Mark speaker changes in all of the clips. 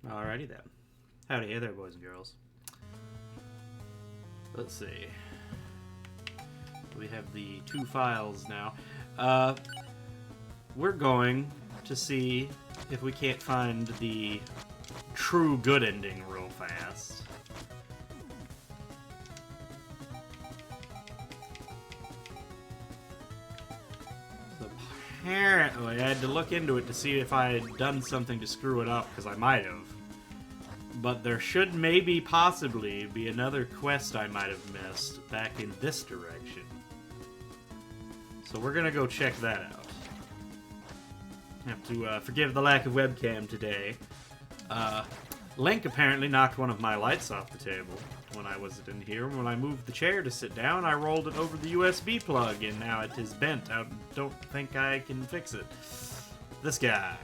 Speaker 1: Alrighty then. Howdy, hey there, boys and girls. Let's see. We have the 2 files now. We're going to see if we can't find the true good ending real fast. So apparently, I had to look into it to see if I had done something to screw it up, because I might have. But there should maybe possibly be another quest I might have missed back in this direction. So we're gonna go check that out. Have to forgive the lack of webcam today. Link apparently knocked one of my lights off the table when I wasn't in here. When I moved the chair to sit down, I rolled it over the USB plug, and now it is bent. I don't think I can fix it. This guy.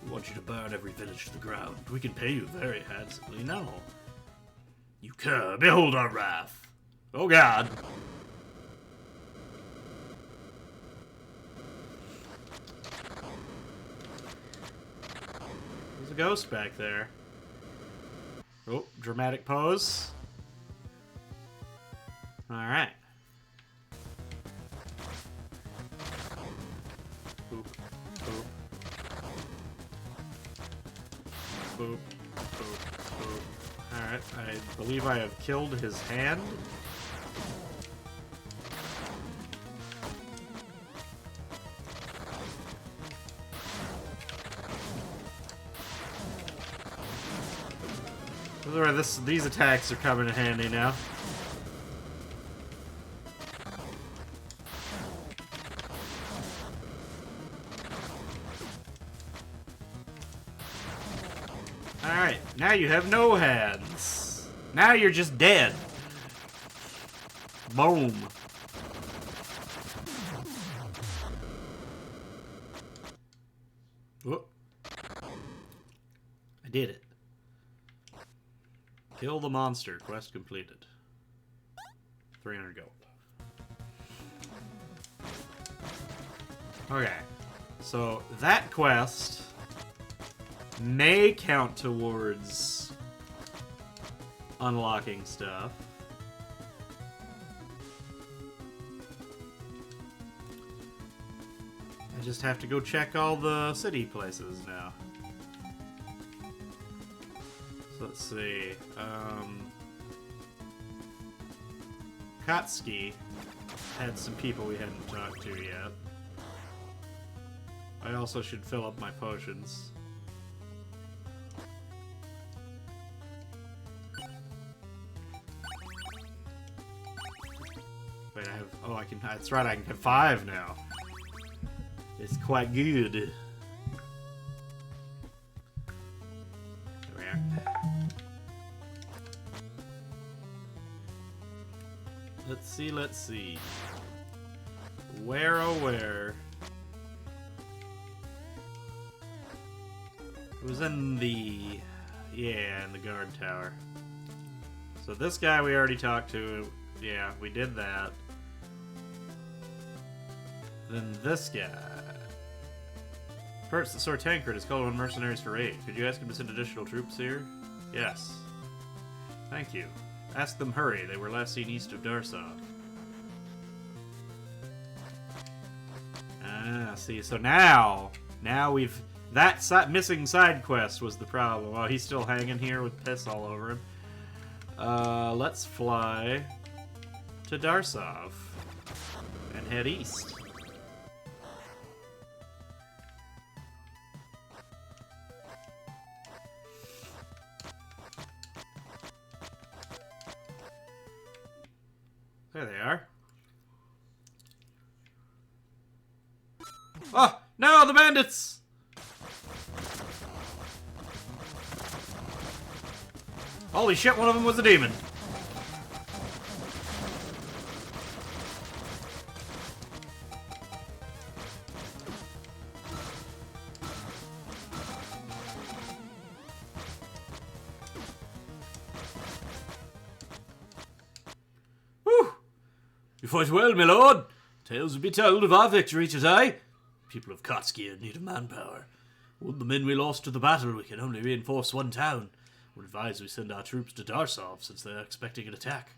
Speaker 1: We want you to burn every village to the ground. We can pay you very handsomely. No. You cur, behold our wrath. Oh God. There's a ghost back there. Oh, dramatic pose. Alright. Boop, boop. Boop, boop, boop. Alright, I believe I have killed his hand. These attacks are coming in handy now. Alright, now you have no hands. Now you're just dead. Boom. Whoop. I did it. Kill the monster. Quest completed. 300 gold. Okay. So, that quest may count towards unlocking stuff. I just have to go check all the city places now. So let's see. Kotsky had some people we hadn't talked to yet. I also should fill up my potions. Wait, I have... Oh, I can... That's right, I can have 5 now. It's quite good. There we are. Let's see, let's see. Where, oh where? It was in the... Yeah, in the guard tower. So this guy we already talked to. Yeah, we did that. Then this guy. First, the Sword Tancred is called on mercenaries for aid. Could you ask him to send additional troops here? Yes. Thank you. Ask them hurry. They were last seen east of Darsov. Ah, see. So now we've... That missing side quest was the problem. Oh, he's still hanging here with piss all over him. Let's fly to Darsov and head east. There they are. Oh, no, the bandits! Holy shit, one of them was a demon. Whew! You fight well, my lord. Tales will be told of our victory today. People of Kotsky need of manpower.
Speaker 2: With the men we lost to the battle, we can only reinforce one town. I would advise we send our troops to Darsov, since they are expecting an attack.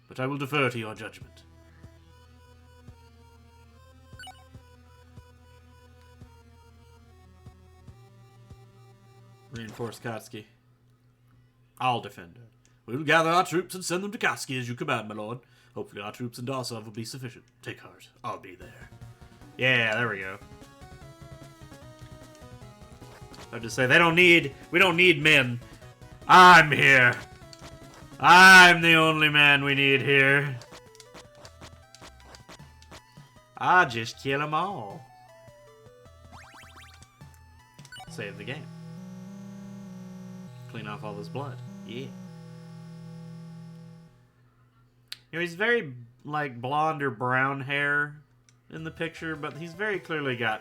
Speaker 2: But I will defer to your judgment.
Speaker 1: Reinforce Kotsky. I'll defend her.
Speaker 2: We will gather our troops and send them to Kotsky as you command, my lord. Hopefully our troops in Darsov will be sufficient. Take heart. I'll be there.
Speaker 1: Yeah, there we go. I just say we don't need men. I'm here. I'm the only man we need here. I just kill them all. Save the game. Clean off all this blood. Yeah. You know, he's very, like, blonde or brown hair in the picture, but he's very clearly got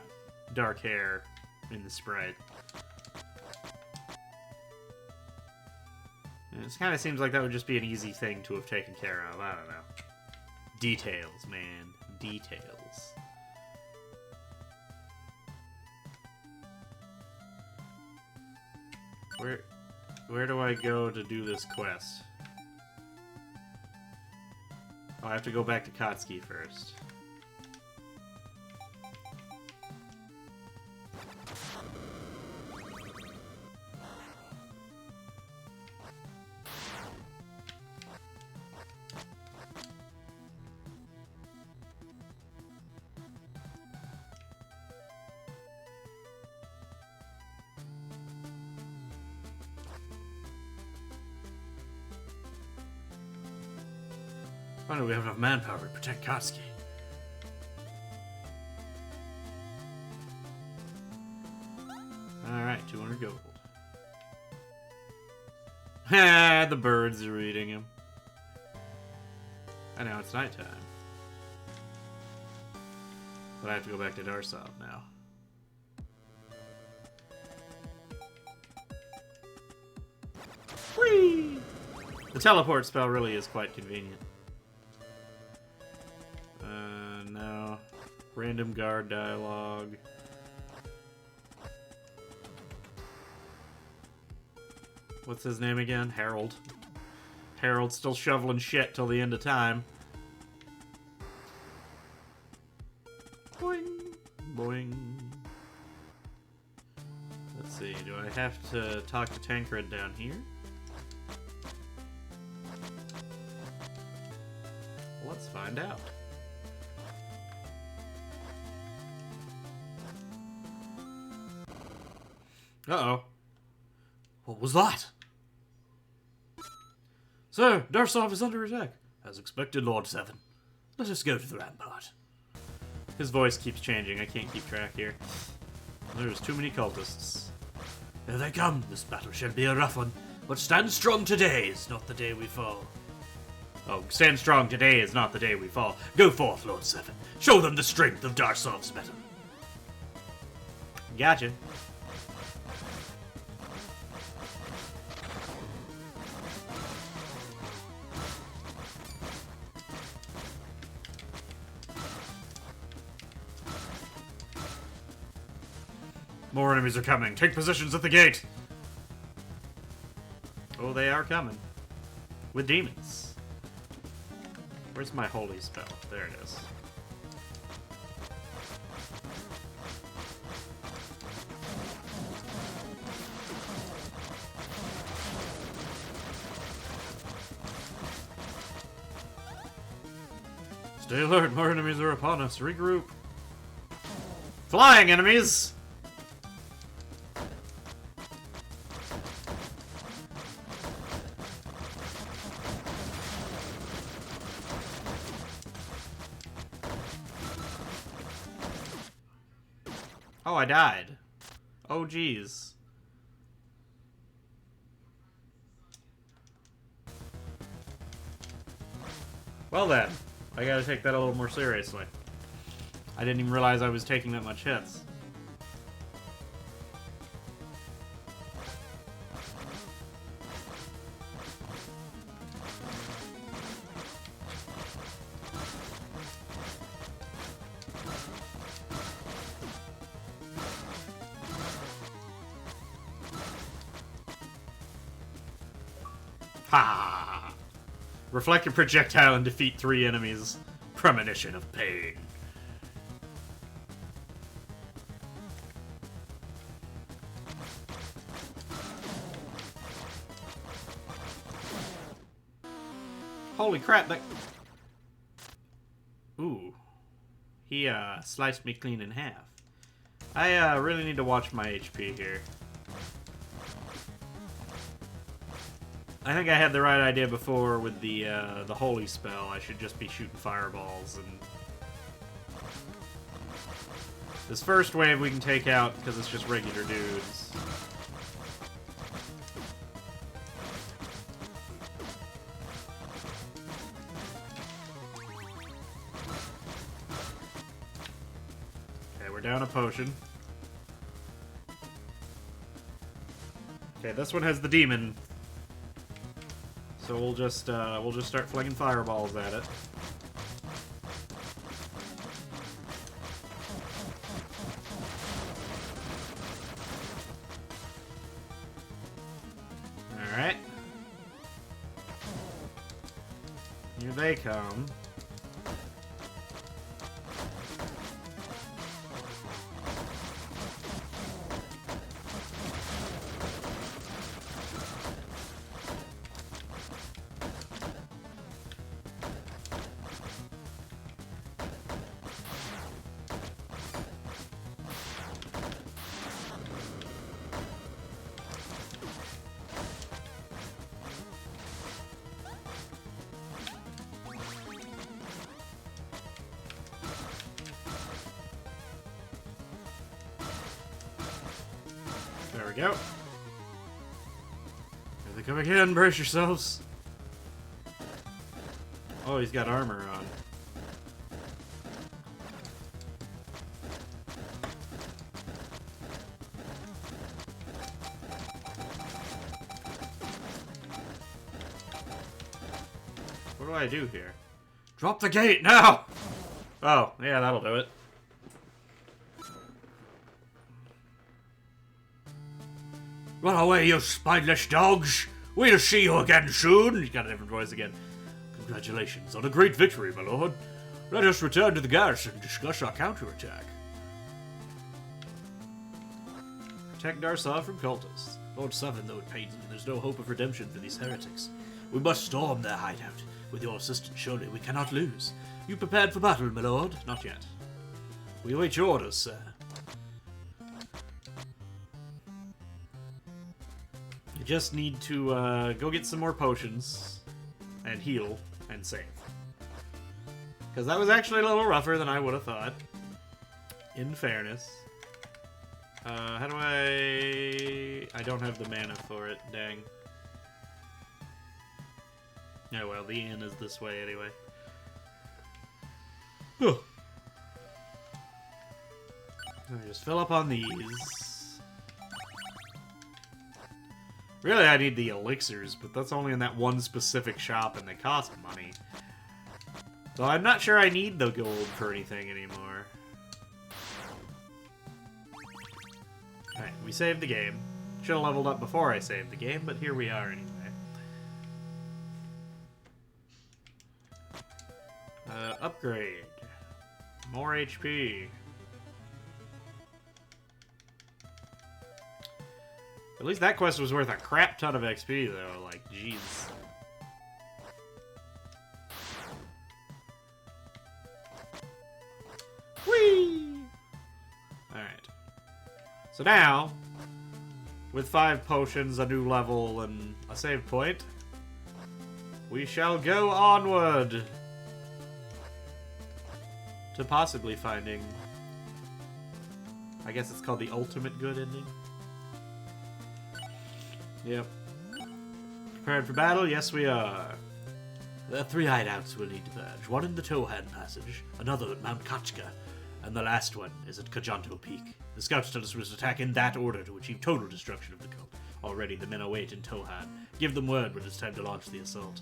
Speaker 1: dark hair in the sprite. And it kind of seems like that would just be an easy thing to have taken care of. I don't know. Details, man. Details. Where do I go to do this quest? Oh, I have to go back to Kotsky first.
Speaker 2: Finally, we have enough manpower to protect Kotsky.
Speaker 1: Alright, 200 gold. Ha! The birds are eating him. I know, it's nighttime. But I have to go back to Darsov now. Whee! The teleport spell really is quite convenient. No. Random guard dialogue. What's his name again? Harold. Harold's still shoveling shit till the end of time. Boing. Boing. Let's see, do I have to talk to Tancred down here? Let's find out. Uh-oh.
Speaker 2: What was that? Sir, Darsov is under attack. As expected, Lord Seven. Let us go to the rampart.
Speaker 1: His voice keeps changing. I can't keep track here. There's too many cultists.
Speaker 2: There they come. This battle shall be a rough one. But stand strong today is not the day we fall.
Speaker 1: Oh, stand strong today is not the day we fall.
Speaker 2: Go forth, Lord Seven. Show them the strength of Darsov's metal.
Speaker 1: Gotcha. More enemies are coming. Take positions at the gate. Oh, they are coming. With demons. Where's my holy spell? There it is. Stay alert. More enemies are upon us. Regroup. Flying enemies! Oh, I died. Oh, geez. Well then, I gotta take that a little more seriously. I didn't even realize I was taking that much hits. Ha! Reflect a projectile and defeat 3 enemies. Premonition of pain. Holy crap, that... Ooh. He, sliced me clean in half. I, really need to watch my HP here. I think I had the right idea before with the holy spell. I should just be shooting fireballs, and... This first wave we can take out because it's just regular dudes. We're down a potion. Okay, this one has the demon. So we'll just start flinging fireballs at it. Alright. Here they come. There we go. Here they come again, brace yourselves. Oh, he's got armor on. What do I do here? Drop the gate now! Oh, yeah, that'll do it.
Speaker 2: Run away, you spineless dogs! We'll see you again soon!
Speaker 1: He's got a different voice again.
Speaker 2: Congratulations on a great victory, my lord. Let us return to the garrison and discuss our counterattack.
Speaker 1: Protect Darsaw from cultists.
Speaker 2: Lord Seven, though it pains me, there's no hope of redemption for these heretics. We must storm their hideout. With your assistance, surely we cannot lose. You prepared for battle, my lord?
Speaker 1: Not yet.
Speaker 2: We await your orders, sir.
Speaker 1: You just need to go get some more potions and heal and save. Because that was actually a little rougher than I would have thought. In fairness. How do I don't have the mana for it, dang. Oh well, the inn is this way anyway. Oh. Let me just fill up on these. Really, I need the elixirs, but that's only in that one specific shop, and they cost money. So I'm not sure I need the gold for anything anymore. Alright, we saved the game. Should have leveled up before I saved the game, but here we are anyway. Upgrade. More HP. At least that quest was worth a crap ton of XP, though. Like, jeez. Whee! Alright. So now, with 5 potions, a new level, and a save point, we shall go onward to possibly finding, I guess it's called the ultimate good ending. Yep. Prepared for battle? Yes, we are.
Speaker 2: There are 3 hideouts we'll need to purge. One in the Tohan Passage, another at Mount Kachka, and the last one is at Kajanto Peak. The scouts tell us we must attack in that order to achieve total destruction of the cult. Already the men await in Tohan. Give them word when it's time to launch the assault.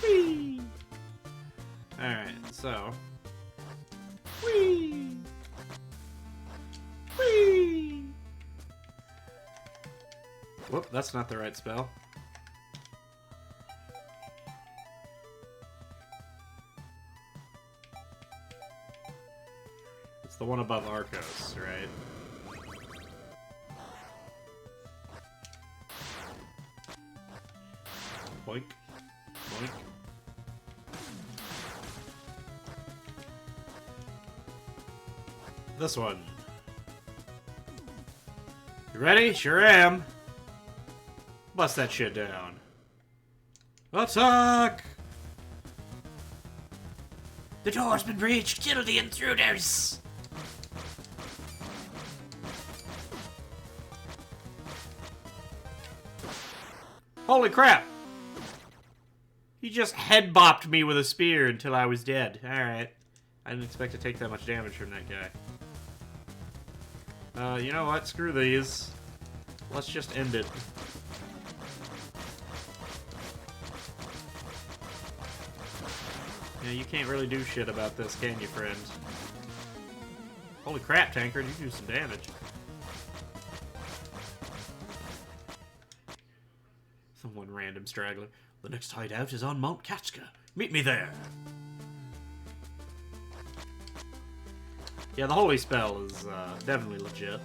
Speaker 1: Whee! Alright, so... Whee! Whee! Whoop, that's not the right spell. It's the one above Arcos, right? Boink. Boink. This one. You ready? Sure am. Bust that shit down. Attack!
Speaker 2: The door's been breached. Kill the intruders.
Speaker 1: Holy crap! He just head-bopped me with a spear until I was dead. Alright. I didn't expect to take that much damage from that guy. You know what? Screw these. Let's just end it. Yeah, you can't really do shit about this, can you, friend? Holy crap, Tankard, you do some damage. One random straggler.
Speaker 2: The next hideout is on Mount Kachka. Meet me there.
Speaker 1: Yeah, the holy spell is definitely legit.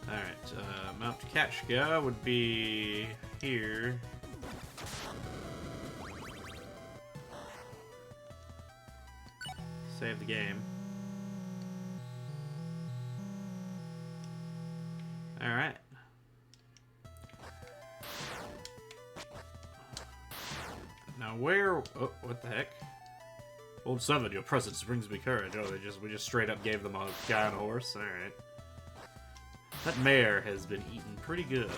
Speaker 1: Alright, Mount Kachka would be here. Save the game. Alright. Now where... Oh, what the heck? Old Seven, your presence brings me courage. Oh, we just straight up gave them a guy on a horse? Alright. That mare has been eaten pretty good.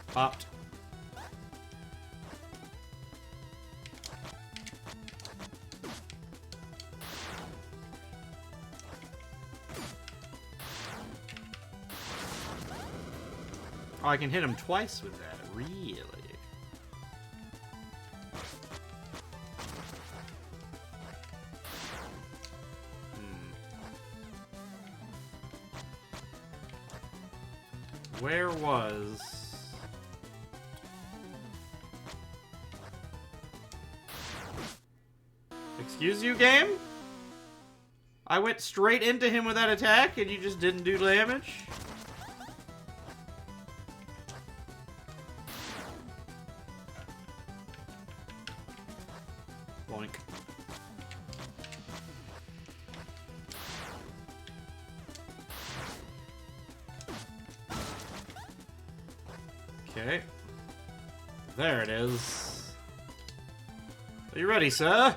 Speaker 1: Popped. Oh, I can hit him twice with that. Really? Where was... Excuse you, game? I went straight into him with that attack and you just didn't do damage? Boink. Okay. There it is. Are you ready, sir?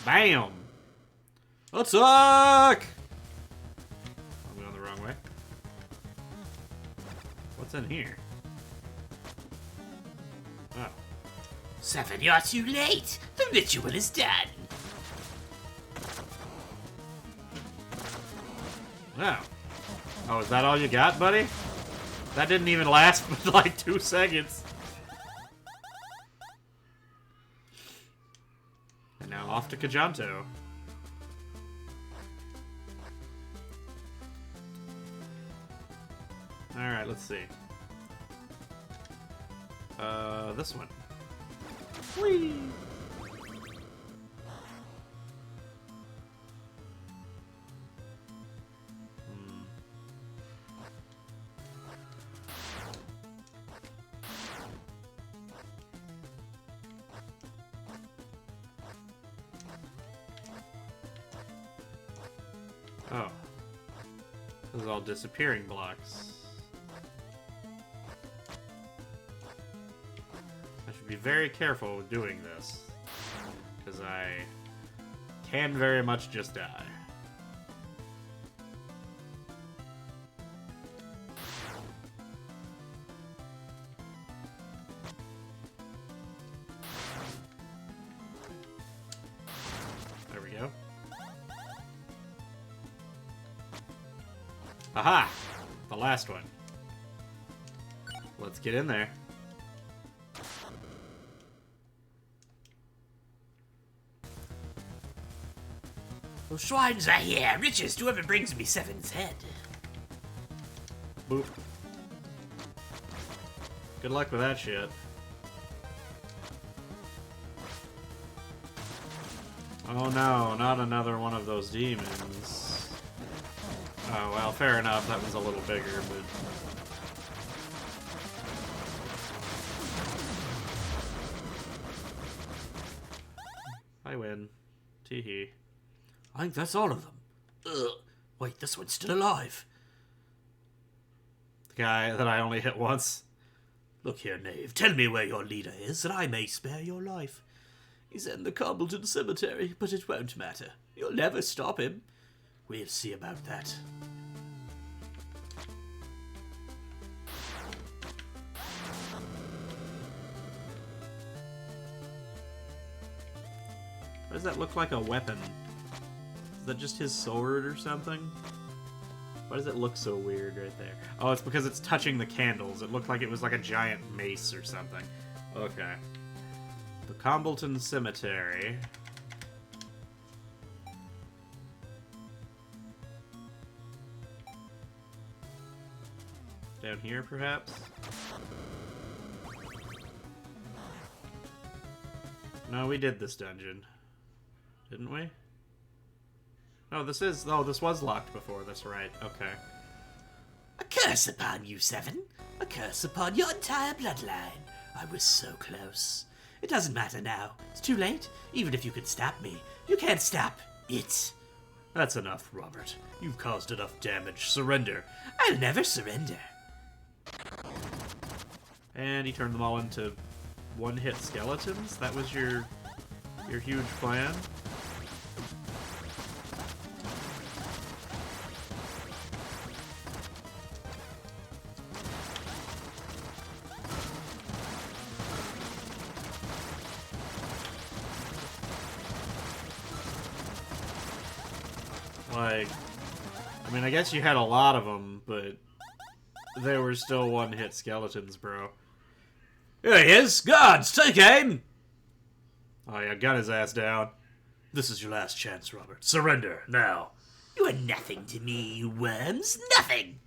Speaker 1: Bam! Attack! I'm going the wrong way. What's in here? Oh.
Speaker 2: Seven, you're too late. The ritual is done.
Speaker 1: Oh. Oh, is that all you got, buddy? That didn't even last but like 2 seconds. And now off to Kajanto. Alright, let's see. This one. Whee! Oh. This is all disappearing blocks. I should be very careful with doing this, because I can very much just die. There we go. Aha! The last one. Let's get in there.
Speaker 2: Those shrines are here. Richest, whoever brings me Seven's head.
Speaker 1: Boop. Good luck with that shit. Oh no, not another one of those demons. Oh well, fair enough, that one's a little bigger, but... I win. Teehee.
Speaker 2: I think that's all of them. Ugh. Wait, this one's still alive.
Speaker 1: The guy that I only hit once.
Speaker 2: Look here, knave. Tell me where your leader is, and I may spare your life. He's in the Cobbleton Cemetery, but it won't matter. You'll never stop him. We'll see about that.
Speaker 1: Why does that look like a weapon? Is that just his sword or something? Why does it look so weird right there? Oh, it's because it's touching the candles. It looked like it was like a giant mace or something. Okay. The Combleton Cemetery. Down here, perhaps? No, we did this dungeon. Didn't we? No, this was locked before, that's right. Okay.
Speaker 2: A curse upon you, Seven. A curse upon your entire bloodline. I was so close. It doesn't matter now. It's too late. Even if you could stop me, you can't stop it.
Speaker 1: That's enough, Robert. You've caused enough damage. Surrender.
Speaker 2: I'll never surrender.
Speaker 1: And he turned them all into one-hit skeletons? That was your huge plan? Like, I mean, I guess you had a lot of them, but they were still one-hit skeletons, bro.
Speaker 2: Here he is! Guards, take aim!
Speaker 1: Oh yeah, got his ass down.
Speaker 2: This is your last chance, Robert. Surrender, now. You are nothing to me, you worms. Nothing!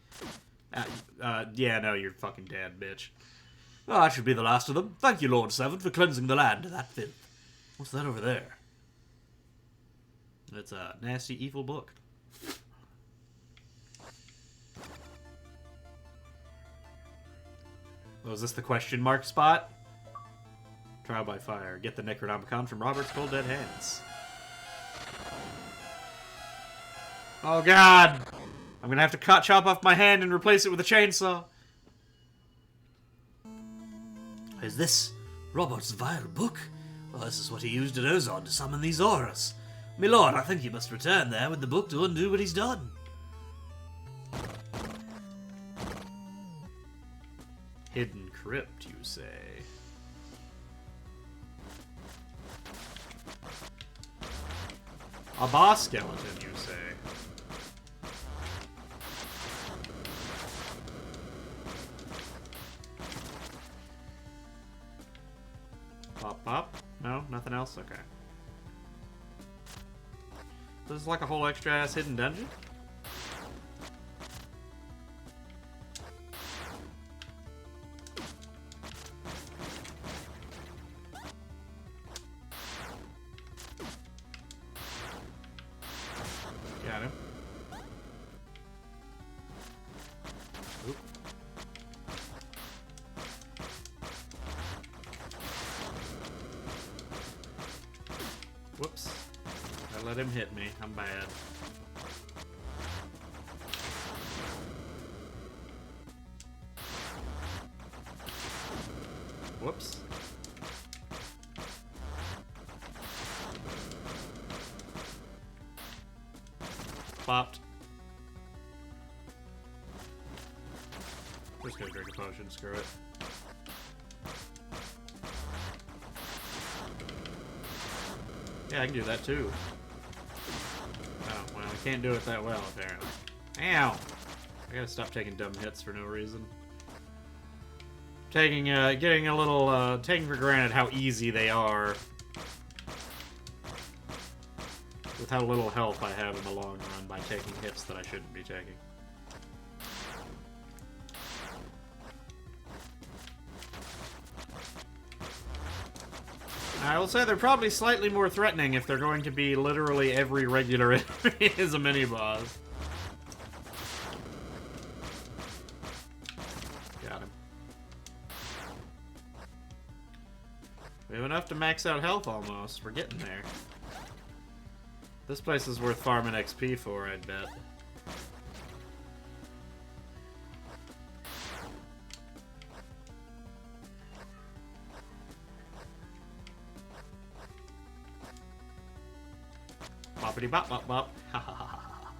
Speaker 1: Yeah, no, you're fucking dead, bitch.
Speaker 2: Oh, that should be the last of them. Thank you, Lord Seven, for cleansing the land of that filth. What's that over there?
Speaker 1: It's a nasty, evil book. Oh, is this the question mark spot? Trial by fire. Get the Necronomicon from Robert's cold dead hands. Oh god! I'm gonna have to chop off my hand and replace it with a chainsaw.
Speaker 2: Is this Robert's vile book? Well, this is what he used at Ozon to summon these auras. My lord, I think he must return there with the book to undo what he's done.
Speaker 1: Hidden crypt, you say? A boss skeleton, you say? Pop, pop? No? Nothing else? Okay. This is like a whole extra-ass hidden dungeon? Got him. Oop. Whoops. I let him hit me. I'm bad. Whoops. Popped. Just gonna drink a potion, screw it. Yeah, I can do that too. Oh, well, I can't do it that well, apparently. Ow! I gotta stop taking dumb hits for no reason. Getting a little, taking for granted how easy they are. With how little health I have in the long run by taking hits that I shouldn't be taking. I will say they're probably slightly more threatening if they're going to be literally every regular enemy is a mini-boss. Got him. We have enough to max out health almost. We're getting there. This place is worth farming XP for, I'd bet. Boppity bop bop bop. Ha ha ha ha.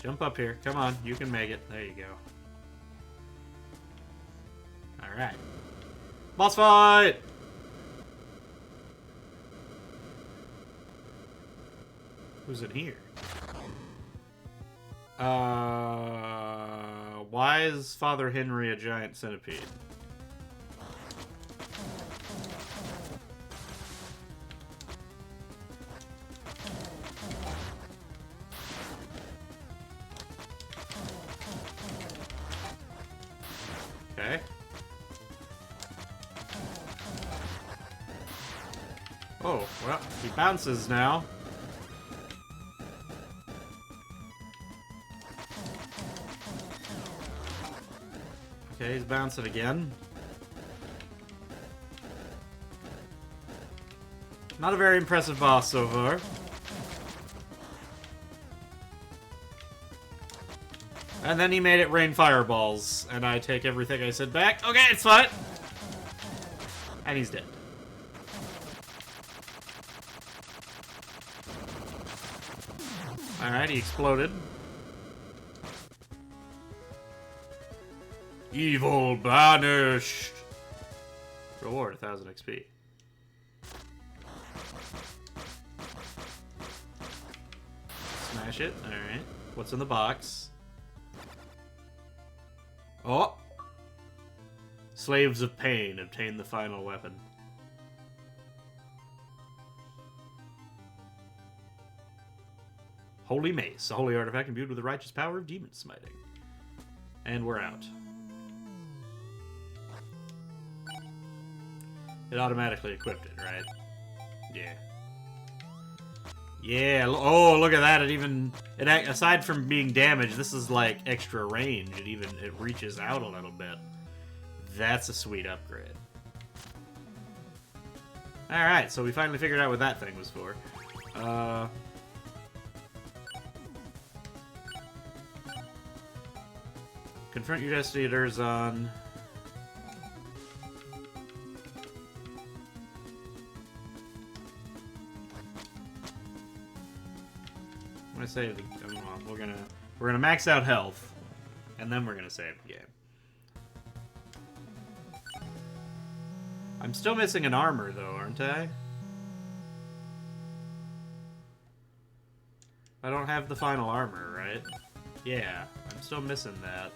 Speaker 1: Jump up here. Come on, you can make it. There you go. Alright. Boss fight! Who's in here? Why is Father Henry a giant centipede? Okay. Oh, well, he bounces now. Okay, he's bouncing again. Not a very impressive boss so far. And then he made it rain fireballs, and I take everything I said back. Okay, it's fine. And he's dead. Alright, he exploded. Evil banished. Reward 1000 XP. Smash it. Alright. What's in the box? Oh! Slaves of Pain. Obtain the final weapon. Holy Mace. A holy artifact imbued with the righteous power of demon smiting. And we're out. It automatically equipped it, right? Yeah. Yeah, oh, look at that. Aside from being damaged, this is like extra range. It reaches out a little bit. That's a sweet upgrade. Alright, so we finally figured out what that thing was for. Confront your destiny at Urzon. I'm gonna save the, we're gonna max out health, and then we're gonna save the game. I'm still missing an armor though, aren't I? I don't have the final armor, right? Yeah, I'm still missing that.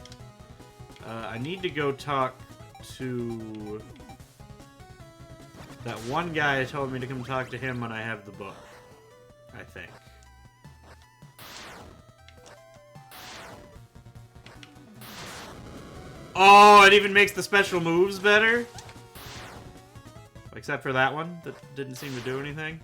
Speaker 1: I need to go talk to that one guy who told me to come talk to him when I have the book, I think. Oh, it even makes the special moves better? Except for that one that didn't seem to do anything.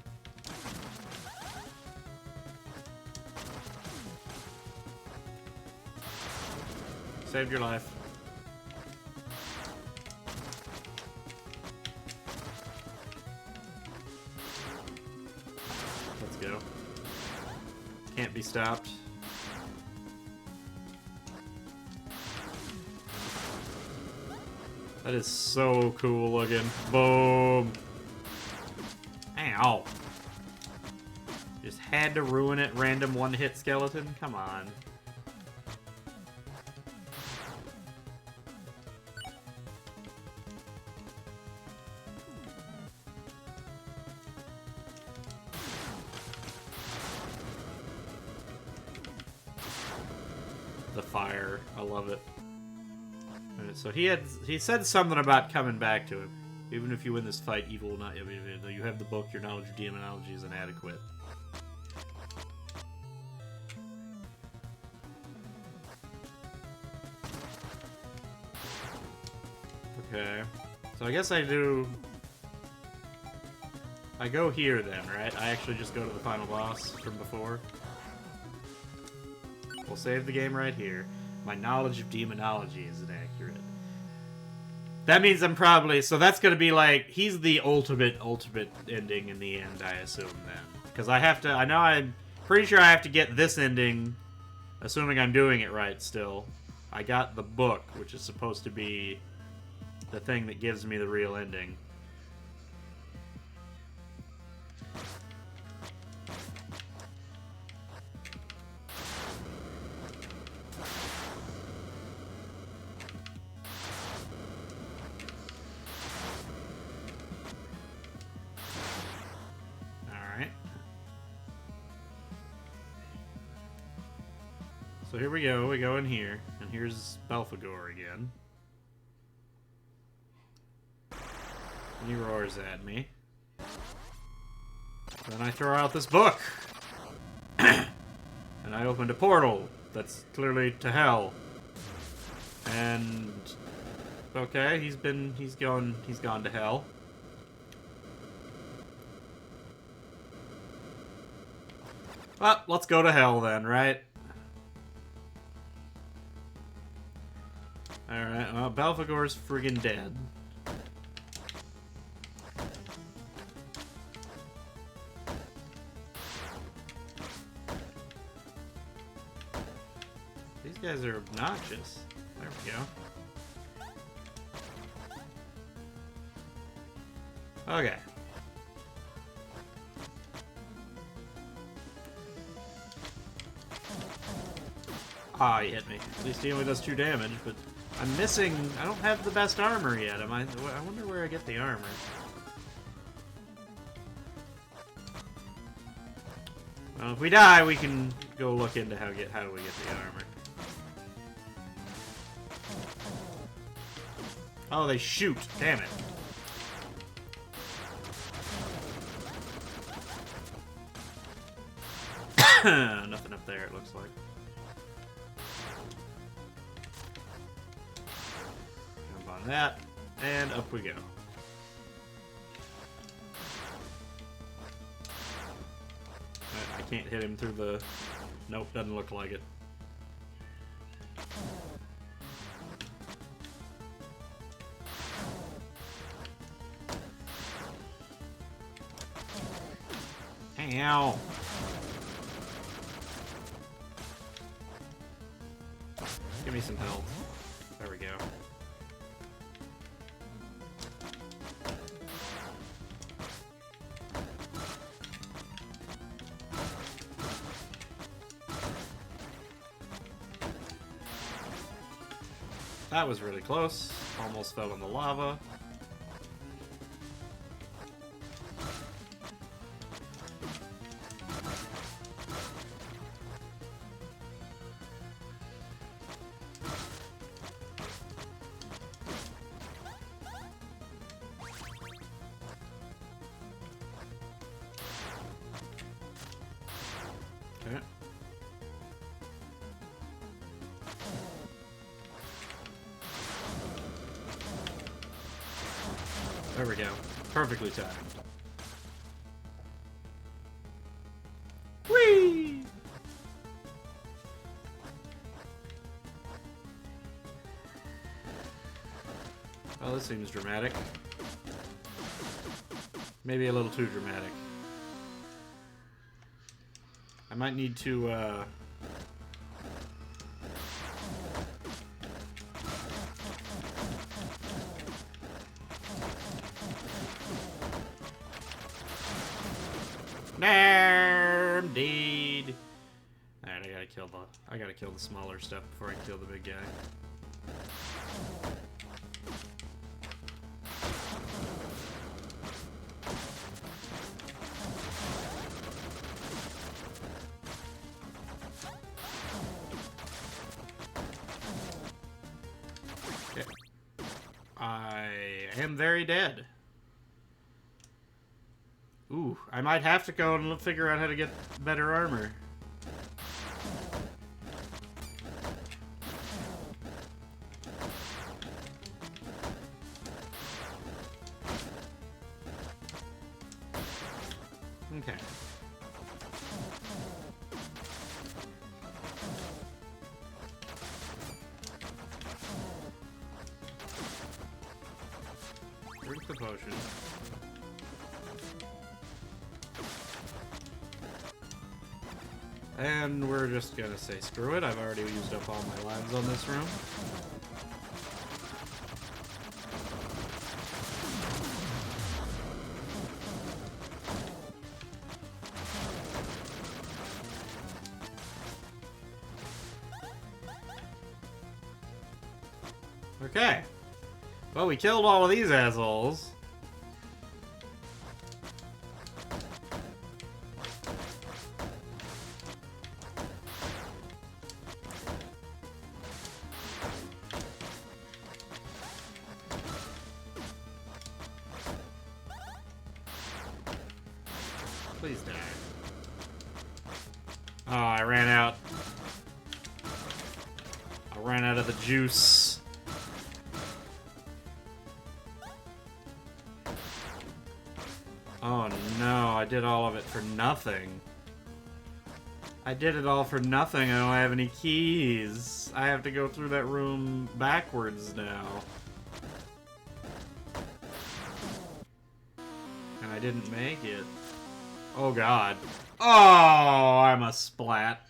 Speaker 1: Saved your life. Let's go. Can't be stopped. That is so cool looking. Boom. Ow. Just had to ruin it, random one-hit skeleton? Come on. The fire. I love it. So he said something about coming back to him. Even if you win this fight, evil will not. You have the book. Your knowledge of demonology is inadequate. Okay. So I guess I do. I go here then, right? I actually just go to the final boss from before. We'll save the game right here. My knowledge of demonology is inaccurate. That means I'm probably... So that's going to be like... He's the ultimate ending in the end, I assume, then. Because I have to... I know I'm pretty sure I have to get this ending, assuming I'm doing it right still. I got the book, which is supposed to be the thing that gives me the real ending. So here we go in here, and here's Belphegor again. And he roars at me. Then I throw out this book! And I opened a portal that's clearly to hell. And... okay, he's gone to hell. Well, let's go to hell then, right? Alright, well, Belphegor's friggin' dead. These guys are obnoxious. There we go. Okay. Ah, he hit me. At least he only does 2 damage, but... I'm missing... I don't have the best armor yet. I wonder where I get the armor. Well, if we die, we can go look into how do we get the armor. Oh, they shoot. Damn it. Nothing up there, it looks like. That, and up we go. I can't hit him through the... Nope, doesn't look like it. Ow! Give me some health. There we go. That was really close. Almost fell in the lava. Okay. There we go. Perfectly timed. Whee! Well, this seems dramatic. Maybe a little too dramatic. I might need to, indeed. Alright, I gotta kill the smaller stuff before I can kill the big guy. Okay. I am very dead. Ooh, I might have to go and figure out how to get better armor. Okay. Drink the potion. And we're just gonna say screw it. I've already used up all my lives on this room. Okay. Well, we killed all of these assholes. Please die. Oh, I ran out. I ran out of the juice. Oh no, I did all of it for nothing. I did it all for nothing. I don't have any keys. I have to go through that room backwards now. And I didn't make it. Oh god. Oh, I'm a splat.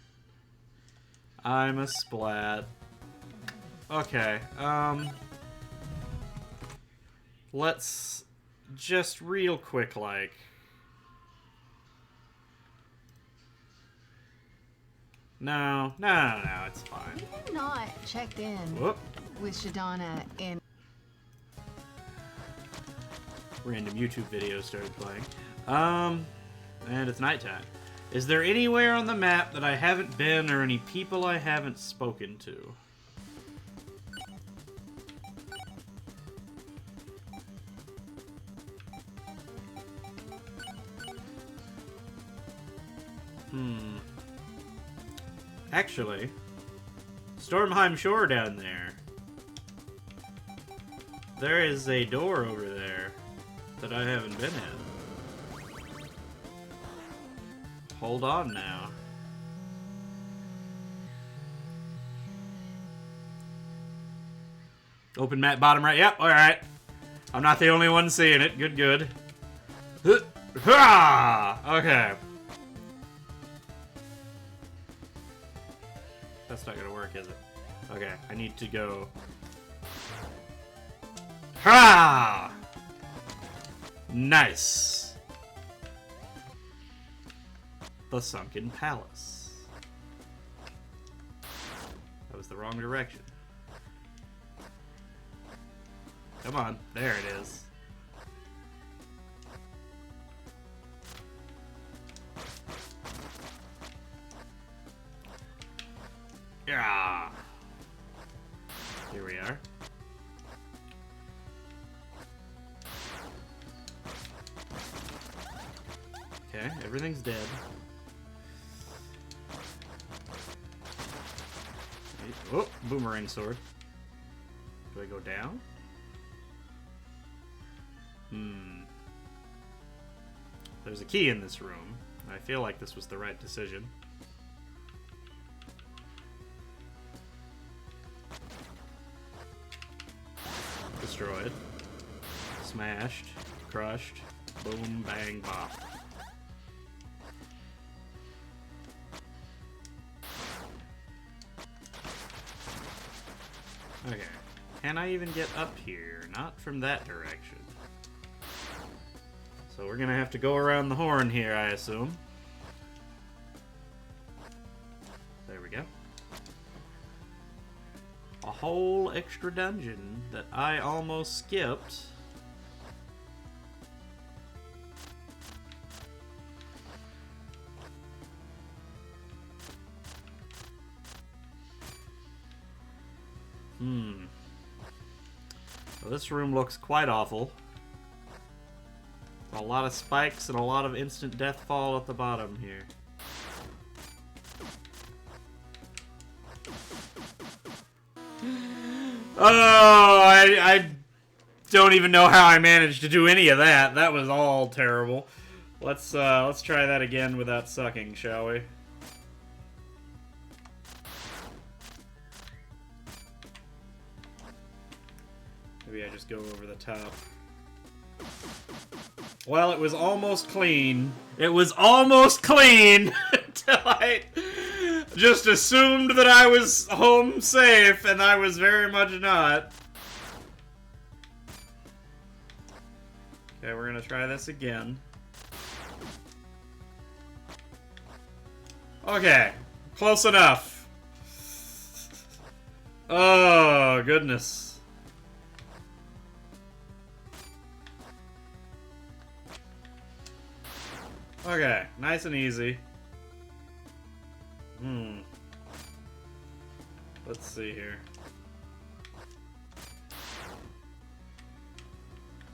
Speaker 1: I'm a splat. Okay, let's just real quick, like... No, it's fine.
Speaker 3: You've not checked in
Speaker 1: Whoop.
Speaker 3: with Shadana in...
Speaker 1: Random YouTube videos started playing. And it's nighttime. Is there anywhere on the map that I haven't been or any people I haven't spoken to? Actually, Stormheim Shore down there. There is a door over there that I haven't been in. Hold on now. Open map bottom right. Yep, alright. I'm not the only one seeing it. Good, good. Okay. That's not gonna work, is it? Okay, I need to go... Ha! Nice. The Sunken Palace. That was the wrong direction. Come on, there it is. Yeah. Here we are. Okay, everything's dead. Oh, boomerang sword. Do I go down? There's a key in this room. I feel like this was the right decision. Destroyed. Smashed. Crushed. Boom, bang, bop. Okay. Can I even get up here? Not from that direction. So we're gonna have to go around the horn here, I assume. There we go. A whole extra dungeon that I almost skipped. Well, this room looks quite awful. A lot of spikes and a lot of instant death fall at the bottom here. Oh, I don't even know how I managed to do any of that. That was all terrible. Let's try that again without sucking, shall we? Maybe I just go over the top. Well, it was almost clean. It was almost clean until I just assumed that I was home safe, and I was very much not. Okay, we're gonna try this again. Okay, close enough. Oh, goodness. Okay, nice and easy. Let's see here.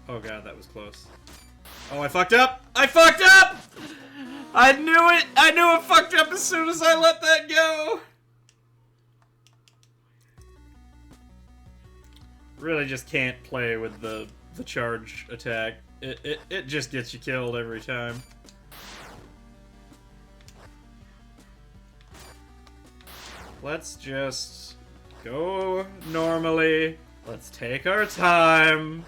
Speaker 1: Oh god, that was close. Oh, I fucked up! I fucked up! I knew it! I knew I fucked up as soon as I let that go! Really just can't play with the charge attack. It just gets you killed every time. Let's just go normally. Let's take our time.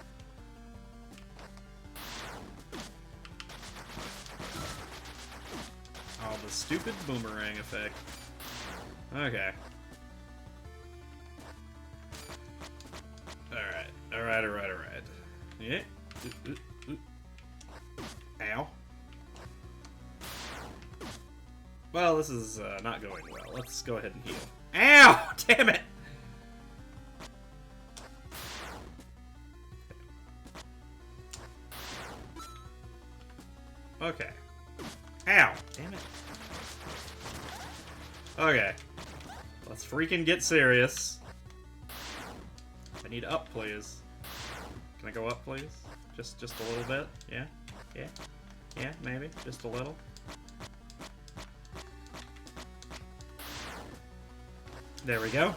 Speaker 1: Oh, the stupid boomerang effect. Okay. Alright. Yeah. Ow. Well, this is not going well. Let's go ahead and heal. Ow! Damn it! Okay. Ow! Damn it. Okay. Let's freaking get serious. I need up, please. Can I go up, please? Just a little bit? Yeah? Yeah, maybe. Just a little. There we go.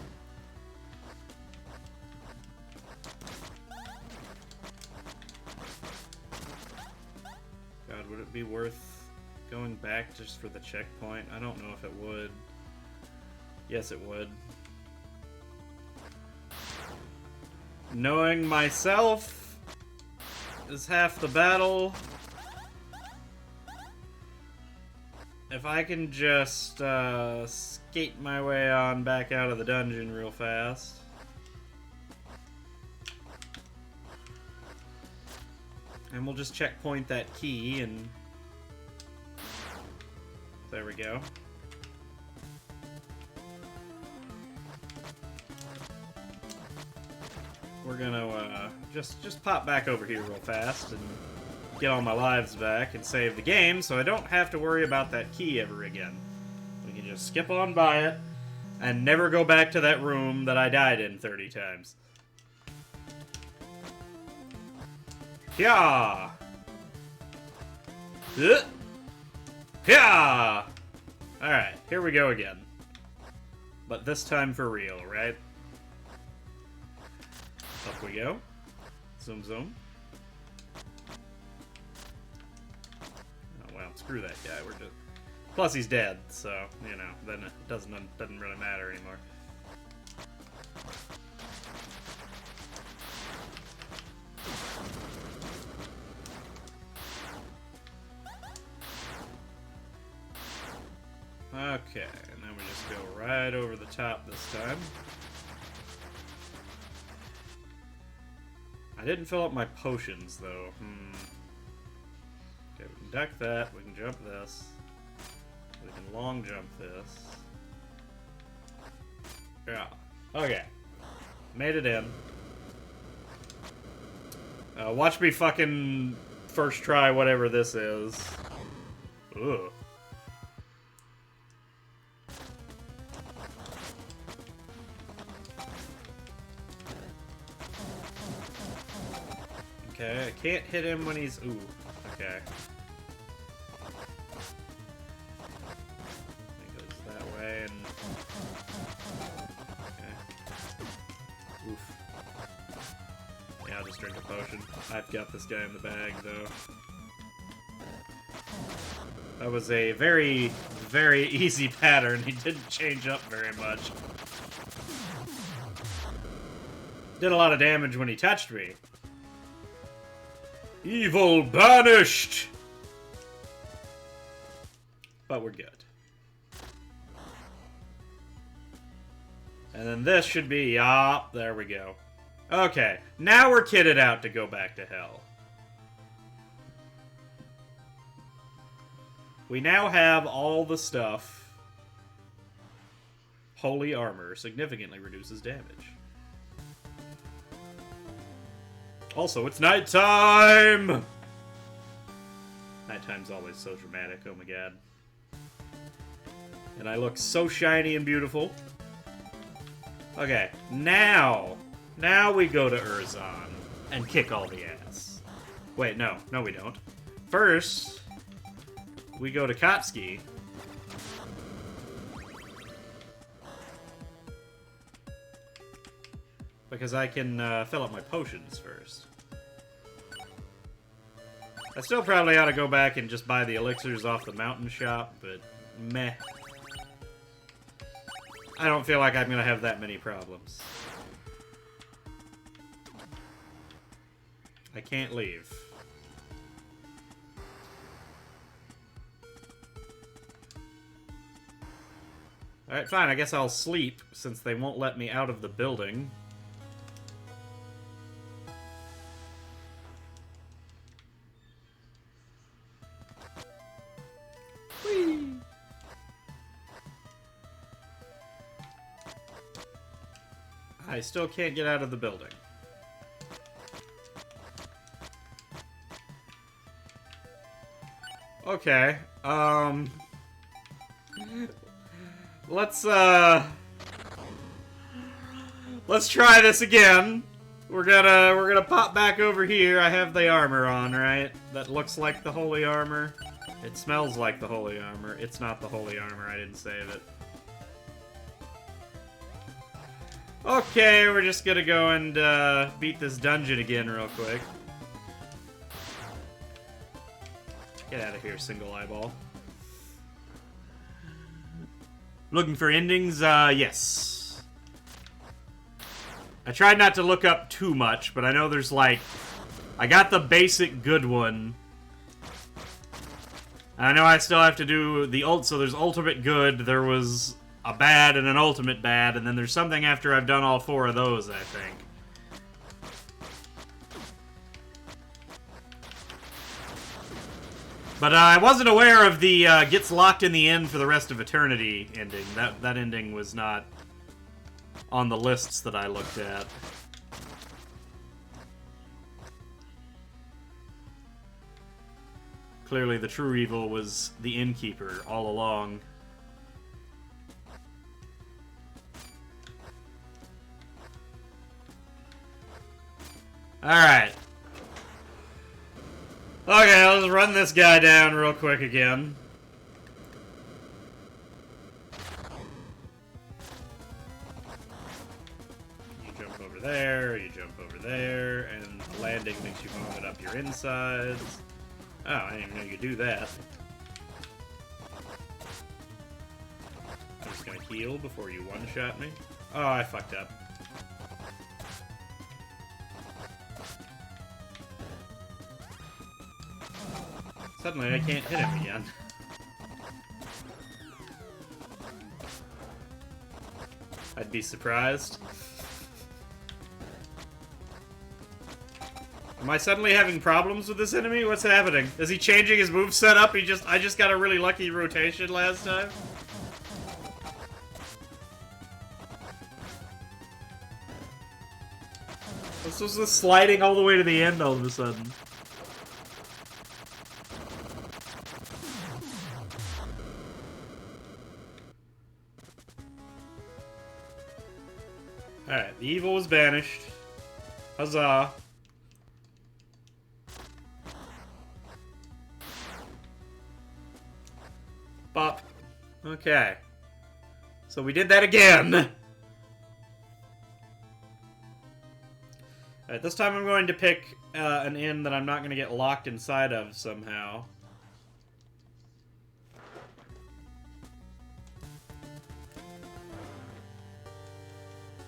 Speaker 1: God, would it be worth going back just for the checkpoint? I don't know if it would. Yes, it would. Knowing myself is half the battle. If I can just skate my way on back out of the dungeon real fast. And we'll just checkpoint that key and... There we go. We're gonna just pop back over here real fast and get all my lives back and save the game so I don't have to worry about that key ever again. We can just skip on by it and never go back to that room that I died in 30 times. Yeah. Yeah. Alright, here we go again. But this time for real, right? Up we go. Zoom, zoom. Oh, well, screw that guy. We're just... Plus, he's dead, so, you know, then it doesn't really matter anymore. Okay, and then we just go right over the top this time. I didn't fill up my potions, though. Okay, we can duck that, we can jump this. We can long jump this. Yeah. Okay. Made it in. Watch me fucking first try whatever this is. Ugh. Okay, I can't hit him when he's... Ooh, okay. It goes that way and... Okay. Oof. Yeah, I'll just drink a potion. I've got this guy in the bag, though. That was a very, very easy pattern. He didn't change up very much. Did a lot of damage when he touched me. Evil banished! But we're good. And then this should be... Ah, there we go. Okay, now we're kitted out to go back to hell. We now have all the stuff. Holy armor significantly reduces damage. Also, it's nighttime! Nighttime's always so dramatic, oh my god. And I look so shiny and beautiful. Okay, now we go to Urzon and kick all the ass. Wait, no we don't. First, we go to Katsuki. Because I can fill up my potions first. I still probably ought to go back and just buy the elixirs off the mountain shop, but meh. I don't feel like I'm gonna have that many problems. I can't leave. Alright, fine, I guess I'll sleep, since they won't let me out of the building. Whee! I still can't get out of the building. Okay, let's try this again. We're gonna pop back over here. I have the armor on, right? That looks like the holy armor. It smells like the holy armor. It's not the holy armor. I didn't save it. Okay, we're just gonna go and beat this dungeon again real quick. Get out of here, single eyeball. Looking for endings? Yes. I tried not to look up too much, but I know there's like... I got the basic good one. And I know I still have to do the ult, so there's ultimate good, there was a bad and an ultimate bad, and then there's something after I've done all 4 of those, I think. But I wasn't aware of the gets locked in the end for the rest of eternity ending. That ending was not on the lists that I looked at. Clearly the true evil was the innkeeper all along. Alright. Okay, let's run this guy down real quick again. You jump over there, you jump over there, and the landing makes you vomit up your insides. Oh, I didn't even know you could do that. I'm just gonna heal before you one-shot me. Oh, I fucked up. Suddenly I can't hit him again. I'd be surprised. Am I suddenly having problems with this enemy? What's happening? Is he changing his moveset up? I just got a really lucky rotation last time. This was the sliding all the way to the end all of a sudden. Alright, the evil was banished. Huzzah. Okay. So we did that again! Alright, this time I'm going to pick an inn that I'm not going to get locked inside of somehow.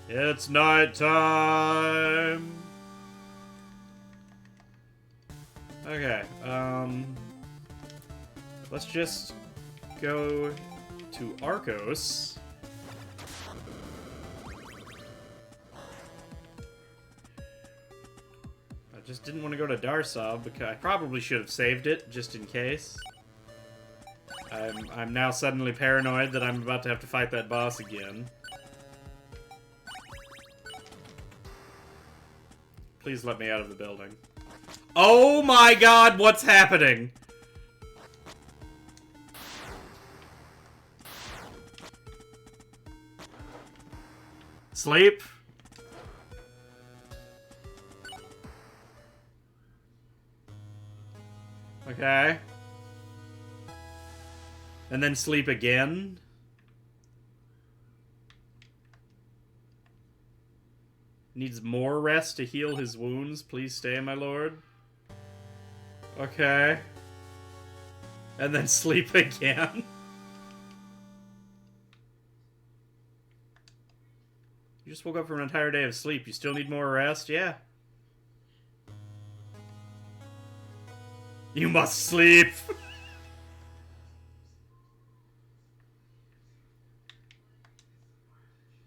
Speaker 1: It's night time! Okay, let's just go to Arcos. I just didn't want to go to Darsov because I probably should have saved it just in case. I'm now suddenly paranoid that I'm about to have to fight that boss again. Please let me out of the building. Oh my god, what's happening? Sleep? Okay. And then sleep again? Needs more rest to heal his wounds. Please stay, my lord. Okay. And then sleep again. You just woke up from an entire day of sleep. You still need more rest? Yeah. You must sleep!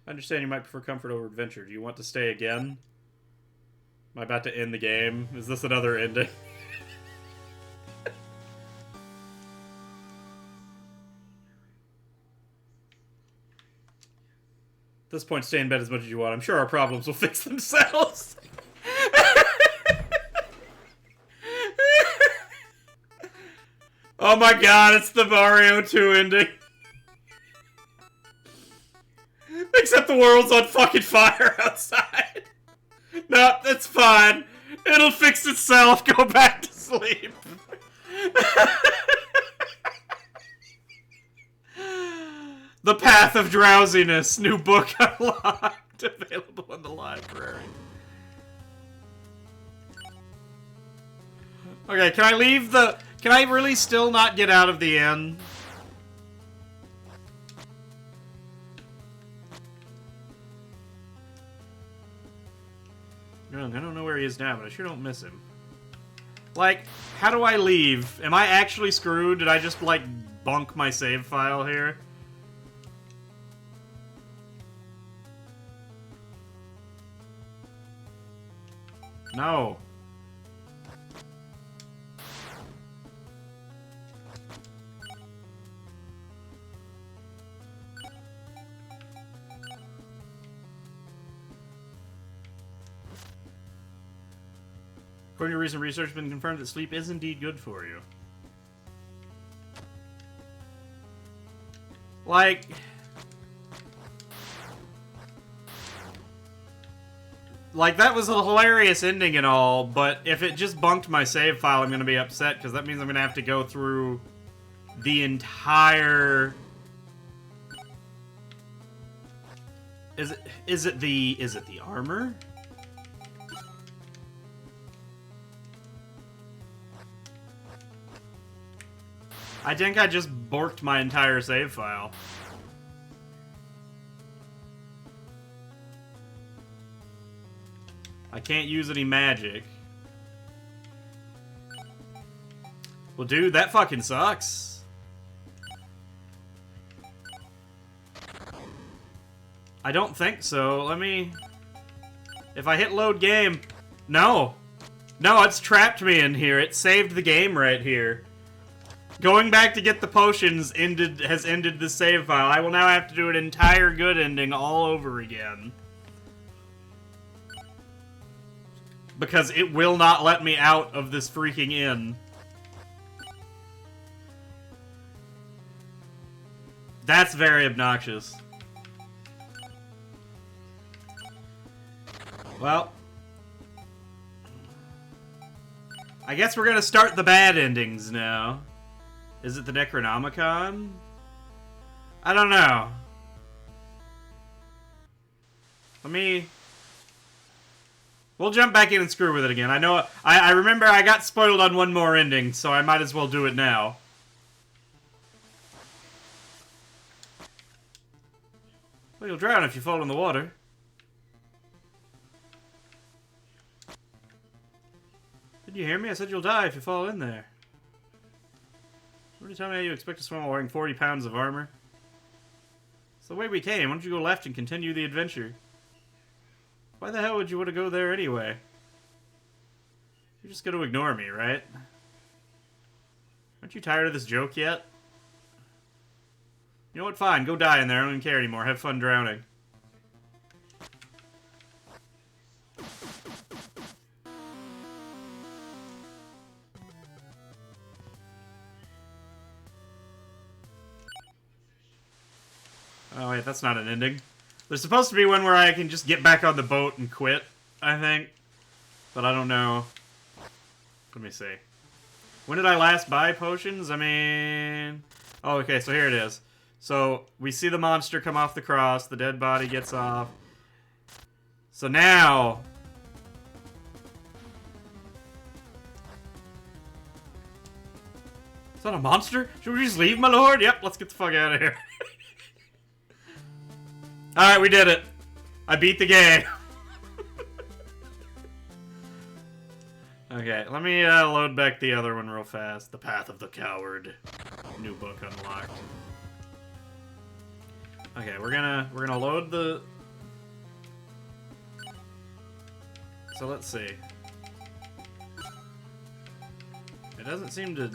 Speaker 1: I understand you might prefer comfort over adventure. Do you want to stay again? Am I about to end the game? Is this another ending? At this point, stay in bed as much as you want. I'm sure our problems will fix themselves. Oh my god, it's the Mario 2 ending. Except the world's on fucking fire outside. No, that's fine. It'll fix itself. Go back to sleep. The Path of Drowsiness. New book unlocked. Available in the library. Okay, can I leave the... Can I really still not get out of the inn? No, I don't know where he is now, but I sure don't miss him. Like, how do I leave? Am I actually screwed? Did I just, like, bunk my save file here? No. According to recent research, it's been confirmed that sleep is indeed good for you. Like... Like, that was a hilarious ending and all, but if it just bunked my save file, I'm gonna be upset, because that means I'm gonna have to go through the entire... Is it the armor? I think I just borked my entire save file. I can't use any magic. Well, dude, that fucking sucks. I don't think so. Let me... If I hit load game... No! No, it's trapped me in here. It saved the game right here. Going back to get the potions has ended the save file. I will now have to do an entire good ending all over again. Because it will not let me out of this freaking inn. That's very obnoxious. Well. I guess we're gonna start the bad endings now. Is it the Necronomicon? I don't know. We'll jump back in and screw with it again. I know. I remember I got spoiled on one more ending, so I might as well do it now. Well, you'll drown if you fall in the water. Did you hear me? I said you'll die if you fall in there. What did you tell me how you expect to swim while wearing 40 pounds of armor? It's the way we came. Why don't you go left and continue the adventure? Why the hell would you want to go there anyway? You're just gonna ignore me, right? Aren't you tired of this joke yet? You know what? Fine. Go die in there. I don't even care anymore. Have fun drowning. Oh, wait. That's not an ending. There's supposed to be one where I can just get back on the boat and quit, I think. But I don't know. Let me see. When did I last buy potions? I mean... Oh, okay, so here it is. So, we see the monster come off the cross, the dead body gets off. So now... Is that a monster? Should we just leave, my lord? Yep, let's get the fuck out of here. Alright, we did it. I beat the game. Okay, let me load back the other one real fast. The Path of the Coward. New book unlocked. Okay, we're gonna load the... So let's see. It doesn't seem to...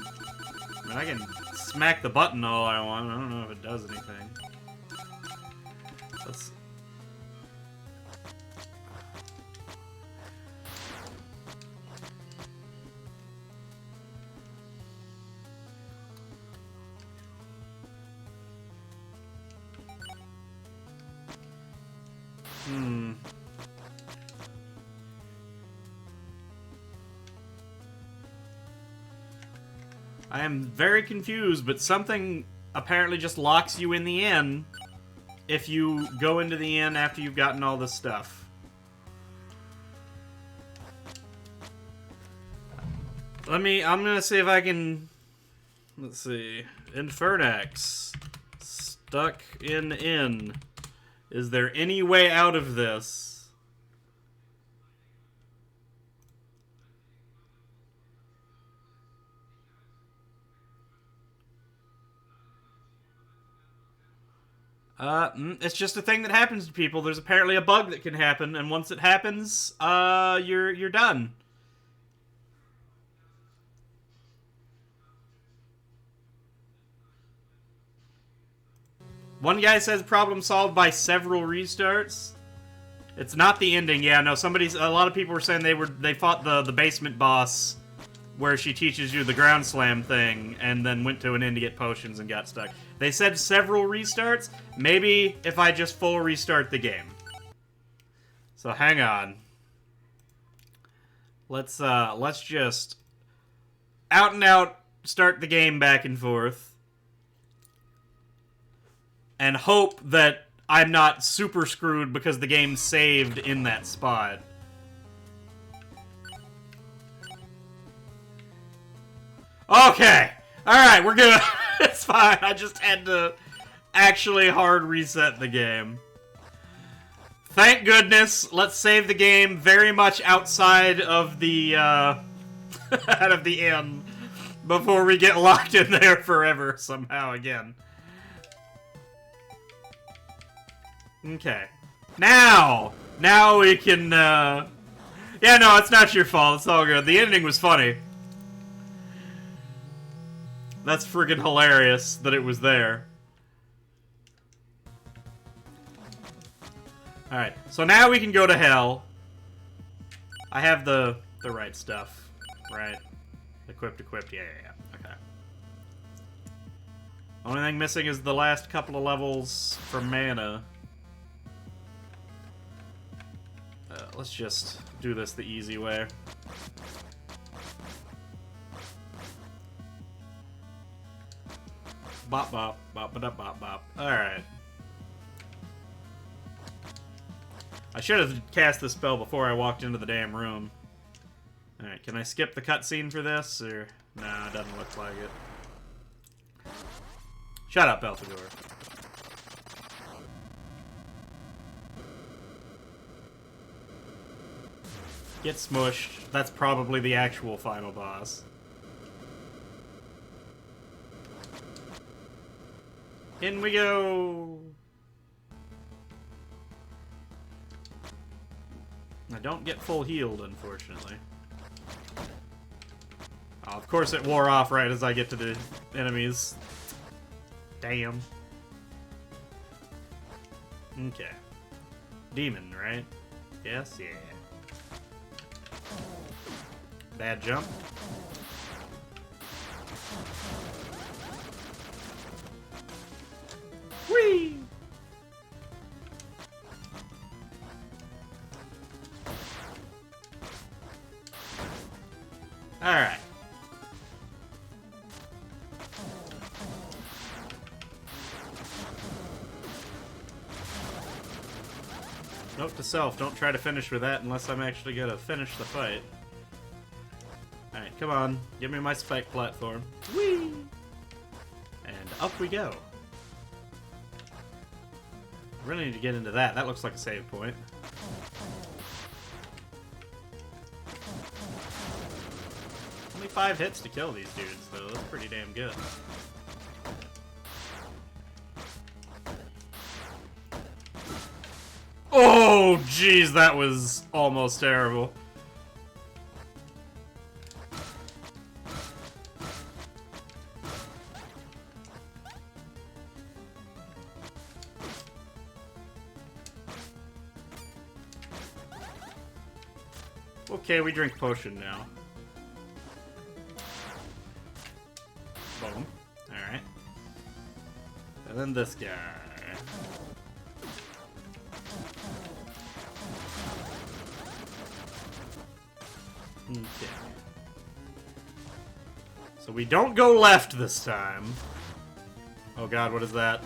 Speaker 1: I mean, I can smack the button all I want. I don't know if it does anything. Let's... I am very confused, but something apparently just locks you in the inn if you go into the inn after you've gotten all this stuff. I'm gonna see if I can... Let's see. Infernax. Stuck in inn. Is there any way out of this? It's just a thing that happens to people. There's apparently a bug that can happen, and once it happens, you're done. One guy says problem solved by several restarts. It's not the ending. Yeah, no, a lot of people were saying they fought the basement boss where she teaches you the ground slam thing and then went to an inn to get potions and got stuck. They said several restarts. Maybe if I just full restart the game. So hang on. Let's just out and out start the game back and forth. And hope that I'm not super screwed because the game's saved in that spot. Okay! Alright, we're good. It's fine. I just had to actually hard reset the game. Thank goodness. Let's save the game very much outside of the, out of the inn before we get locked in there forever somehow again. Okay. Now we can, Yeah, no, it's not your fault. It's all good. The ending was funny. That's friggin' hilarious that it was there. Alright, so now we can go to hell. I have the right stuff, right? Equipped, yeah. Okay. Only thing missing is the last couple of levels for mana. Let's just do this the easy way. Bop bop. Bop bop bop bop. Alright. I should have cast the spell before I walked into the damn room. Alright, can I skip the cutscene for this? Or no, it doesn't look like it. Shut up, Belphegor. Get smushed. That's probably the actual final boss. In we go! I don't get full healed, unfortunately. Oh, of course it wore off right as I get to the enemies. Damn. Okay. Demon, right? Yes, yeah. Bad jump. Whee! Alright. Note to self, don't try to finish with that unless I'm actually gonna finish the fight. Alright, come on. Give me my spike platform. Whee! And up we go. Really need to get into that. That looks like a save point. Only 5 hits to kill these dudes, though. That's pretty damn good. Oh, jeez, that was almost terrible. Okay, we drink potion now. Boom. Alright. And then this guy. Okay. So we don't go left this time. Oh god, what is that?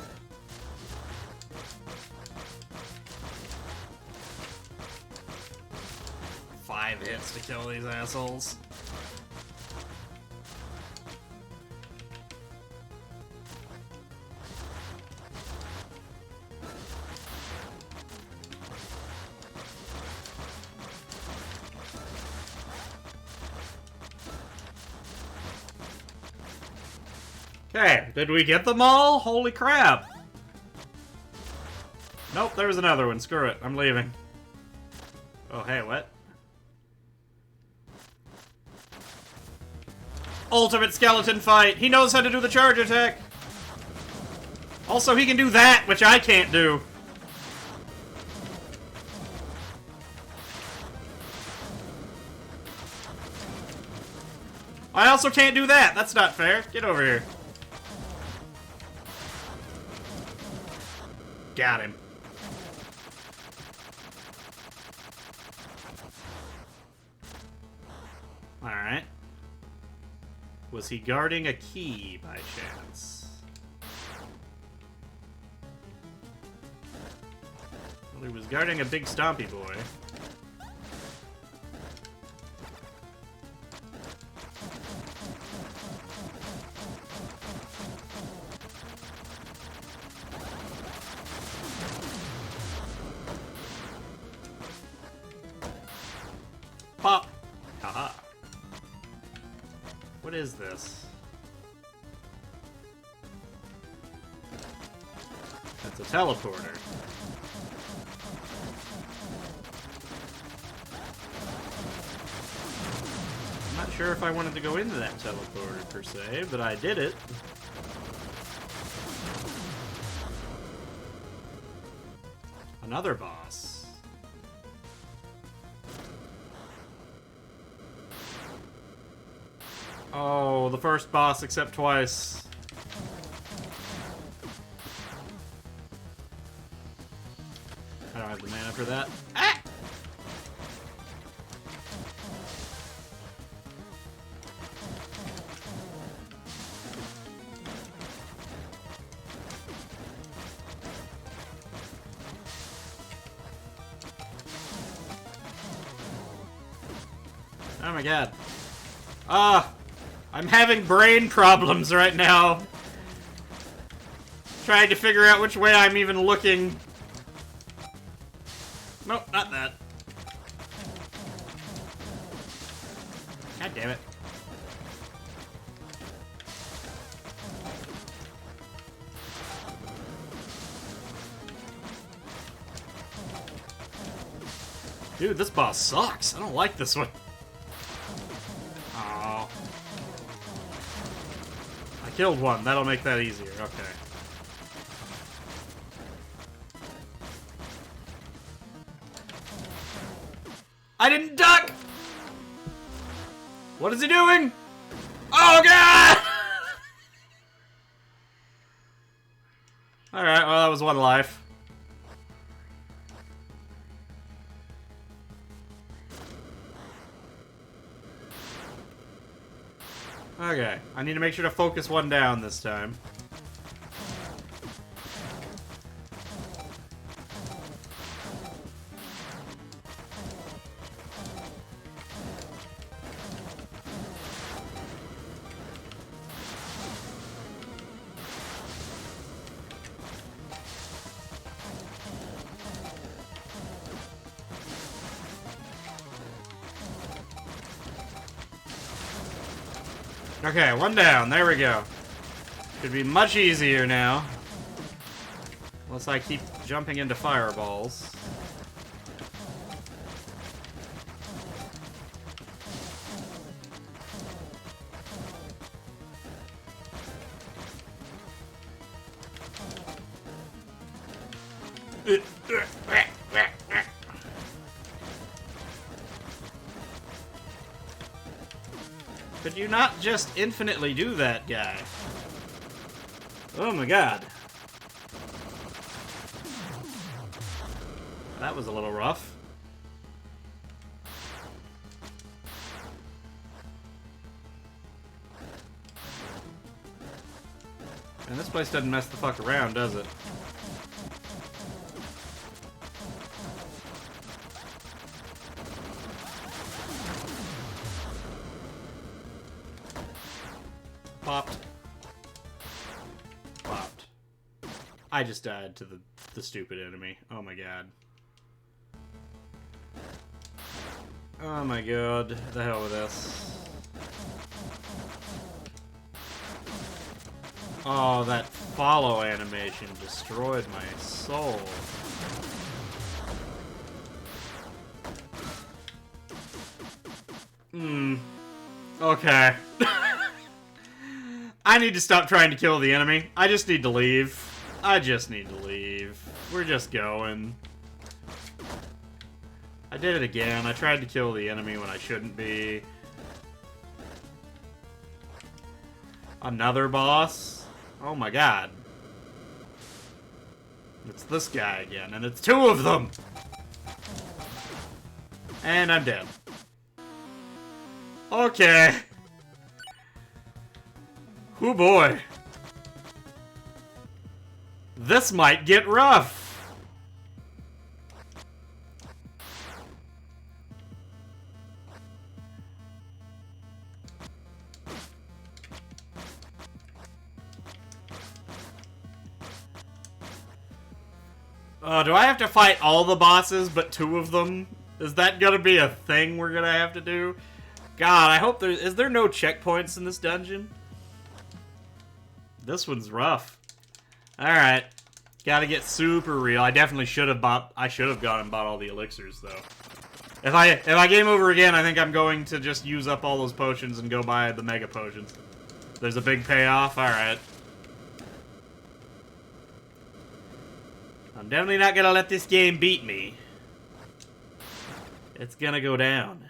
Speaker 1: Five hits to kill these assholes. Okay, did we get them all? Holy crap! Nope, there's another one. Screw it, I'm leaving. Oh, hey, what? Ultimate skeleton fight! He knows how to do the charge attack! Also, he can do that, which I can't do. I also can't do that! That's not fair. Get over here. Got him. Alright. Was he guarding a key by chance? Well, he was guarding a big stompy boy. Pop! Haha. What is this? That's a teleporter. I'm not sure if I wanted to go into that teleporter per se, but I did it. Another boss. Oh, the first boss except twice. I don't have the mana for that. Ah! Oh my god. I'm having brain problems right now. Trying to figure out which way I'm even looking. Nope, not that. God damn it. Dude, this boss sucks. I don't like this one. Oh. I killed one. That'll make that easier. Okay. I didn't duck! What is he doing? Oh, God! Alright, well, that was one life. Okay, I need to make sure to focus one down this time. Okay, one down. There we go. Should be much easier now. Unless I keep jumping into fireballs. Could you not just infinitely do that, guy? Oh my god. That was a little rough. And this place doesn't mess the fuck around, does it? Popped. Popped. I just died to the stupid enemy. Oh my god. Oh my god. The hell with this. Oh, that follow animation destroyed my soul. Okay. I need to stop trying to kill the enemy. I just need to leave. I just need to leave. We're just going. I did it again. I tried to kill the enemy when I shouldn't be. Another boss? Oh my god. It's this guy again, and it's two of them! And I'm dead. Okay. Oh boy. This might get rough. Do I have to fight all the bosses but two of them? Is that gonna be a thing we're gonna have to do? God, I hope is there no checkpoints in this dungeon? This one's rough. Alright. Gotta get super real. I definitely should have gone and bought all the elixirs, though. If I game over again, I think I'm going to just use up all those potions and go buy the mega potions. There's a big payoff? Alright. I'm definitely not gonna let this game beat me. It's gonna go down.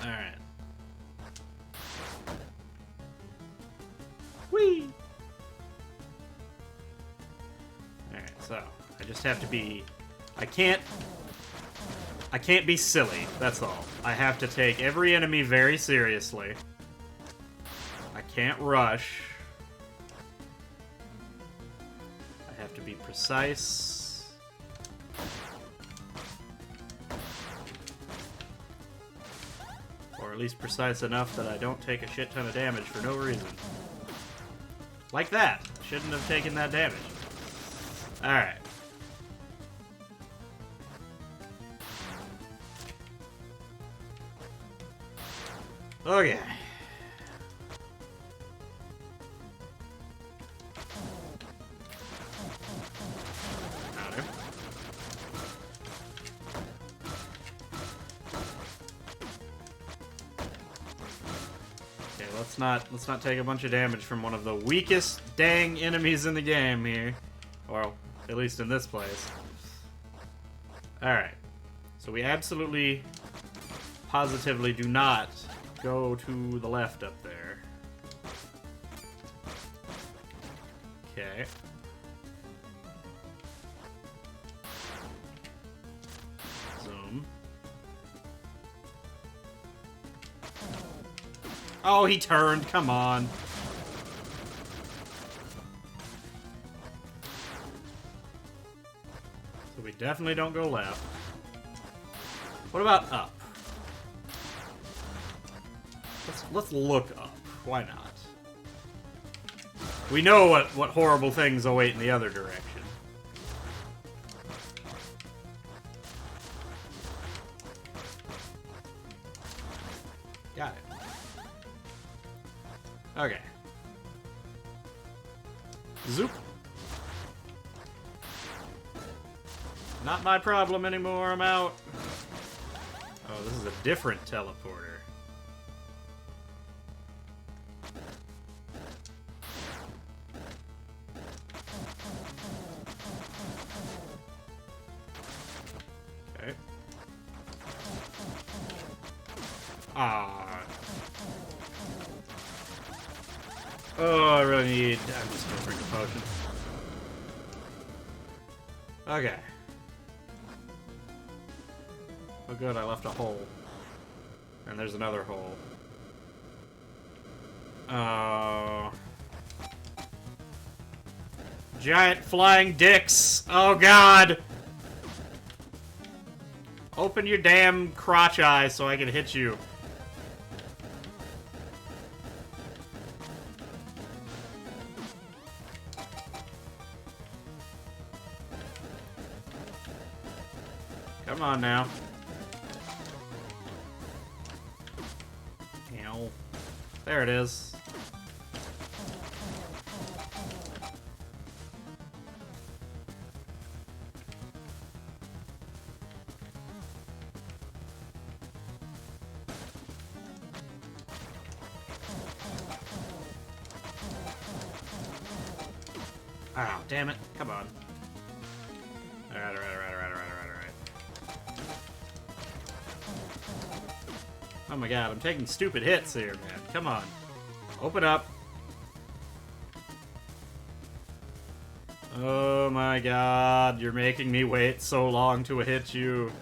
Speaker 1: Alright. Whee! Alright, so I just have to be... I can't be silly, that's all. I have to take every enemy very seriously. I can't rush. I have to be precise. Or at least precise enough that I don't take a shit ton of damage for no reason. Like that. Shouldn't have taken that damage. Alright. Okay. Got him. Okay, let's not take a bunch of damage from one of the weakest dang enemies in the game here. Well, at least in this place. Alright. So we absolutely, positively do not go to the left up there. Okay. Zoom. Oh, he turned. Come on. So we definitely don't go left. What about up? Let's look up. Why not? We know what horrible things await in the other direction. Got it. Okay. Zoop. Not my problem anymore, I'm out. Oh, this is a different teleporter. Okay. Ah. Oh, I really need... I'm just gonna drink a potion. Okay. Oh good, I left a hole. And there's another hole. Oh. Giant flying dicks! Oh god! Open your damn crotch eye so I can hit you. Come on now. Ow. There it is. Oh, damn it. Come on. Alright. Oh my god, I'm taking stupid hits here, man. Come on. Open up. Oh my god, you're making me wait so long to hit you.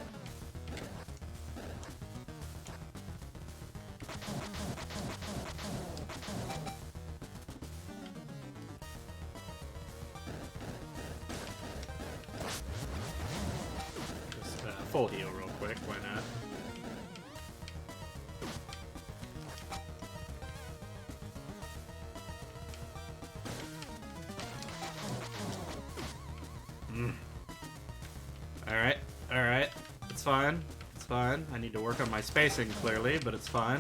Speaker 1: Just full heal real quick, why not? Alright. It's fine. It's fine. I need to work on my spacing, clearly, but it's fine.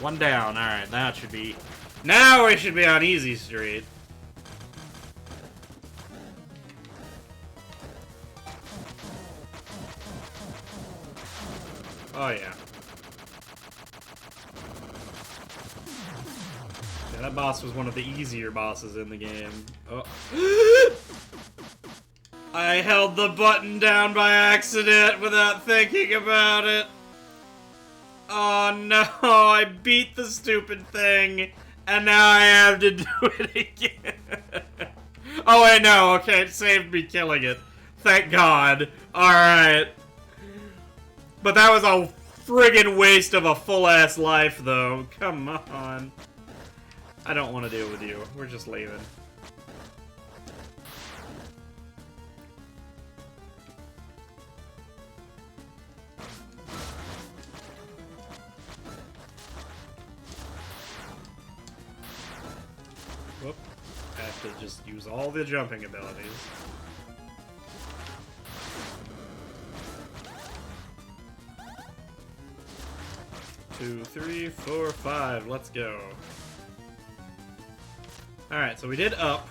Speaker 1: One down. Alright, now it should be... Now we should be on easy street. Oh, yeah. Yeah, that boss was one of the easier bosses in the game. Oh. I held the button down by accident without thinking about it. Oh no, I beat the stupid thing, and now I have to do it again. Oh wait, no, okay, it saved me killing it. Thank God. Alright. But that was a friggin' waste of a full-ass life, though. Come on. I don't want to deal with you. We're just leaving. Whoop. Have to just use all the jumping abilities. Two, three, four, five. Let's go. Alright, so we did up.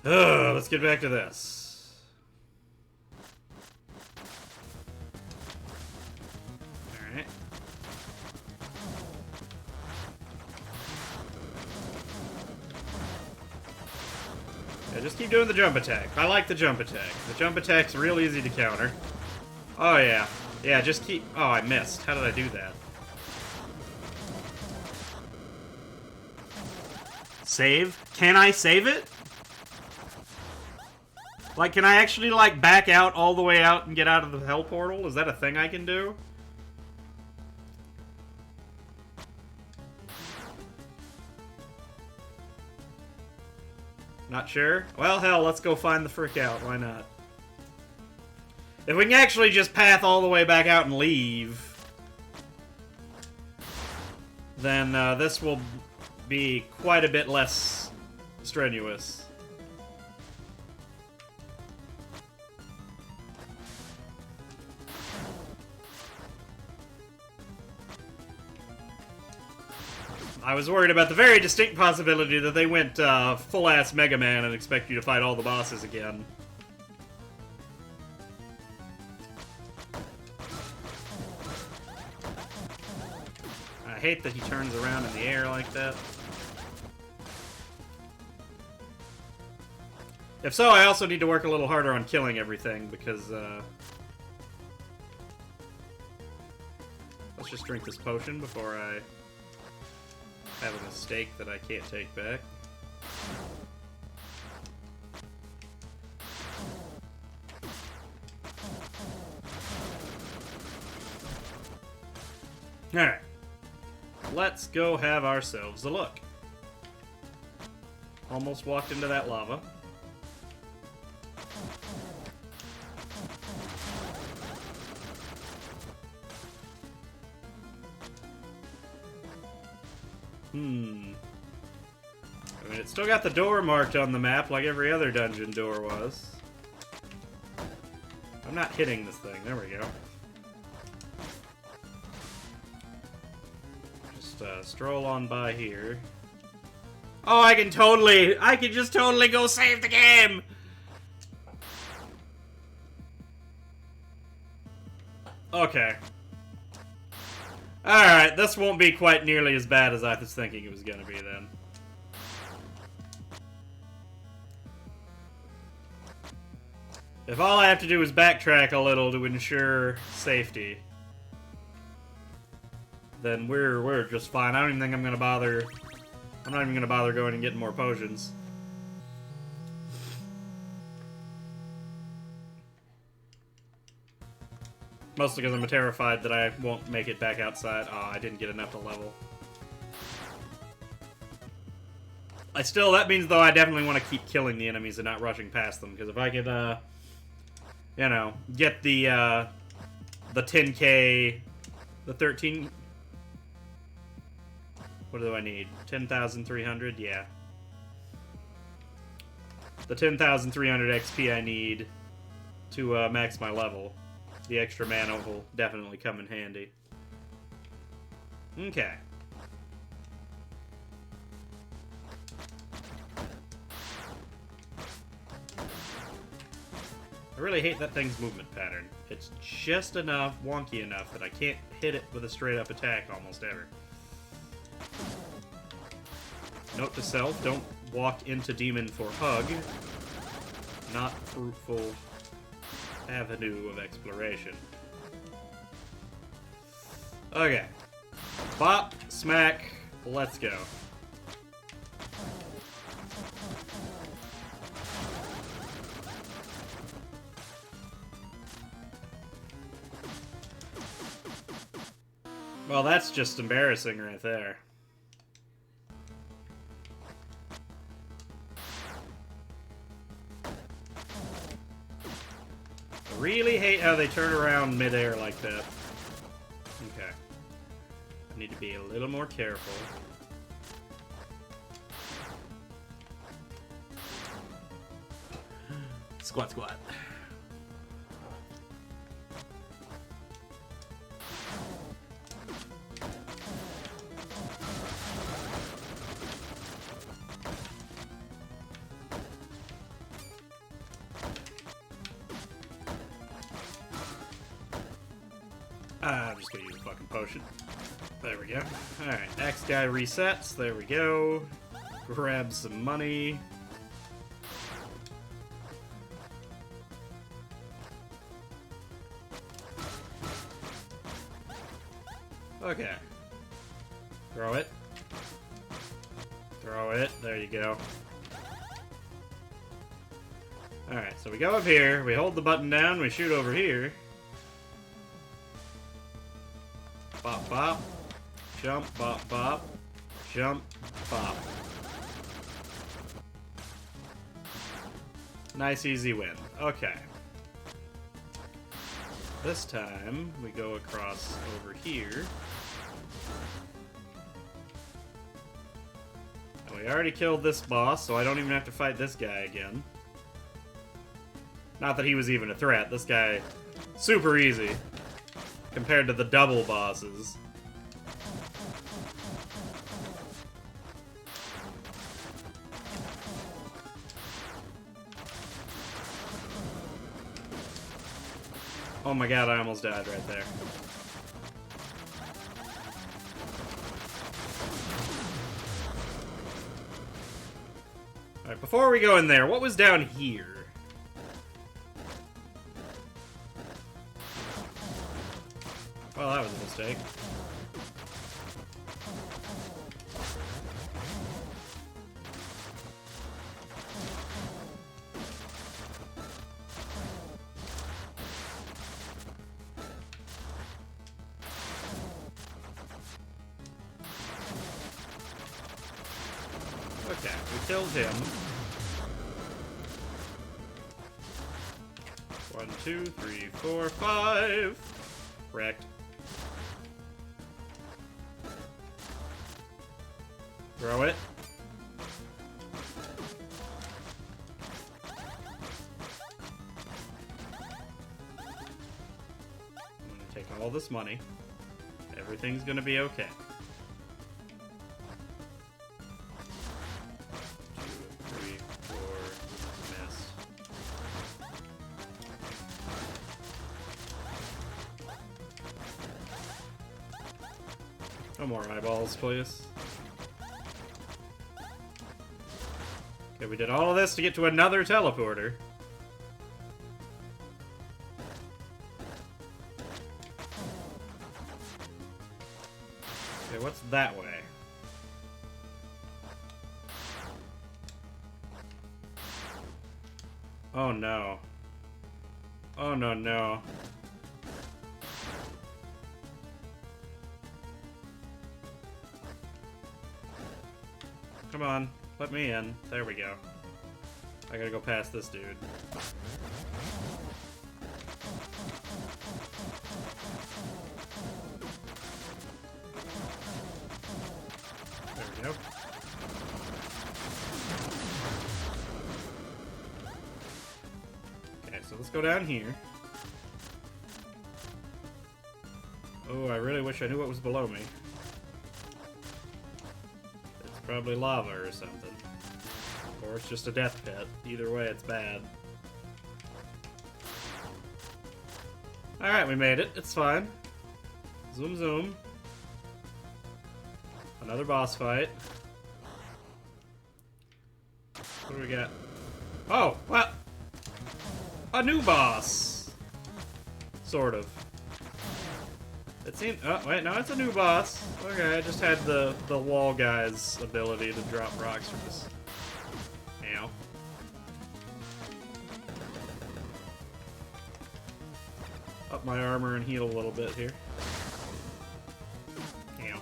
Speaker 1: Let's get back to this. Alright. Yeah, just keep doing the jump attack. I like the jump attack. The jump attack's real easy to counter. Oh, yeah. Yeah, just keep... Oh, I missed. How did I do that? Save? Can I save it? Like, can I actually, like, back out all the way out and get out of the hell portal? Is that a thing I can do? Not sure? Well, hell, let's go find the frick out. Why not? If we can actually just path all the way back out and leave, then this will be quite a bit less strenuous. I was worried about the very distinct possibility that they went full-ass Mega Man and expect you to fight all the bosses again. I hate that he turns around in the air like that. If so, I also need to work a little harder on killing everything, because, let's just drink this potion before I have a mistake that I can't take back. Alright. Let's go have ourselves a look. Almost walked into that lava. I mean, it's still got the door marked on the map like every other dungeon door was. I'm not hitting this thing. There we go. Just stroll on by here. Oh, I can just totally go save the game! Okay. Alright, this won't be quite nearly as bad as I was thinking it was gonna be then. If all I have to do is backtrack a little to ensure safety, then we're just fine. I don't even think I'm gonna bother. I'm not even gonna bother going and getting more potions. Mostly because I'm terrified that I won't make it back outside. Oh, I didn't get enough to level. That means, though, I definitely want to keep killing the enemies and not rushing past them. Because if I could, you know, get the 10k, the 13... What do I need? 10,300? Yeah. The 10,300 XP I need to max my level. The extra mana will definitely come in handy. Okay. I really hate that thing's movement pattern. It's just enough, wonky enough, that I can't hit it with a straight-up attack almost ever. Note to self, don't walk into demon for hug. Not fruitful avenue of exploration. Okay. Bop, smack, let's go. Well, that's just embarrassing right there. I really hate how they turn around midair like that. Okay. I need to be a little more careful.
Speaker 2: Squat, squat.
Speaker 1: I'm just gonna use a fucking potion. There we go. Alright, X guy resets. There we go. Grab some money. Okay. Throw it. Throw it. There you go. Alright, so we go up here, we hold the button down, we shoot over here. Bop, bop. Jump, bop, bop. Jump, bop. Nice, easy win. Okay. This time, we go across over here. And we already killed this boss, so I don't even have to fight this guy again. Not that he was even a threat. This guy, super easy. Compared to the double bosses. Oh my god, I almost died right there. Alright, before we go in there, what was down here? Well, that was a mistake. Okay, we killed him. 1, 2, 3, 4, 5. Wrecked. Throw it. I'm gonna take all this money. Everything's gonna be okay. 2, 3, 4, missed. No more eyeballs, please. Okay, we did all of this to get to another teleporter. Okay, what's that way? Oh no. Oh no, no. Come on. Let me in. There we go. I gotta go past this dude. There we go. Okay, so let's go down here. Oh, I really wish I knew what was below me. Probably lava or something. Or it's just a death pit. Either way, it's bad. Alright, we made it. It's fine. Zoom, zoom. Another boss fight. What do we got? Oh, what? A new boss! Sort of. It seemed. Oh, wait, no, it's a new boss. Okay, I just had the wall guy's ability to drop rocks from this. Ow. Up my armor and heal a little bit here. Ow.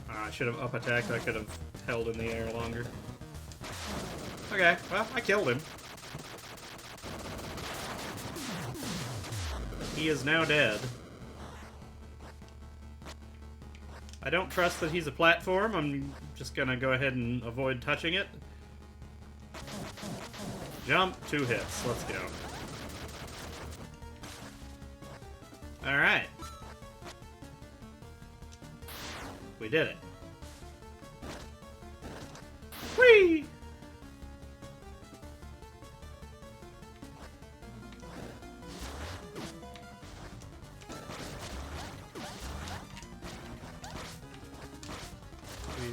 Speaker 1: I should have up attacked. I could have held in the air longer. Okay, well, I killed him. He is now dead. I don't trust that he's a platform. I'm just gonna go ahead and avoid touching it. Jump, 2 hits. Let's go. Alright. We did it. Whee! Three,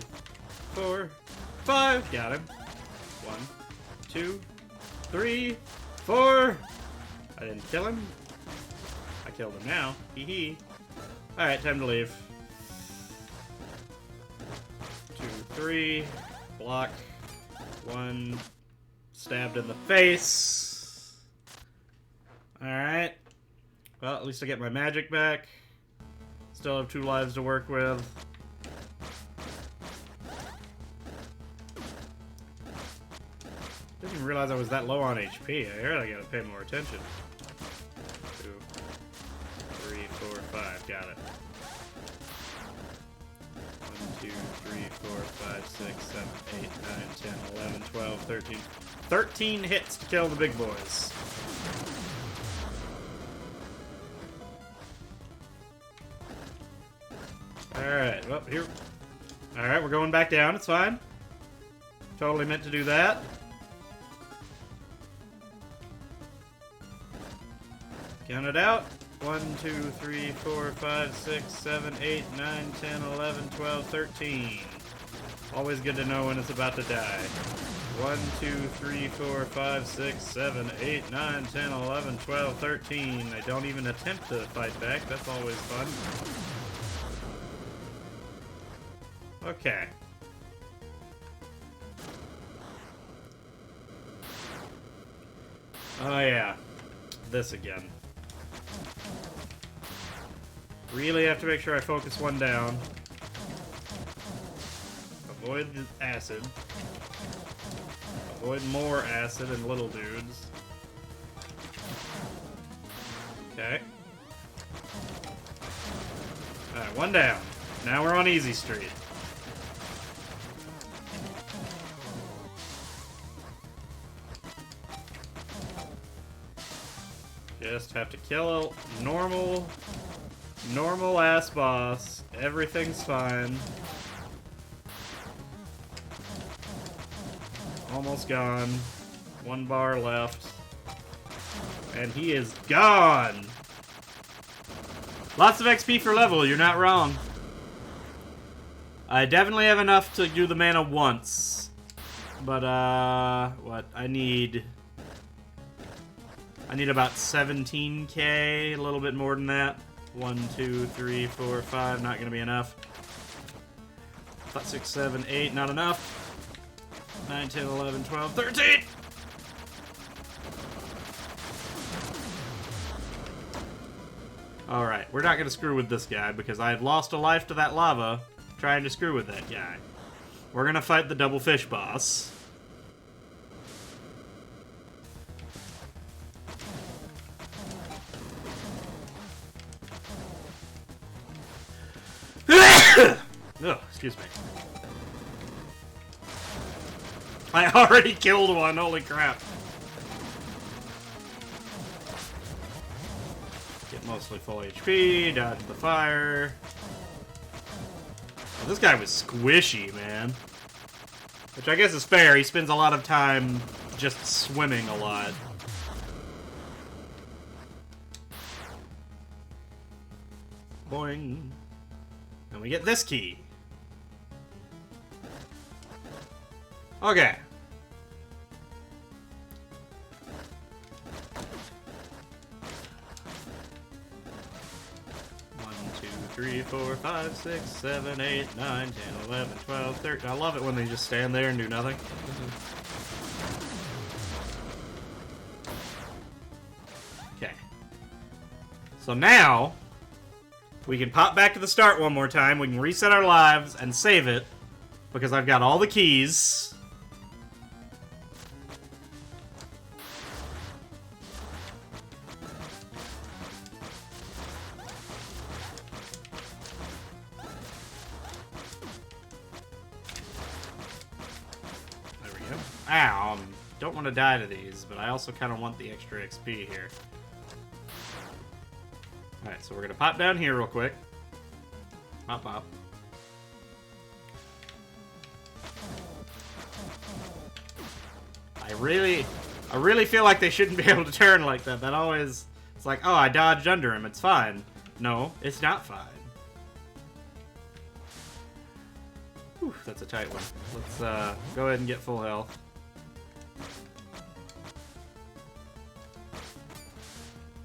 Speaker 1: 4, 5. Got him. 1, 2, 3, 4. I didn't kill him. I killed him now. Hee hee. Alright, time to leave. 2, 3. Block. 1. Stabbed in the face. Alright. Well, at least I get my magic back. Still have 2 lives to work with. Didn't even realize I was that low on HP. I really gotta pay more attention. 2, 3, 4, 5. Got it. 1, 2, 3, 4, 5, 6, 7, 8, 9, 10, 11, 12, 13. 13 hits to kill the big boys. Alright, well, here. Alright, we're going back down. It's fine. Totally meant to do that. Count it out. 1, 2, 3, 4, 5, 6, 7, 8, 9, 10, 11, 12, 13. Always good to know when it's about to die. 1, 2, 3, 4, 5, 6, 7, 8, 9, 10, 11, 12, 13. I don't even attempt to fight back. That's always fun. Okay. Oh yeah. This again. Really have to make sure I focus one down. Avoid the acid. Avoid more acid and little dudes. Okay. Alright, one down. Now we're on easy street. Just have to kill a normal ass boss. Everything's fine. Almost gone. 1 bar left. And he is gone! Lots of XP for level, you're not wrong. I definitely have enough to do the mana once. But, what? I need about 17k, a little bit more than that. 1, 2, 3, 4, 5, not gonna be enough. 5, 6, 7, 8, not enough. 9, 10, 11, 12, 13! Alright, we're not gonna screw with this guy because I had lost a life to that lava trying to screw with that guy. We're gonna fight the double fish boss. Oh, excuse me. I already killed one, holy crap. Get mostly full HP, dodge the fire. Oh, this guy was squishy, man. Which I guess is fair, he spends a lot of time just swimming a lot. Boing. And we get this key. Okay. One, 2, 3, 4, 5, 6, 7, 8, 9, 10, 11, 12, 13. I love it when they just stand there and do nothing. Okay. So now, we can pop back to the start one more time. We can reset our lives and save it. Because I've got all the keys. Ow, don't want to die to these, but I also kind of want the extra XP here. Alright, so we're going to pop down here real quick. Pop, pop. I really feel like they shouldn't be able to turn like that. That always... It's like, oh, I dodged under him. It's fine. No, it's not fine. Whew, that's a tight one. Let's go ahead and get full health.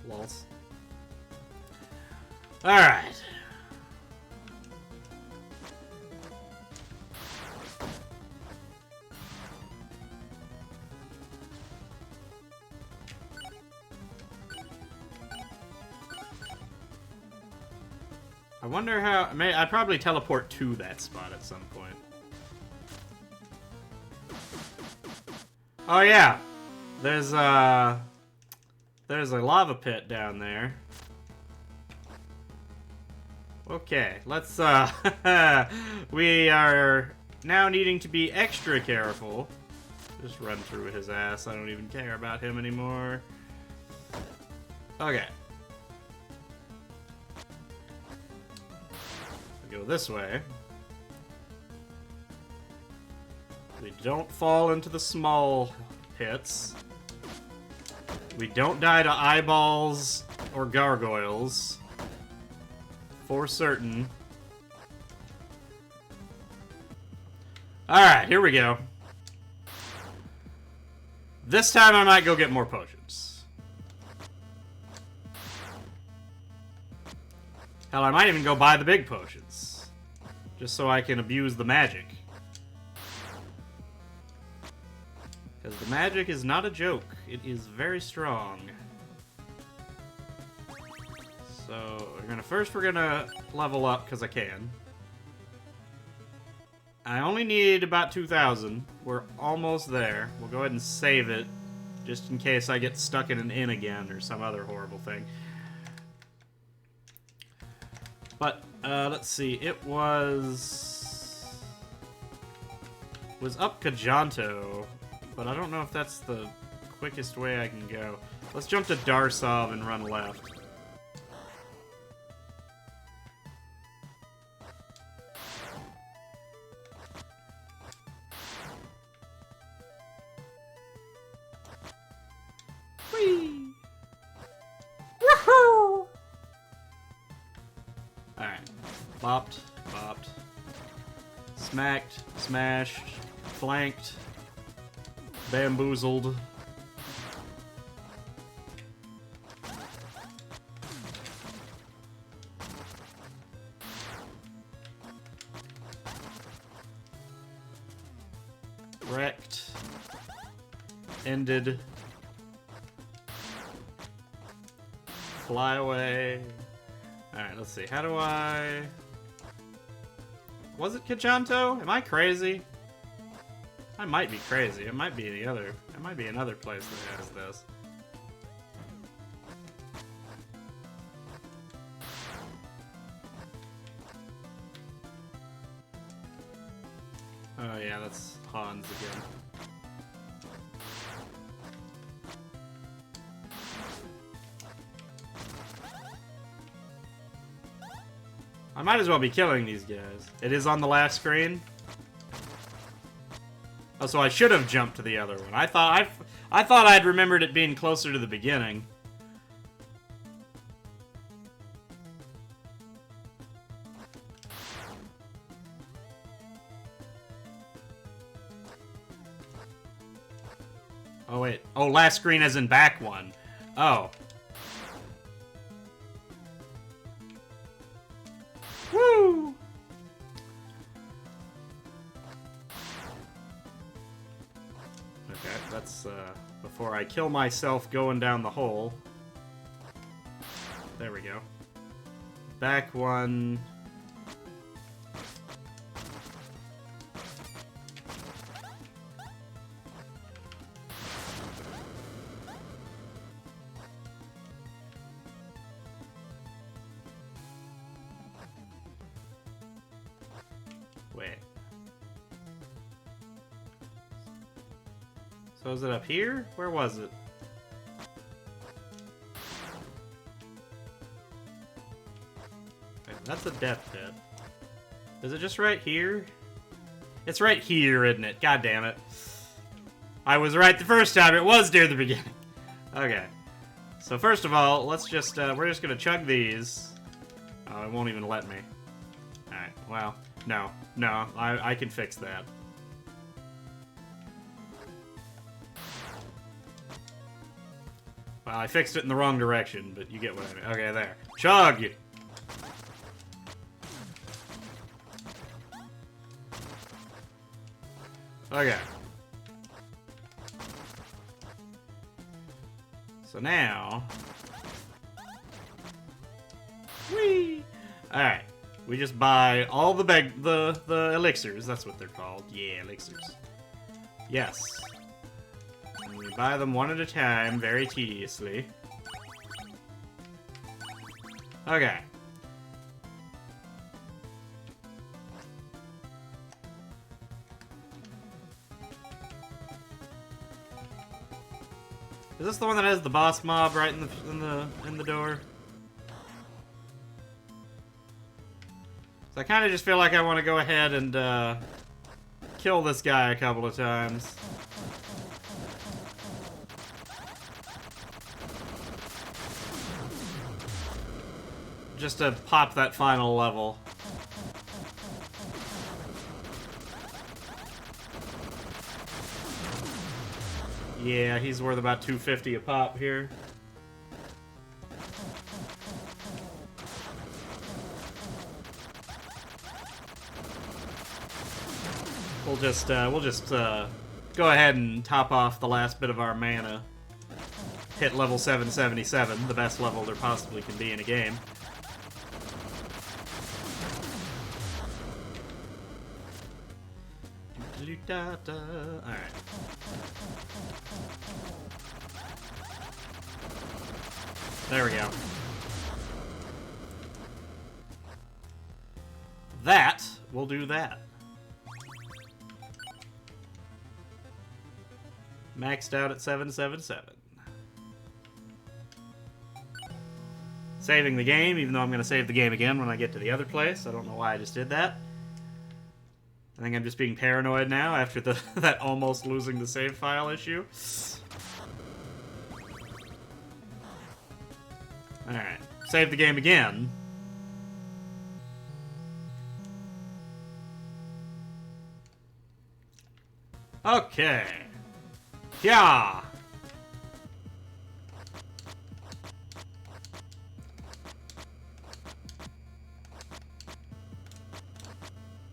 Speaker 1: Lols. Alright. I wonder how... I'd probably teleport to that spot at some point. Oh yeah! There's a lava pit down there. Okay, let's we are now needing to be extra careful. Just run through his ass. I don't even care about him anymore. Okay. Go this way. We don't fall into the small pits. We don't die to eyeballs or gargoyles. For certain. Alright, here we go. This time I might go get more potions. Hell, I might even go buy the big potions. Just so I can abuse the magic. Because the magic is not a joke. It is very strong. So, we're gonna level up, because I can. I only need about 2,000. We're almost there. We'll go ahead and save it, just in case I get stuck in an inn again, or some other horrible thing. But, let's see, it was up Kajanto, but I don't know if that's the quickest way I can go. Let's jump to Darsov and run left. Whee! Woohoo! Alright. Bopped, bopped. Smacked, smashed, flanked, bamboozled. Wrecked. Ended. Fly away. Alright, let's see. How do I... Was it Kajanto? Am I crazy? I might be crazy. It might be the other... It might be another place that has this. Oh yeah, that's Hans again. I might as well be killing these guys. It is on the last screen. Oh, so I should have jumped to the other one. I thought I'd remembered it being closer to the beginning. Oh wait. Oh, last screen as in back one. Oh. Woo! Okay, that's before I kill myself going down the hole. There we go. Back one. Wait. So is it up here? Where was it? Okay, that's a death pit. Is it just right here? It's right here, isn't it? God damn it. I was right the first time. It was near the beginning. Okay. So first of all, let's just, we're just gonna chug these. Oh, it won't even let me. Alright, well, no. No, I can fix that. Well, I fixed it in the wrong direction, but you get what I mean. Okay, there. Chug! Okay. So now... Whee! Alright. We just buy all the elixirs. That's what they're called. Yeah, elixirs. Yes. And we buy them one at a time, very tediously. Okay. Is this the one that has the boss mob right in the door? So I kind of just feel like I want to go ahead and kill this guy a couple of times. Just to pop that final level. Yeah, he's worth about $250 a pop here. We'll just go ahead and top off the last bit of our mana. Hit level 777, the best level there possibly can be in a game. Alright. There we go. That will do that. Maxed out at 777. Saving the game, even though I'm going to save the game again when I get to the other place. I don't know why I just did that. I think I'm just being paranoid now after that almost losing the save file issue. Alright. Save the game again. Okay. Yeah.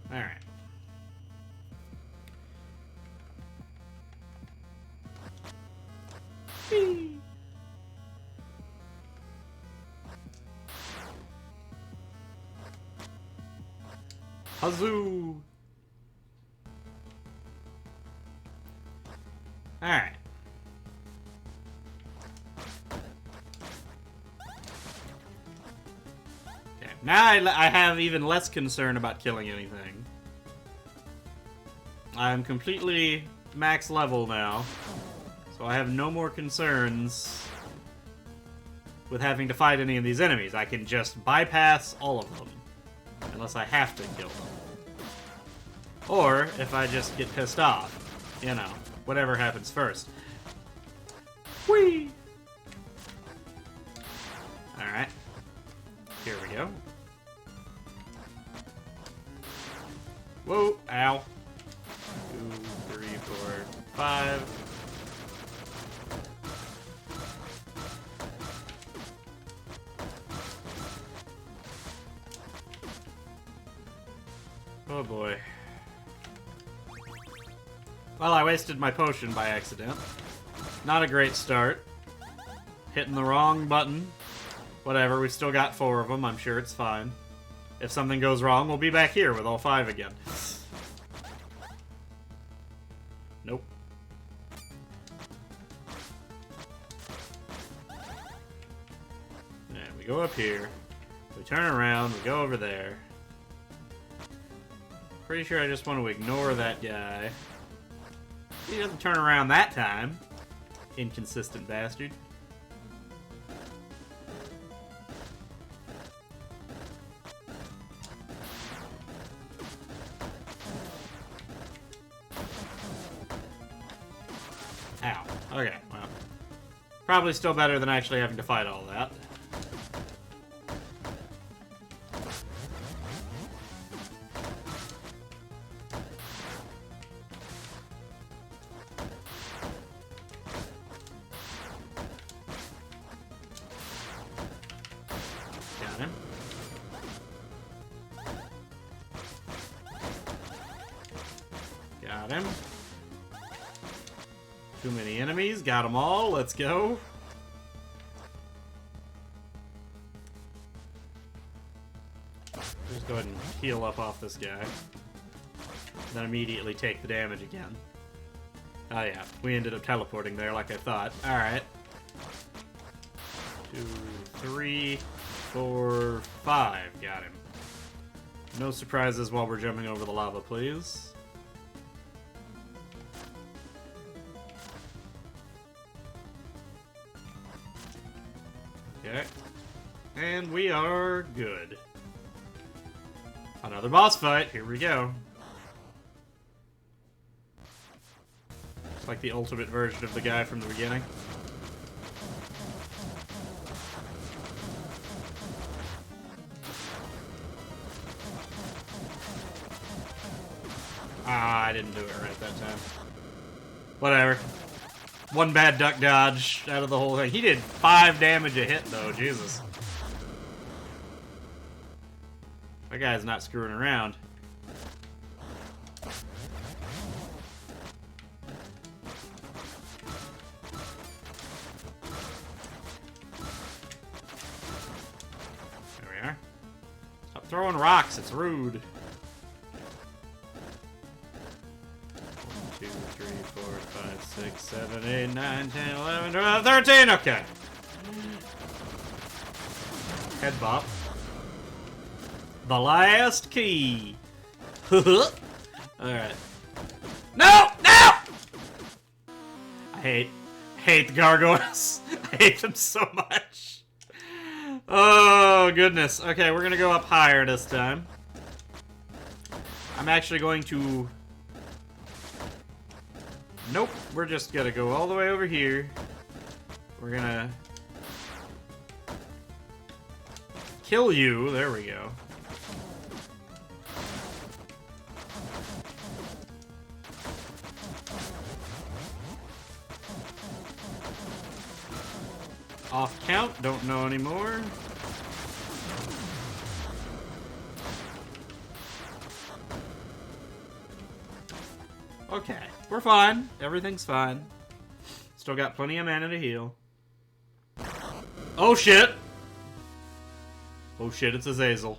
Speaker 1: Alright. Hazoo! Alright. Okay, now I have even less concern about killing anything. I'm completely max level now, so I have no more concerns with having to fight any of these enemies. I can just bypass all of them, unless I have to kill them. Or if I just get pissed off, you know, whatever happens first. Whee! Alright. Here we go. Whoa, ow. 2, 3, 4, 5. Oh boy. Well, I wasted my potion by accident. Not a great start. Hitting the wrong button. Whatever, we've still got 4 of them. I'm sure it's fine. If something goes wrong, we'll be back here with all 5 again. Nope. And we go up here. We turn around, we go over there. Pretty sure I just want to ignore that guy. He doesn't turn around that time. Inconsistent bastard. Ow. Okay, well. Probably still better than actually having to fight all that. Got him. Got him. Too many enemies. Got them all. Let's go. Just go ahead and heal up off this guy. Then immediately take the damage again. Oh yeah, we ended up teleporting there like I thought. Alright. 2, 3, 4, 5. Got him. No surprises while we're jumping over the lava, please. Okay. And we are good. Another boss fight. Here we go. It's like the ultimate version of the guy from the beginning. Ah, I didn't do it right that time. Whatever. One bad duck dodge out of the whole thing. He did 5 damage a hit, though. Jesus. That guy's not screwing around. There we are. Stop throwing rocks. It's rude. 1, 2, 3, 4, 5, 6, 7, 8, 9, 10, 11, 12, 13. Okay. Head bop. The last key. Alright. No! No! I hate the gargoyles. I hate them so much. Oh, goodness. Okay, we're gonna go up higher this time. I'm actually going to... Nope. We're just gonna go all the way over here. We're gonna... kill you. There we go. Off count, don't know anymore. Okay, we're fine. Everything's fine. Still got plenty of mana to heal. Oh shit! Oh shit, it's Azazel.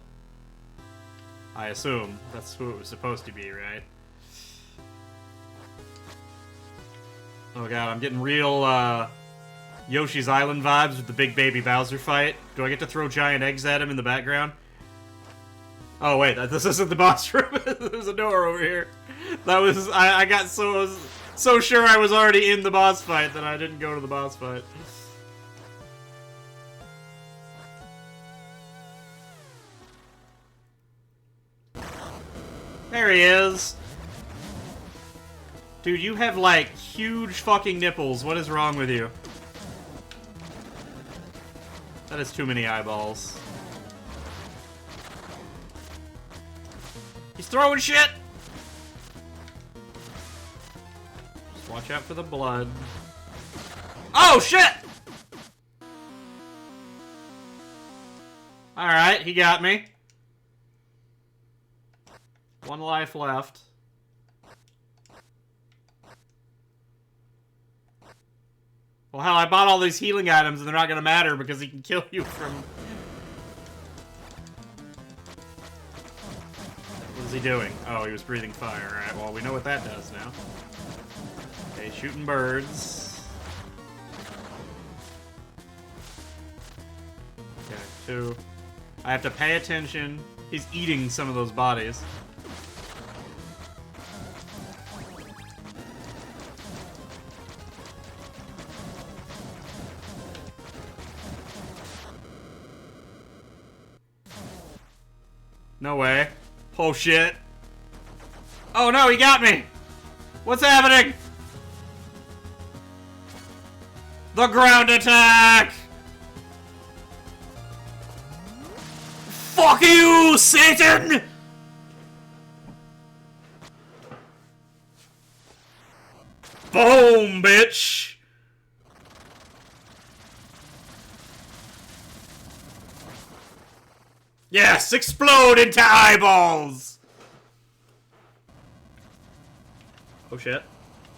Speaker 1: I assume. That's who it was supposed to be, right? Oh god, I'm getting real, Yoshi's Island vibes with the big baby Bowser fight. Do I get to throw giant eggs at him in the background? Oh wait, this isn't the boss room. There's a door over here. That was I got so sure I was already in the boss fight that I didn't go to the boss fight. There he is. Dude, you have like huge fucking nipples. What is wrong with you? That is too many eyeballs. He's throwing shit! Just watch out for the blood. Oh, shit! Alright, he got me. 1 life left. Well, hell, I bought all these healing items and they're not gonna matter because he can kill you from... What is he doing? Oh, he was breathing fire. Alright, well, we know what that does now. Okay, shooting birds. Okay, 2. I have to pay attention. He's eating some of those bodies. No way. Oh shit. Oh no, he got me! What's happening? The ground attack! Fuck you, Satan! Boom, bitch! Yes, explode into eyeballs! Oh shit.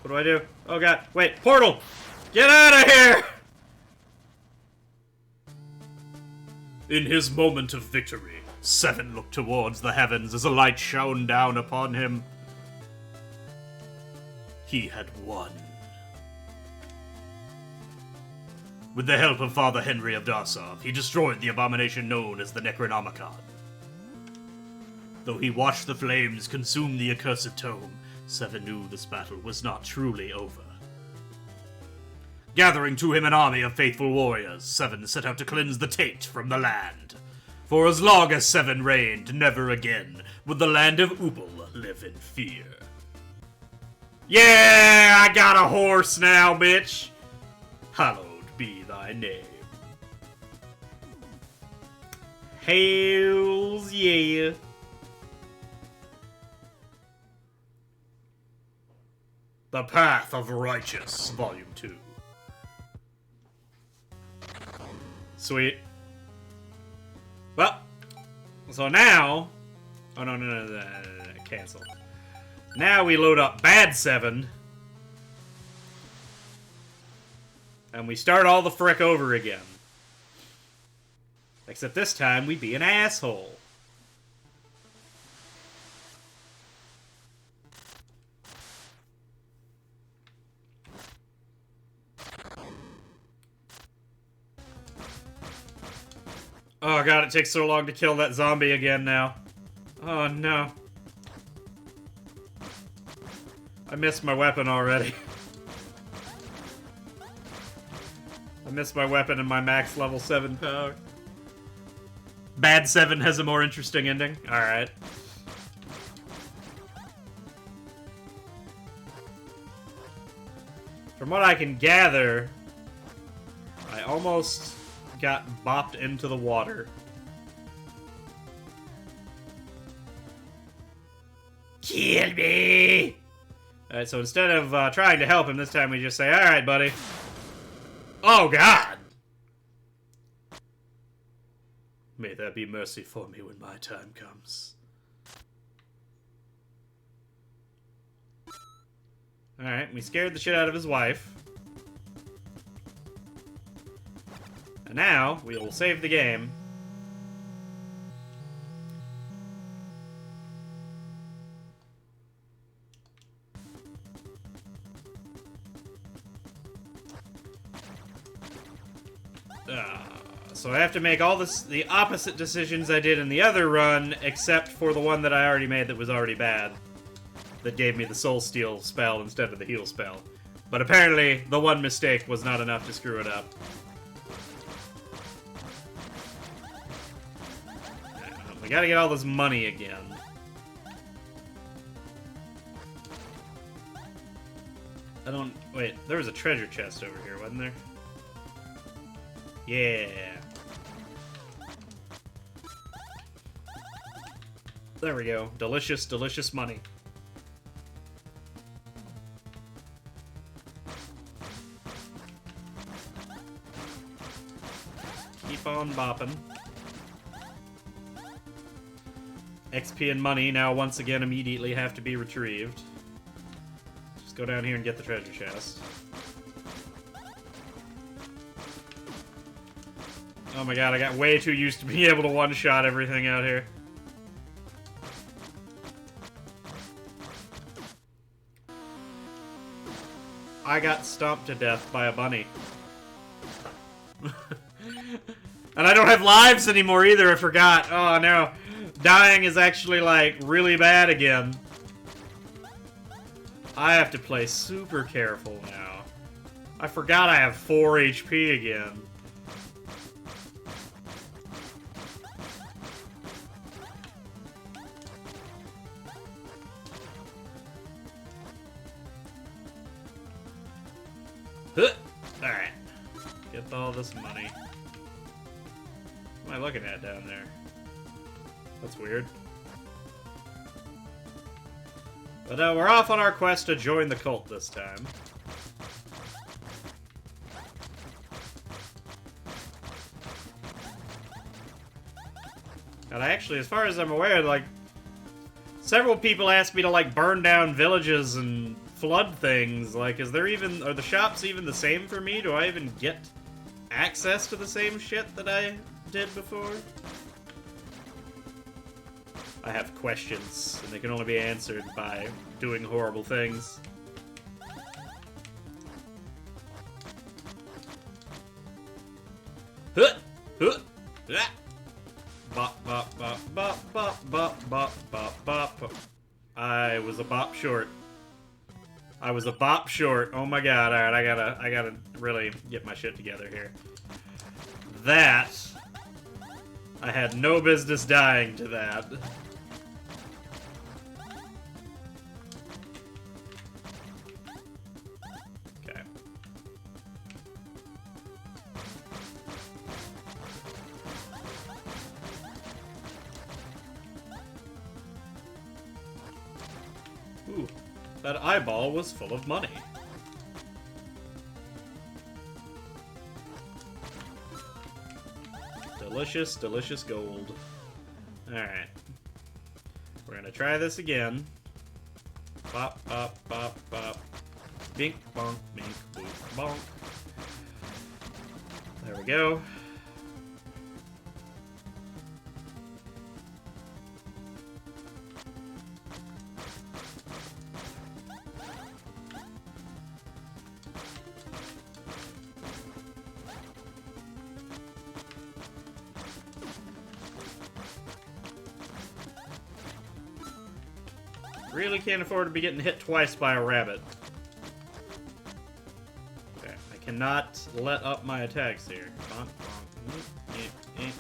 Speaker 1: What do I do? Oh god. Wait, portal! Get out of here!
Speaker 2: In his moment of victory, Seven looked towards the heavens as a light shone down upon him. He had won. With the help of Father Henry of Darsov, he destroyed the abomination known as the Necronomicon. Though he watched the flames consume the accursed tome, Seven knew this battle was not truly over. Gathering to him an army of faithful warriors, Seven set out to cleanse the taint from the land. For as long as Seven reigned, never again would the land of Upal live in fear.
Speaker 1: Yeah, I got a horse now, bitch!
Speaker 2: Hallowed be thy name.
Speaker 1: Hells yeah.
Speaker 2: The Path of Righteous, Volume 2.
Speaker 1: Sweet. Well, so now... Oh, no, cancel. Now we load up Bad 7. And we start all the frick over again. Except this time we be an asshole. Oh god, it takes so long to kill that zombie again now. Oh no. I missed my weapon already. I missed my weapon and my max level 7 power. Bad 7 has a more interesting ending. Alright. From what I can gather, I almost got bopped into the water. Kill me! Alright, so instead of trying to help him, this time we just say, alright, buddy. Oh, God!
Speaker 2: May there be mercy for me when my time comes.
Speaker 1: Alright, we scared the shit out of his wife. And now, we will save the game. So I have to make all the opposite decisions I did in the other run, except for the one that I already made that was already bad. That gave me the Soul Steal spell instead of the heal spell. But apparently, the one mistake was not enough to screw it up. We gotta get all this money again. I don't... Wait, there was a treasure chest over here, wasn't there? Yeah. There we go. Delicious, delicious money. Keep on bopping. XP and money now once again immediately have to be retrieved. Just go down here and get the treasure chest. Oh my god, I got way too used to being able to one-shot everything out here. I got stomped to death by a bunny. And I don't have lives anymore either, I forgot. Oh no. Dying is actually, like, really bad again. I have to play super careful now. I forgot I have 4 HP again. Alright. Get all this money. What am I looking at down there? That's weird. But we're off on our quest to join the cult this time. And I actually, as far as I'm aware, like, several people asked me to, like, burn down villages and flood things. Like, are the shops even the same for me? Do I even get access to the same shit that I did before? I have questions, and they can only be answered by doing horrible things. Huh! Huh! Ah! Bop, bop, bop, bop, bop, bop, bop, bop, bop. I was a bop short. I was a bop short. Oh my god, alright, I gotta really get my shit together here. That... I had no business dying to that. Okay. Ooh, that eyeball was full of money. Delicious, delicious gold. Alright. We're gonna try this again. Bop, bop, bop, bop. Bink, bonk, bink, boop, bonk. There we go. Really can't afford to be getting hit twice by a rabbit. Okay, I cannot let up my attacks here. Bonk, bonk.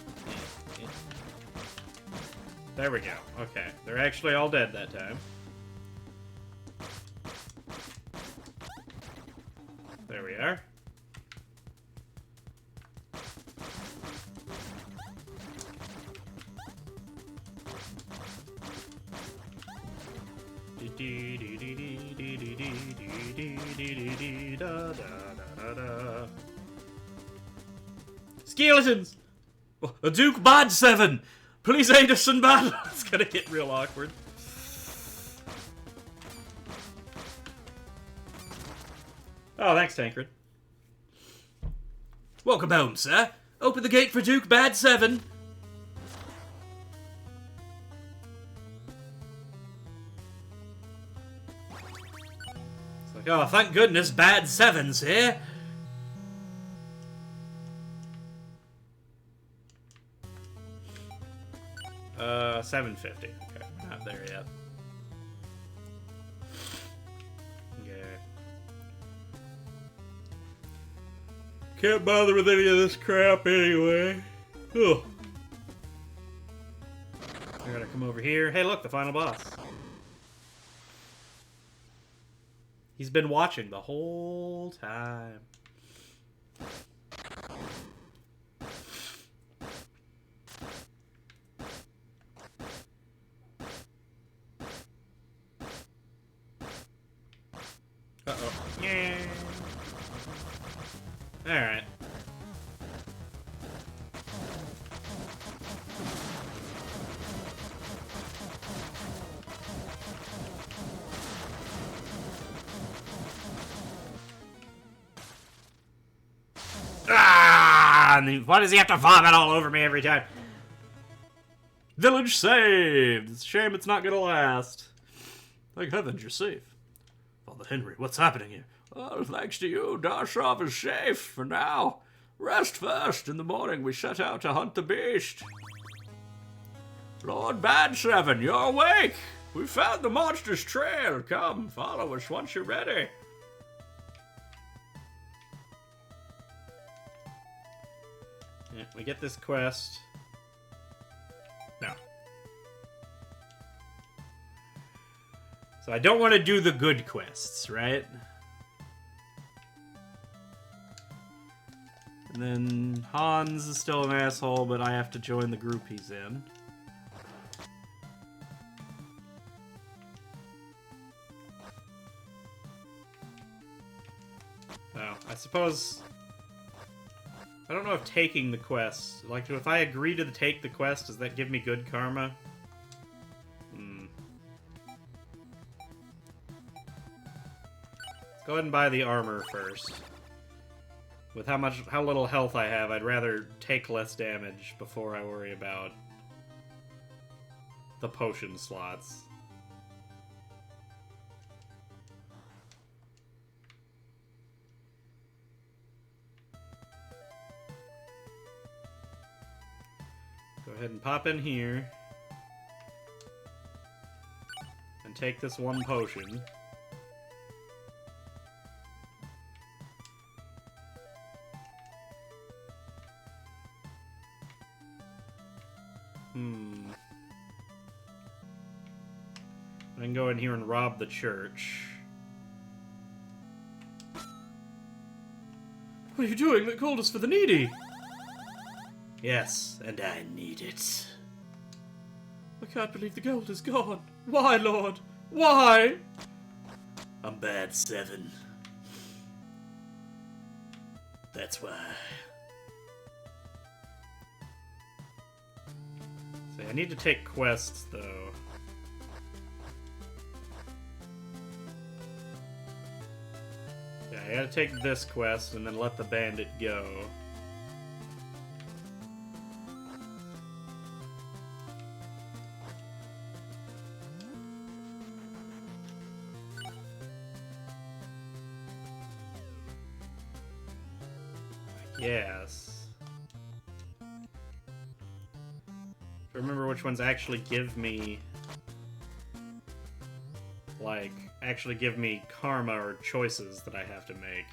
Speaker 1: There we go. Okay, they're actually all dead that time. There we are. Skeletons!
Speaker 2: A Duke Bad 7! Please aid us in battle!
Speaker 1: It's gonna get real awkward. Oh, thanks, Tancred.
Speaker 2: Welcome home, sir. Open the gate for Duke Bad 7.
Speaker 1: It's like,
Speaker 2: Oh, thank goodness Bad 7's here.
Speaker 1: $7.50. Okay, not there yet. Okay. Can't bother with any of this crap anyway. Ugh. I gotta come over here. Hey, look, the final boss. He's been watching the whole time. Uh-oh. Yeah. Alright. Ah! Why does he have to vomit all over me every time? Village saved! It's a shame it's not gonna last.
Speaker 2: Thank heavens you're safe. Father Henry, what's happening here?
Speaker 4: Well, thanks to you, Darsov is safe for now. Rest first. In the morning, we set out to hunt the beast. Lord Bad 7, you're awake. We found the monster's trail. Come, follow us once you're ready.
Speaker 1: Yeah, we get this quest. No. So I don't want to do the good quests, right? And then Hans is still an asshole, but I have to join the group he's in. Oh, I suppose... I don't know if taking the quest... Like, if I agree to take the quest, does that give me good karma? Let's go ahead and buy the armor first. With how little health I have, I'd rather take less damage before I worry about the potion slots. Go ahead and pop in here. And take this one potion. I can go in here and rob the church. What are you doing? That gold is for the needy! Yes, and I need it. I can't believe the gold is gone. Why, Lord? Why? I'm bad, 7. That's why. See, I need to take quests, though. Yeah, I gotta take this quest and then let the bandit go. Yes. Remember which ones actually give me, like, actually give me karma or choices that I have to make.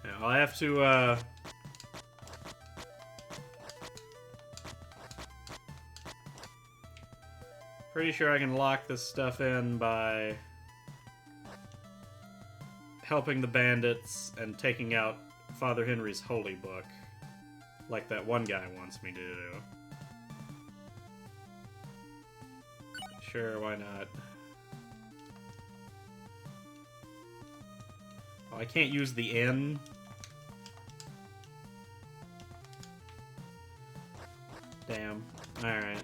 Speaker 1: Now, I'll have to, pretty sure I can lock this stuff in by helping the bandits and taking out Father Henry's holy book, like that one guy wants me to do. Sure, why not? Oh, I can't use the N. Damn. Alright.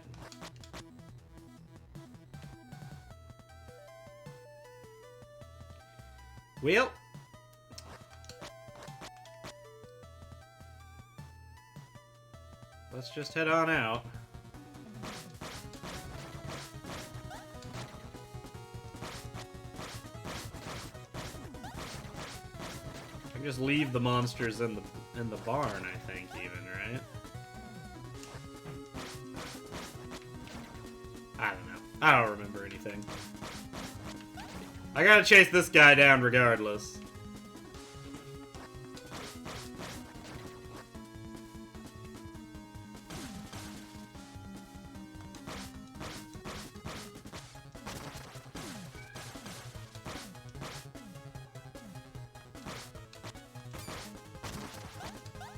Speaker 1: Well, let's just head on out. I can just leave the monsters in the barn, I think, even, right? I don't know. I don't remember anything. I gotta chase this guy down regardless.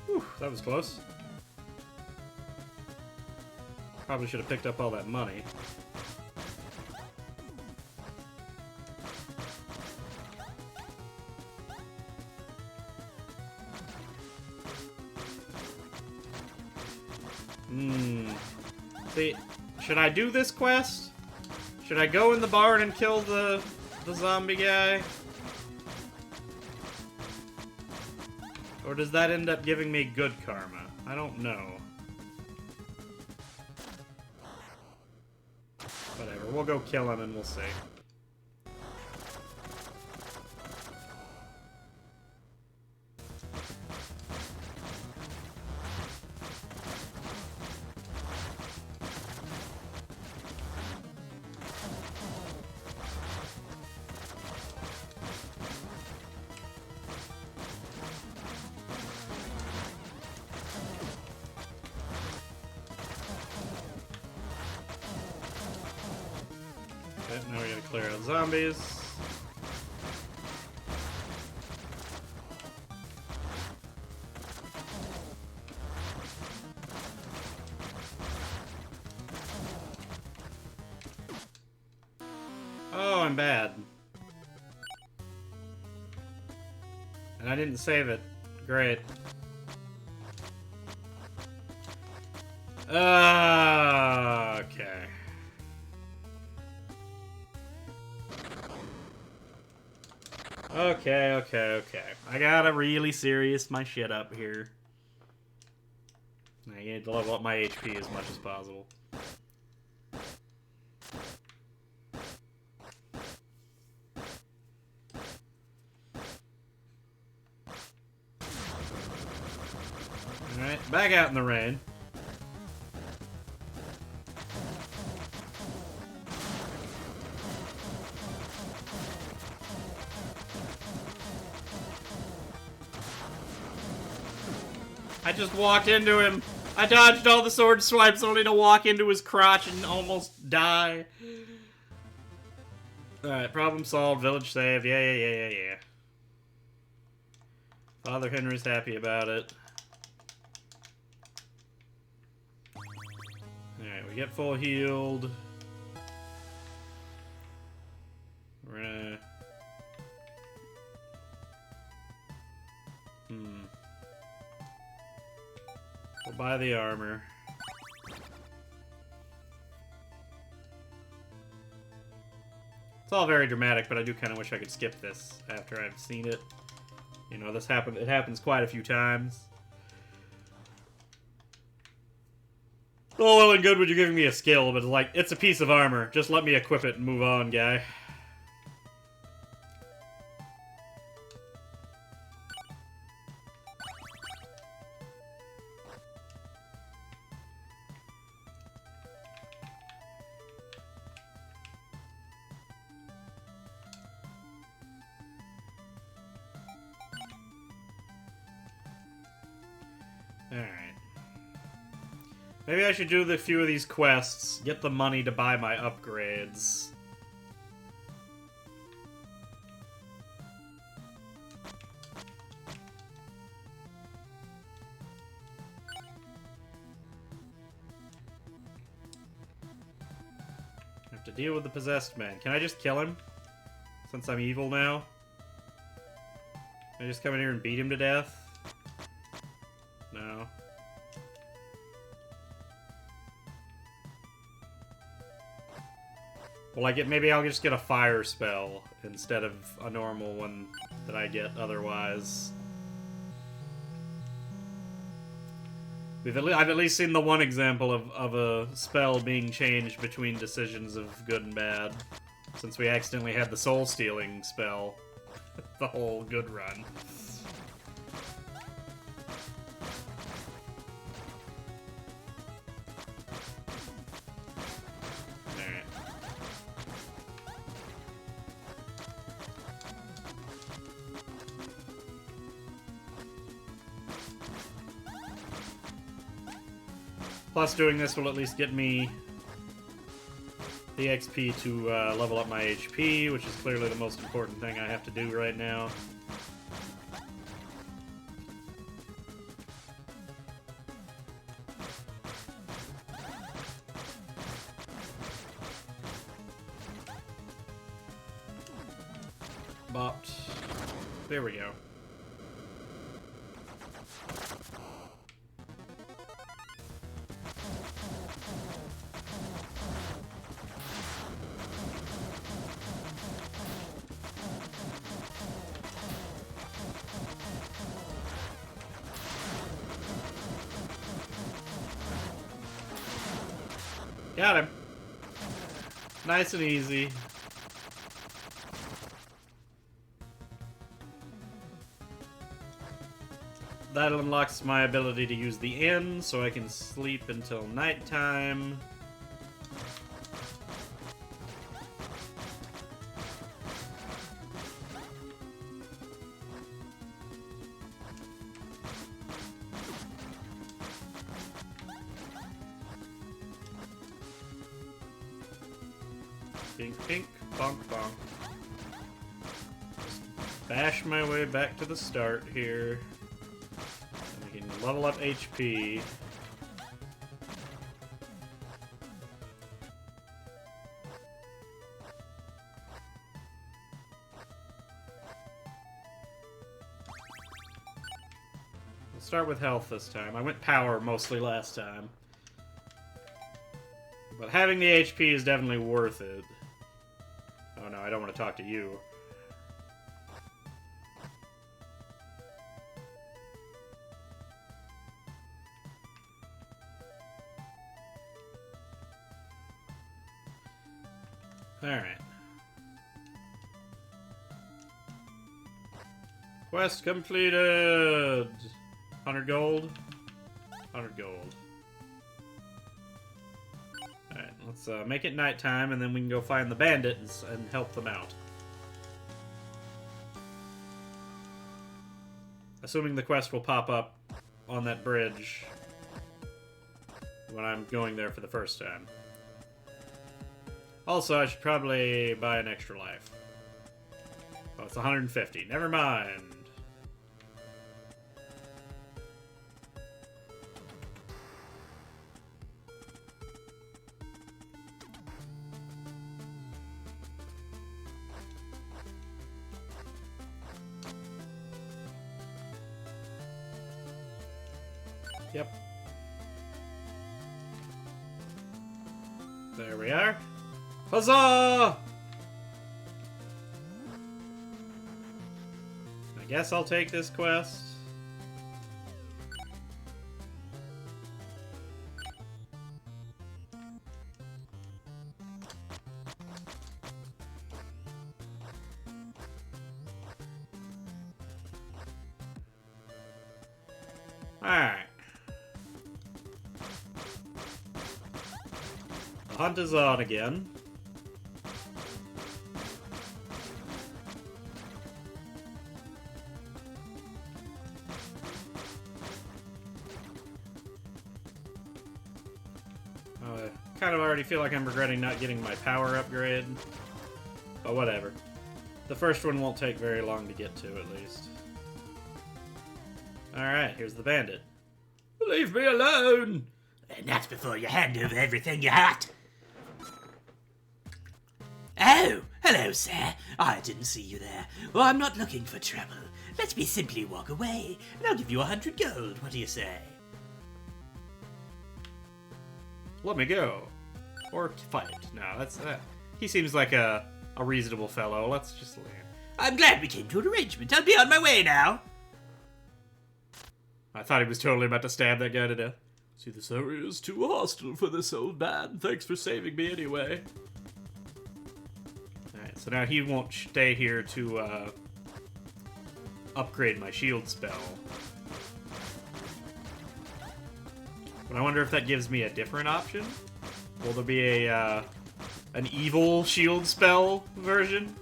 Speaker 1: Whew, that was close. Probably should have picked up all that money. See, should I do this quest? Should I go in the barn and kill the zombie guy? Or does that end up giving me good karma? I don't know. Whatever, we'll go kill him and we'll see. Okay, now we gotta clear out zombies. I'm bad. And I didn't save it. Great. Okay. Okay. I gotta really serious my shit up here. I need to level up my HP as much as possible. Alright, back out in the rain. I just walked into him. I dodged all the sword swipes only to walk into his crotch and almost die. Alright, problem solved, village saved. Yeah. Father Henry's happy about it. Alright, we get full healed. We're gonna... We'll buy the armor. It's all very dramatic, but I do kind of wish I could skip this after I've seen it. You know, it happens quite a few times. Oh, well and good when you're giving me a skill, but like, it's a piece of armor. Just let me equip it and move on, guy. Alright. Maybe I should do a few of these quests, get the money to buy my upgrades. I have to deal with the possessed man. Can I just kill him? Since I'm evil now? Can I just come in here and beat him to death? No. Well, maybe I'll just get a fire spell instead of a normal one that I get otherwise. I've at least seen the one example of a spell being changed between decisions of good and bad, since we accidentally had the soul-stealing spell the whole good run. Plus, doing this will at least get me the XP to level up my HP, which is clearly the most important thing I have to do right now. Bopped. There we go. Got him. Nice and easy. That unlocks my ability to use the inn, so I can sleep until nighttime. Pink, pink, bonk, bonk. Just bash my way back to the start here. And we can level up HP. start with health this time. I went power mostly last time. But having the HP is definitely worth it. Oh no, I don't want to talk to you. Alright. Quest completed! 100 gold? 100 gold. Alright, let's make it nighttime and then we can go find the bandits and help them out. Assuming the quest will pop up on that bridge when I'm going there for the first time. Also, I should probably buy an extra life. Oh, it's 150. Never mind. Yep. There we are. Huzzah! I guess I'll take this quest. Alright. The hunt is on again. I kind of already feel like I'm regretting not getting my power upgrade. But whatever. The first one won't take very long to get to, at least. Alright, here's the bandit.
Speaker 4: Leave me alone!
Speaker 2: And that's before you hand over everything you had. Oh, hello, sir. I didn't see you there. Well, I'm not looking for trouble. Let me simply walk away, and I'll give you 100 gold. What do you say?
Speaker 1: Let me go. Or fight. No, that's... he seems like a reasonable fellow. Let's just leave.
Speaker 2: I'm glad we came to an arrangement. I'll be on my way now.
Speaker 1: I thought he was totally about to stab that guy to death.
Speaker 4: See, this area is too hostile for this old man. Thanks for saving me anyway.
Speaker 1: Alright, so now he won't stay here to upgrade my shield spell. But I wonder if that gives me a different option? Will there be a an evil shield spell version?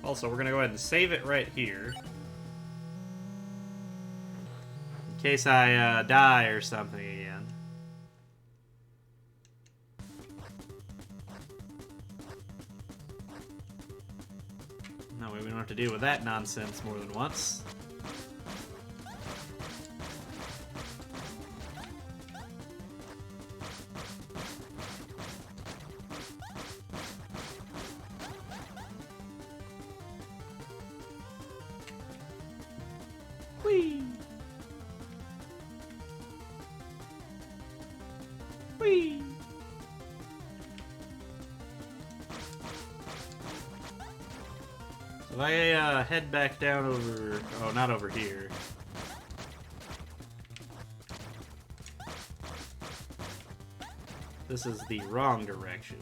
Speaker 1: Also, we're gonna go ahead and save it right here. In case I die or something again. No way, we don't have to deal with that nonsense more than once. Whee! Whee! So if I head back down over... Oh, not over here. This is the wrong direction.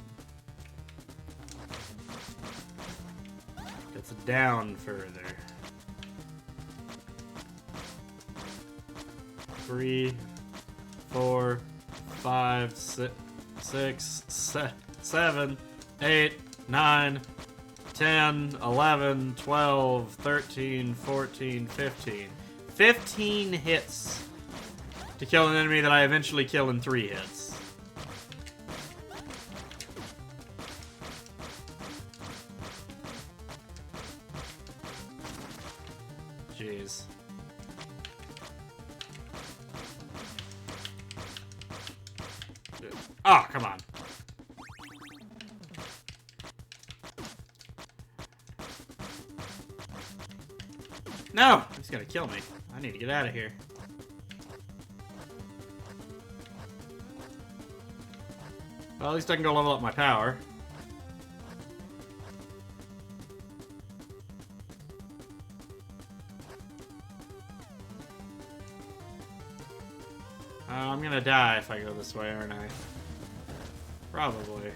Speaker 1: It's down further. 3, 4, 5, 6, 7, 8, 9, 10, 11, 12, 13, 14, 15. 15 hits to kill an enemy that I eventually kill in 3 hits. Jeez. Oh, come on. No! He's gonna kill me. I need to get out of here. Well, at least I can go level up my power. I'm gonna die if I go this way, aren't I? Probably.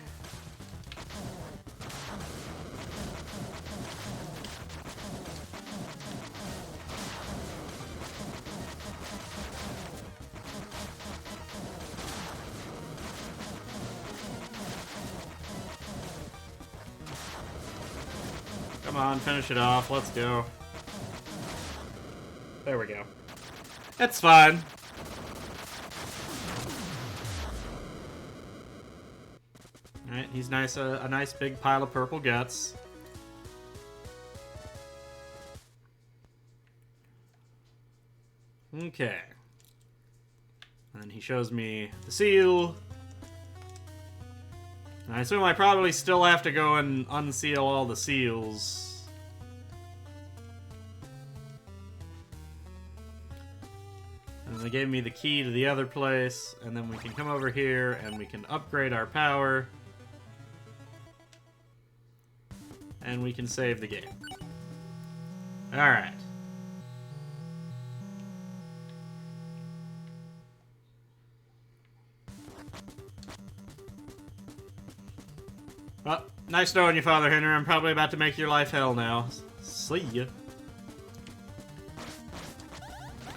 Speaker 1: Come on, finish it off. Let's go. There we go. It's fine. Alright, he's nice. A nice big pile of purple guts. Okay. And then he shows me the seal. And I assume I probably still have to go and unseal all the seals. And they gave me the key to the other place, and then we can come over here and we can upgrade our power. And we can save the game. Alright. Well, nice knowing you, Father Henry. I'm probably about to make your life hell now. See ya.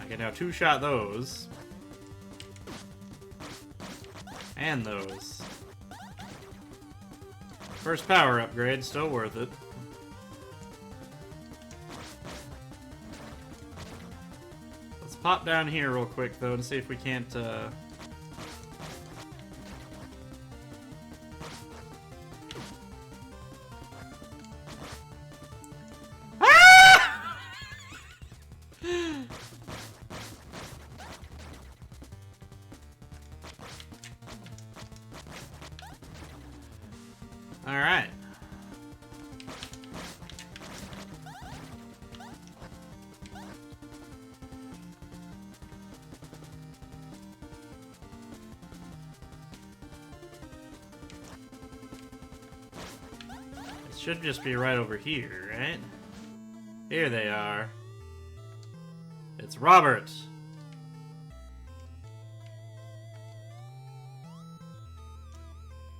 Speaker 1: I can now two-shot those. And those. First power upgrade, still worth it. Let's pop down here real quick, though, and see if we can't, Alright. It should just be right over here, right? Here they are. It's Robert.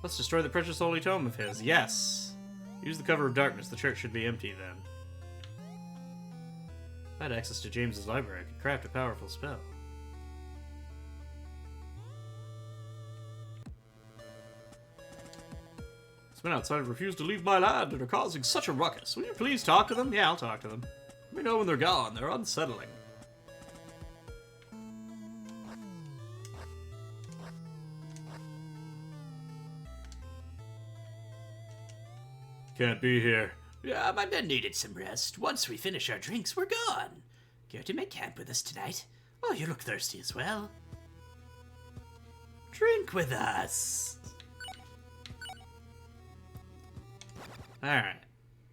Speaker 1: Let's destroy the precious holy tome of his. Yes. Use the cover of darkness. The church should be empty then. If I had access to James's library, I could craft a powerful spell. These men outside have refused to leave my land and are causing such a ruckus. Will you please talk to them? Yeah, I'll talk to them. Let me know when they're gone. They're unsettling. Can't be here.
Speaker 2: Yeah, my men needed some rest. Once we finish our drinks, we're gone. Care to make camp with us tonight? Oh, you look thirsty as well. Drink with us.
Speaker 1: Alright.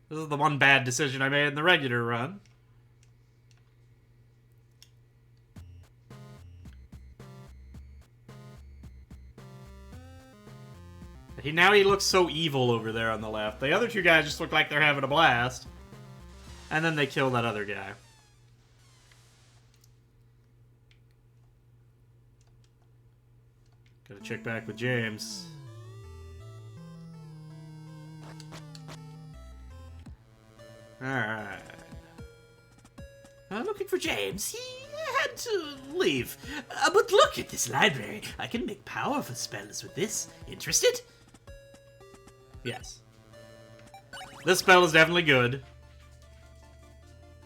Speaker 1: This is the one bad decision I made in the regular run. Now he looks so evil over there on the left. The other two guys just look like they're having a blast. And then they kill that other guy. Gotta check back with James. Alright.
Speaker 2: Looking for James. He had to leave. But look at this library. I can make powerful spells with this. Interested?
Speaker 1: Yes. This spell is definitely good.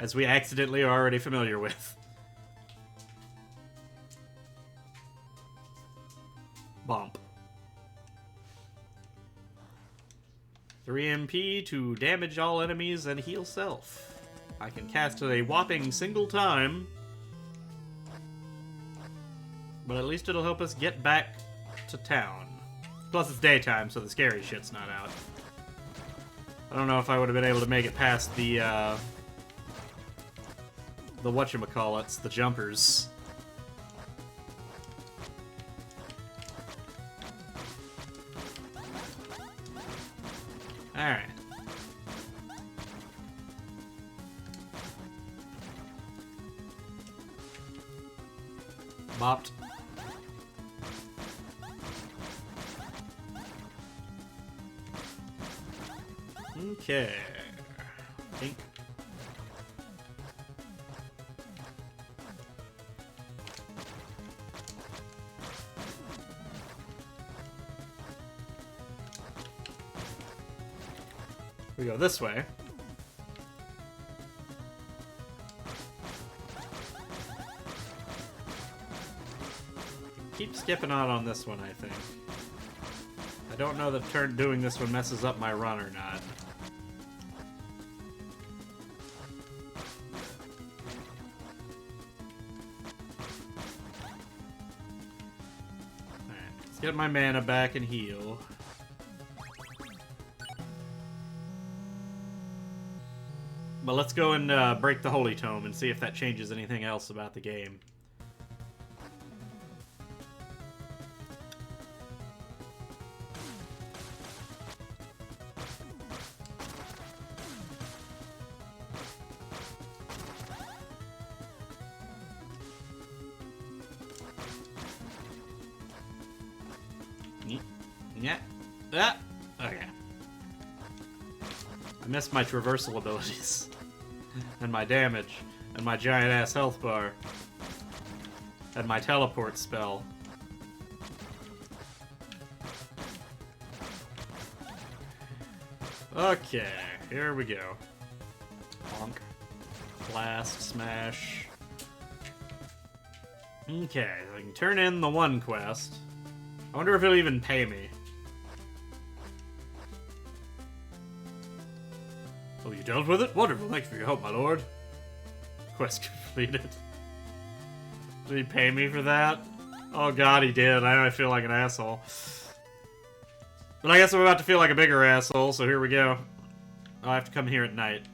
Speaker 1: As we accidentally are already familiar with. Bump. 3 MP to damage all enemies and heal self. I can cast it a whopping single time. But at least it'll help us get back to town. Plus it's daytime, so the scary shit's not out. I don't know if I would have been able to make it past the the whatchamacallits, the jumpers. Alright. Bopped. Okay. Pink. We go this way. Keep skipping out on this one, I think. I don't know that doing this one messes up my run or not. Alright, let's get my mana back and heal. But let's go and break the Holy Tome and see if that changes anything else about the game. Yeah. Ah. Okay. I missed my traversal abilities. And my damage. And my giant-ass health bar. And my teleport spell. Okay, here we go. Bonk. Blast, smash. Okay, I can turn in the one quest. I wonder if it'll even pay me. Oh, you dealt with it? Wonderful. Thank you for your help, my lord. Quest completed. Did he pay me for that? Oh god, he did. I feel like an asshole. But I guess I'm about to feel like a bigger asshole, so here we go. I'll have to come here at night.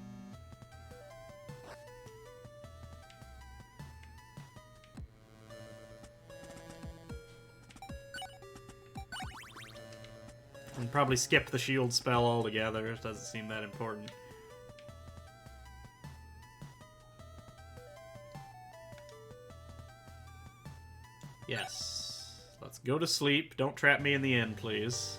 Speaker 1: And probably skip the shield spell altogether. It doesn't seem that important. Yes. Let's go to sleep. Don't trap me in the inn, please.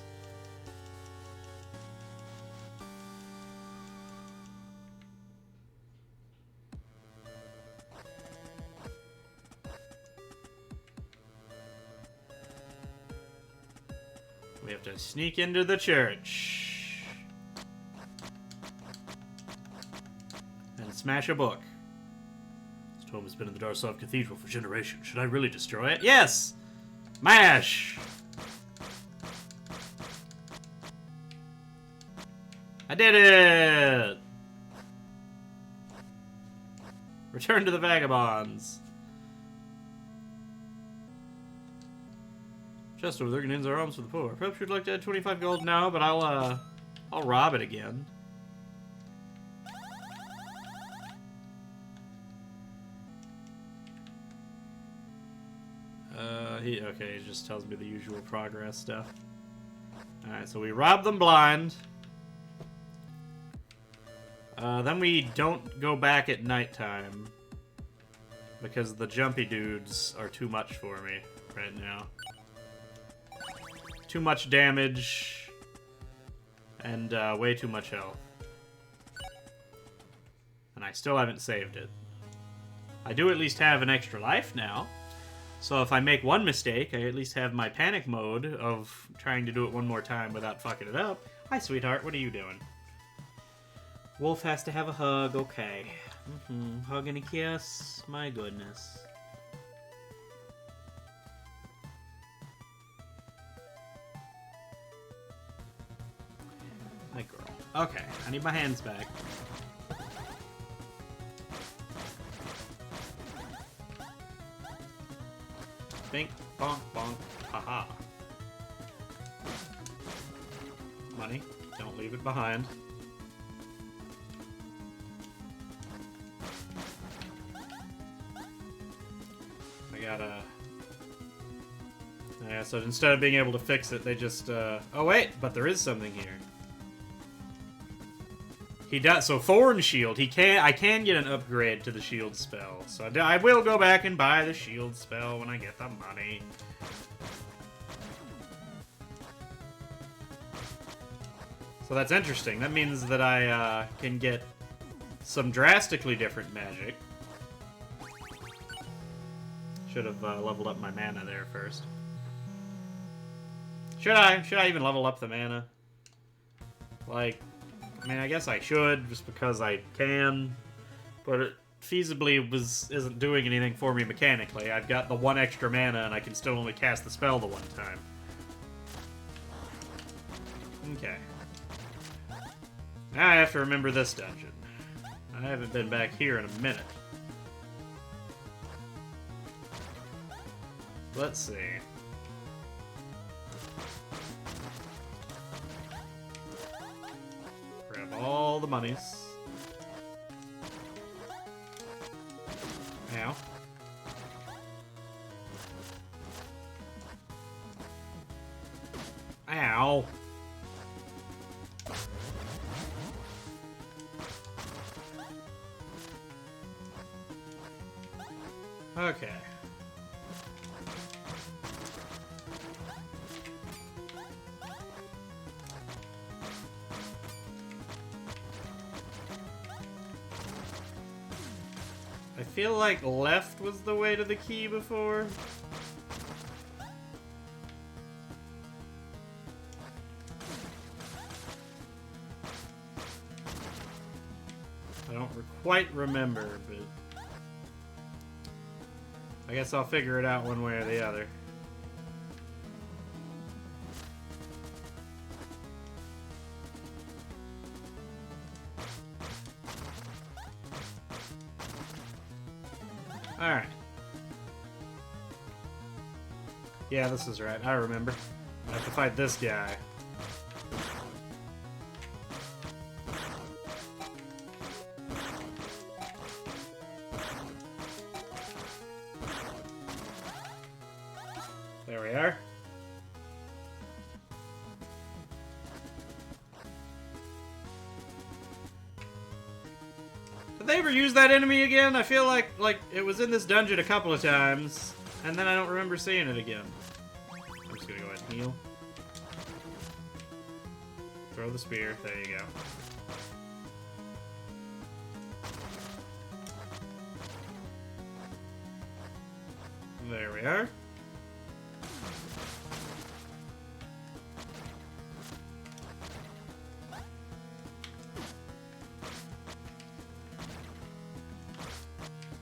Speaker 1: We have to sneak into the church. And smash a book. This tome has been in the Darsov Cathedral for generations. Should I really destroy it? Yes! Mash! I did it! Return to the vagabonds. Chest over there contains our alms for the poor. Perhaps you'd like to add 25 gold now, but I'll rob it again. Okay, he just tells me the usual progress stuff. Alright, so we rob them blind. Then we don't go back at nighttime. Because the jumpy dudes are too much for me right now. Too much damage. And way too much health. And I still haven't saved it. I do at least have an extra life now. So if I make one mistake, I at least have my panic mode of trying to do it one more time without fucking it up. Hi, sweetheart. What are you doing? Wolf has to have a hug. Okay. Hug and a kiss. My goodness. My girl. Okay. I need my hands back. Bink, bonk, bonk, haha. Money, don't leave it behind. gotta... Yeah, so instead of being able to fix it, they just, Oh, wait, but there is something here. He does, so Thorn Shield, I can get an upgrade to the shield spell. So I will go back and buy the shield spell when I get the money. So that's interesting. That means that I can get some drastically different magic. Should have leveled up my mana there first. Should I? Should I even level up the mana? Like, I mean, I guess I should, just because I can. But it feasibly isn't doing anything for me mechanically. I've got the 1 extra mana, and I can still only cast the spell the 1 time. Okay. Now I have to remember this dungeon. I haven't been back here in a minute. Let's see. Grab all the monies. Ow. Ow. Okay. I feel like left was the way to the key before. I don't quite remember, but I guess I'll figure it out one way or the other. Alright. Yeah, this is right. I remember. I have to fight this guy. There we are. Did they ever use that enemy again? I feel like it was in this dungeon a couple of times, and then I don't remember seeing it again. I'm just gonna go ahead and heal. Throw the spear. There you go. There we are.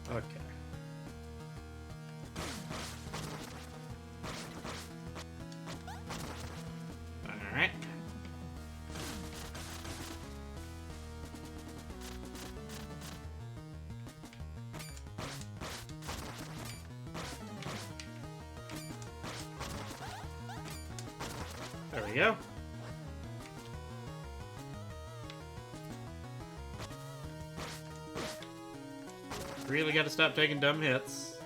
Speaker 1: Okay. Alright. There we go. Really gotta stop taking dumb hits.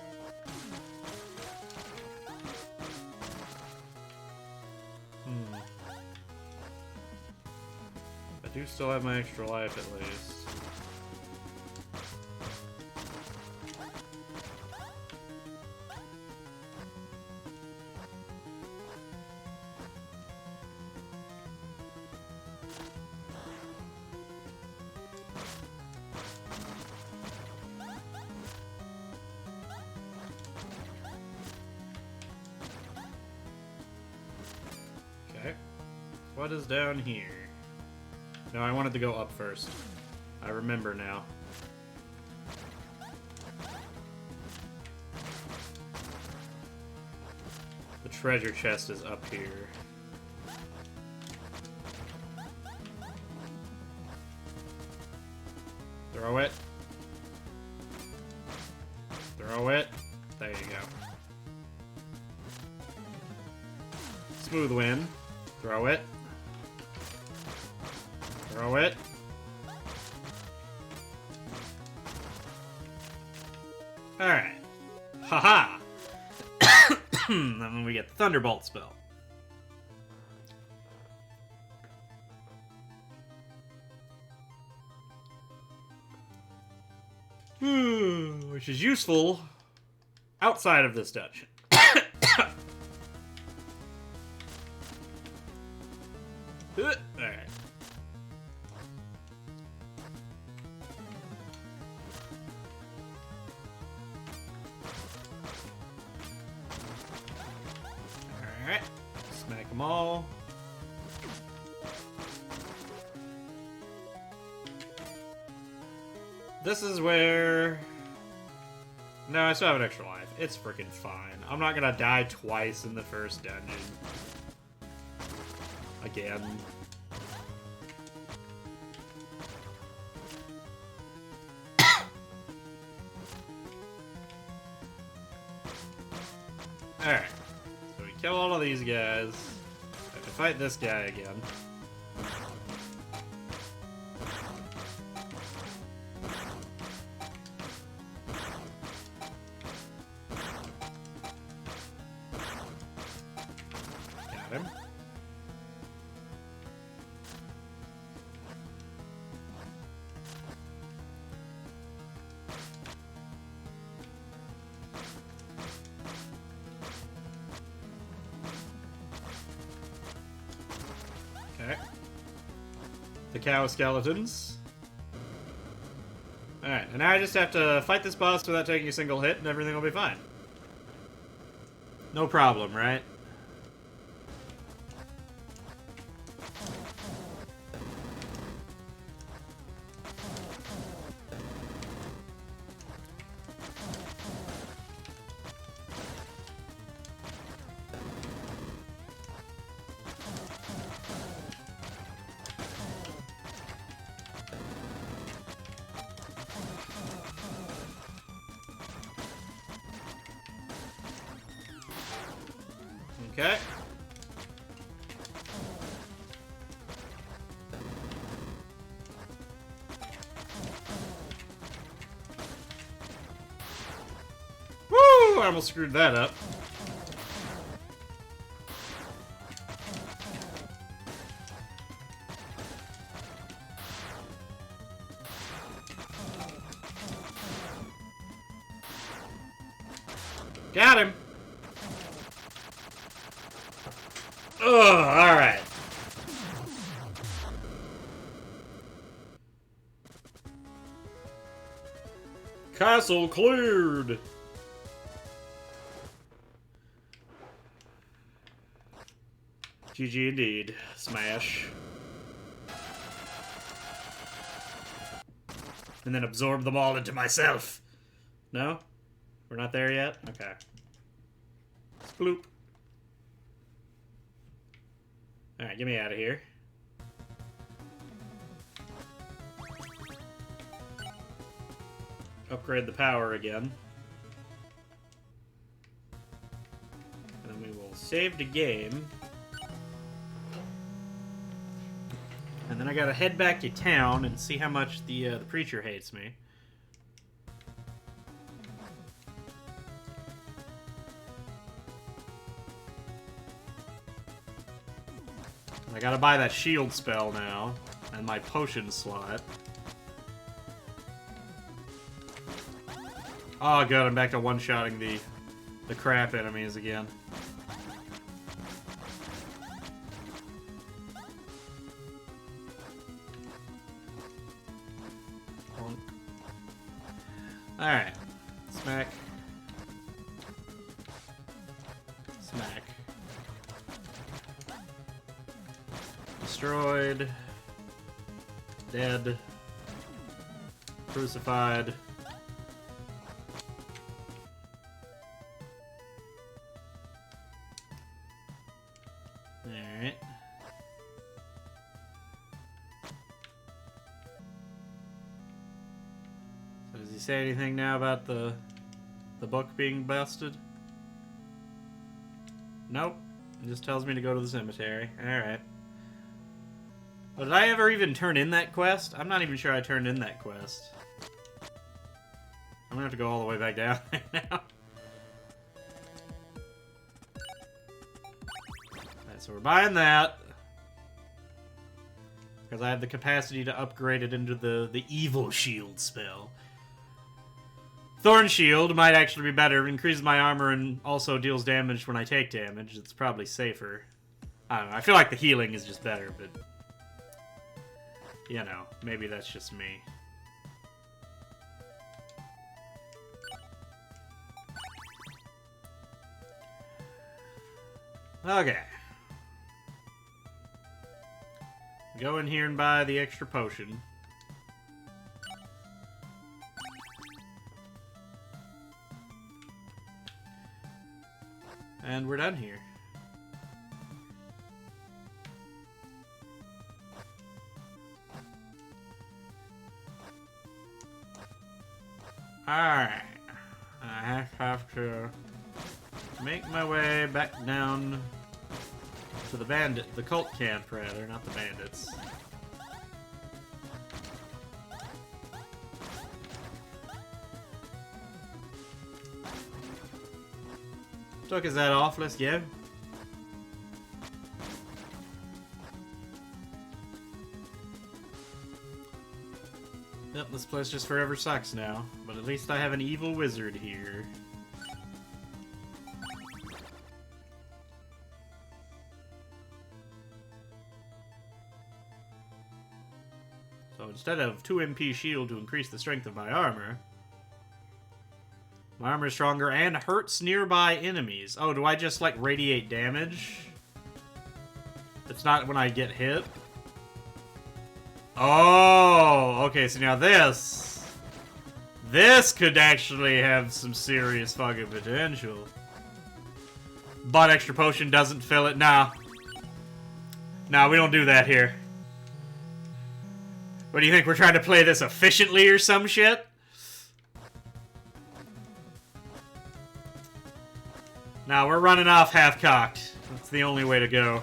Speaker 1: I do still have my extra life at least. Okay. What is down here? No, I wanted to go up first. I remember now. The treasure chest is up here. Throw it. Throw it. There you go. Smooth win. Throw it. Throw it. Alright. Haha! get the Thunderbolt spell. Which is useful outside of this dungeon. Alright. Alright. Smack them all. This is where... No, I still have an extra life. It's freaking fine. I'm not gonna die twice in the first dungeon. Again. Alright. So we kill all of these guys. I have to fight this guy again. Got him. Okay. The cow skeletons. Alright, and now I just have to fight this boss without taking a single hit, and everything will be fine. No problem, right? Okay. Woo! I almost screwed that up. Got him! Ugh, alright. Castle cleared! GG indeed. Smash. And then absorb them all into myself. No? We're not there yet? Okay. Sploop. Alright, get me out of here. Upgrade the power again. And then we will save the game. And then I gotta head back to town and see how much the preacher hates me. I gotta buy that shield spell now, and my potion slot. Oh good, I'm back to one-shotting the crap enemies again. Alright. Smack. Smack. Destroyed. Dead. Crucified. Alright. So does he say anything now about the book being busted? Nope. It just tells me to go to the cemetery. Alright. But did I ever even turn in that quest? I'm not even sure I turned in that quest. I'm gonna have to go all the way back down there now. so we're buying that. Because I have the capacity to upgrade it into the evil shield spell. Thorn Shield might actually be better. It increases my armor and also deals damage when I take damage. It's probably safer. I don't know. I feel like the healing is just better, but... You know, maybe that's just me. Okay. Go in here and buy the extra potion. And we're done here. Alright. I have to make my way back down to the cult camp, rather, not the bandits. Took his head off, let's go. Yep, this place just forever sucks now, but at least I have an evil wizard here. So instead of 2 MP shield to increase the strength of my armor is stronger and hurts nearby enemies. Oh, do I just, like, radiate damage? It's not when I get hit? Oh, okay, so now this could actually have some serious fucking potential. But extra potion doesn't fill it. Nah, we don't do that here. What do you think, we're trying to play this efficiently or some shit? Nah, we're running off half-cocked. That's the only way to go.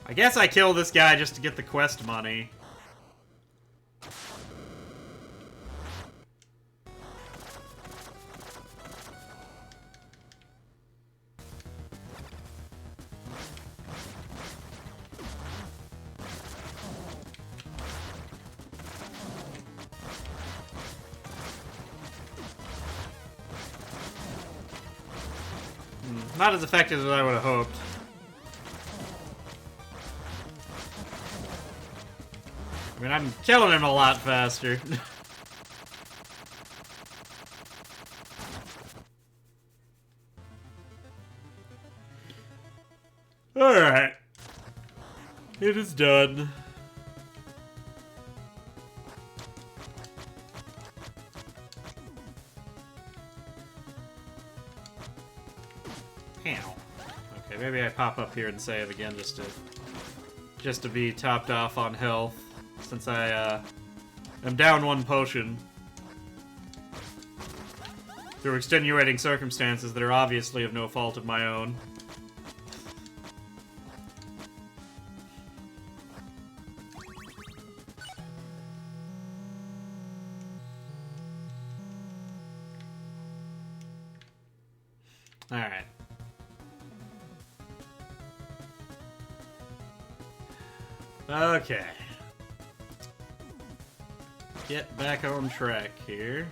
Speaker 1: I guess I kill this guy just to get the quest money. Not as effective as I would have hoped. I mean, I'm killing him a lot faster. Alright. It is done. Okay, maybe I pop up here and save again just to be topped off on health, since I am down 1 potion through extenuating circumstances that are obviously of no fault of my own. Alright. Okay. Get back on track here.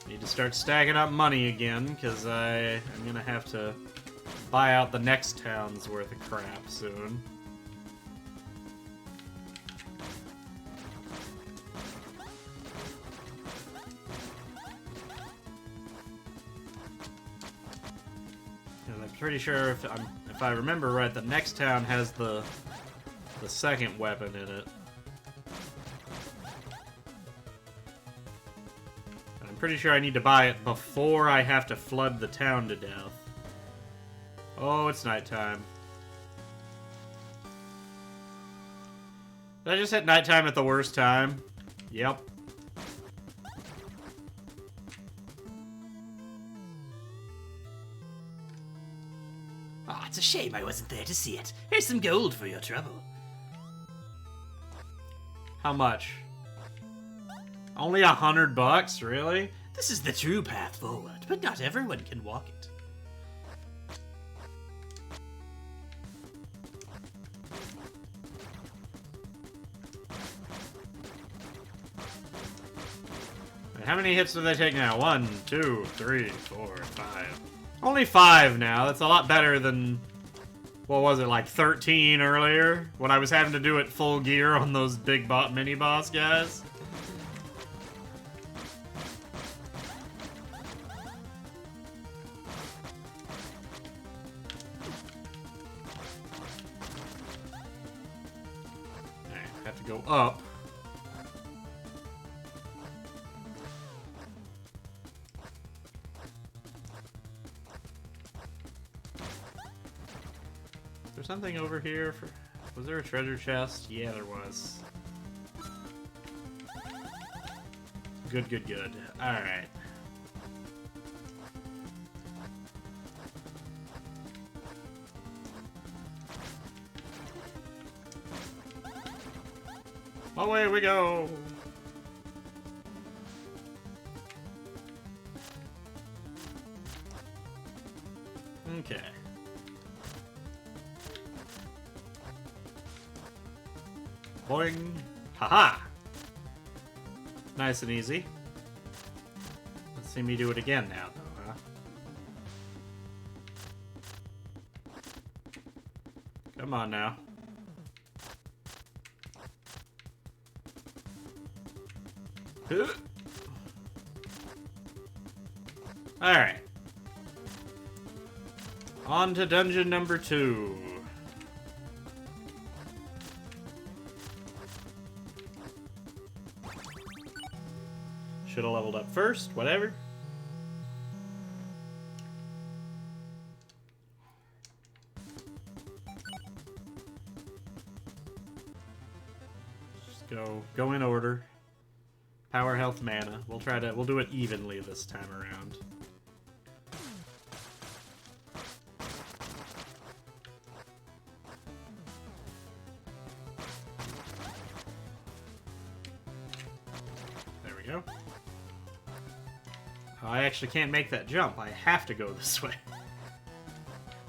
Speaker 1: Need to start stacking up money again, because I'm gonna have to buy out the next town's worth of crap soon. And I'm pretty sure if I remember right, the next town has the second weapon in it. And I'm pretty sure I need to buy it before I have to flood the town to death. Oh, it's nighttime. Did I just hit nighttime at the worst time? Yep.
Speaker 2: Ah, it's a shame I wasn't there to see it. Here's some gold for your trouble.
Speaker 1: How much? Only $100, really?
Speaker 2: This is the true path forward, but not everyone can walk it.
Speaker 1: And how many hits do they take now? 1, 2, 3, 4, 5. Only 5 now. That's a lot better than, what was it, like 13 earlier? When I was having to do it full gear on those big mini boss guys. Alright, have to go up. Something over here for... Was there a treasure chest? Yeah, there was. Good, good, good. Alright. Away we go! Okay. Boing. Haha! Nice and easy. Let's see me do it again now, though, huh? Come on now. Alright. On to dungeon number 2. Should have leveled up first, whatever. Just go in order. Power, health, mana. We'll do it evenly this time around. There we go. I actually can't make that jump. I have to go this way.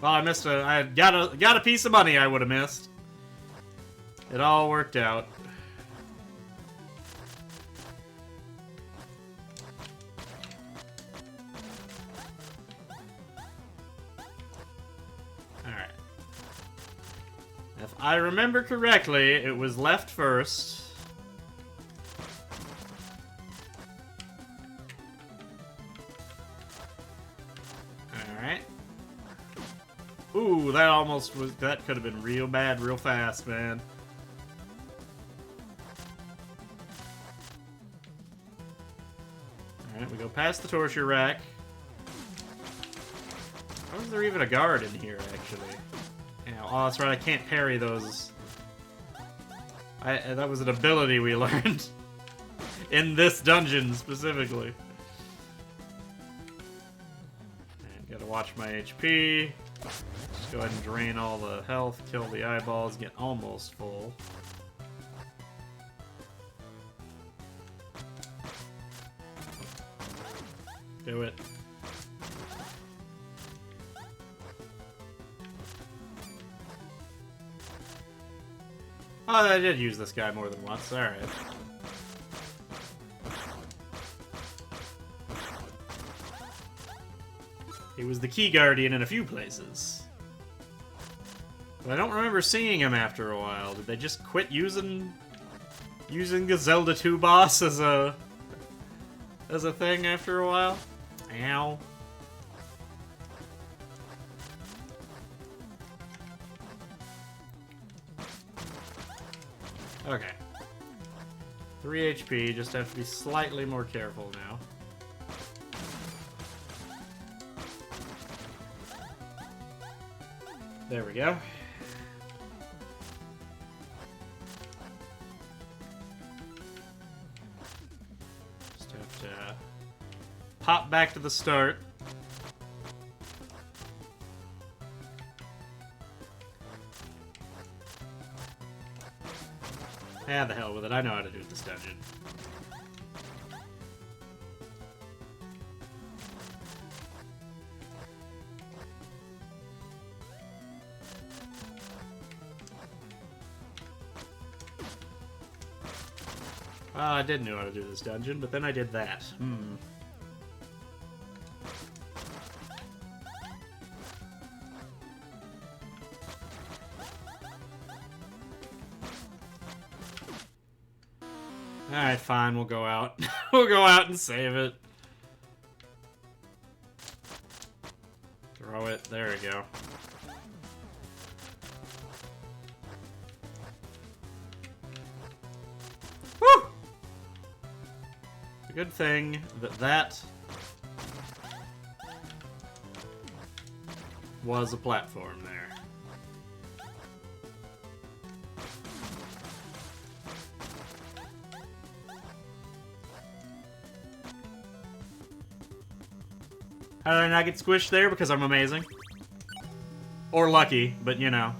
Speaker 1: Well, I missed I got a piece of money I would have missed. It all worked out. Alright. If I remember correctly, it was left first. Ooh, that almost was... That could have been real bad real fast, man. Alright, we go past the torture rack. How is there even a guard in here, actually? Yeah, oh, that's right, I can't parry those. That was an ability we learned. In this dungeon, specifically. And gotta watch my HP. Just go ahead and drain all the health, kill the eyeballs, get almost full. Do it. Oh, I did use this guy more than once. Alright. He was the key guardian in a few places. But I don't remember seeing him after a while. Did they just quit using the Zelda 2 boss as a thing after a while? Ow. Okay. 3 HP, just have to be slightly more careful now. There we go. Just have to pop back to the start. Ah, the hell with it. I know how to do this dungeon. Well, I did know how to do this dungeon, but then I did that. Alright, fine, we'll go out. We'll go out and save it. Throw it. There we go. Woo! It's a good thing that that was a platform there. How did I not get squished there? Because I'm amazing. Or lucky, but you know.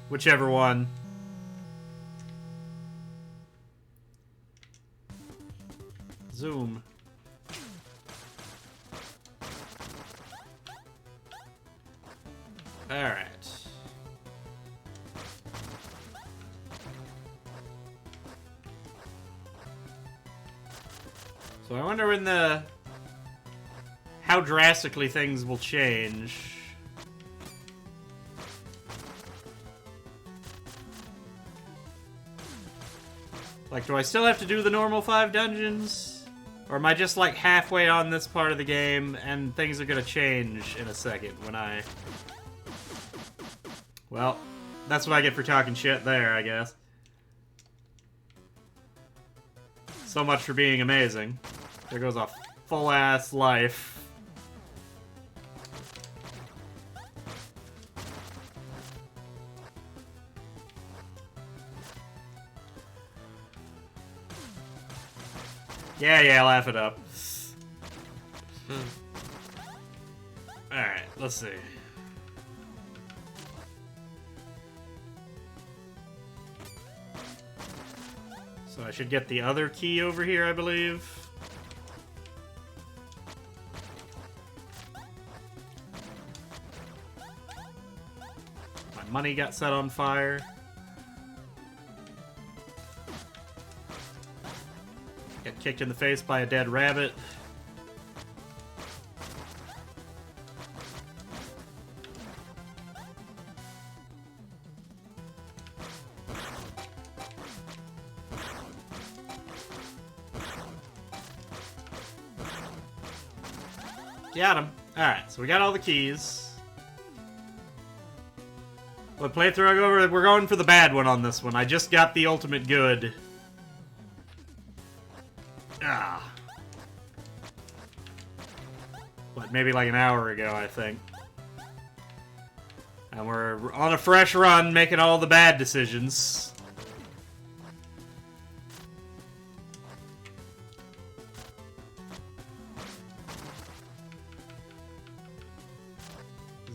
Speaker 1: Whichever one. Zoom. Alright. So I wonder when the... how drastically things will change. Like, do I still have to do the normal 5 dungeons? Or am I just, like, halfway on this part of the game, and things are gonna change in a second when I... Well, that's what I get for talking shit there, I guess. So much for being amazing. There goes a full-ass life. Yeah, laugh it up. Alright, let's see. So I should get the other key over here, I believe. My money got set on fire. Got kicked in the face by a dead rabbit. Got him. Alright, so we got all the keys. What playthrough I go over? We're going for the bad one on this one. I just got the ultimate good. What, maybe like an hour ago, I think. And we're on a fresh run, making all the bad decisions.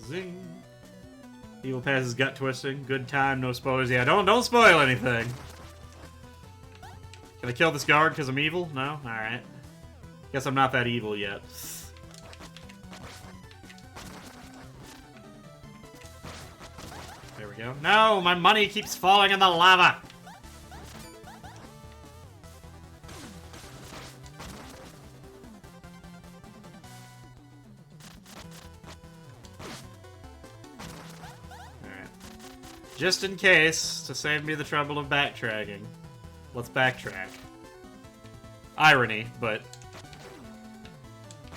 Speaker 1: Zing. Evil passes gut twisting. Good time, no spoilers. Yeah, don't spoil anything. Can I kill this guard because I'm evil? No? Alright. Guess I'm not that evil yet. There we go. No! My money keeps falling in the lava! Alright. Just in case, to save me the trouble of backtracking. Let's backtrack. Irony, but...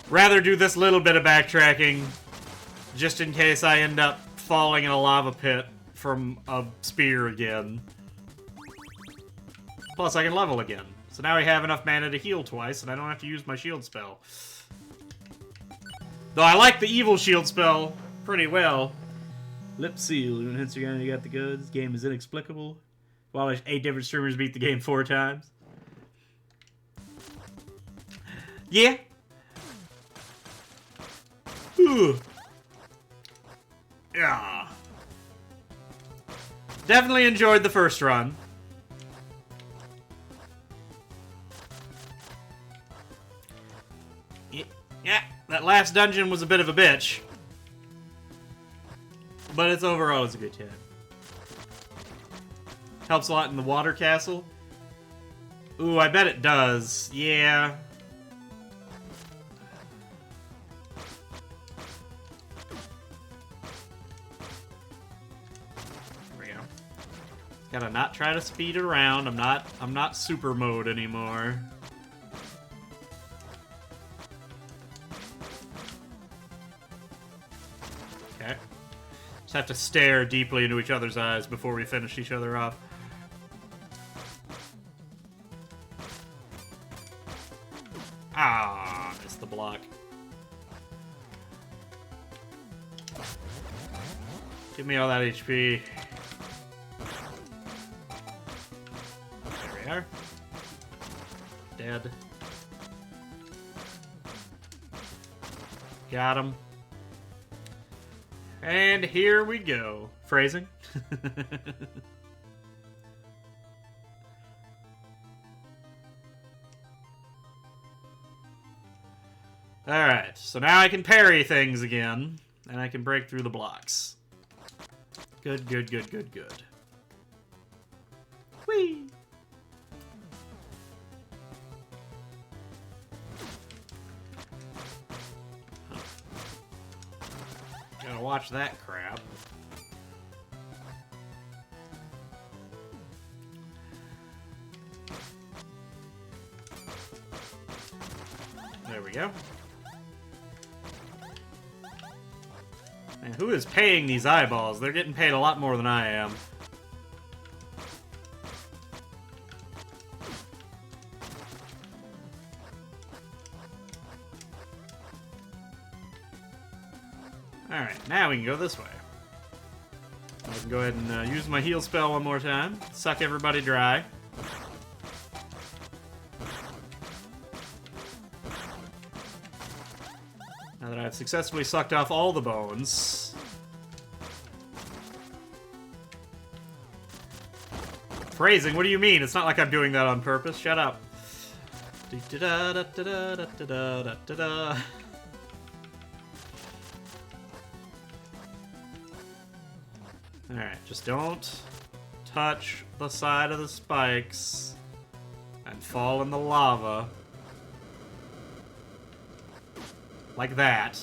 Speaker 1: rather do this little bit of backtracking just in case I end up falling in a lava pit from a spear again. Plus, I can level again. So now I have enough mana to heal twice, and I don't have to use my shield spell. Though I like the evil shield spell pretty well. Lip seal. On Instagram, you got the goods. Game is inexplicable. While 8 different streamers beat the game 4 times. Yeah. Ooh. Yeah. Definitely enjoyed the first run. Yeah, that last dungeon was a bit of a bitch. But it's overall, it's a good time. Helps a lot in the water castle. Ooh, I bet it does. Yeah. There we go. Gotta not try to speed around. I'm not super mode anymore. Okay. Just have to stare deeply into each other's eyes before we finish each other off. Ah, missed the block. Give me all that HP. There we are. Dead. Got him. And here we go. Phrasing. Alright, so now I can parry things again, and I can break through the blocks. Good, good, good, good, good. Whee! Gotta watch that crap. There we go. Man, who is paying these eyeballs? They're getting paid a lot more than I am. Alright, now we can go this way. I can go ahead and use my heal spell one more time. Suck everybody dry. Now that I've successfully sucked off all the bones. Phrasing, what do you mean? It's not like I'm doing that on purpose. Shut up. Alright, just don't touch the side of the spikes and fall in the lava. Like that.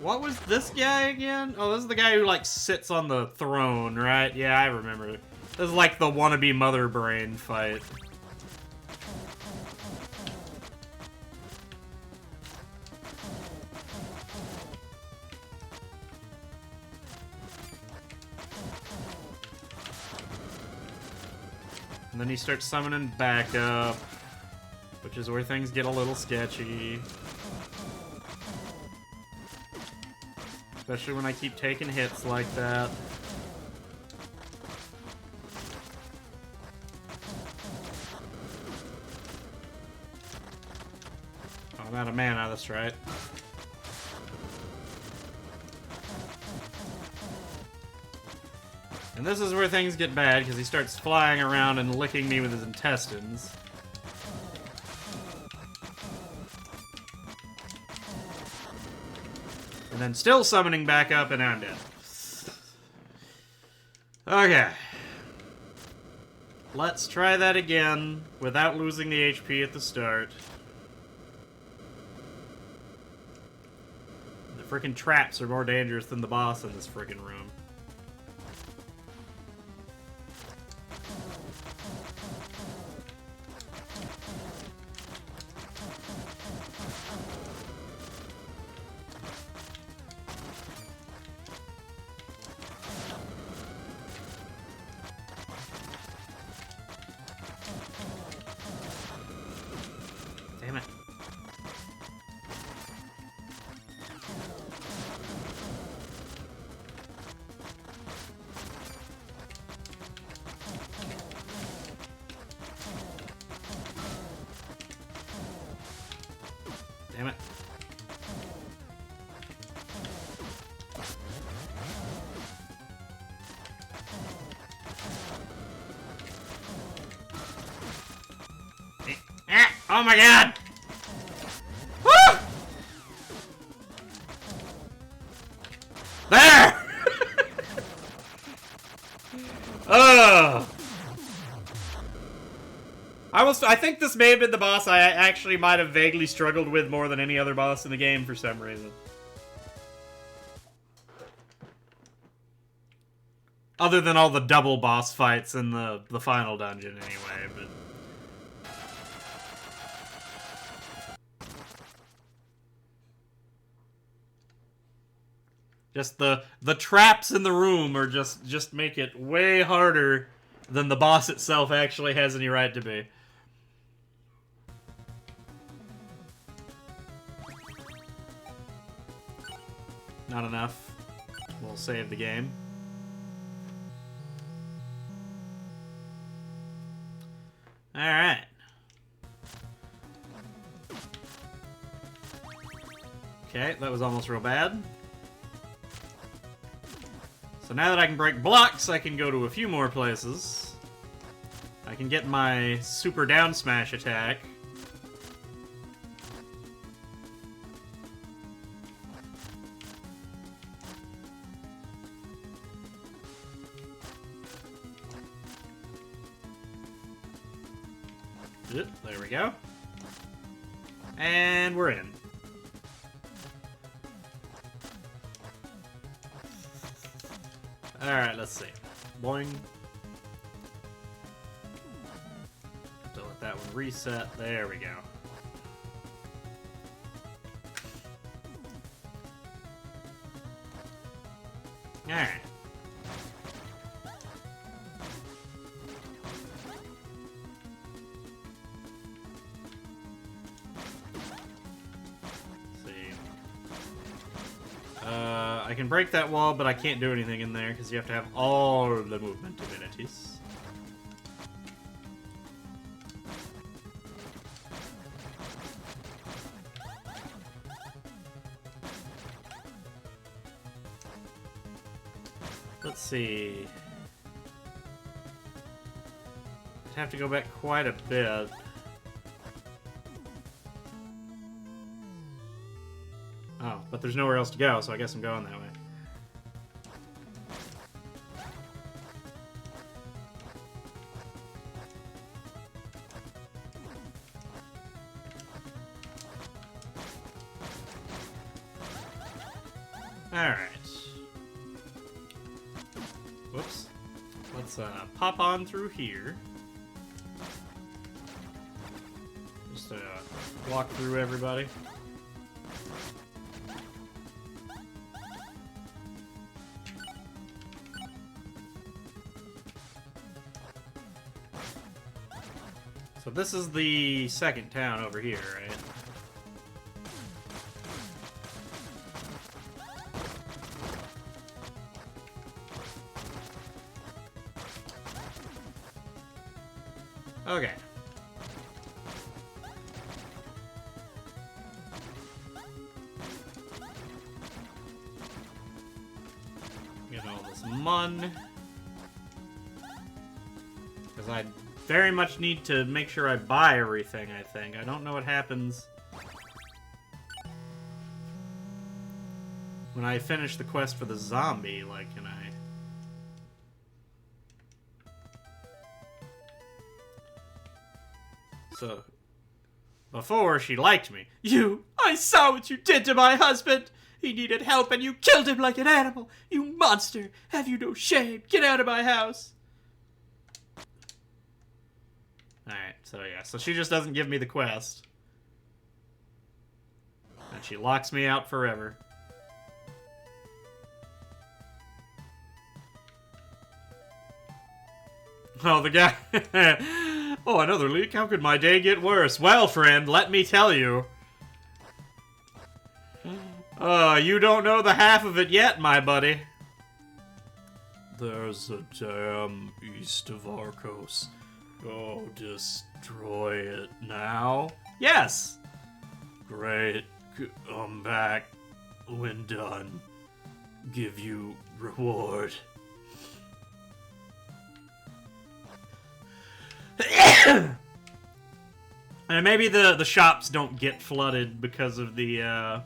Speaker 1: What was this guy again? Oh, this is the guy who, like, sits on the throne, right? Yeah, I remember. This is like the wannabe Mother Brain fight. And then he starts summoning back up, which is where things get a little sketchy. Especially when I keep taking hits like that. Oh, I'm out of mana, that's right. And this is where things get bad, because he starts flying around and licking me with his intestines. And then still summoning back up, and I'm dead. Okay. Let's try that again, without losing the HP at the start. The frickin' traps are more dangerous than the boss in this frickin' room. Damn it. Damn it. Oh my god! Woo! There! Ugh! I think this may have been the boss I actually might have vaguely struggled with more than any other boss in the game for some reason. Other than all the double boss fights in the final dungeon anyway, but... Just the traps in the room are just make it way harder than the boss itself actually has any right to be. Not enough. We'll save the game. Alright. Okay, that was almost real bad. So now that I can break blocks, I can go to a few more places. I can get my super down smash attack. There we go. And we're in. Alright, let's see. Boing. So let that one reset. There we go. Alright. I can break that wall, but I can't do anything in there because you have to have all the movement abilities. Let's see. I'd have to go back quite a bit. Oh, but there's nowhere else to go, so I guess I'm going that way. Alright. Whoops. Let's pop on through here. Just walk through everybody. So this is the second town over here, right? Okay. Get all this mun. Because I very much need to make sure I buy everything, I think. I don't know what happens when I finish the quest for the zombie. Like, can I... So, before she liked me. I saw what you did to my husband! He needed help and you killed him like an animal! You monster! Have you no shame? Get out of my house! Alright, so yeah. So she just doesn't give me the quest. And she locks me out forever. Oh, the guy... Oh, another leak? How could my day get worse? Well, friend, let me tell you. You don't know the half of it yet, my buddy. There's a dam east of Arcos. Go destroy it now? Yes! Great. Come back when done. Give you reward. And maybe the shops don't get flooded because of the, Let's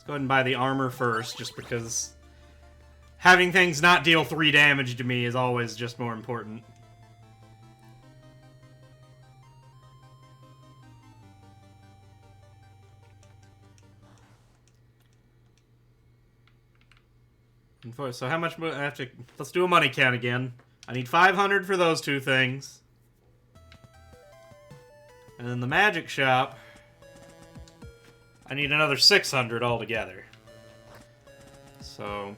Speaker 1: go ahead and buy the armor first, just because having things not deal 3 damage to me is always just more important. So how much I have to... Let's do a money count again. I need 500 for those 2 things. And then the magic shop, I need another 600 altogether. So...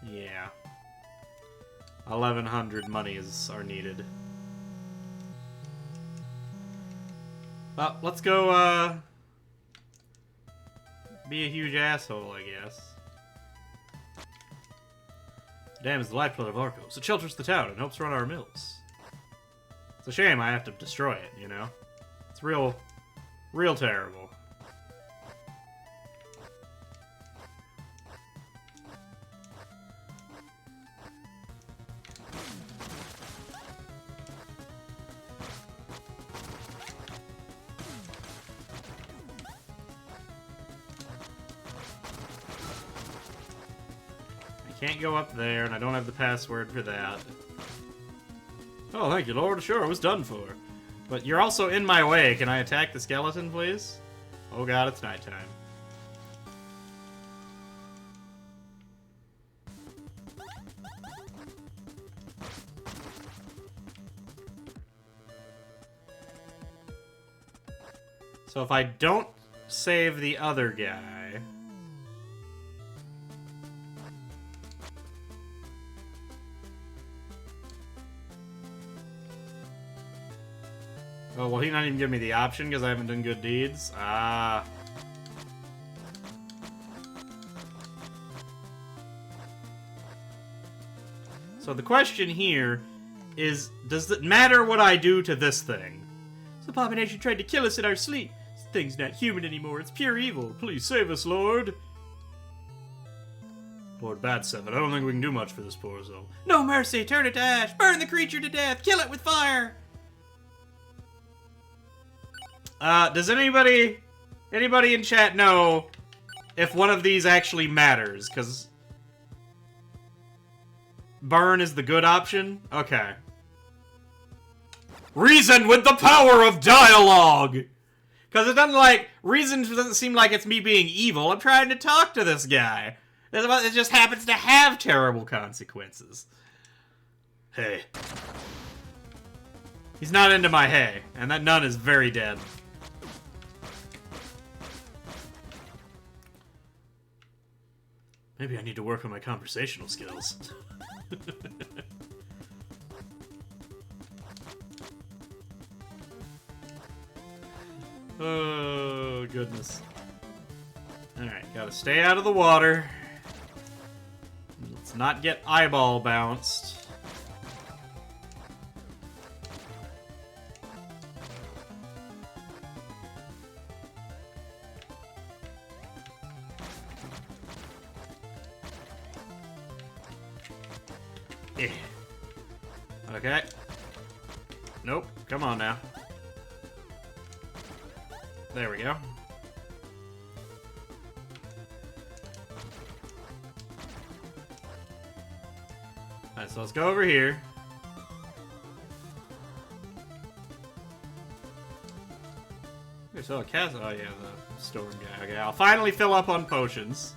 Speaker 1: yeah. 1,100 monies are needed. Well, let's go, be a huge asshole, I guess. The dam is the lifeblood of Arcos. It shelters the town and helps run our mills. It's a shame I have to destroy it, you know? It's real terrible. Can't go up there, and I don't have the password for that. Oh, thank you, Lord. Sure, it was done for. But you're also in my way. Can I attack the skeleton, please? Oh god, it's nighttime. So if I don't save the other guy... Oh, will he not even give me the option because I haven't done good deeds? Ah. So the question here is, does it matter what I do to this thing? This abomination tried to kill us in our sleep. This thing's not human anymore. It's pure evil. Please save us, Lord. Lord Bat7, I don't think we can do much for this poor soul. No mercy. Turn it to ash. Burn the creature to death. Kill it with fire. Does anybody in chat know if one of these actually matters? Because burn is the good option? Okay. Reason with the power of dialogue! Because it doesn't seem like it's me being evil. I'm trying to talk to this guy. It just happens to have terrible consequences. Hey. He's not into my hay, and that nun is very dead. Maybe I need to work on my conversational skills. Oh, goodness. Alright, gotta stay out of the water. Let's not get eyeball bounced. Yeah. Okay. Nope. Come on now. There we go. Alright, so let's go over here. There's a castle. Oh yeah, the storm guy. Okay, I'll finally fill up on potions.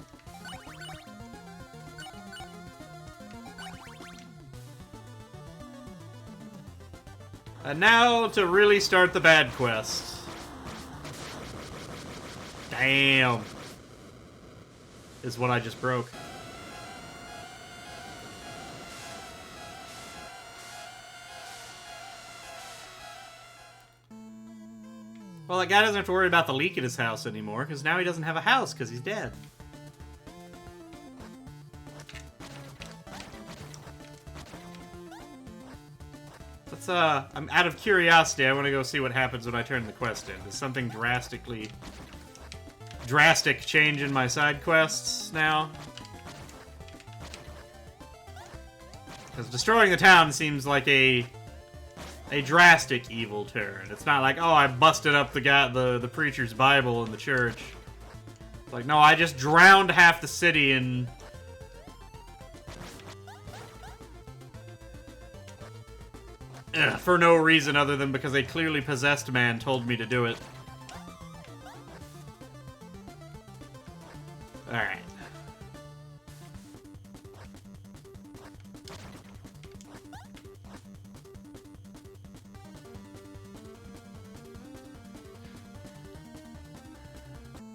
Speaker 1: And now to really start the bad quest. Damn. Is what I just broke. Well, that guy doesn't have to worry about the leak in his house anymore, because now he doesn't have a house, because he's dead. Let's, I'm out of curiosity, I want to go see what happens when I turn the quest in. Does something drastic change in my side quests now? Because destroying the town seems like a drastic evil turn. It's not like, oh, I busted up the preacher's Bible in the church. Like, no, I just drowned half the city in... for no reason other than because a clearly possessed man told me to do it. Alright.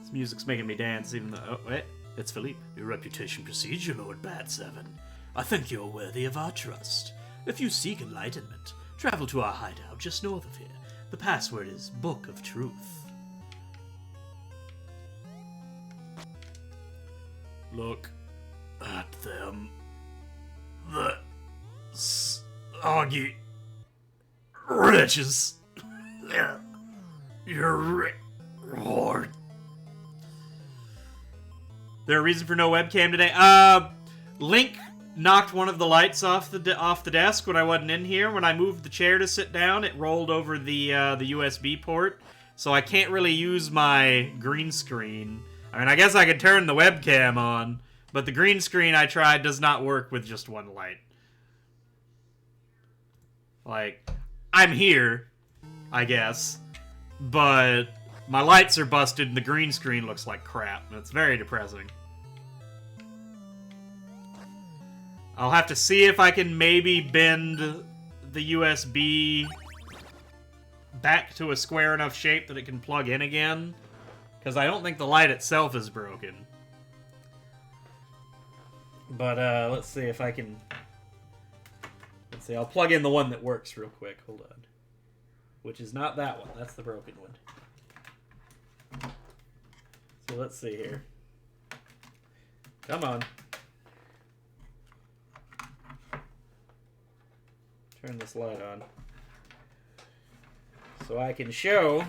Speaker 1: This music's making me dance even though... Oh, wait.
Speaker 2: It's Philippe. Your reputation precedes you, Lord Bad Seven. I think you're worthy of our trust. If you seek enlightenment, travel to our hideout just north of here. The password is Book of Truth.
Speaker 1: Look
Speaker 2: At them. The soggy wretches. Your reward.
Speaker 1: There a reason for no webcam today? Link knocked one of the lights off the desk when I wasn't in here. When I moved the chair to sit down, it rolled over the USB port, so I can't really use my green screen. I mean, I guess I could turn the webcam on, but the green screen I tried does not work with just one light. Like, I'm here, I guess, but my lights are busted and the green screen looks like crap, and it's very depressing. I'll have to see if I can maybe bend the USB back to a square enough shape that it can plug in again, because I don't think the light itself is broken. But, let's see if I can... Let's see, I'll plug in the one that works real quick. Hold on. Which is not that one. That's the broken one. So let's see here. Come on. Turn this light on. So I can show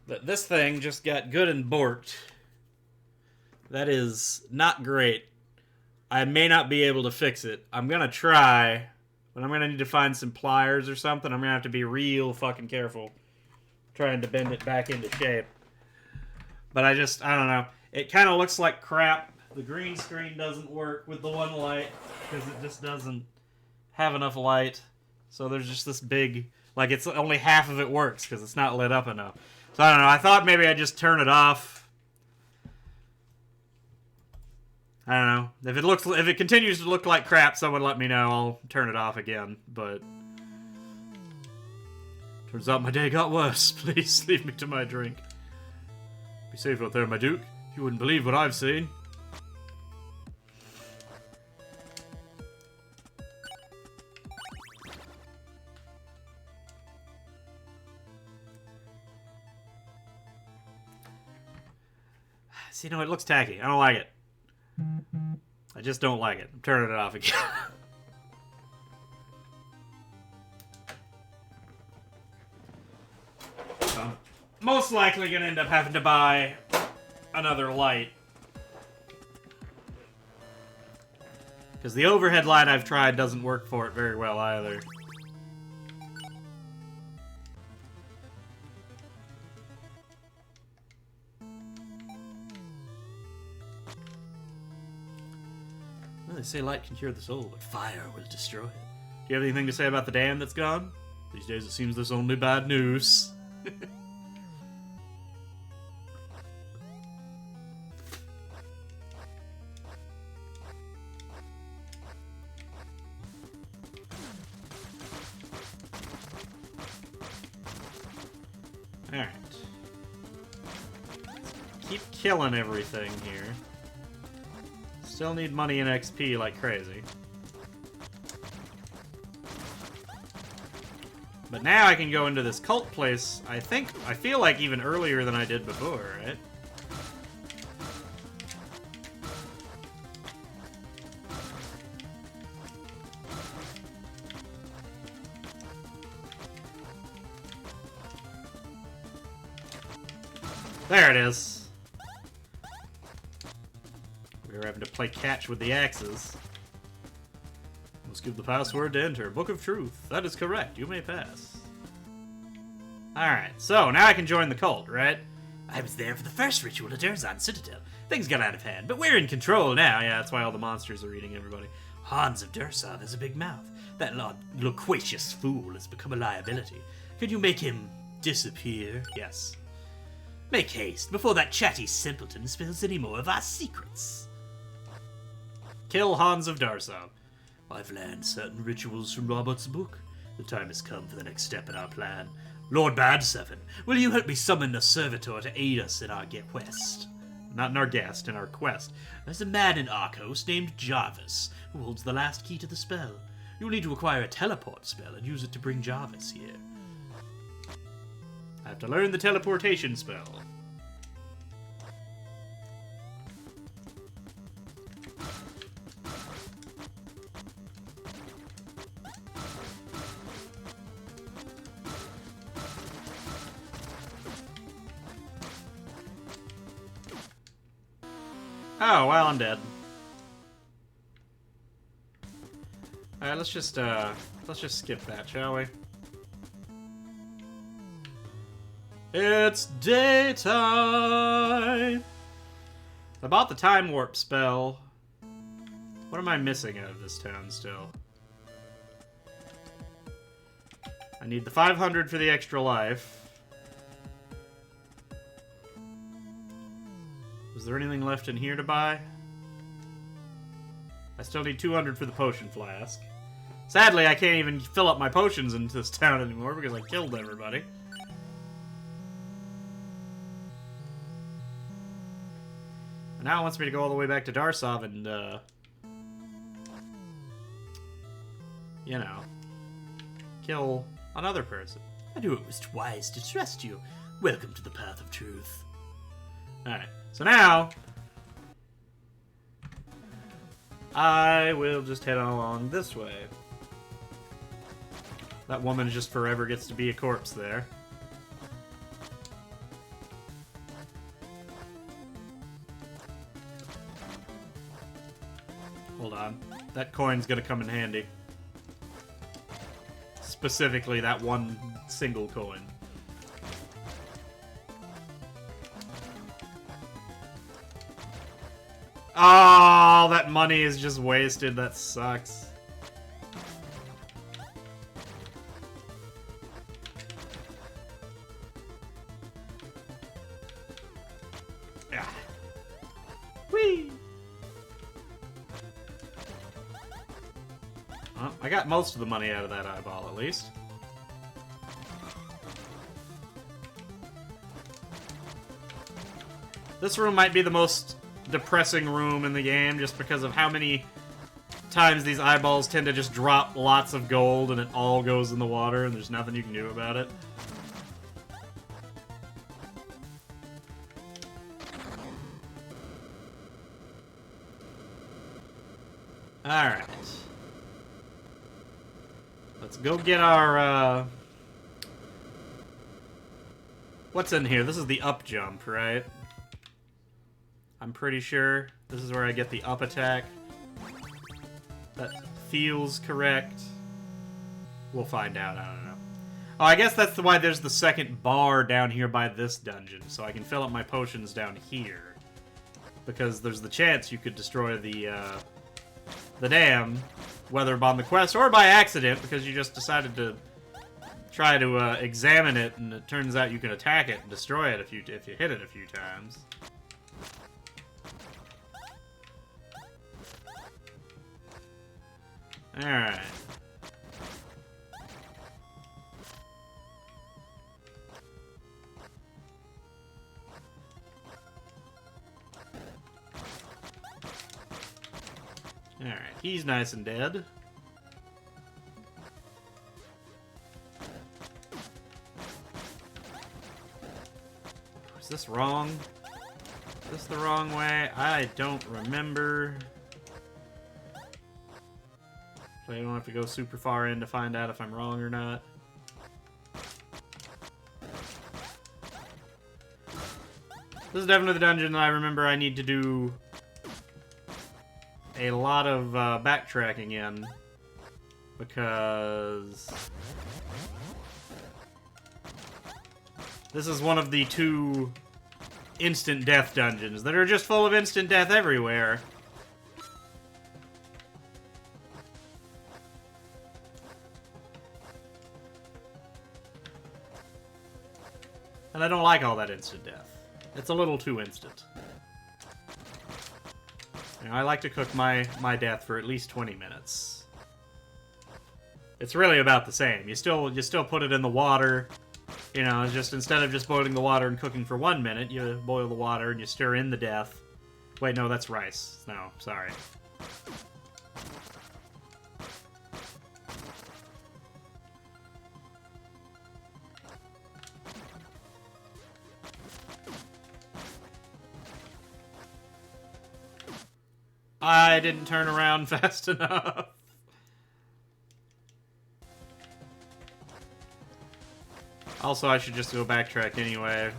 Speaker 1: that this thing just got good and borked. That is not great. I may not be able to fix it. I'm gonna try, but I'm gonna need to find some pliers or something. I'm gonna have to be real fucking careful trying to bend it back into shape. But I don't know. It kind of looks like crap. The green screen doesn't work with the one light because it just doesn't have enough light. So there's just this big, like, it's only half of it works because it's not lit up enough. So I don't know. I thought maybe I'd just turn it off. I don't know. If it continues to look like crap, someone let me know. I'll turn it off again. But turns out my day got worse. Please leave me to my drink. Be safe out there, my duke. You wouldn't believe what I've seen. See, no, it looks tacky. I don't like it. I just don't like it. I'm turning it off again. So I'm most likely going to end up having to buy another light. Because the overhead light I've tried doesn't work for it very well either. They say light can cure the soul, but fire will destroy it. Do you have anything to say about the dam that's gone? These days it seems there's only bad news. Alright. Keep killing everything here. Still need money and XP like crazy. But now I can go into this cult place, I feel like even earlier than I did before, right? There it is. We were having to play catch with the axes. Must give the password to enter. Book of Truth. That is correct. You may pass. Alright, so now I can join the cult, right?
Speaker 2: I was there for the first ritual at Erzan Citadel.
Speaker 1: Things got out of hand, but we're in control now. Yeah, that's why all the monsters are eating everybody.
Speaker 2: Hans of Dursov has a big mouth. That loquacious fool has become a liability. Could you make him disappear?
Speaker 1: Yes.
Speaker 2: Make haste, before that chatty simpleton spills any more of our secrets.
Speaker 1: Kill Hans of Darsov.
Speaker 2: I've learned certain rituals from Robert's book. The time has come for the next step in our plan. Lord Badseven, will you help me summon a servitor to aid us in our quest?
Speaker 1: Not in our guest, in our quest.
Speaker 2: There's a man in Arcos named Jarvis, who holds the last key to the spell. You'll need to acquire a teleport spell and use it to bring Jarvis here.
Speaker 1: I have to learn the teleportation spell. Oh, well, I'm dead. Alright, let's just skip that, shall we? It's daytime! I bought the time warp spell. What am I missing out of this town still? I need the 500 for the extra life. Is there anything left in here to buy? I still need 200 for the potion flask. Sadly, I can't even fill up my potions in this town anymore because I killed everybody. And now it wants me to go all the way back to Darsov and, you know, kill another person.
Speaker 2: I knew it was wise to trust you. Welcome to the path of truth.
Speaker 1: Alright, so now I will just head along this way. That woman just forever gets to be a corpse there. Hold on. That coin's gonna come in handy. Specifically, that one single coin. Oh, that money is just wasted. That sucks. Yeah. Whee! Well, I got most of the money out of that eyeball, at least. This room might be the most depressing room in the game just because of how many times these eyeballs tend to just drop lots of gold and it all goes in the water and there's nothing you can do about it. Alright. Let's go get our, what's in here? This is the up jump, right? I'm pretty sure this is where I get the up attack. That feels correct. We'll find out, I don't know. Oh, I guess that's why there's the second bar down here by this dungeon, so I can fill up my potions down here. Because there's the chance you could destroy the dam, whether on the quest or by accident, because you just decided to try to examine it, and it turns out you can attack it and destroy it if you hit it a few times. Alright. Alright, he's nice and dead. Is this wrong? Is this the wrong way? I don't remember. So I don't have to go super far in to find out if I'm wrong or not. This is definitely the dungeon that I remember I need to do a lot of backtracking in. Because this is one of the two instant death dungeons that are just full of instant death everywhere. And I don't like all that instant death. It's a little too instant. You know, I like to cook my death for at least 20 minutes. It's really about the same. You still put it in the water. You know, just instead of just boiling the water and cooking for 1 minute, you boil the water and you stir in the death. Wait, no, that's rice. No, sorry. I didn't turn around fast enough. Also, I should just go backtrack anyway.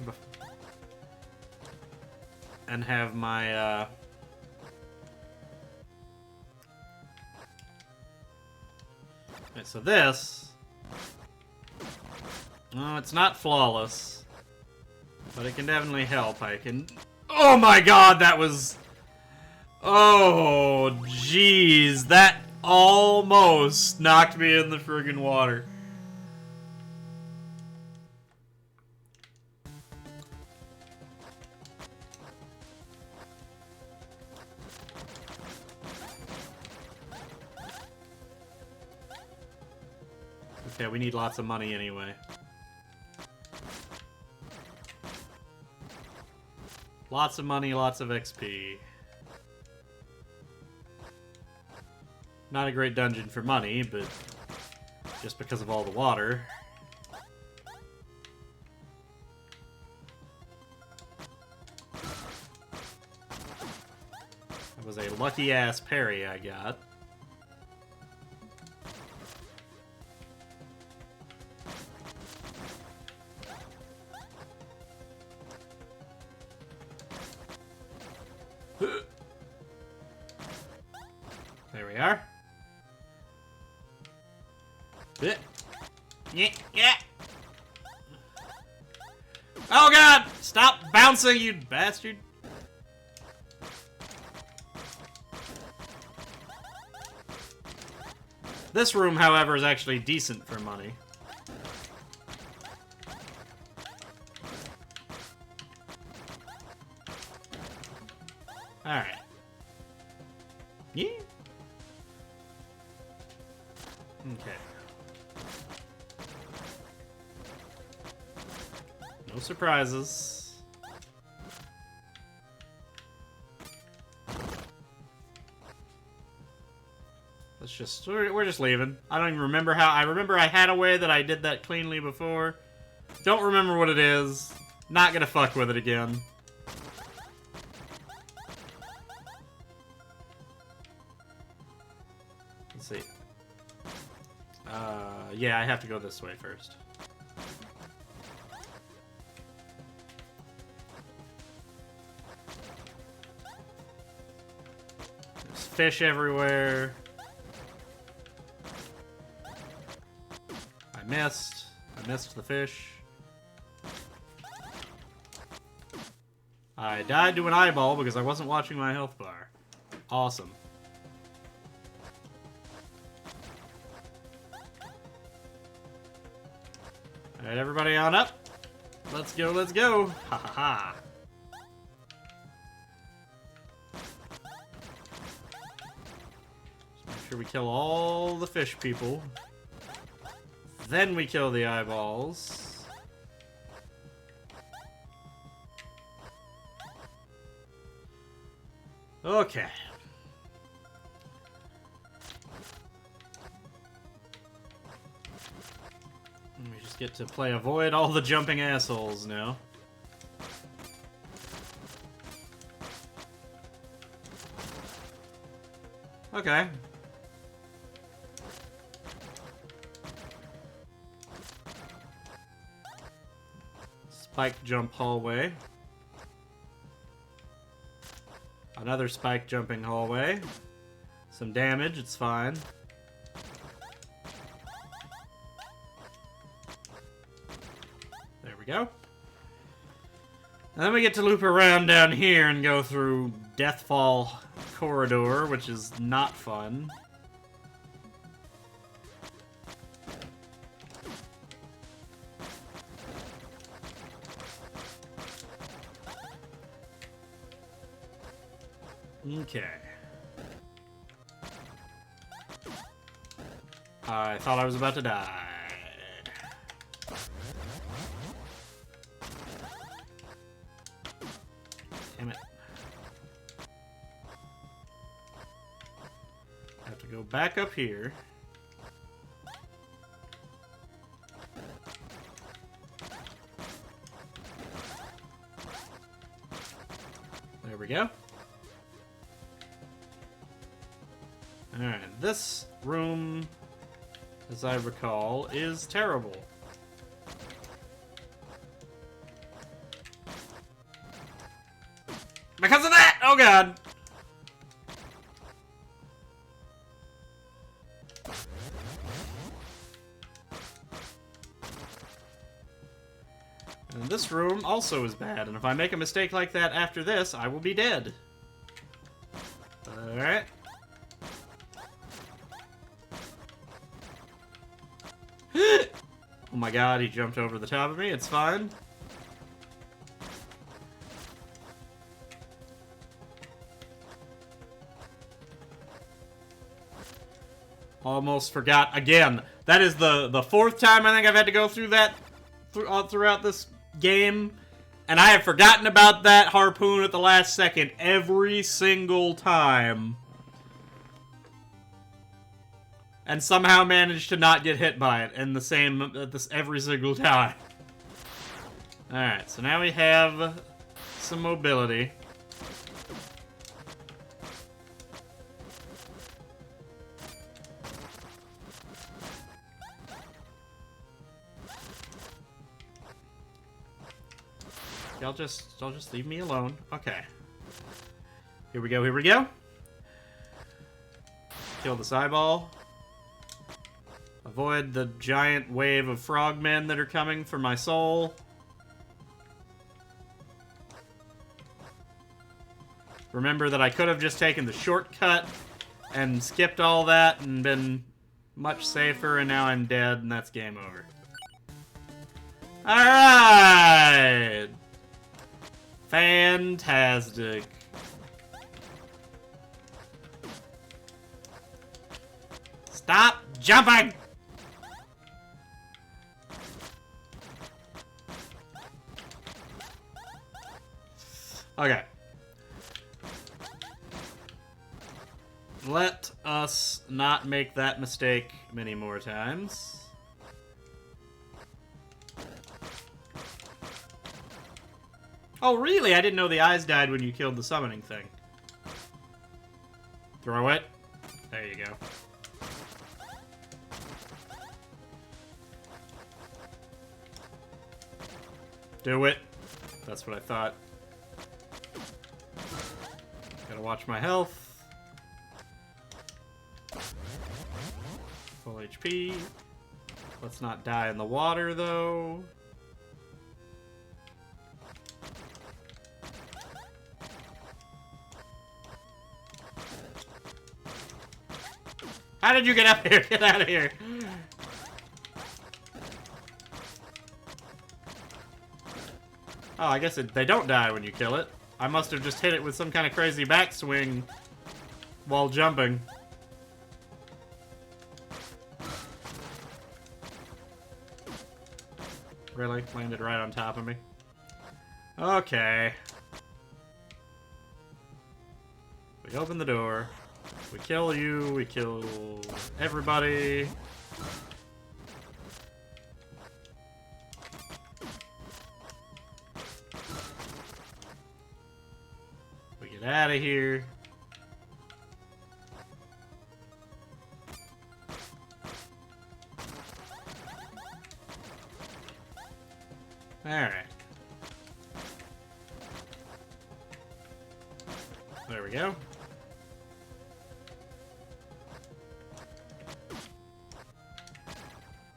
Speaker 1: And have my, Okay, so this... Oh, it's not flawless. But it can definitely help. I can... Oh my god, that was... Oh, jeez. That almost knocked me in the friggin' water. Okay, we need lots of money anyway. Lots of money, lots of XP. Not a great dungeon for money, but just because of all the water. That was a lucky-ass parry I got. There we are. Yeah. Oh god! Stop bouncing, you bastard! This room, however, is actually decent for money. Alright. Yeah. Okay. No surprises. Let's just... We're just leaving. I don't even remember how... I remember I had a way that I did that cleanly before. Don't remember what it is. Not gonna fuck with it again. Let's see. Yeah, I have to go this way first. There's fish everywhere. I missed the fish. I died to an eyeball because I wasn't watching my health bar. Awesome. Alright, everybody on up. Let's go, let's go. Ha ha ha. Just make sure we kill all the fish people. Then we kill the eyeballs. Okay. We just get to play avoid all the jumping assholes now. Okay. Spike jump hallway. Another spike jumping hallway. Some damage, it's fine. There we go. And then we get to loop around down here and go through Deathfall Corridor, which is not fun. Okay. I thought I was about to die. Damn it. I have to go back up here. There we go. Alright, this room, as I recall, is terrible. Because of that! Oh god! And this room also is bad, and if I make a mistake like that after this, I will be dead. Alright. Oh my god, he jumped over the top of me. It's fine. Almost forgot again. That is the fourth time I think I've had to go through that throughout this game. And I have forgotten about that harpoon at the last second every single time. And somehow managed to not get hit by it in the same every single time. Alright, so now we have some mobility. Y'all just leave me alone. Okay. Here we go, here we go. Kill this eyeball. Avoid the giant wave of frogmen that are coming for my soul. Remember that I could have just taken the shortcut and skipped all that and been much safer, and now I'm dead, and that's game over. Alright! Fantastic. Stop jumping! Okay. Let us not make that mistake many more times. Oh, really? I didn't know the eyes died when you killed the summoning thing. Throw it. There you go. Do it. That's what I thought. Gotta watch my health. Full HP. Let's not die in the water, though. How did you get up here? Get out of here. Oh, I guess they don't die when you kill it. I must have just hit it with some kind of crazy backswing while jumping. Really? Landed right on top of me? Okay. We open the door. We kill you. We kill everybody. We get out of here. Alright. There we go.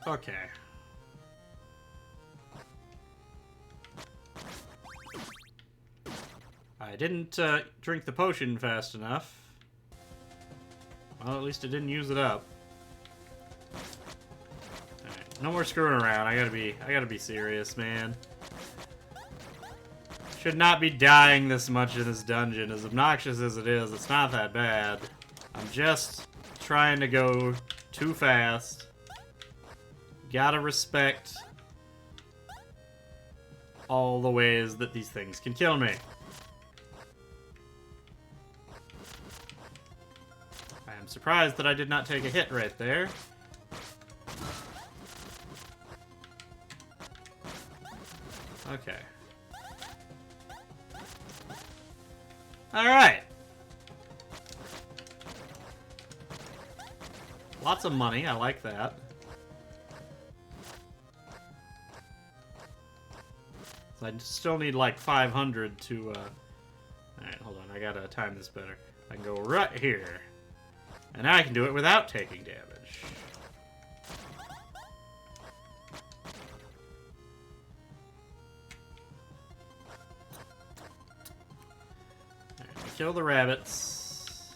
Speaker 1: Okay. I didn't drink the potion fast enough. Well, at least I didn't use it up. Alright, no more screwing around. I gotta be serious, man. Should not be dying this much in this dungeon. As obnoxious as it is, it's not that bad. I'm just trying to go too fast. Gotta respect all the ways that these things can kill me. I am surprised that I did not take a hit right there. Okay. Alright. Lots of money, I like that. So I still need like 500 to, Alright, hold on, I gotta time this better. I can go right here. And I can do it without taking damage. Alright, kill the rabbits.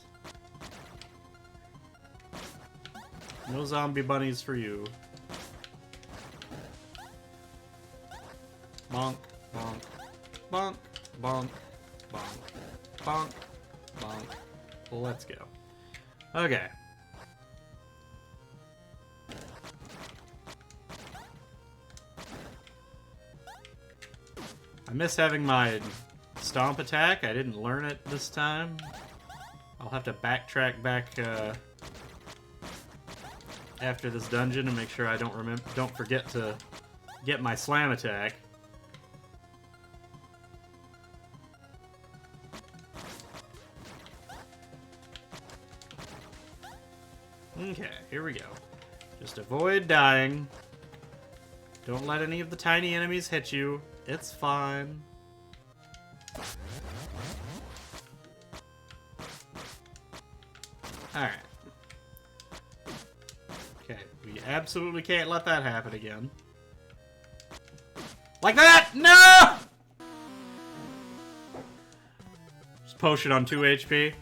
Speaker 1: No zombie bunnies for you. Bonk, bonk, bonk, bonk, bonk, bonk, bonk. Well, let's go. Okay. I miss having my stomp attack. I didn't learn it this time. I'll have to backtrack back after this dungeon and make sure I don't forget to get my slam attack. Okay, here we go. Just avoid dying. Don't let any of the tiny enemies hit you. It's fine. Alright. Okay, we absolutely can't let that happen again. Like that! No! Just potion on 2 HP.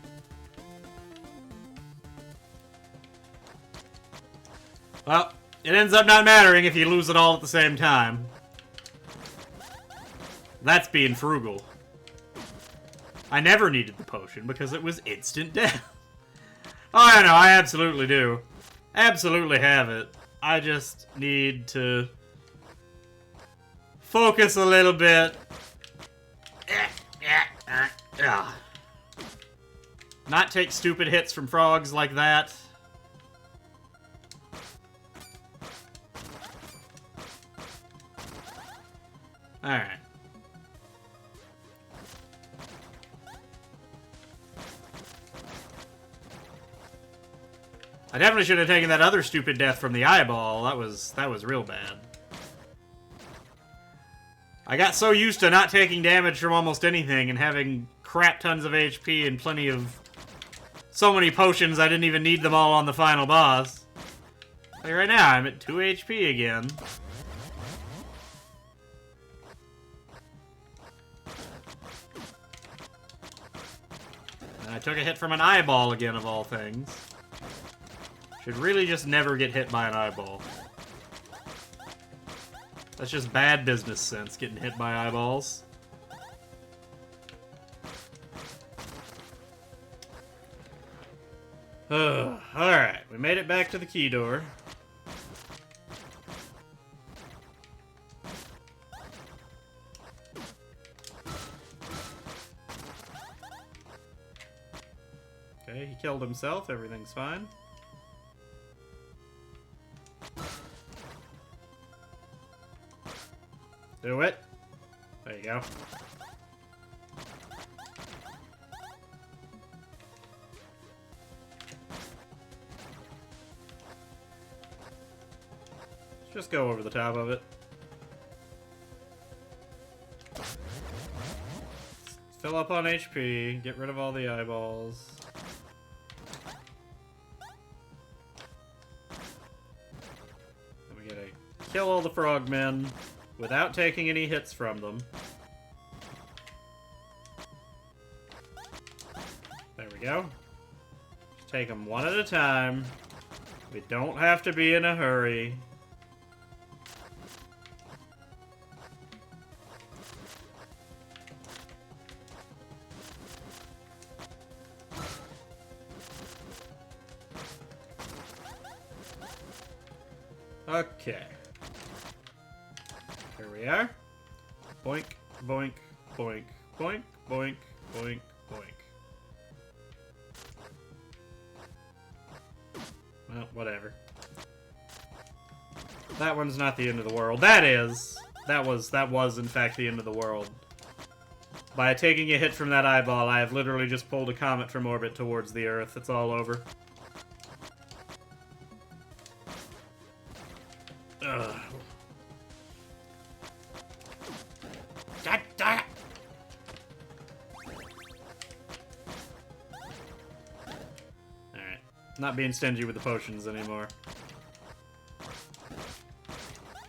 Speaker 1: Well, it ends up not mattering if you lose it all at the same time. That's being frugal. I never needed the potion because it was instant death. Oh, I know, I absolutely do. Absolutely have it. I just need to focus a little bit. Not take stupid hits from frogs like that. Alright. I definitely should have taken that other stupid death from the eyeball. That was real bad. I got so used to not taking damage from almost anything and having crap tons of HP and plenty of... so many potions I didn't even need them all on the final boss. Like right now, I'm at 2 HP again. And I took a hit from an eyeball again, of all things. Should really just never get hit by an eyeball. That's just bad business sense, getting hit by eyeballs. Alright, we made it back to the key door. Okay, he killed himself, everything's fine. Do it. There you go. Let's just go over the top of it. Fill up on HP, get rid of all the eyeballs. Then we gotta kill all the frogmen without taking any hits from them. There we go. Just take them one at a time. We don't have to be in a hurry. Okay. Here we are. Boink, boink, boink, boink, boink, boink, boink. Well, whatever. That one's not the end of the world. That is. That was in fact the end of the world. By taking a hit from that eyeball, I have literally just pulled a comet from orbit towards the Earth. It's all over. Ugh. Alright. Not being stingy with the potions anymore.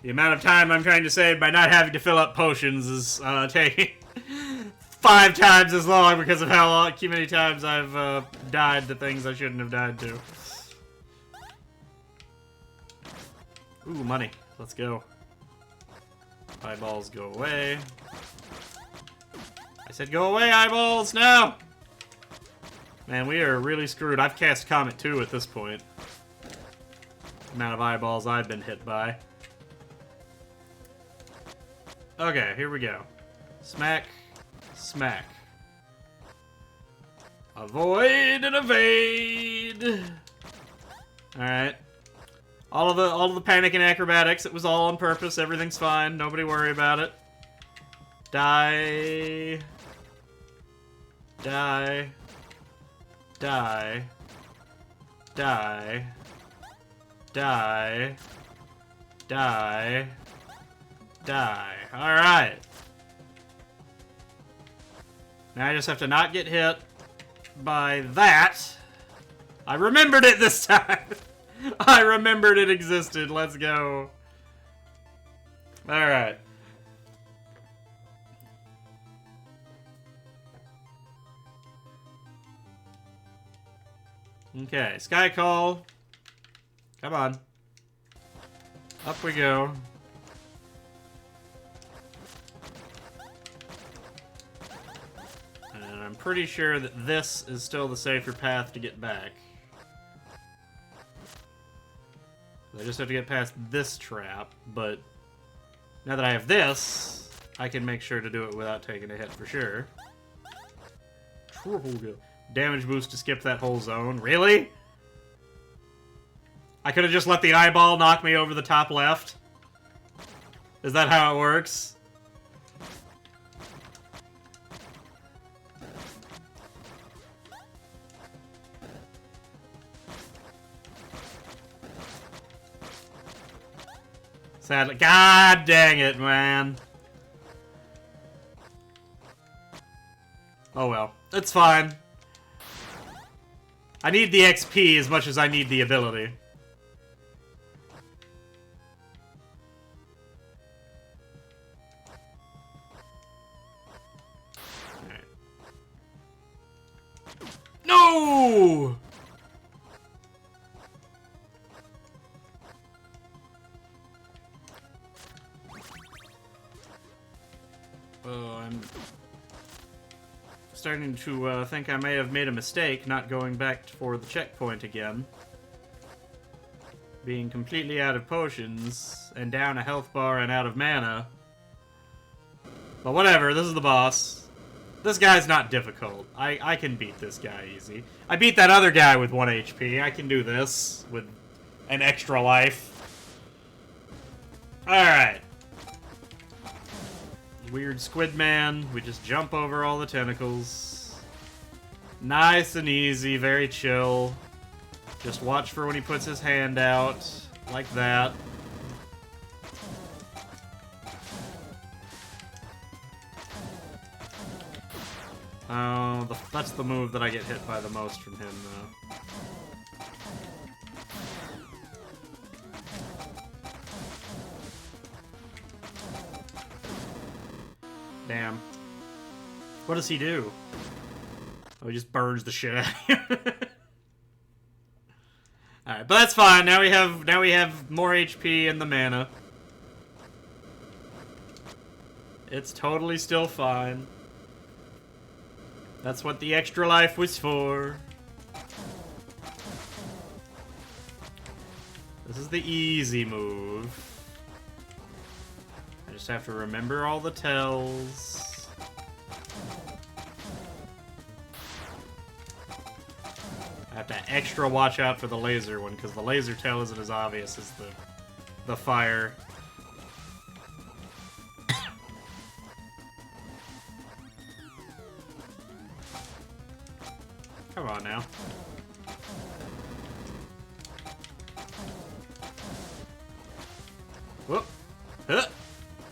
Speaker 1: The amount of time I'm trying to save by not having to fill up potions is taking 5 times as long because of how many times I've died to things I shouldn't have died to. Ooh, money. Let's go. Eyeballs go away. I said go away, eyeballs, now! Man, we are really screwed. I've cast Comet 2 at this point. The amount of eyeballs I've been hit by. Okay, here we go. Smack. Smack. Avoid and evade! Alright. All of the panic and acrobatics, it was all on purpose. Everything's fine. Nobody worry about it. Die. Die. Die. Die. Die. Die. Die. Alright. Now I just have to not get hit by that. I remembered it this time! I remembered it existed. Let's go. Alright. Okay, Sky Call. Come on. Up we go. And I'm pretty sure that this is still the safer path to get back. I just have to get past this trap, but now that I have this, I can make sure to do it without taking a hit for sure. Damage boost to skip that whole zone. Really? I could have just let the eyeball knock me over the top left? Is that how it works? Sadly. God dang it, man. Oh well. It's fine. I need the XP as much as I need the ability. Alright. No! Oh, I'm starting to think I may have made a mistake not going back for the checkpoint again. Being completely out of potions, and down a health bar and out of mana. But whatever, this is the boss. This guy's not difficult. I can beat this guy easy. I beat that other guy with 1 HP. I can do this with an extra life. Alright. Weird squid man. We just jump over all the tentacles. Nice and easy, very chill. Just watch for when he puts his hand out, like that. Oh, that's the move that I get hit by the most from him, though. Damn. What does he do? Oh, he just burns the shit out of you. Alright, but that's fine. Now we have more HP and the mana. It's totally still fine. That's what the extra life was for. This is the easy move. I just have to remember all the tells. I have to extra watch out for the laser one, because the laser tell isn't as obvious as the fire. Come on now. Whoop.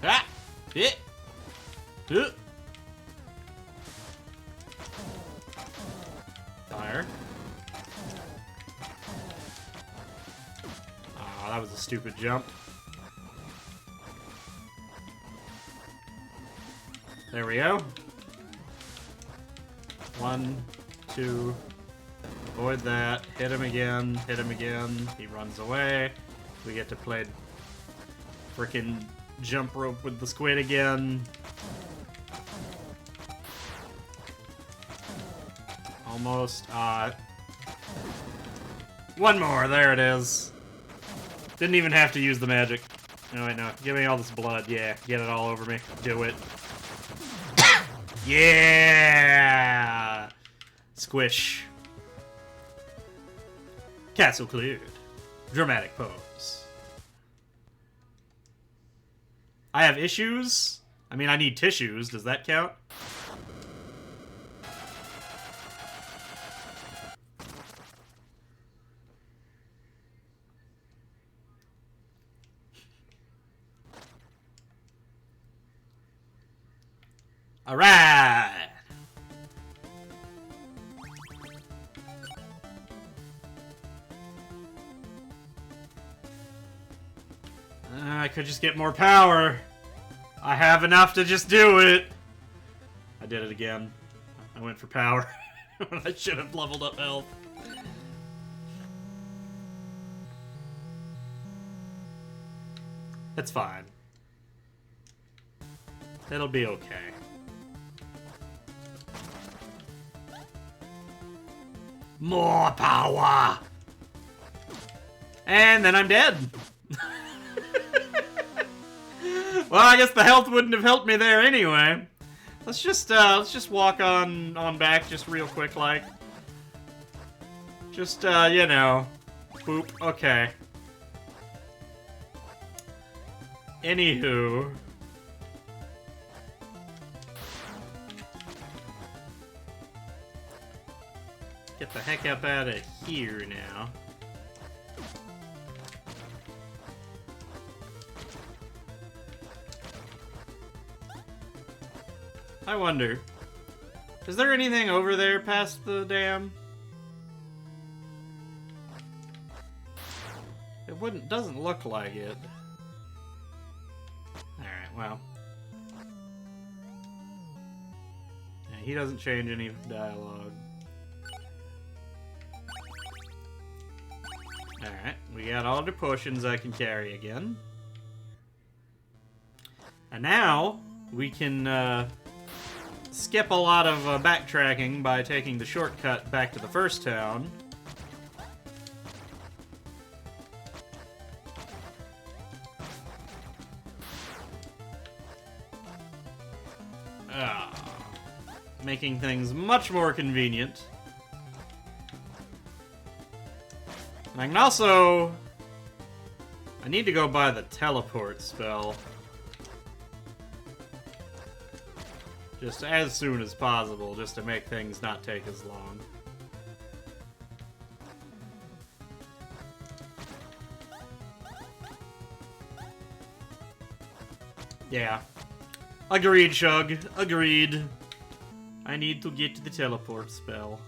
Speaker 1: Ah. It. Fire. Ah, that was a stupid jump. There we go. 1, 2. Avoid that. Hit him again. Hit him again. He runs away. We get to play frickin' jump rope with the squid again. Almost. One more. There it is. Didn't even have to use the magic. No, wait, no. Give me all this blood. Yeah, get it all over me. Do it. Yeah! Squish. Castle cleared. Dramatic pose. I have issues? I mean, I need tissues. Does that count? Alright! I could just get more power. I have enough to just do it. I did it again. I went for power. I should have leveled up health. It's fine. It'll be okay. More power! And then I'm dead. Well, I guess the health wouldn't have helped me there anyway. Let's just walk on back just real quick, like. Just, you know. Boop. Okay. Anywho. Get the heck up out of here now. I wonder, is there anything over there past the dam? It doesn't look like it. Alright, well. Yeah, he doesn't change any dialogue. Alright, we got all the potions I can carry again. And now, we can, skip a lot of backtracking by taking the shortcut back to the first town. Making things much more convenient. And I can also... I need to go buy the teleport spell. Just as soon as possible, just to make things not take as long. Yeah. Agreed, Shug. Agreed. I need to get the teleport spell.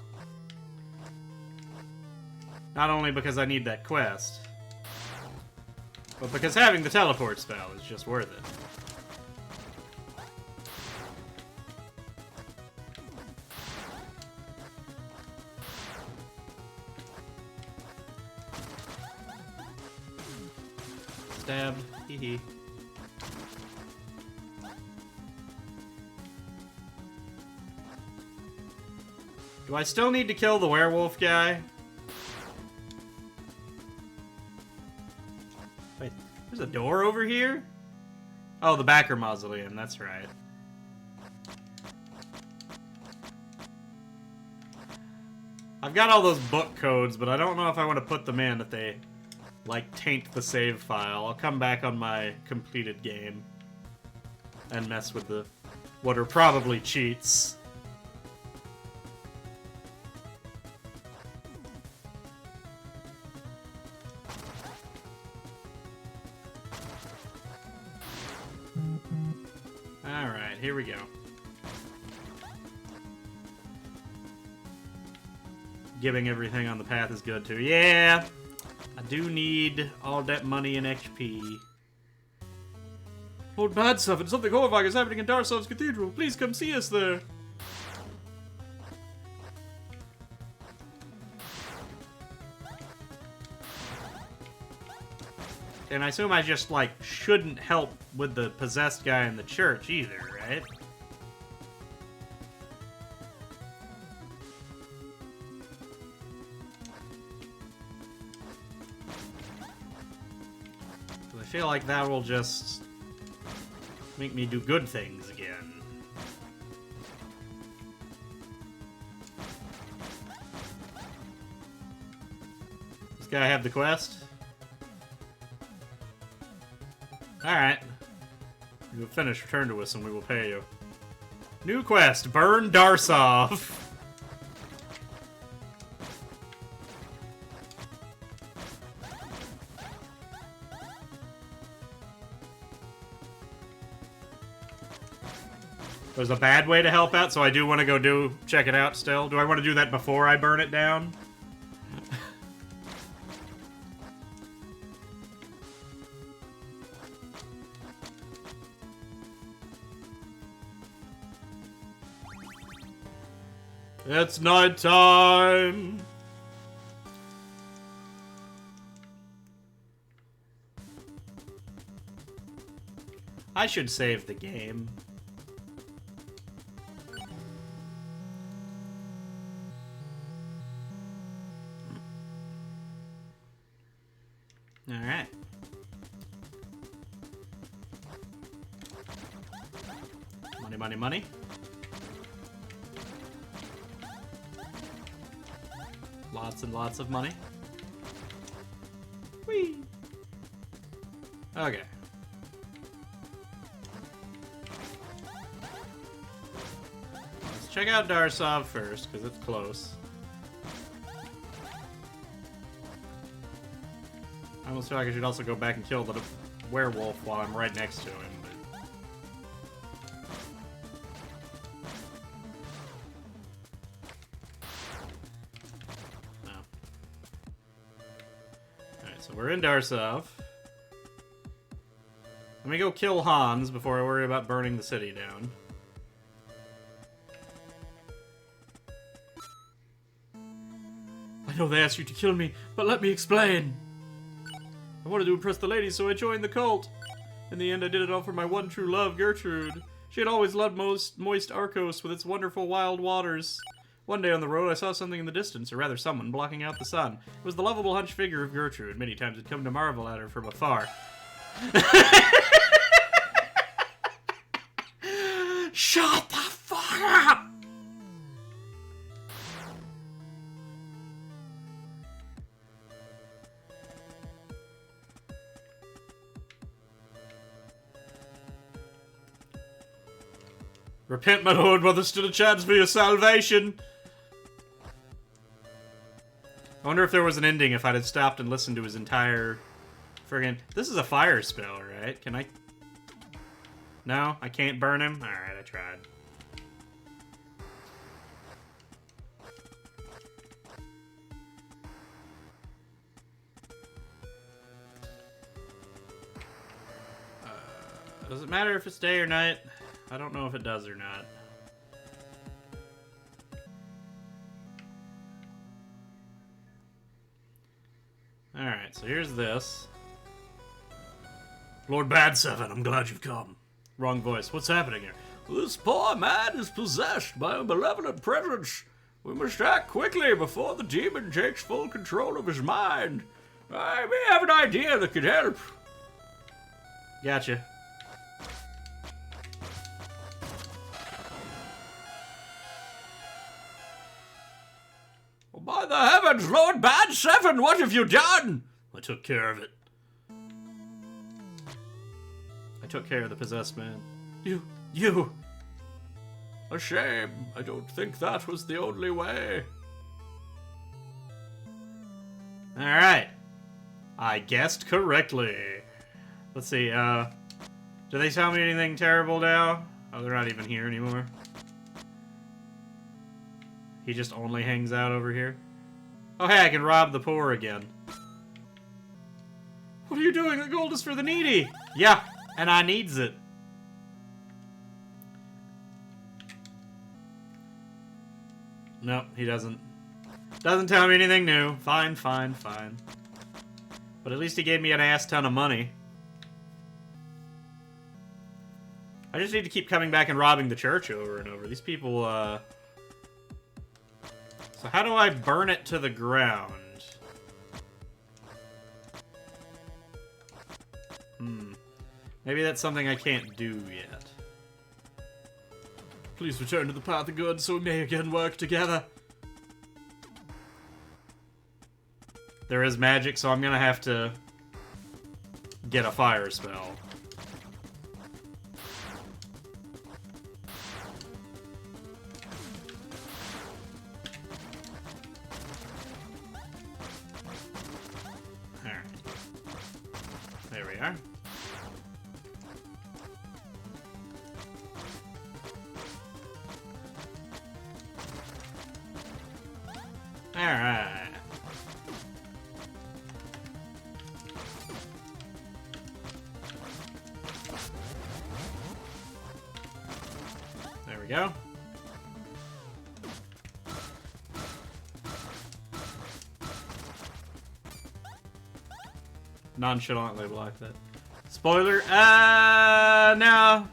Speaker 1: Not only because I need that quest, but because having the teleport spell is just worth it. stabbed. Hee hee. Do I still need to kill the werewolf guy? Wait, there's a door over here? Oh, the Backer Mausoleum, that's right. I've got all those book codes, but I don't know if I want to put them in if they, like, taint the save file. I'll come back on my completed game and mess with the what are probably cheats. Alright, here we go. Giving everything on the path is good too. Yeah! I do need all that money and XP. Lord Badstuff, something horrifying is happening in Darsov's Cathedral. Please come see us there. And I assume I just, like, shouldn't help with the possessed guy in the church either, right? I feel like that will just make me do good things again. Does this guy have the quest? Alright. You will finish, return to us, and we will pay you. New quest, burn Darsov. There's a bad way to help out, so I do want to go check it out still. Do I want to do that before I burn it down? It's night time. I should save the game. Alright. Money, money, money. Lots and lots of money. Whee! Okay. Let's check out Darsov first, because it's close. I almost feel like I should also go back and kill the werewolf while I'm right next to him. But... no. Alright, so we're in Darsov. Let me go kill Hans before I worry about burning the city down. I know they asked you to kill me, but let me explain. I wanted to impress the ladies, so I joined the cult. In the end, I did it all for my one true love, Gertrude. She had always loved moist Arcos with its wonderful wild waters. One day on the road, I saw something in the distance, or rather someone, blocking out the sun. It was the lovable hunched figure of Gertrude. Many times I'd come to marvel at her from afar. Shut the fuck up! Repent, my lord, while there's still a chance for your salvation. I wonder if there was an ending if I'd have stopped and listened to his entire friggin'... This is a fire spell, right? Can I... No? I can't burn him? Alright, I tried. Does it matter if it's day or night? I don't know if it does or not. Alright, so here's this.
Speaker 2: Lord Bad Seven, I'm glad you've come.
Speaker 1: Wrong voice. What's happening here?
Speaker 4: This poor man is possessed by a malevolent presence. We must act quickly before the demon takes full control of his mind. I may have an idea that could help.
Speaker 1: Gotcha.
Speaker 4: Oh, by the heavens, Lord Bad Seven, what have you done?
Speaker 2: I took care of it.
Speaker 1: I took care of the possessed man.
Speaker 2: You!
Speaker 4: A shame. I don't think that was the only way.
Speaker 1: Alright. I guessed correctly. Let's see, do they tell me anything terrible now? Oh, they're not even here anymore. He just only hangs out over here. Oh, hey, I can rob the poor again. What are you doing? The gold is for the needy! Yeah, and I needs it. Nope, he doesn't. Doesn't tell me anything new. Fine, fine, fine. But at least he gave me an ass ton of money. I just need to keep coming back and robbing the church over and over. These people, So how do I burn it to the ground? Maybe that's something I can't do yet.
Speaker 2: Please return to the path of good so we may again work together.
Speaker 1: There is magic, so I'm gonna have to get a fire spell. Alright. There we are. Alright. There we go. Nonchalantly block that. Spoiler? No.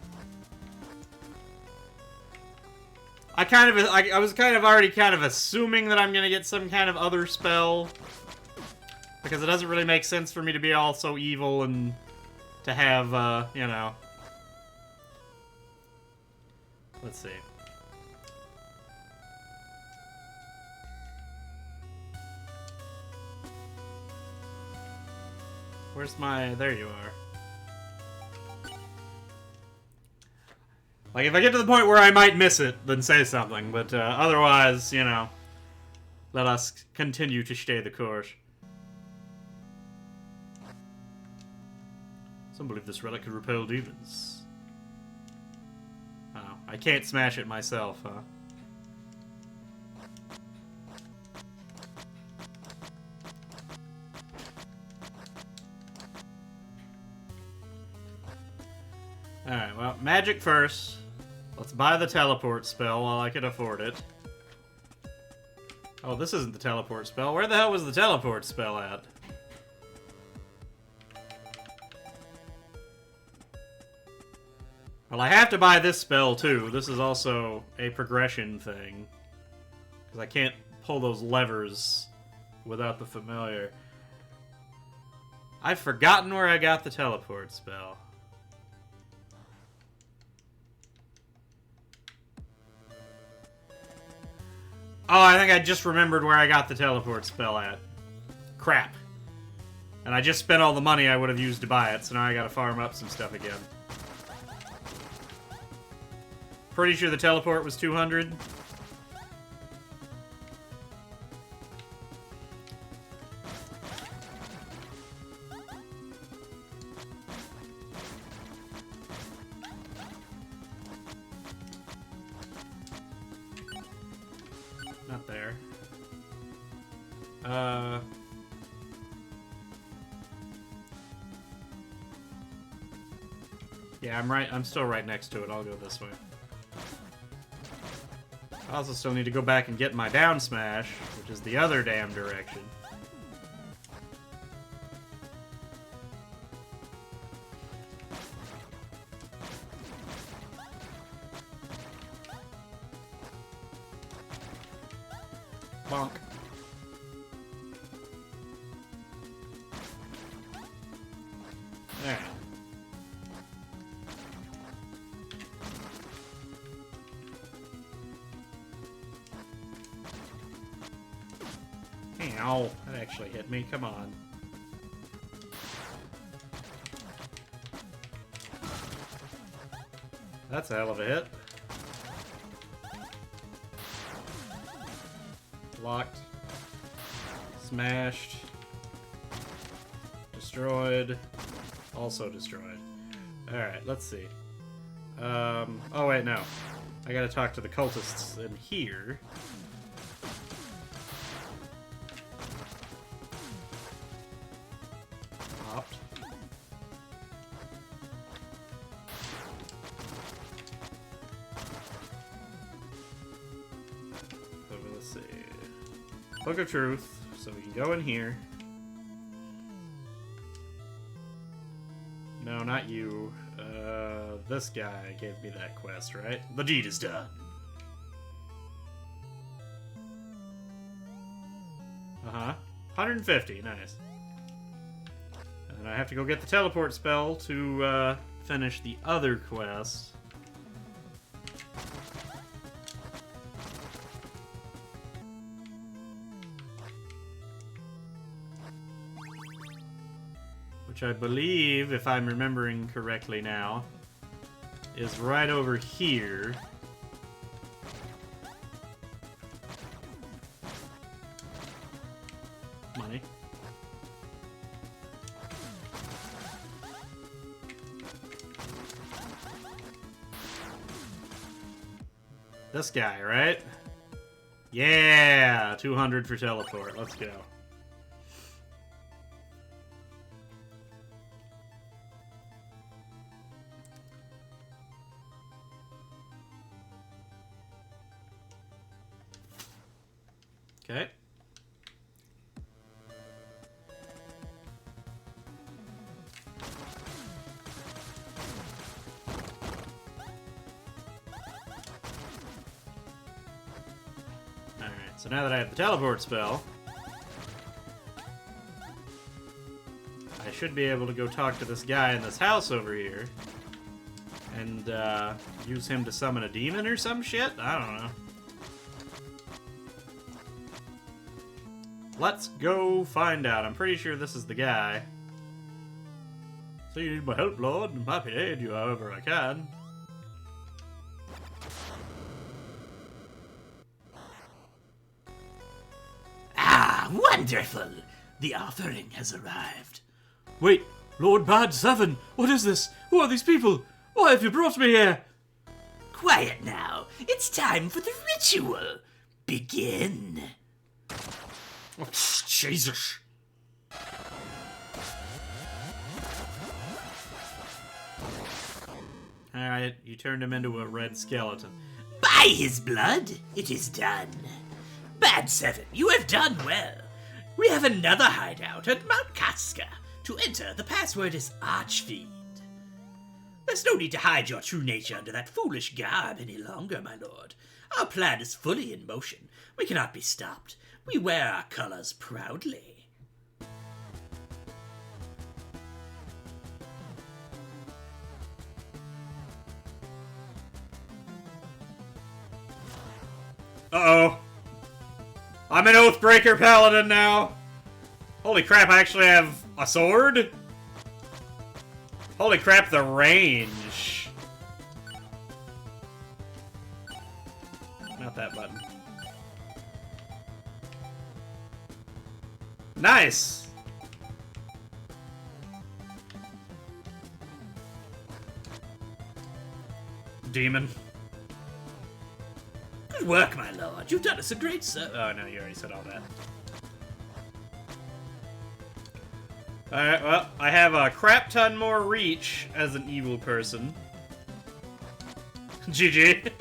Speaker 1: I was kind of already assuming that I'm gonna get some kind of other spell. Because it doesn't really make sense for me to be all so evil and to have, you know. Let's see. Where's my... There you are. Like, if I get to the point where I might miss it, then say something. But otherwise, you know, let us continue to stay the course. Some believe this relic could repel demons. Oh, I can't smash it myself, huh? Alright, well, magic first. Let's buy the teleport spell while I can afford it. Oh, this isn't the teleport spell. Where the hell was the teleport spell at? Well, I have to buy this spell, too. This is also a progression thing. Because I can't pull those levers without the familiar. I've forgotten where I got the teleport spell. Oh, I think I just remembered where I got the teleport spell at. Crap. And I just spent all the money I would have used to buy it, so now I gotta farm up some stuff again. Pretty sure the teleport was 200. Not there. Yeah, I'm still right next to it. I'll go this way. I also still need to go back and get my down smash, which is the other damn direction. Bonk. Alright. Ow, that actually hit me. Come on. That's a hell of a hit. Locked. Smashed. Destroyed. Also destroyed. Alright, let's see. Oh wait, no. I gotta talk to the cultists in here. Popped. Let's see. Book of Truth, so we can go in here. No, not you. This guy gave me that quest, right? The deed is done. Uh-huh. 150, nice. And I have to go get the teleport spell to finish the other quest. Which I believe, if I'm remembering correctly now, is right over here. Money. This guy, right? Yeah! 200 for teleport. Let's go. Okay. Alright, so now that I have the teleport spell, I should be able to go talk to this guy in this house over here and use him to summon a demon or some shit? I don't know. Let's go find out. I'm pretty sure this is the guy. So you need my help, Lord? I'm happy to aid you however I can.
Speaker 2: Ah, wonderful! The offering has arrived. Wait, Lord Bad 7, what is this? Who are these people? Why have you brought me here? Quiet now. It's time for the ritual. Begin.
Speaker 1: Oh, Jesus. Alright, you turned him into a red skeleton.
Speaker 2: By his blood, it is done. Bad 7, you have done well. We have another hideout at Mount Katska. To enter, the password is Archfiend. There's no need to hide your true nature under that foolish garb any longer, my lord. Our plan is fully in motion. We cannot be stopped. We wear our colors proudly.
Speaker 1: Uh-oh. I'm an Oathbreaker Paladin now. Holy crap, I actually have a sword? Holy crap, the range. Not that button. Nice! Demon.
Speaker 2: Good work, my lord. You've done us a great service.
Speaker 1: Oh no, you already said all that. Alright, well, I have a crap ton more reach as an evil person. GG.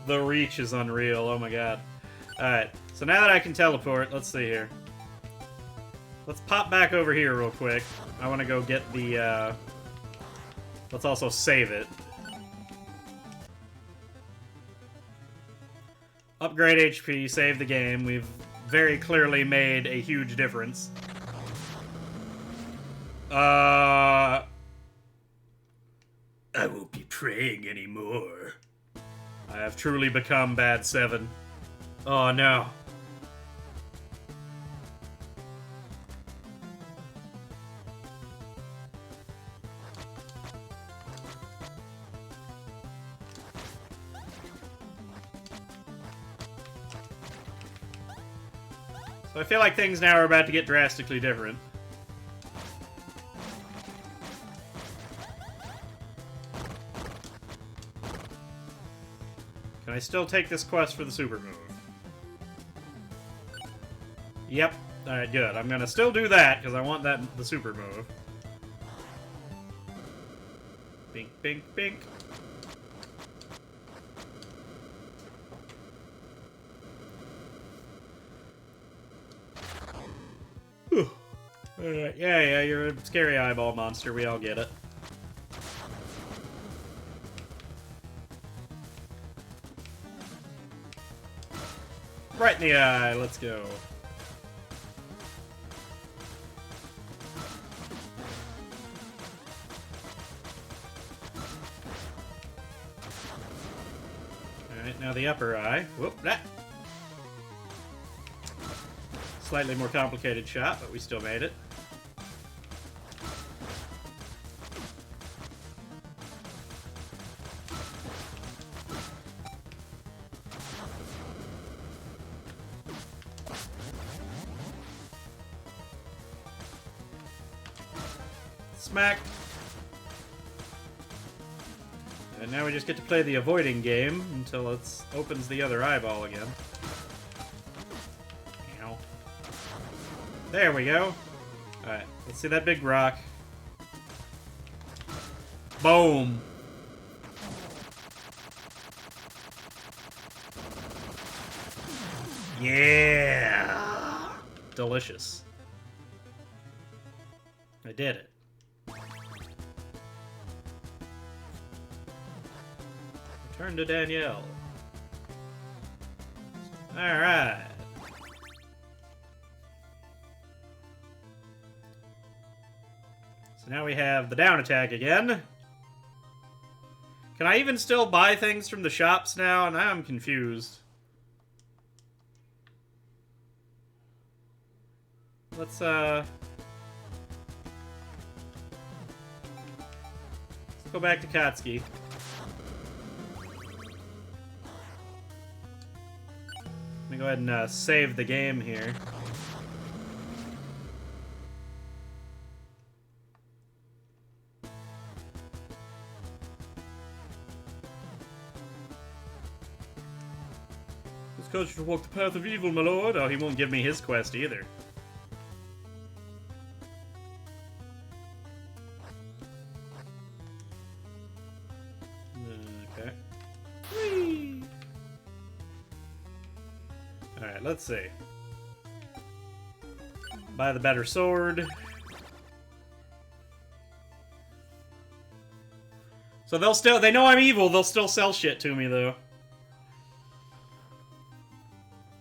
Speaker 1: The reach is unreal. Oh my god. Alright, so now that I can teleport, let's see here. Let's pop back over here real quick. I want to go get the, let's also save it. Upgrade HP, save the game. We've very clearly made a huge difference. I won't be praying anymore. I have truly become Bad 7. Oh no. So I feel like things now are about to get drastically different. Can I still take this quest for the super move? Yep. Alright, good. I'm gonna still do that, because I want the super move. Bink, bink, bink. Alright, yeah, you're a scary eyeball monster. We all get it. Right in the eye. Let's go. Alright, now the upper eye. Whoop, that. Slightly more complicated shot, but we still made it. Smack. And now we just get to play the avoiding game until it opens the other eyeball again. Ow. There we go. Alright, let's see that big rock. Boom. Yeah. Delicious. I did it. Return to Danielle. Alright. So now we have the down attack again. Can I even still buy things from the shops now? And I'm confused. Let's go back to Katsuki. Let me go ahead and save the game here. This coach should walk the path of evil, my lord. Oh, he won't give me his quest either. Okay. Whee! Alright, let's see. Buy the better sword. So they know I'm evil, they'll still sell shit to me, though.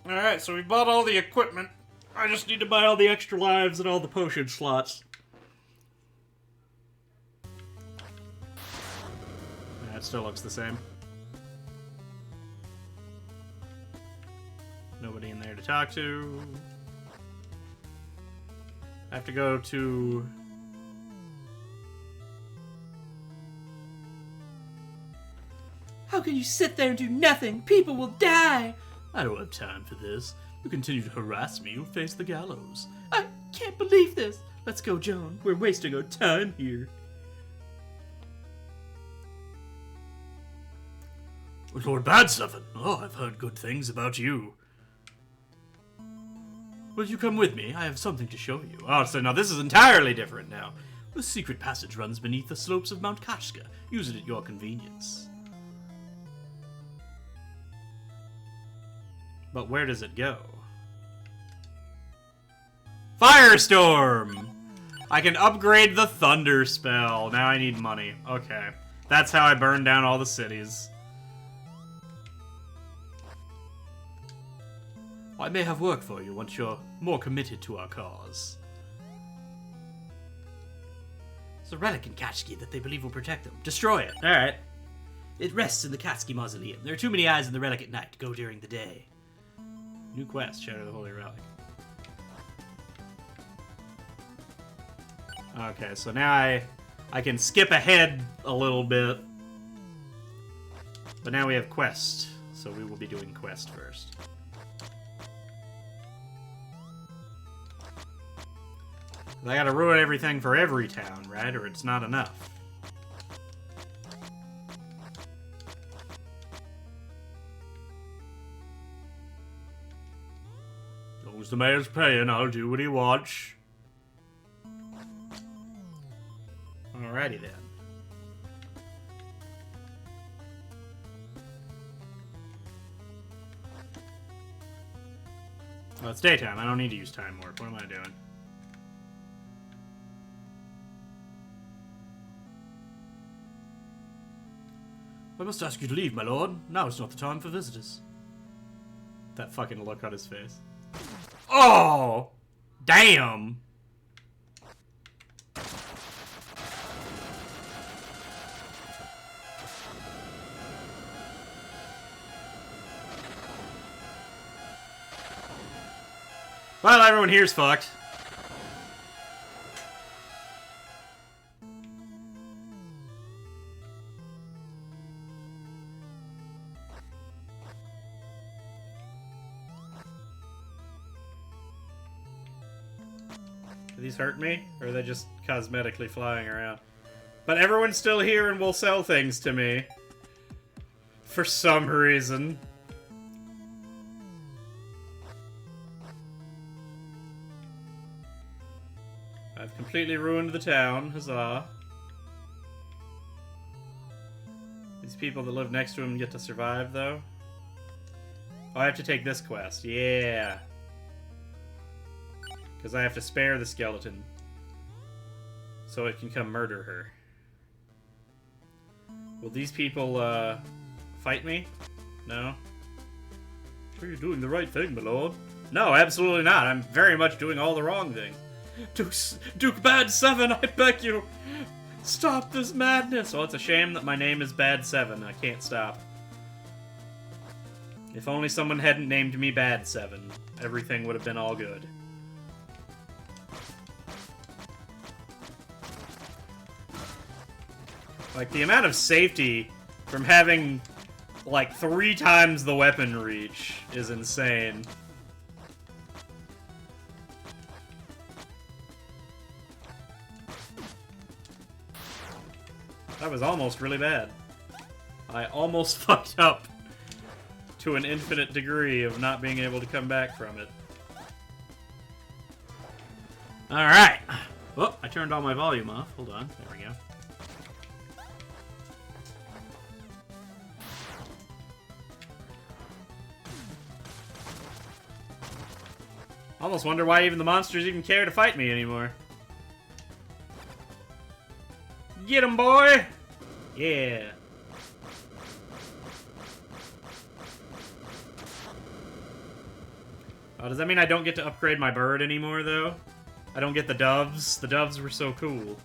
Speaker 1: Alright, so we bought all the equipment. I just need to buy all the extra lives and all the potion slots. Yeah, it still looks the same. Nobody in there to talk to. I have to go to...
Speaker 2: How can you sit there and do nothing? People will die! I don't have time for this. You continue to harass me, you'll face the gallows. I can't believe this! Let's go, Joan. We're wasting our time here.
Speaker 4: Lord Badseven, oh, I've heard good things about you.
Speaker 2: Will you come with me? I have something to show you.
Speaker 1: Oh, so now this is entirely different now.
Speaker 2: The secret passage runs beneath the slopes of Mount Kashka. Use it at your convenience.
Speaker 1: But where does it go? Firestorm! I can upgrade the Thunder spell. Now I need money. Okay. That's how I burn down all the cities.
Speaker 2: I may have work for you once you're more committed to our cause. It's a relic in Katsuki that they believe will protect them. Destroy it.
Speaker 1: Alright.
Speaker 2: It rests in the Katsuki Mausoleum. There are too many eyes in the relic at night. Go during the day.
Speaker 1: New quest, Shatter the Holy Relic. Okay, so now I can skip ahead a little bit. But now we have quest, so we will be doing quest first. I gotta ruin everything for every town, right? Or it's not enough.
Speaker 4: As long as the mayor's paying, I'll do what he wants.
Speaker 1: Alrighty then. Well, it's daytime. I don't need to use time warp. What am I doing?
Speaker 2: I must ask you to leave, my lord. Now is not the time for visitors.
Speaker 1: That fucking look on his face. Oh! Damn! Well, everyone here's fucked. Do these hurt me? Or are they just cosmetically flying around? But everyone's still here and will sell things to me. For some reason. I've completely ruined the town. Huzzah. These people that live next to him get to survive, though. Oh, I have to take this quest. Yeah. Because I have to spare the skeleton. So it can come murder her. Will these people, fight me? No?
Speaker 4: Sure you're doing the right thing, my lord.
Speaker 1: No, absolutely not. I'm very much doing all the wrong things. Duke Bad 7, I beg you! Stop this madness! Well, it's a shame that my name is Bad 7. I can't stop. If only someone hadn't named me Bad 7, everything would have been all good. Like, the amount of safety from having, like, 3 times the weapon reach is insane. That was almost really bad. I almost fucked up to an infinite degree of not being able to come back from it. Alright. Oh, I turned all my volume off. Hold on. There we go. Almost wonder why even the monsters even care to fight me anymore. Get him, boy! Yeah. Oh, does that mean I don't get to upgrade my bird anymore, though? I don't get the doves? The doves were so cool.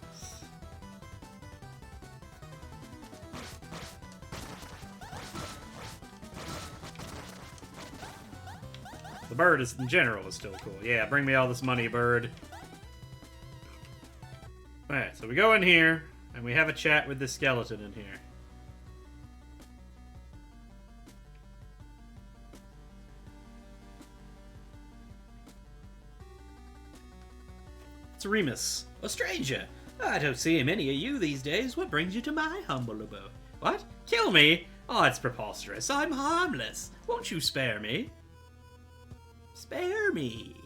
Speaker 1: The bird is, in general, is still cool. Yeah, bring me all this money, bird. Alright, so we go in here, and we have a chat with the skeleton in here. It's Remus. A stranger. I don't see many of you these days. What brings you to my humble abode? What? Kill me? Oh, it's preposterous. I'm harmless. Won't you spare me? Spare me.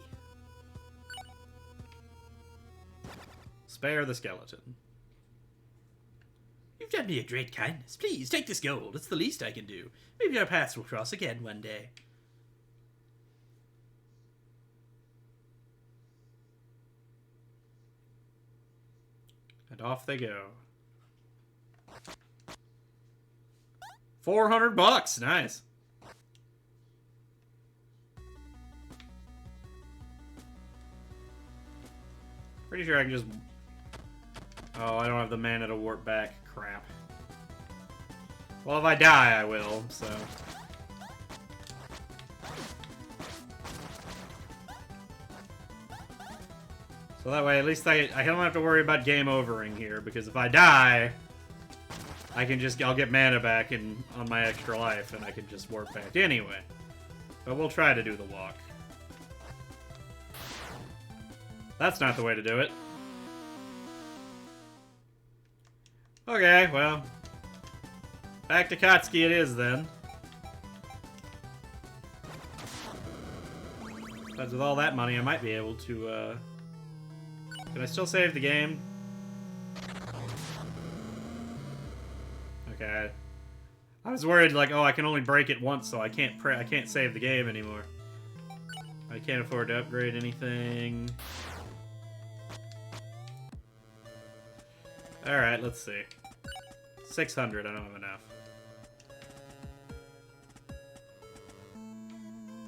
Speaker 1: Spare the skeleton. You've done me a great kindness. Please, take this gold. It's the least I can do. Maybe our paths will cross again one day. And off they go. $400. Nice. Pretty sure I can just... Oh, I don't have the mana to warp back. Crap. Well, if I die, I will, so... So that way, at least I don't have to worry about game overing here, because if I die, I'll get mana back on my extra life, and I can just warp back anyway. But we'll try to do the walk. That's not the way to do it. Okay, well. Back to Kotsky it is, then. But with all that money, I might be able to, Can I still save the game? Okay. I was worried, like, oh, I can only break it once, so I can't save the game anymore. I can't afford to upgrade anything. Alright, let's see. 600, I don't have enough.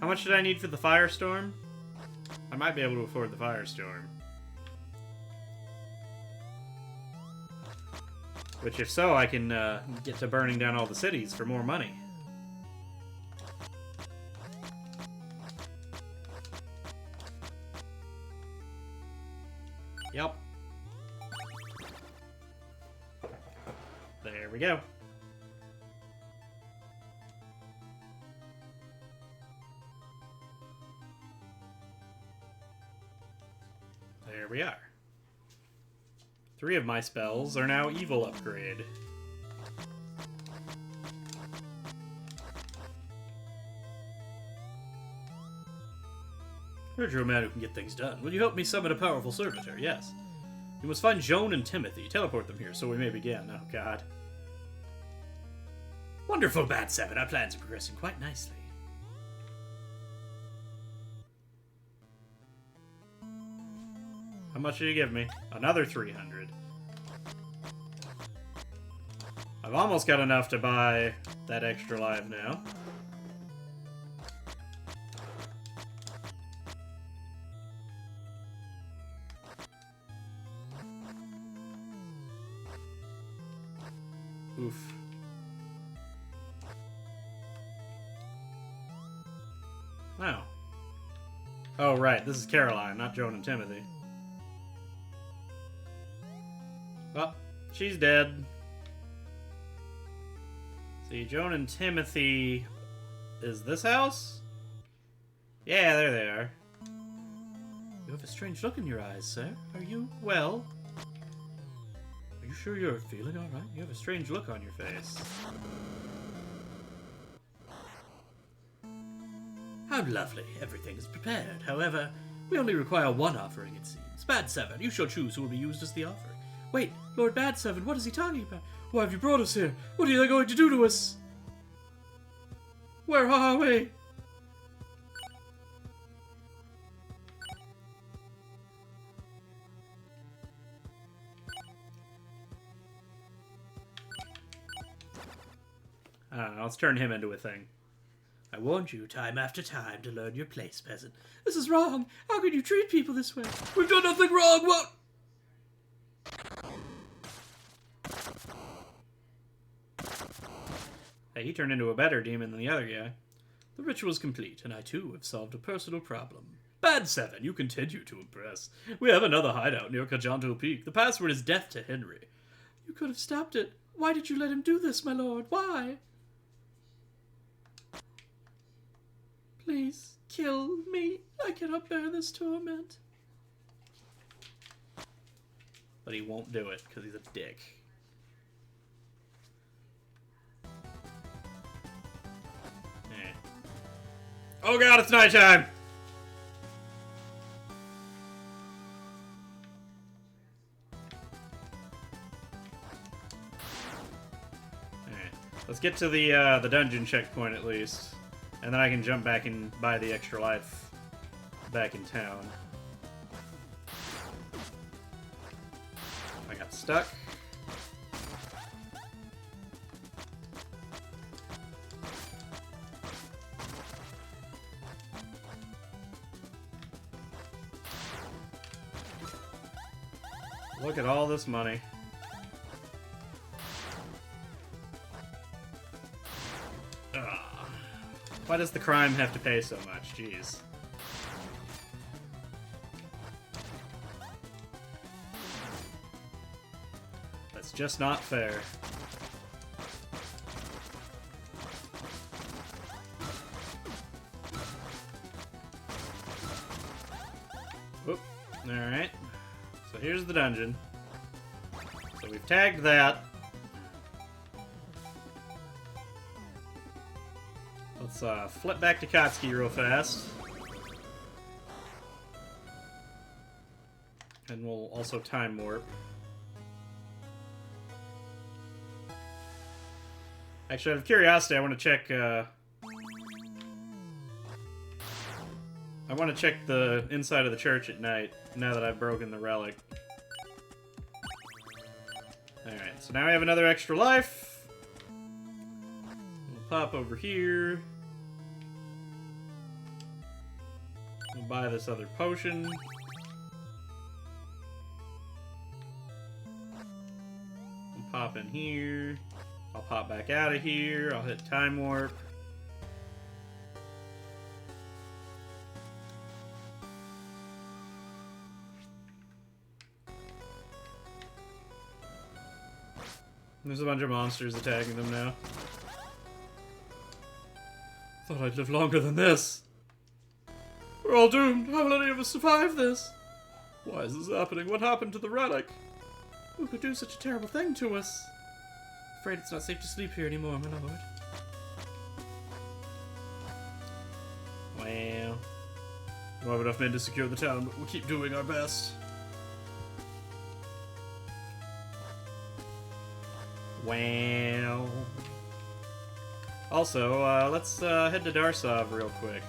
Speaker 1: How much did I need for the Firestorm? I might be able to afford the Firestorm. Which, if so, I can get to burning down all the cities for more money. Yep. There we go. There we are. 3 of my spells are now evil upgrade.
Speaker 2: Heard you're a man who can get things done. Will you help me summon a powerful servitor? Yes. You must find Joan and Timothy. Teleport them here so we may begin. Oh, God. Wonderful, Bad 7. Our plans are progressing quite nicely.
Speaker 1: How much did you give me? Another 300. I've almost got enough to buy that extra life now. Oof. Oh. Oh, right. This is Caroline, not Joan and Timothy. Well, she's dead. See, Joan and Timothy... Is this house? Yeah, there they are.
Speaker 2: You have a strange look in your eyes, sir. Are you well? Are you sure you're feeling all right?
Speaker 1: You have a strange look on your face.
Speaker 2: How lovely. Everything is prepared. However, we only require one offering, it seems. Bad 7, you shall choose who will be used as the offering. Wait, Lord Bad 7, what is he talking about? Why have you brought us here? What are they going to do to us? Where are we?
Speaker 1: I don't know, let's turn him into a thing.
Speaker 2: I warned you time after time to learn your place, peasant. This is wrong. How can you treat people this way? We've done nothing wrong. What?
Speaker 1: Hey, he turned into a better demon than the other guy.
Speaker 2: The ritual is complete, and I too have solved a personal problem. Bad 7, you continue to impress. We have another hideout near Kajanto Peak. The password is death to Henry. You could have stopped it. Why did you let him do this, my lord? Why? Please, kill me. I cannot bear this torment.
Speaker 1: But he won't do it, because he's a dick. Oh god, it's nighttime! Alright, let's get to the dungeon checkpoint at least. And then I can jump back and buy the extra life back in town. I got stuck. Look at all this money. Ugh. Why does the crime have to pay so much? Jeez. That's just not fair. Oop. Alright. So here's the dungeon. So we've tagged that. Let's flip back to Kotsky real fast. And we'll also time warp. Actually, out of curiosity, I want to check, I want to check the inside of the church at night, now that I've broken the relic. Alright, so now we have another extra life. We'll pop over here. We'll buy this other potion. We'll pop in here. I'll pop back out of here. I'll hit time warp. There's a bunch of monsters attacking them now. Thought I'd live longer than this. We're all doomed. How will any of us survive this? Why is this happening? What happened to the relic? Who could do such a terrible thing to us? Afraid it's not safe to sleep here anymore, my lord. Well, we don't have enough men to secure the town, but we'll keep doing our best. Well. Also, let's head to Darsov real quick.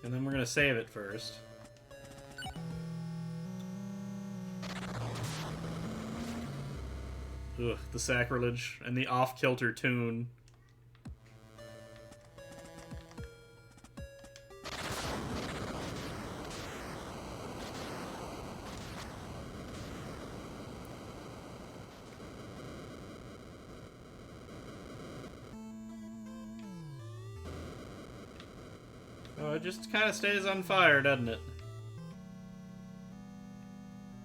Speaker 1: And then we're gonna save it first. Ugh, the sacrilege and the off-kilter tune. Oh, it just kind of stays on fire, doesn't it?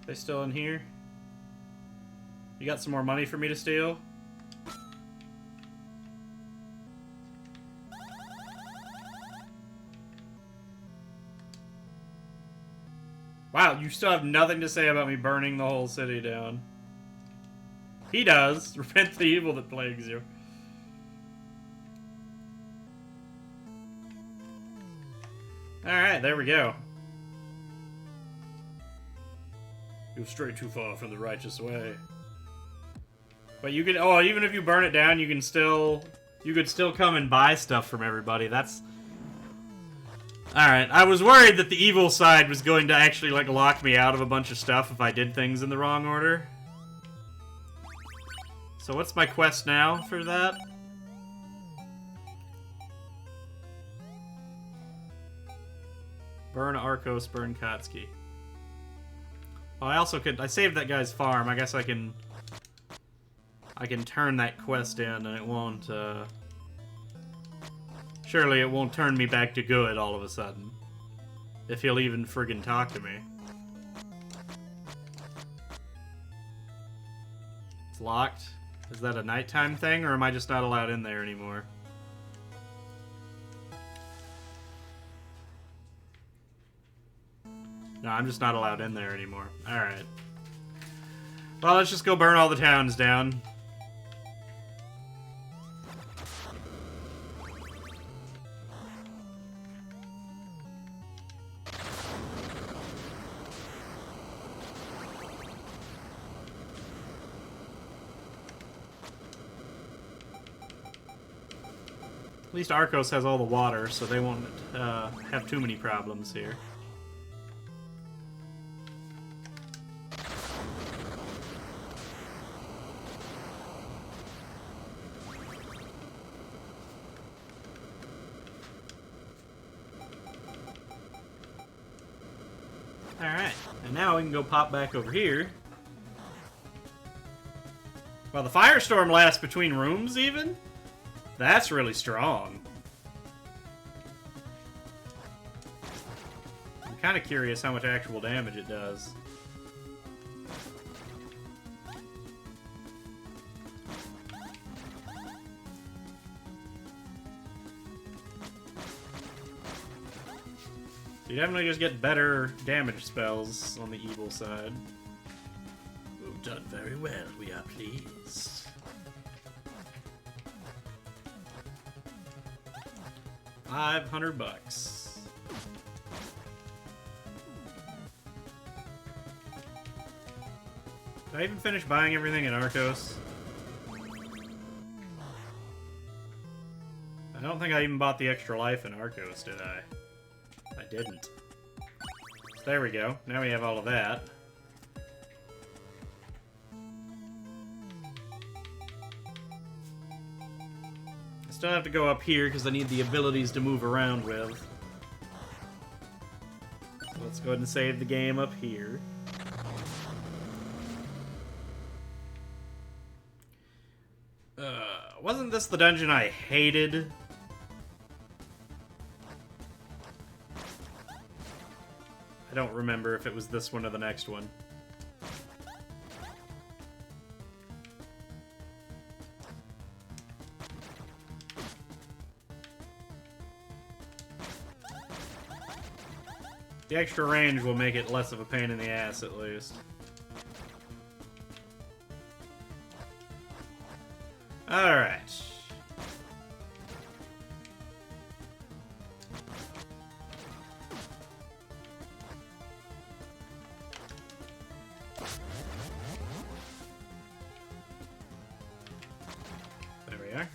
Speaker 1: They still in here? You got some more money for me to steal? Wow, you still have nothing to say about me burning the whole city down. He does. Repent the evil that plagues you. Alright, there we go. You've strayed too far from the righteous way. But you could, oh, even if you burn it down, you can still, you could still come and buy stuff from everybody. That's... Alright, I was worried that the evil side was going to actually, like, lock me out of a bunch of stuff if I did things in the wrong order. So what's my quest now for that? Burn Arcos, burn Kotsky. Oh, I also could, I saved that guy's farm. I guess I can turn that quest in and it won't, surely it won't turn me back to good all of a sudden. If he'll even friggin' talk to me. It's locked? Is that a nighttime thing, or am I just not allowed in there anymore? No, I'm just not allowed in there anymore. Alright. Well, let's just go burn all the towns down. At least Arcos has all the water, so they won't have too many problems here. And now we can go pop back over here. Well, the firestorm lasts between rooms, even? That's really strong. I'm kind of curious how much actual damage it does. You definitely just get better damage spells on the evil side.
Speaker 2: You've done very well, we are pleased.
Speaker 1: $500. Did I even finish buying everything in Arcos? I don't think I even bought the extra life in Arcos, did I? I didn't. So there we go. Now we have all of that. I still have to go up here because I need the abilities to move around with. So let's go ahead and save the game up here. Wasn't this the dungeon I hated? I don't remember if it was this one or the next one. The extra range will make it less of a pain in the ass, at least. Alright. There we are.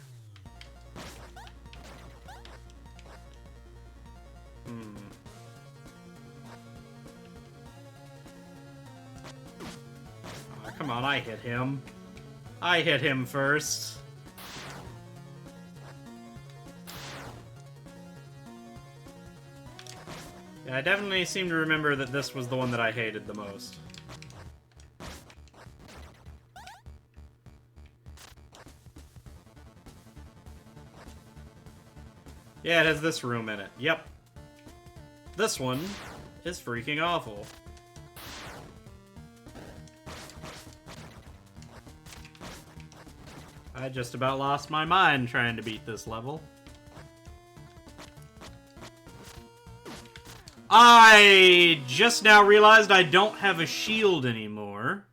Speaker 1: Oh, come on, I hit him. I hit him first. Yeah, I definitely seem to remember that this was the one that I hated the most. Yeah, it has this room in it. Yep. This one is freaking awful. I just about lost my mind trying to beat this level. I just now realized I don't have a shield anymore.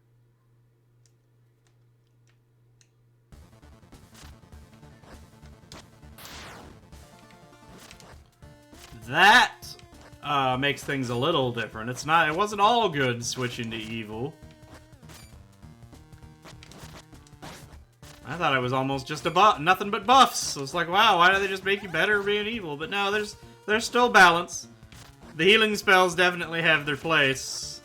Speaker 1: That makes things a little different. It wasn't all good switching to evil. I thought it was almost just nothing but buffs. So it's like, wow, why do they just make you better being evil? But no, there's still balance. The healing spells definitely have their place.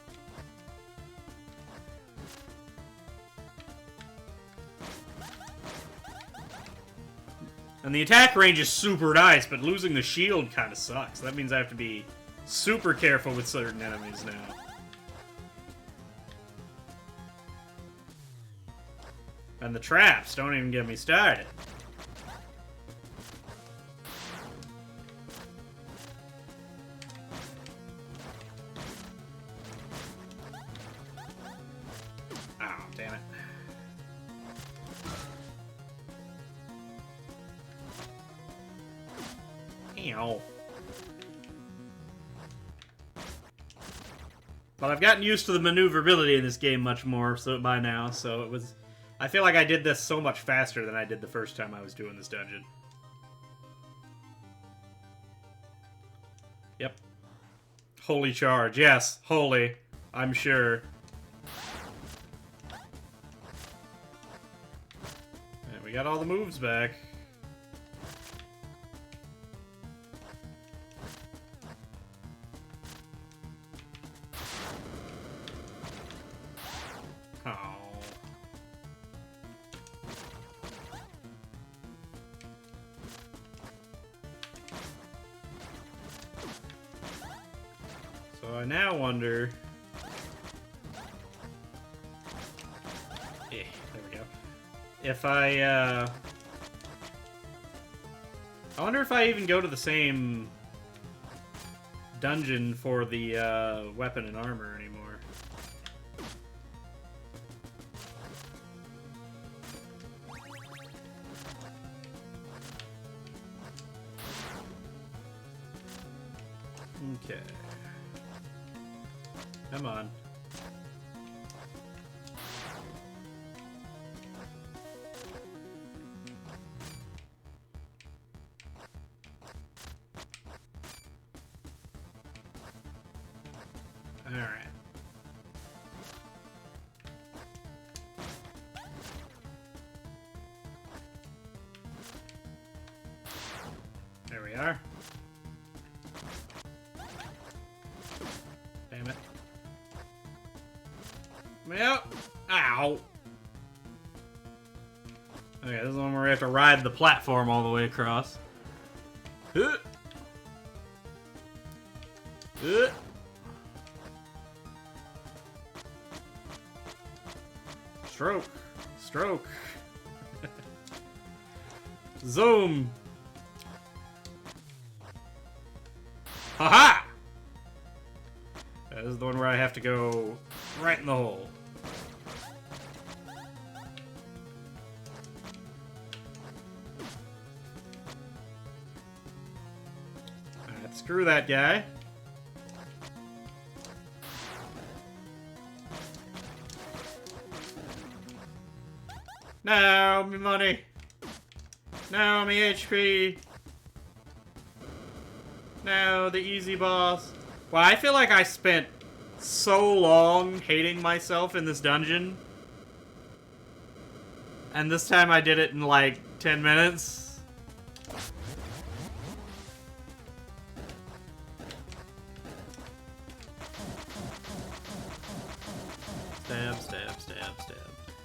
Speaker 1: And the attack range is super nice, but losing the shield kind of sucks. That means I have to be super careful with certain enemies now. And the traps, don't even get me started. Oh, damn it. Ew. But I've gotten used to the maneuverability in this game much more by now, so it was... I feel like I did this so much faster than I did the first time I was doing this dungeon. Yep. Holy charge. Yes, holy. I'm sure. And we got all the moves back. Oh. So I now wonder there we go. If I wonder if I even go to the same dungeon for the weapon and armor anymore. Okay. Come on. All right. There we are. Damn it. Yep. Ow. Okay, this is the one where we have to ride the platform all the way across. Stroke. Stroke. Zoom. Haha! This is the one where I have to go right in the hole. Alright, screw that guy. No, me money. No, me HP. No, the easy boss. Well, I feel like I spent so long hating myself in this dungeon. And this time I did it in like 10 minutes. Stab, stab, stab, stab.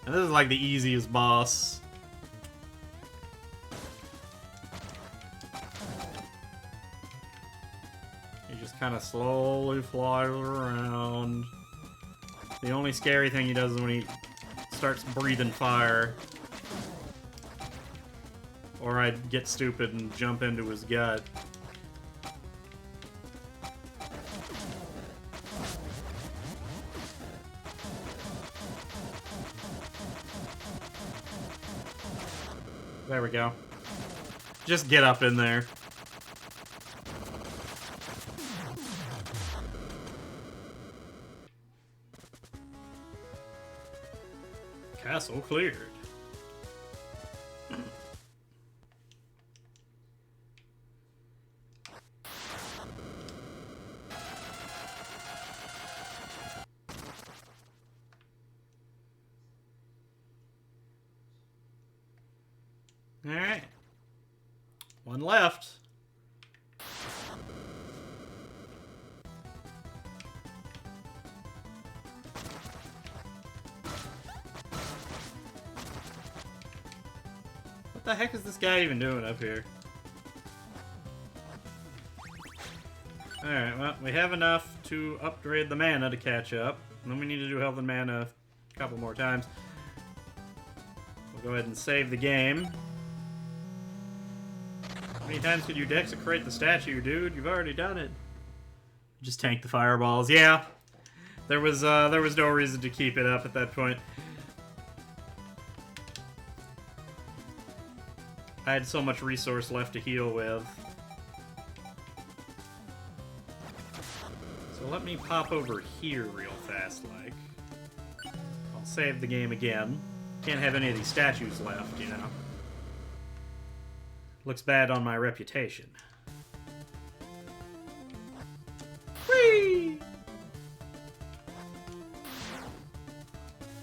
Speaker 1: And this is like the easiest boss. He just kind of slowly flies around. The only scary thing he does is when he starts breathing fire. Or I'd get stupid and jump into his gut. There we go. Just get up in there. Castle cleared. Alright. One left. What the heck is this guy even doing up here? Alright, well, we have enough to upgrade the mana to catch up. And then we need to do health and mana a couple more times. We'll go ahead and save the game. How many times could you desecrate the statue, dude? You've already done it. Just tank the fireballs. Yeah. There was no reason to keep it up at that point. I had so much resource left to heal with. So let me pop over here real fast, like. I'll save the game again. Can't have any of these statues left, you know. Looks bad on my reputation. Whee!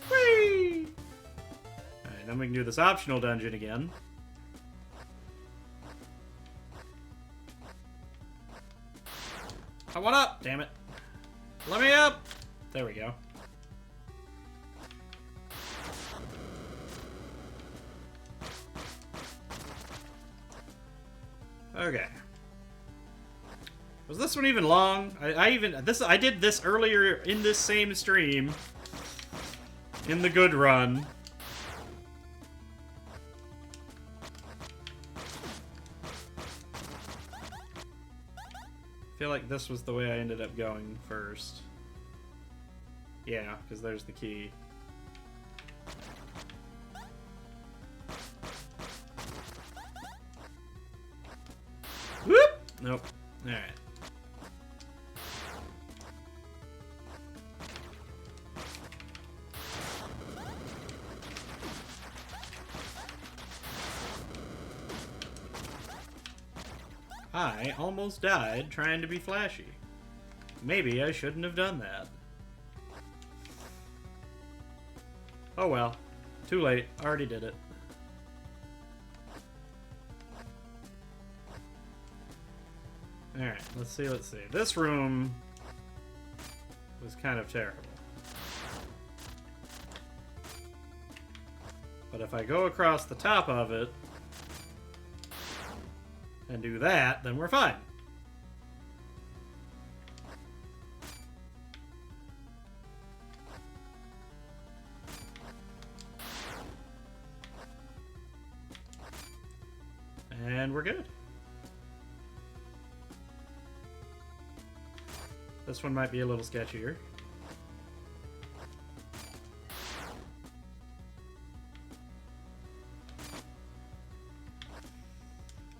Speaker 1: Whee! Alright, then we can do this optional dungeon again. I want up! Damn it. Let me up! There we go. Okay. Was this one even long? I did this earlier in this same stream. In the good run. I feel like this was the way I ended up going first. Yeah, because there's the key. Whoop! Nope. Alright. I almost died trying to be flashy. Maybe I shouldn't have done that. Oh well. Too late. Already did it. Alright, let's see. This room was kind of terrible. But if I go across the top of it and do that, then we're fine. And we're good. This one might be a little sketchier.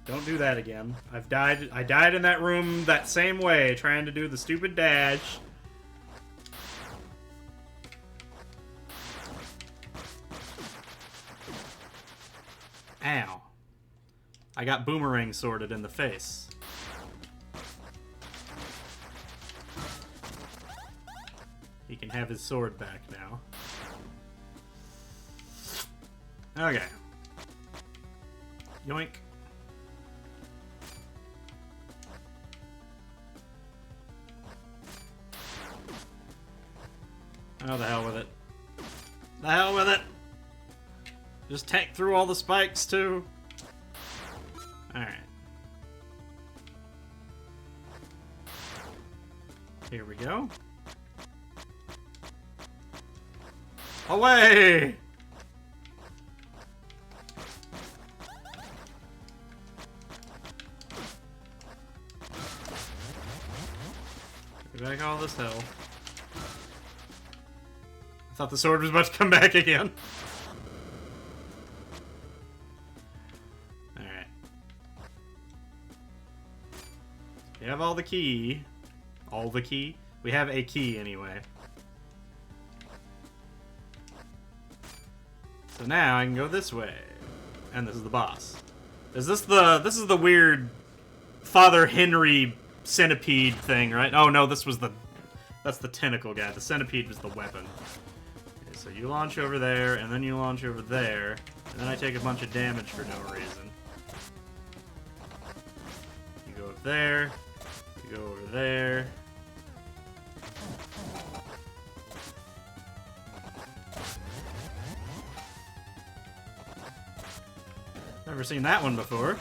Speaker 1: Don't do that again. I died in that room that same way, trying to do the stupid dash. Ow. I got boomerang sworded in the face. He can have his sword back now. Okay. Yoink. Oh, the hell with it. The hell with it! Just tank through all the spikes, too. Alright. Here we go. Away! Get back all this hell. I thought the sword was about to come back again. Alright. We have all the key. All the key? We have a key anyway. So now I can go this way. And this is the boss. Is this the weird Father Henry centipede thing, right? Oh no, that's the tentacle guy. The centipede was the weapon. Okay, so you launch over there, and then you launch over there, and then I take a bunch of damage for no reason. You go up there, you go over there. Never seen that one before.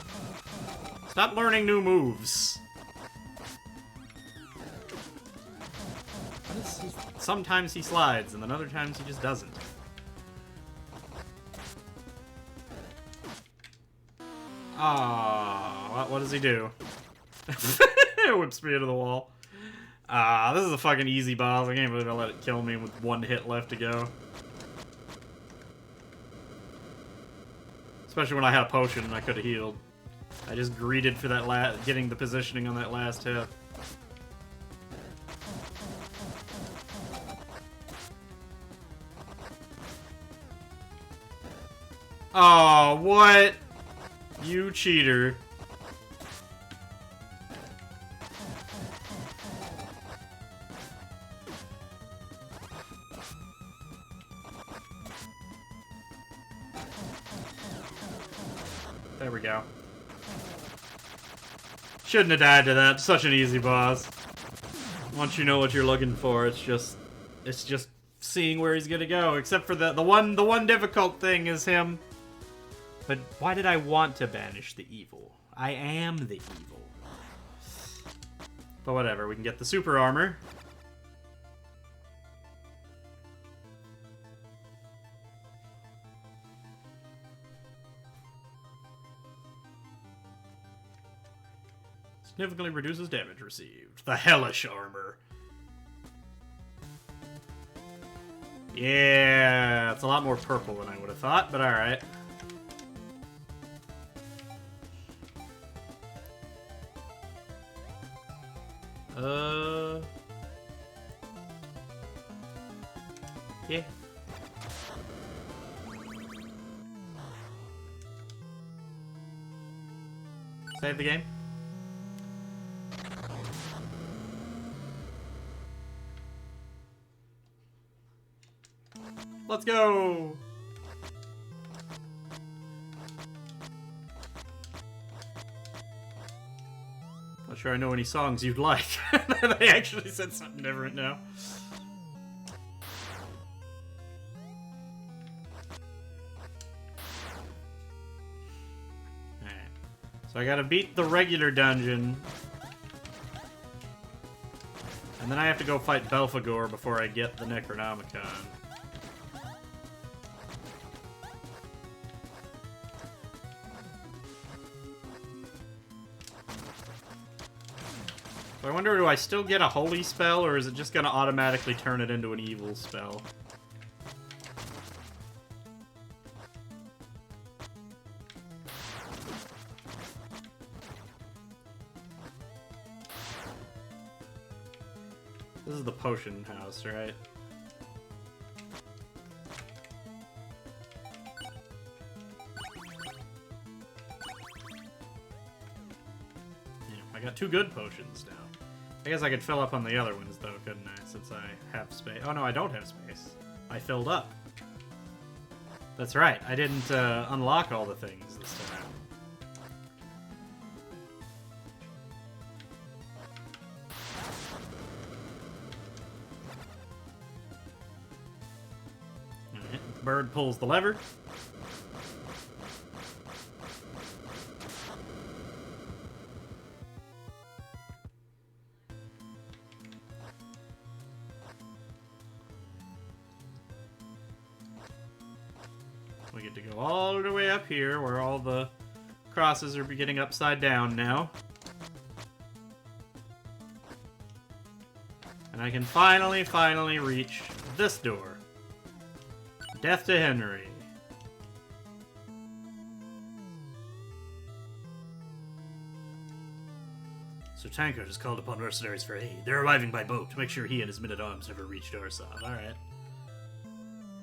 Speaker 1: Stop learning new moves. Sometimes he slides, and then other times he just doesn't. Ah, what does he do? Whips me into the wall. Ah, this is a fucking easy boss. I can't believe I let it kill me with one hit left to go. Especially when I had a potion and I could have healed. I just greeted for that getting the positioning on that last hit. Oh, what? You cheater. There we go. Shouldn't have died to that. Such an easy boss. Once you know what you're looking for, it's just seeing where he's gonna go. Except for the one difficult thing is him. But why did I want to banish the evil? I am the evil. But whatever, we can get the super armor. Significantly reduces damage received. The hellish armor. Yeah, it's a lot more purple than I would have thought, but alright. Yeah. Save the game. Let's go! Not sure I know any songs you'd like. They actually said something different now. Alright. So I gotta beat the regular dungeon. And then I have to go fight Belphegor before I get the Necronomicon. So I wonder, do I still get a holy spell, or is it just going to automatically turn it into an evil spell? This is the potion house, right? Yeah, I got 2 good potions now. I guess I could fill up on the other ones, though, couldn't I? Since I have space. Oh, no, I don't have space. I filled up. That's right. I didn't unlock all the things this time. Alright. Bird pulls the lever. We get to go all the way up here where all the crosses are getting upside down now. And I can finally reach this door. Death to Henry.
Speaker 2: Sir Tankard has called upon mercenaries for aid. They're arriving by boat to make sure he and his men-at-arms never reach Darsov.
Speaker 1: Alright.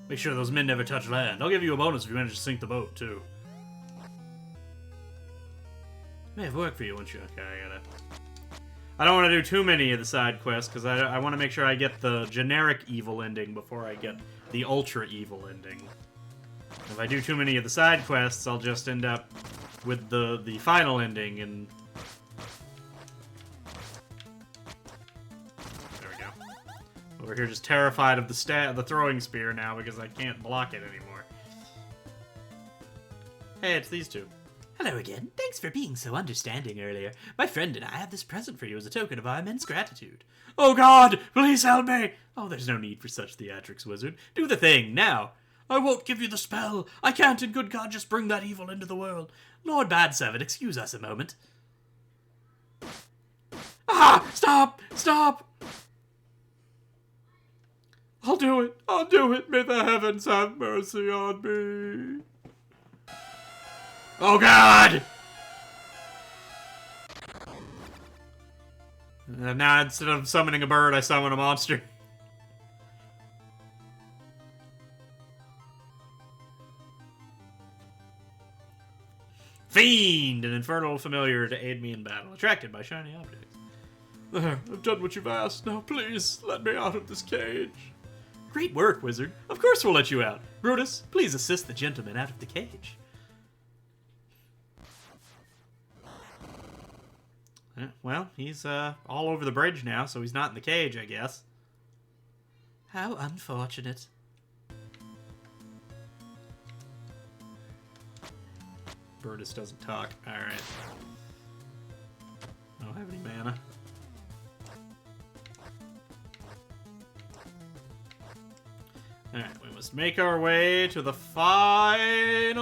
Speaker 2: Make sure those men never touch land. I'll give you a bonus if you manage to sink the boat, too. May have worked for you, won't you?
Speaker 1: Okay, I don't want to do too many of the side quests, because I want to make sure I get the generic evil ending before I get the ultra evil ending. If I do too many of the side quests, I'll just end up with the final ending, and... There we go. Over here just terrified of the throwing spear now, because I can't block it anymore. Hey, it's these two.
Speaker 2: Hello again. Thanks for being so understanding earlier. My friend and I have this present for you as a token of our immense gratitude.
Speaker 1: Oh God! Please help me!
Speaker 2: Oh, there's no need for such theatrics, wizard. Do the thing, now. I won't give you the spell. I can't in good conscience bring that evil into the world. Lord Badservant, excuse us a moment.
Speaker 1: Ah! Stop! Stop! I'll do it! I'll do it! May the heavens have mercy on me! Oh God! And now instead of summoning a bird, I summon a monster. Fiend! An infernal familiar to aid me in battle. Attracted by shiny objects. There, I've done what you've asked. Now please, let me out of this cage.
Speaker 2: Great work, wizard. Of course we'll let you out. Brutus, please assist the gentleman out of the cage.
Speaker 1: Well, he's all over the bridge now, so he's not in the cage, I guess.
Speaker 2: How unfortunate.
Speaker 1: Brutus doesn't talk. Alright. I don't have any mana. Alright, we must make our way to the final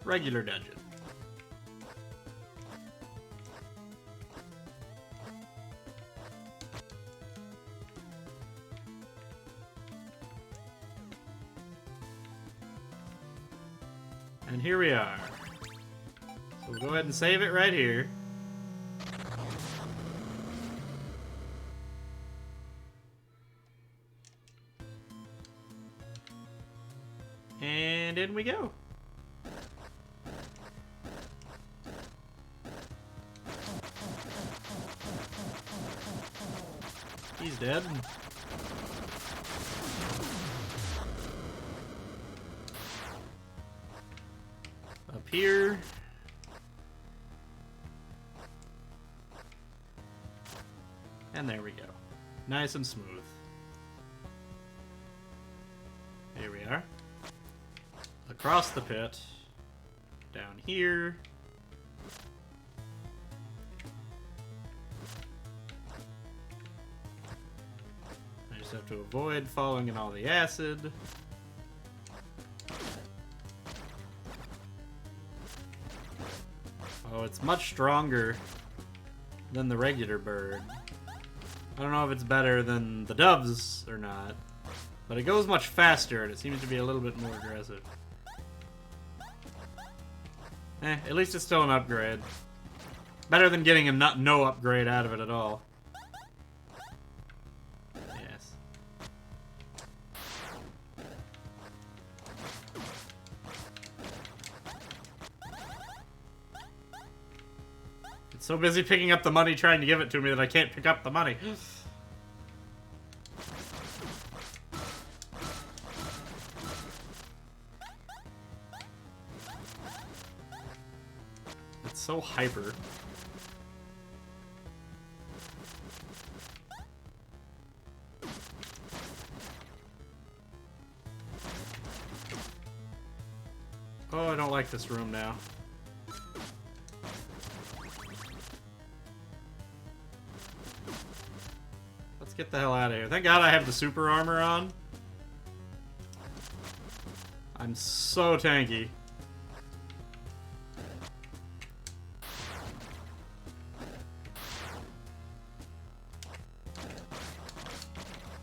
Speaker 1: regular dungeon. And here we are. So we'll go ahead and save it right here. And in we go. He's dead. Up here. And there we go. Nice and smooth. Here we are. Across the pit. Down here. I just have to avoid falling in all the acid. Oh, it's much stronger than the regular bird. I don't know if it's better than the doves or not, but it goes much faster and it seems to be a little bit more aggressive. At least it's still an upgrade. Better than getting a no upgrade out of it at all. Yes. It's so busy picking up the money trying to give it to me that I can't pick up the money. It's so hyper. Oh, I don't like this room now. Let's get the hell out of here. Thank God I have the super armor on. I'm so tanky.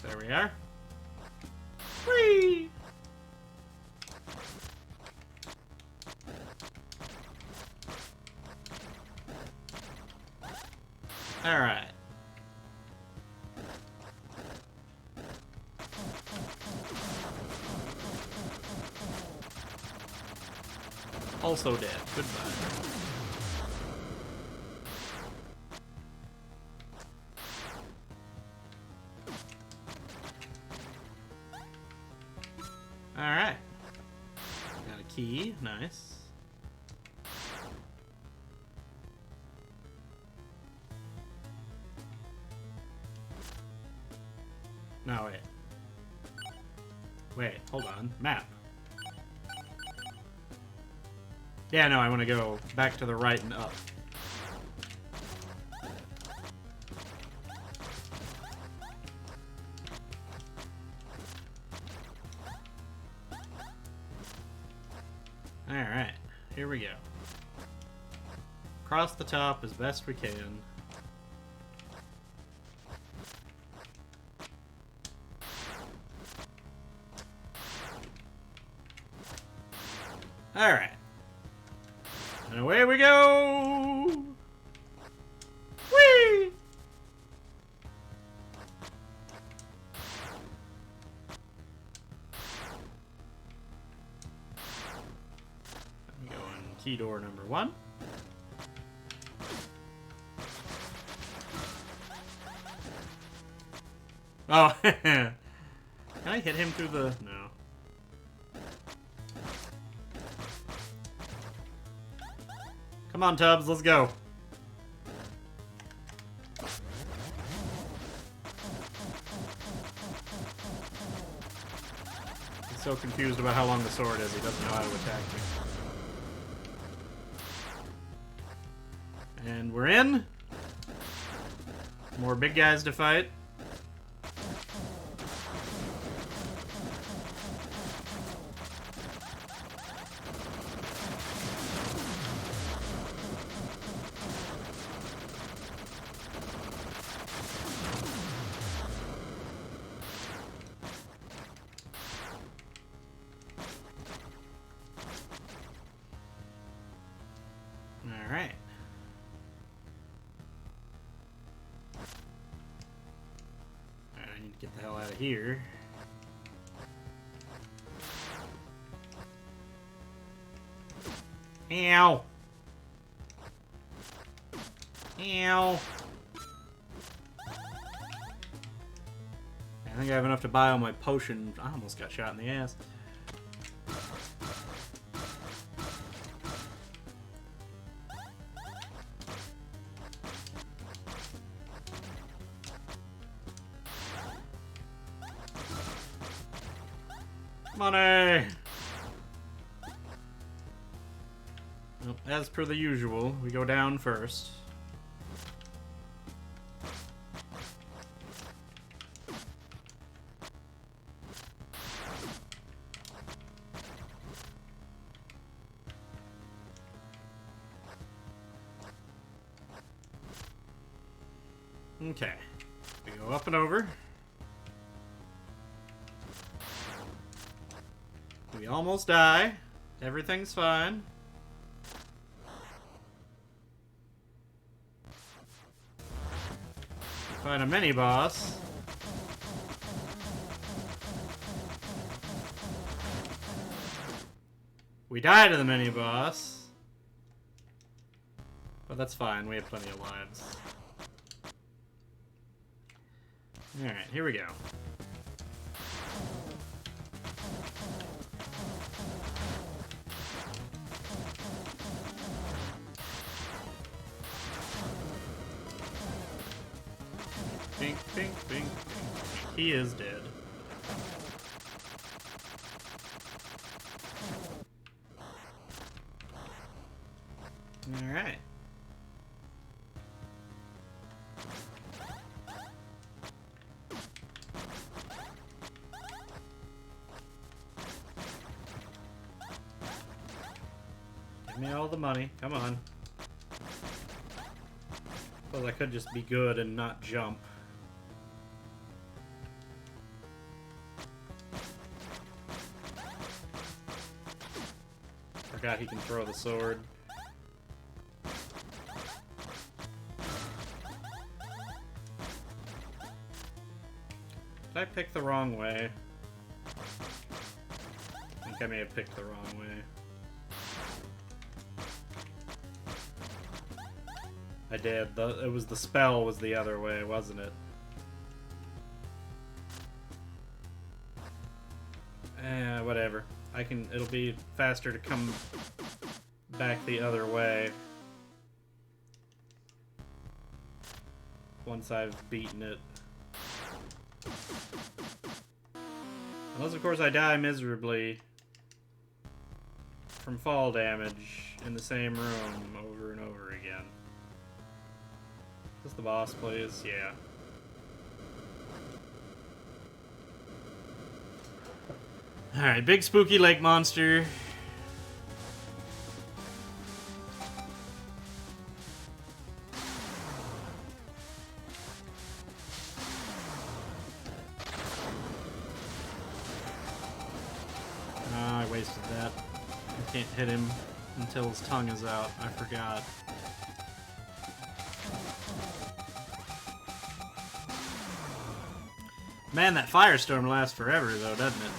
Speaker 1: There we are. Whee! Alright. Also dead. Goodbye. Alright. Got a key. Nice. No, wait. Wait, hold on. Map. Yeah, no, I want to go back to the right and up. Alright, here we go. Across the top as best we can. Alright. And away we go! Whee! I'm going key door number 1. Oh, can I hit him through the... No. Come on, Tubbs, let's go. He's so confused about how long the sword is, he doesn't know how to attack me. And we're in. More big guys to fight. Alright. Alright, I need to get the hell out of here. Ow! Ow! I think I have enough to buy all my potions. I almost got shot in the ass. Money! Well, as per the usual, we go down first. Okay. We go up and over. We almost die. Everything's fine. Find a mini boss. We die to the mini boss. But that's fine, we have plenty of lives. Alright, here we go. Bink, bink, bink, bink. He is dead. Alright. Give me all the money. Come on. Well, I could just be good and not jump. Forgot he can throw the sword. Did I pick the wrong way? I think I may have picked the wrong way. I did. It was the spell was the other way, wasn't it? Whatever. It'll be faster to come back the other way once I've beaten it. Unless, of course, I die miserably from fall damage in the same room over and over again. Is this the boss, please? Yeah. Alright, big spooky lake monster. I wasted that. I can't hit him until his tongue is out. I forgot. Man, that firestorm lasts forever, though, doesn't it?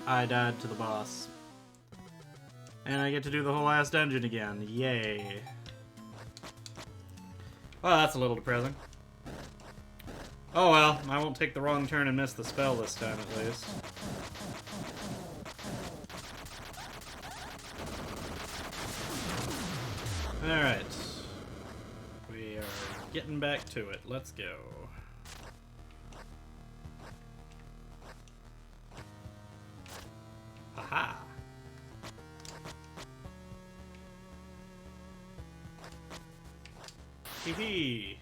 Speaker 1: I died to the boss. And I get to do the whole last dungeon again. Yay. Well, that's a little depressing. Oh well, I won't take the wrong turn and miss the spell this time at least. Alright. We are getting back to it. Let's go. Aha! Hee hee.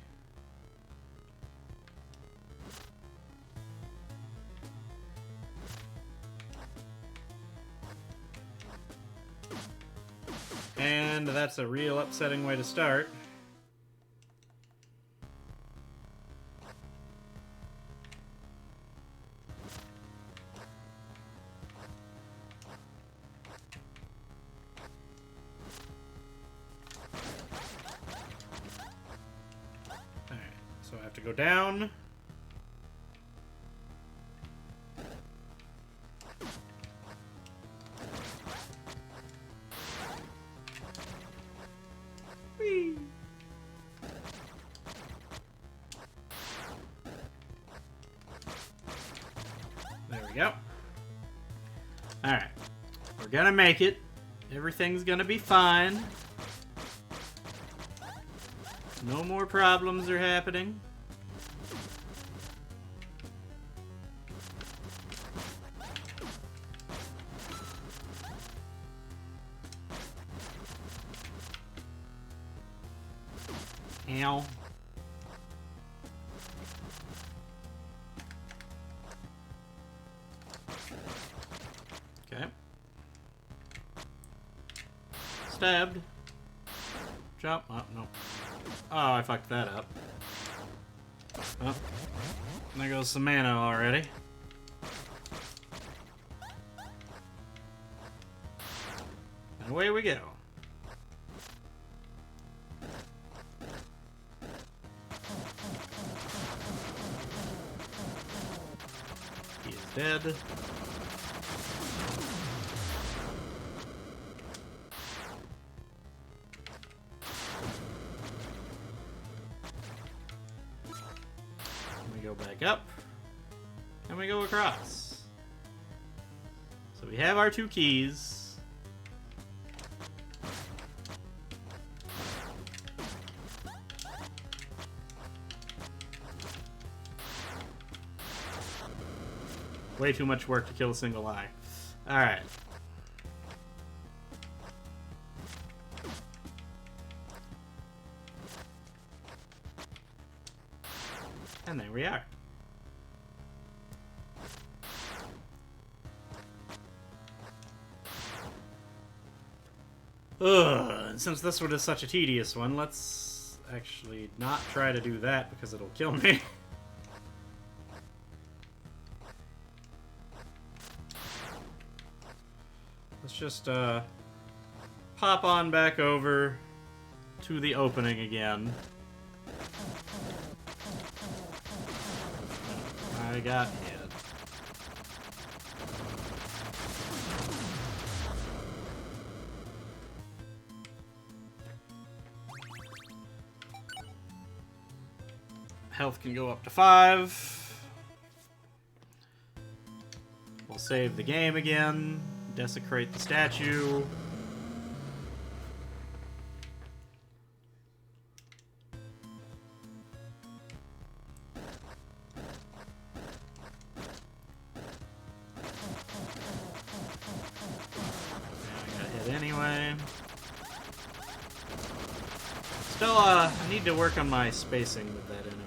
Speaker 1: And that's a real upsetting way to start. Alright, so I have to go down. Whee! There we go. Alright. We're gonna make it. Everything's gonna be fine. No more problems are happening. Ow. Okay. Stabbed. Jump. Oh, no. Oh, I fucked that up. Oh. There goes some mana already. And away we go. He is dead. We go back up. And we go across. So we have our 2 keys. Way too much work to kill a single eye. Alright. And there we are. Ugh, and since this one is such a tedious one, let's actually not try to do that because it'll kill me. Let's just pop on back over to the opening again. I got hit. Health can go up to 5. We'll save the game again. Desecrate the statue. I got hit anyway. Still, I need to work on my spacing with that enemy.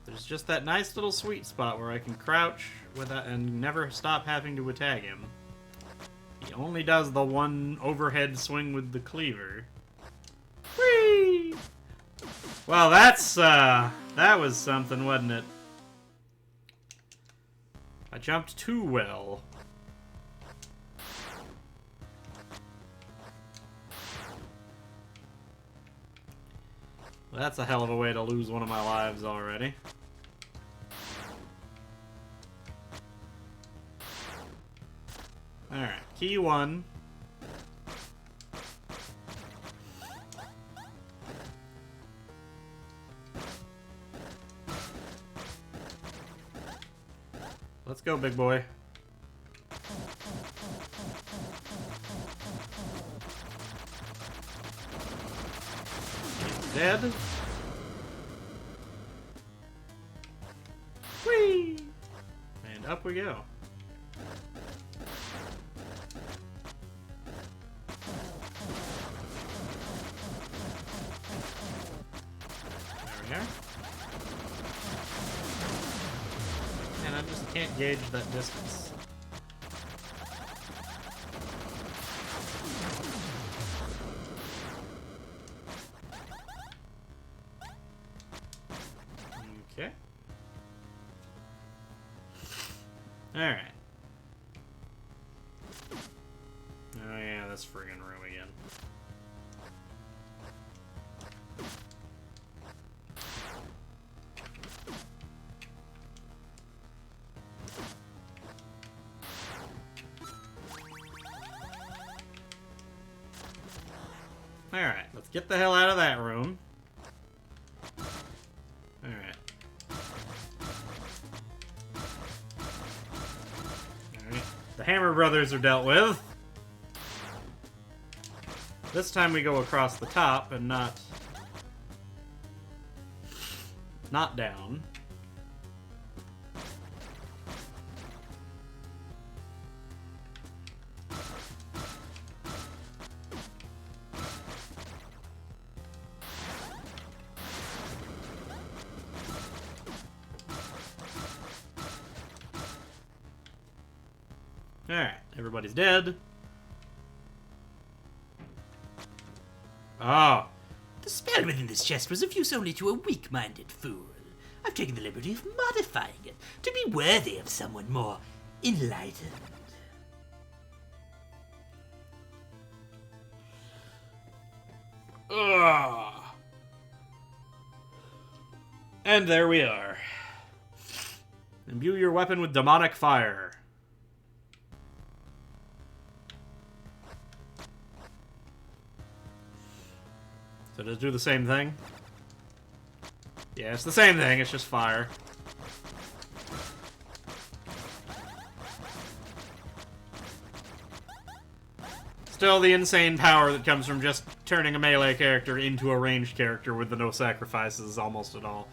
Speaker 1: There's just that nice little sweet spot where I can crouch without and never stop having to attack him. He only does the one overhead swing with the cleaver. Whee! Well, that's that was something, wasn't it? I jumped too well. Well, that's a hell of a way to lose one of my lives already. Alright, key 1. Let's go, big boy. He's dead. Whee! And up we go. just can't gauge that distance. Okay. Alright. Oh yeah, this friggin' room again. Alright, let's get the hell out of that room. Alright. Alright. The Hammer Brothers are dealt with. This time we go across the top and not down. Alright, everybody's dead. Oh.
Speaker 2: The spell within this chest was of use only to a weak-minded fool. I've taken the liberty of modifying it to be worthy of someone more enlightened.
Speaker 1: Ugh. And there we are. Imbue your weapon with demonic fire. So does it do the same thing? Yeah, it's the same thing, it's just fire. Still the insane power that comes from just turning a melee character into a ranged character with the no sacrifices almost at all.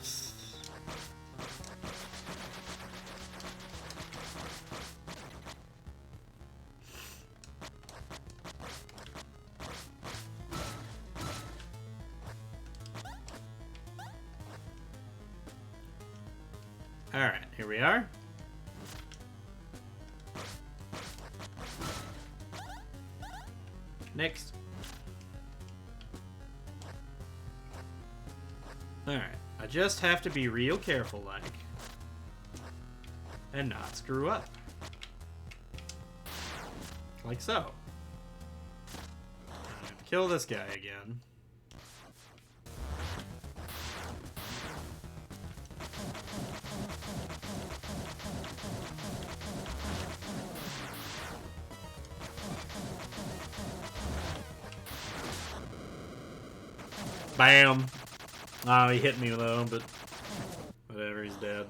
Speaker 1: Alright, here we are. Next. Alright, I just have to be real careful, like. And not screw up. Like so. Kill this guy again. Bam! Oh, he hit me though, but whatever, he's dead.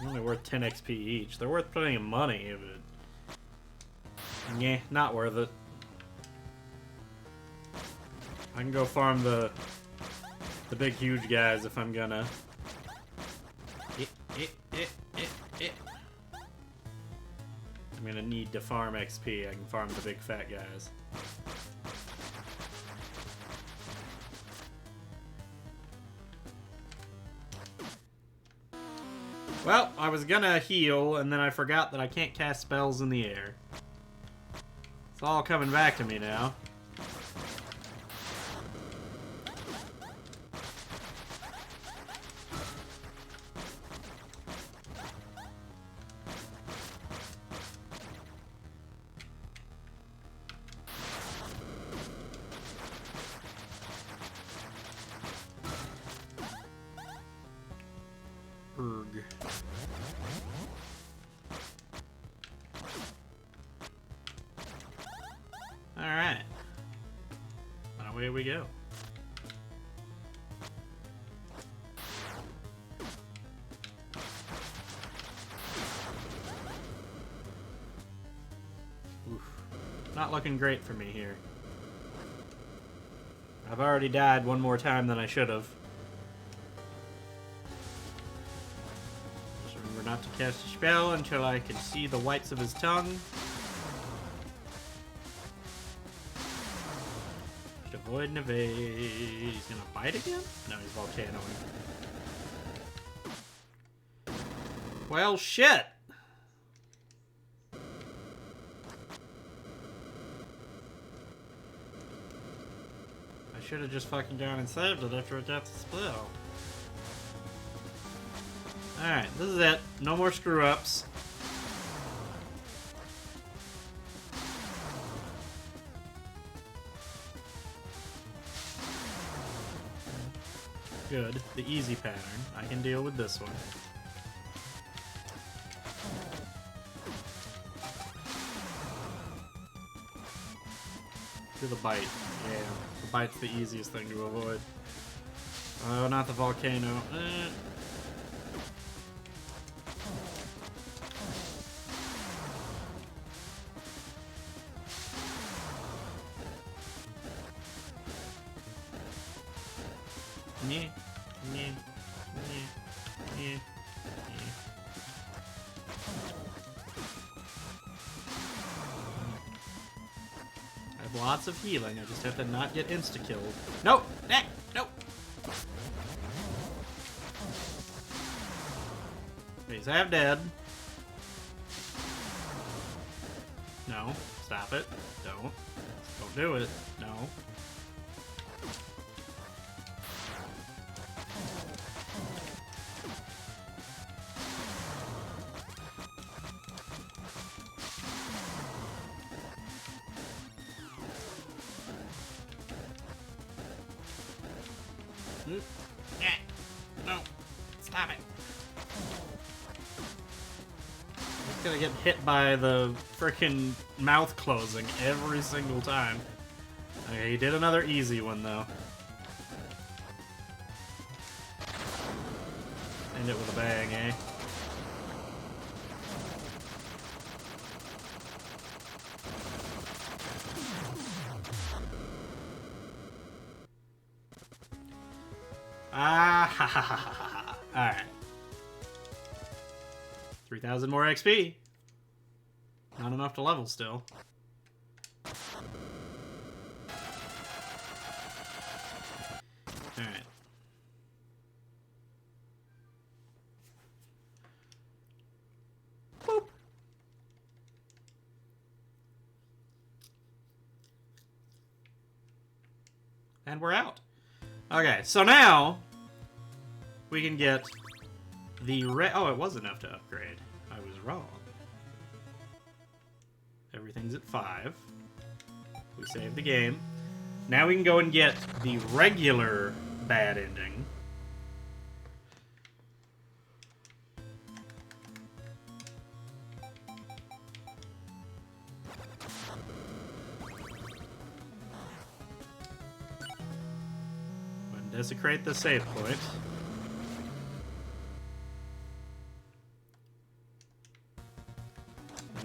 Speaker 1: Only worth 10 XP each. They're worth plenty of money, but yeah, not worth it. I can go farm the big huge guys if I'm gonna. I'm gonna need to farm XP. I can farm the big fat guys. Well, I was gonna heal, and then I forgot that I can't cast spells in the air. It's all coming back to me now. Alright. And away we go. Oof. Not looking great for me here. I've already died one more time than I should have. Remember not to cast a spell until I can see the whites of his tongue. Just avoid and evade. He's gonna bite again? No, he's volcanoing. Well, shit! I should have just fucking gone and saved it after it got the spell. Alright, this is it. No more screw-ups. Good. The easy pattern. I can deal with this one. Do the bite. Yeah, the bite's the easiest thing to avoid. Oh, not the volcano. Yeah, yeah, yeah, yeah, yeah. I have lots of healing. I just have to not get insta-killed. Nope! Eh! Nope! He's half dead. No. Stop it. Don't. Don't do it. No. No. Stop it. He's gonna get hit by the frickin' mouth closing every single time. Okay, he did another easy one though. End it with a bang, eh? Ah ha ha ha ha ha. Alright. 3,000 more XP. Not enough to level still. Alright. Boop. And we're out. Okay, so now we can get the oh, it was enough to upgrade. I was wrong. Everything's at 5. We saved the game. Now we can go and get the regular bad ending. Desecrate the save point.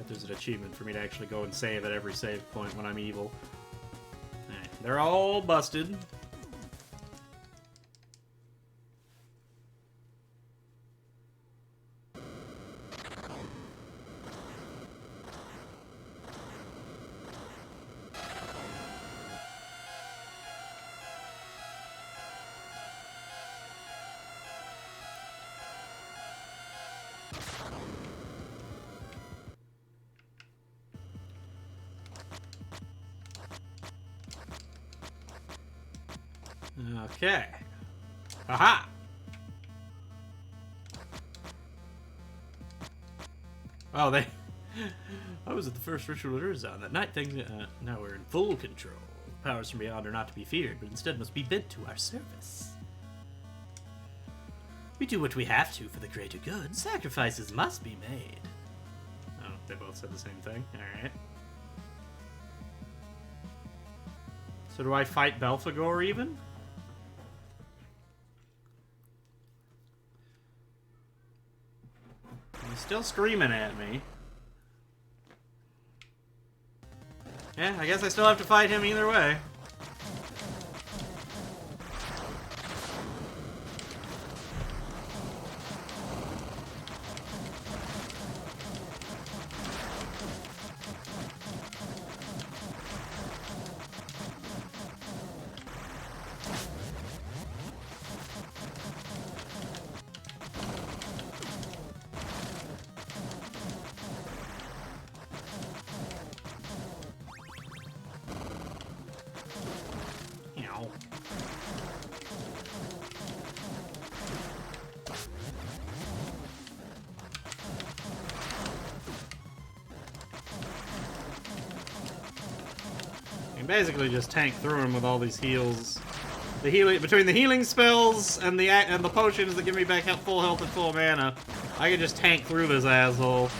Speaker 1: There's an achievement for me to actually go and save at every save point when I'm evil. Alright, they're all busted. Okay. Aha! Oh, they... I was at the first ritual Urzon. That night things... now we're in full control. Powers from beyond are not to be feared, but instead must be bent to our service. We do what we have to for the greater good. Sacrifices must be made. Oh, they both said the same thing? Alright. So do I fight Belphegor even? He's still screaming at me. Yeah, I guess I still have to fight him either way. can basically just tank through him with all these heals. The healing between the healing spells and the potions that give me back full health and full mana, I can just tank through this asshole.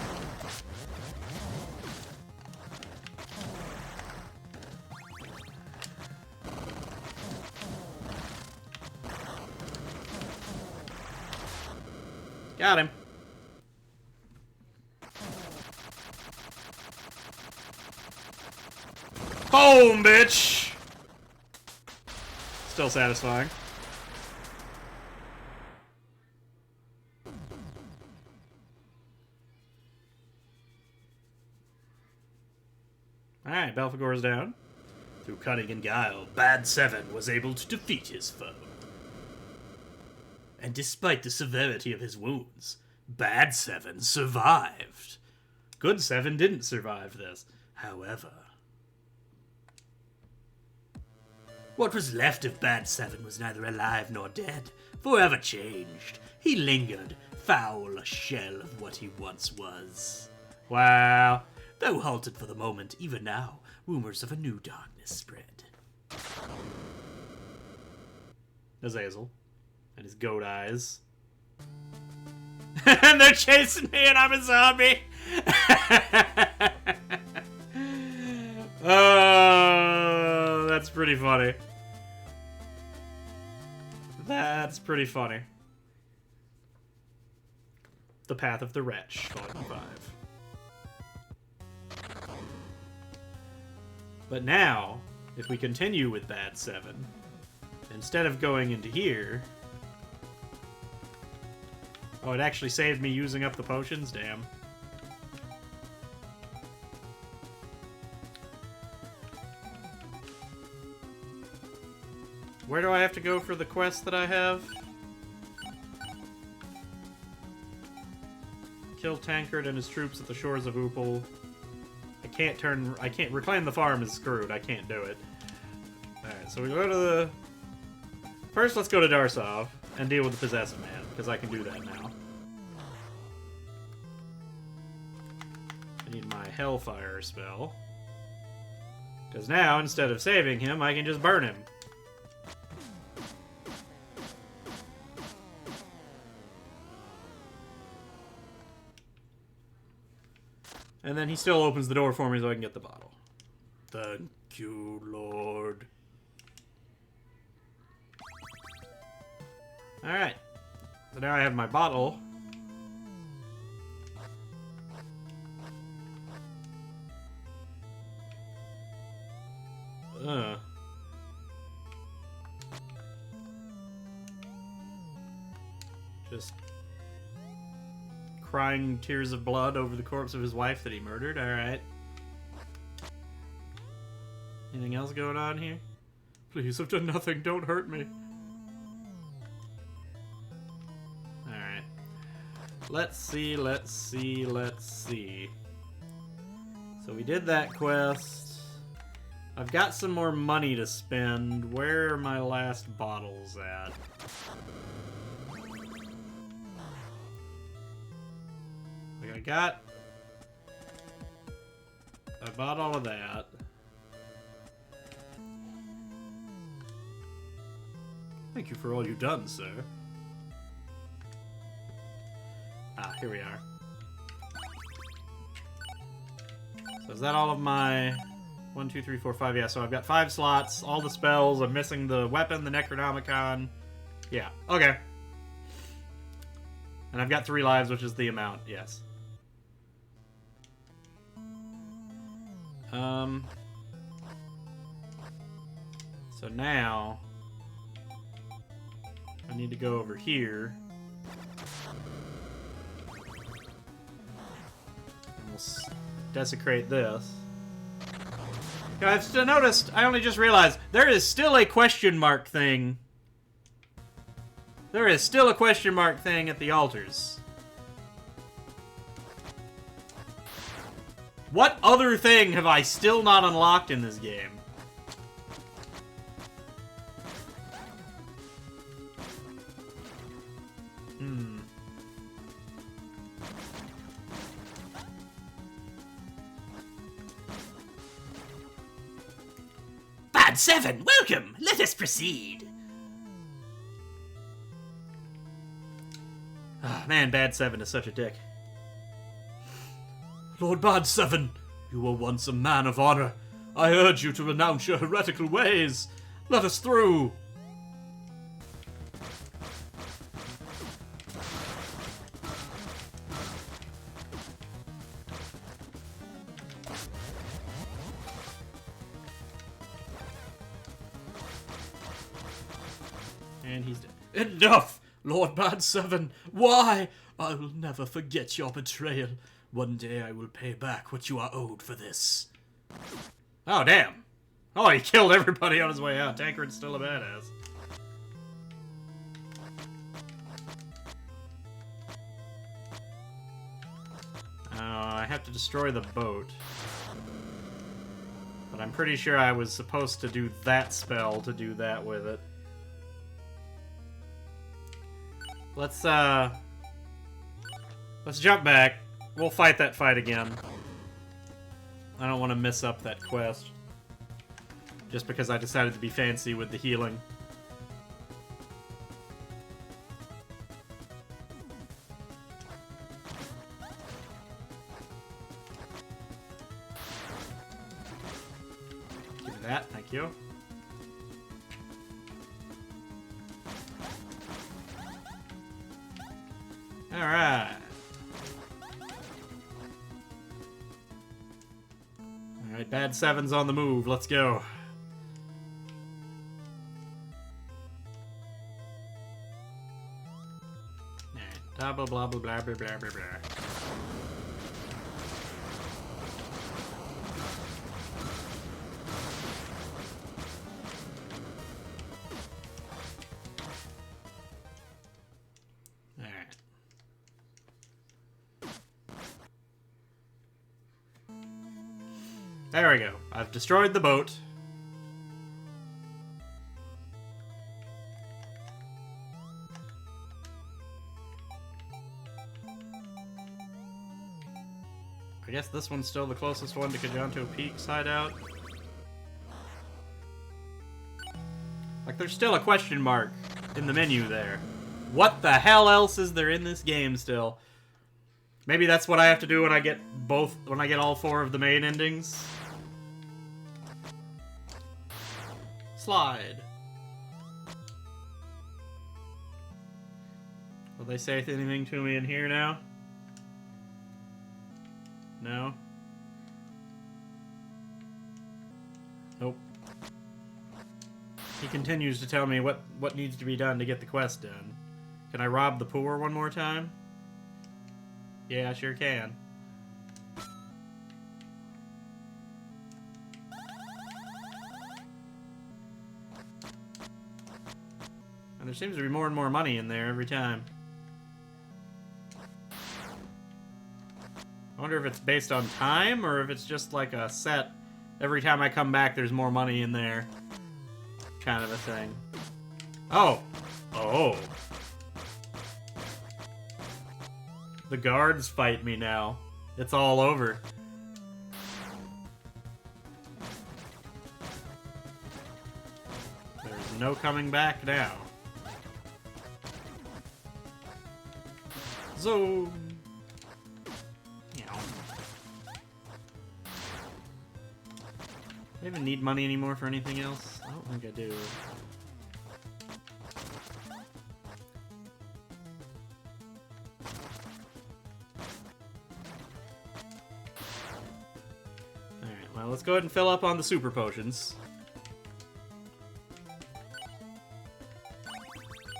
Speaker 1: Got him. Boom, bitch! Still satisfying. Alright, Belphegor's down.
Speaker 2: Through cunning and guile, Bad Seven was able to defeat his foe. And despite the severity of his wounds, Bad Seven survived. Good Seven didn't survive this, however. What was left of Bad Seven was neither alive nor dead, forever changed. He lingered, foul a shell of what he once was.
Speaker 1: Wow.
Speaker 2: Though halted for the moment, even now, rumors of a new darkness spread.
Speaker 1: Azazel. And his goat eyes. And they're chasing me and I'm a zombie! Oh, that's pretty funny. That's pretty funny. The Path of the Wretch, Volume 5. But now, if we continue with Bad 7, instead of going into here... Oh, it actually saved me using up the potions? Damn. Where do I have to go for the quest that I have? Kill Tancred and his troops at the shores of Upal. I can't reclaim the farm is screwed. I can't do it. Alright, so we go to the... First, let's go to Darsov and deal with the Possessed Man, because I can do that now. I need my Hellfire spell. Because now, instead of saving him, I can just burn him. And then he still opens the door for me so I can get the bottle. Thank you, Lord. Alright. So now I have my bottle. Just crying tears of blood over the corpse of his wife that he murdered. Alright. Anything else going on here? Please, I've done nothing. Don't hurt me. Alright. Let's see. So we did that quest. I've got some more money to spend. Where are my last bottles at? Like I bought all of that. Thank you for all you've done, sir. Ah, here we are. So is that all of my... 1, 2, 3, 4, 5, yeah, so I've got 5 slots, all the spells, I'm missing the weapon, the Necronomicon. Yeah, okay. And I've got 3 lives, which is the amount, yes. So now... I need to go over here. And we'll desecrate this. Now, I've still noticed, I only just realized, there is still a question mark thing. There is still a question mark thing at the altars. What other thing have I still not unlocked in this game?
Speaker 2: Bad 7, welcome! Let us proceed.
Speaker 1: Ah, man, Bad 7 is such a dick.
Speaker 2: Lord Bad 7, you were once a man of honor. I urge you to renounce your heretical ways. Let us through.
Speaker 1: And he's dead.
Speaker 2: Enough, Lord Bad 7. Why? I will never forget your betrayal. One day I will pay back what you are owed for this.
Speaker 1: Oh, damn. Oh, he killed everybody on his way out. Tancred's still a badass. I have to destroy the boat. But I'm pretty sure I was supposed to do that spell to do that with it. Let's jump back. We'll fight that fight again. I don't want to miss up that quest. Just because I decided to be fancy with the healing. Give me that, thank you. Alright. Alright, Bad 7's on the move. Let's go. Alright, blah blah blah blah blah blah blah blah. Alright. There we go. I've destroyed the boat. I guess this one's still the closest one to Kajanto Peak's hideout. Like, there's still a question mark in the menu there. What the hell else is there in this game still? Maybe that's what I have to do when I get all 4 of the main endings. Slide. Will they say anything to me in here now? No? Nope. He continues to tell me what needs to be done to get the quest done. Can I rob the poor one more time? Yeah, I sure can. And there seems to be more and more money in there every time. I wonder if it's based on time, or if it's just like a set. Every time I come back, there's more money in there. Kind of a thing. Oh! Oh! The guards fight me now. It's all over. There's no coming back now. Zoom! Do I even need money anymore for anything else? I don't think I do. Alright, well, let's go ahead and fill up on the super potions.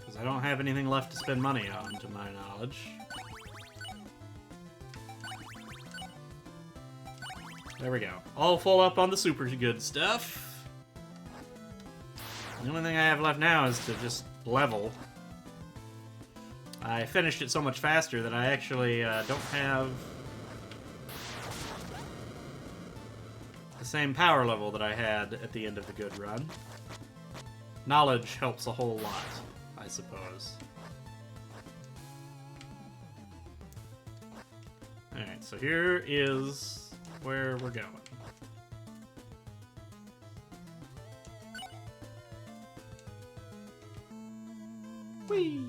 Speaker 1: Because I don't have anything left to spend money on, to my knowledge. There we go. All full up on the super good stuff. The only thing I have left now is to just level. I finished it so much faster that I actually don't have the same power level that I had at the end of the good run. Knowledge helps a whole lot, I suppose. Alright, so here is where we're going. Whee!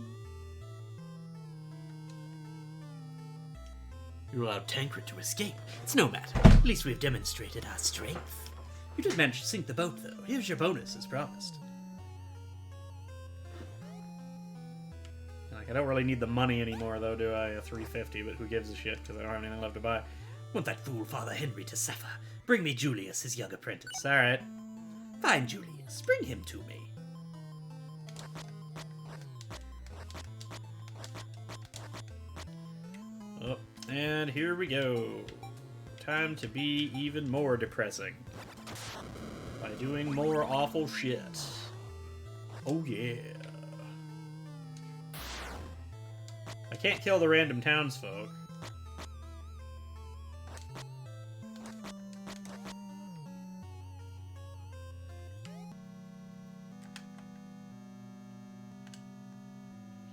Speaker 2: You allowed Tancred to escape. It's no matter. At least we've demonstrated our strength. You did manage to sink the boat, though. Here's your bonus, as promised.
Speaker 1: Like, I don't really need the money anymore, though, do I? A 350, but who gives a shit, because I don't have anything left to buy.
Speaker 2: Want that fool Father Henry to suffer. Bring me Julius, his young apprentice.
Speaker 1: Alright.
Speaker 2: Fine, Julius. Bring him to me.
Speaker 1: Oh, and here we go. Time to be even more depressing. By doing more awful shit. Oh yeah. I can't kill the random townsfolk.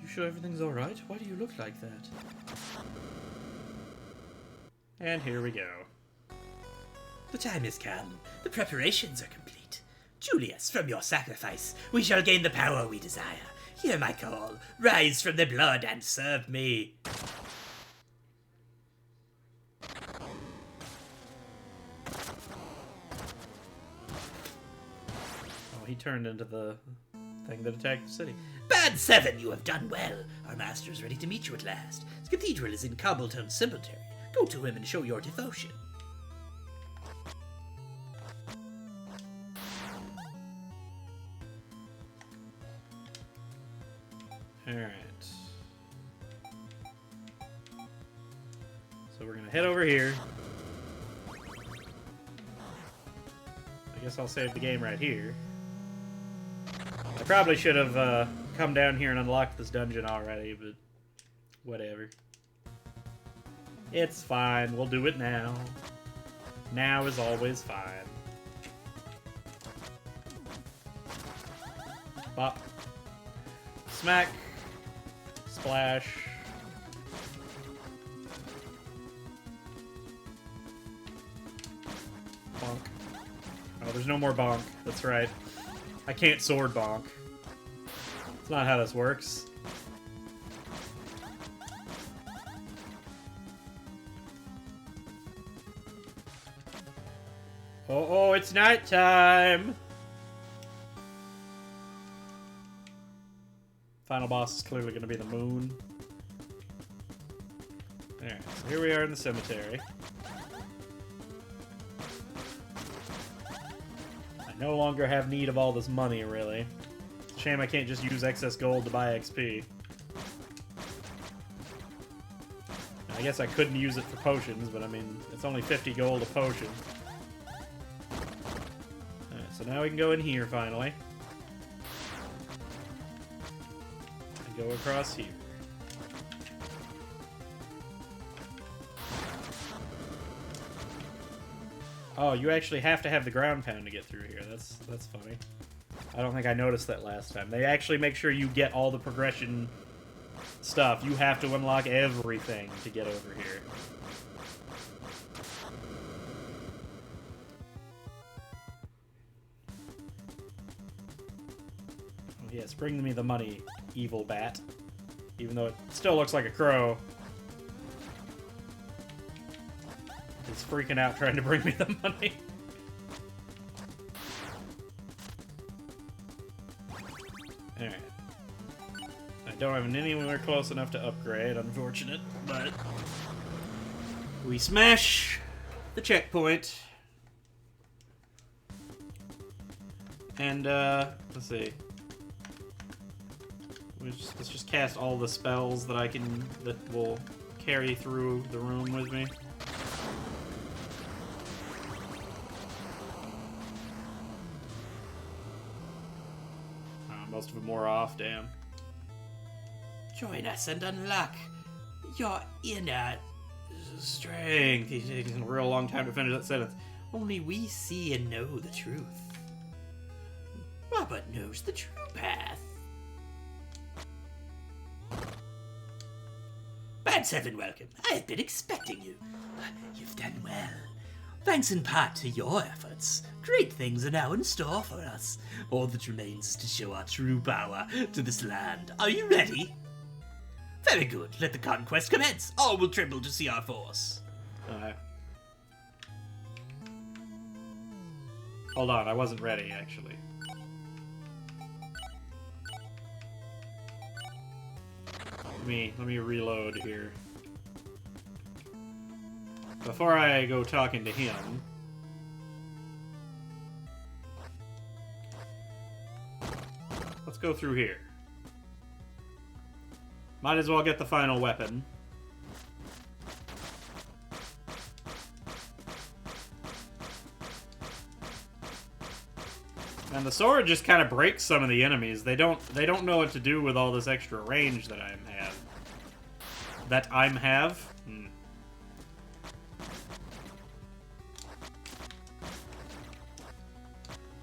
Speaker 1: You sure everything's alright? Why do you look like that? And here we go.
Speaker 2: The time has come. The preparations are complete. Julius, from your sacrifice, we shall gain the power we desire. Hear my call. Rise from the blood and serve me.
Speaker 1: Oh, he turned into the thing that attacked the city.
Speaker 2: Bad 7, you have done well. Our master is ready to meet you at last. His cathedral is in Cobbletown Cemetery. Go to him and show your devotion.
Speaker 1: Alright. So we're gonna head over here. I guess I'll save the game right here. I probably should have come down here and unlocked this dungeon already, but whatever. It's fine, we'll do it now. Now is always fine. Bop. Smack. Splash. Bonk. Oh, there's no more bonk. That's right. I can't sword bonk. That's not how this works. Oh, it's nighttime! Final boss is clearly going to be the moon. Alright, so here we are in the cemetery. I no longer have need of all this money, really. Shame I can't just use excess gold to buy XP. I guess I couldn't use it for potions, but I mean, it's only 50 gold a potion. Alright, so now we can go in here, finally. And go across here. Oh, you actually have to have the ground pound to get through here. That's funny. I don't think I noticed that last time. They actually make sure you get all the progression stuff. You have to unlock everything to get over here. Oh, yes, bring me the money, evil bat. Even though it still looks like a crow. It's freaking out trying to bring me the money. Alright. I don't have anywhere close enough to upgrade, unfortunate, but we smash the checkpoint. And, let's see. Let's just cast all the spells that that will carry through the room with me. Most of them wore off, damn.
Speaker 2: Join us and unlock your inner
Speaker 1: Strength. He's taking a real long time to finish that sentence.
Speaker 2: Only we see and know the truth. Robert knows the true path. Bad 7, welcome. I have been expecting you. You've done well. Thanks in part to your efforts, great things are now in store for us. All that remains is to show our true power to this land. Are you ready? Very good. Let the conquest commence. All will tremble to see our force.
Speaker 1: Hold on, I wasn't ready, actually. Let me reload here. Before I go talking to him... Let's go through here. Might as well get the final weapon. And the sword just kind of breaks some of the enemies. They don't know what to do with all this extra range that I'm have. That I'm have? Hmm.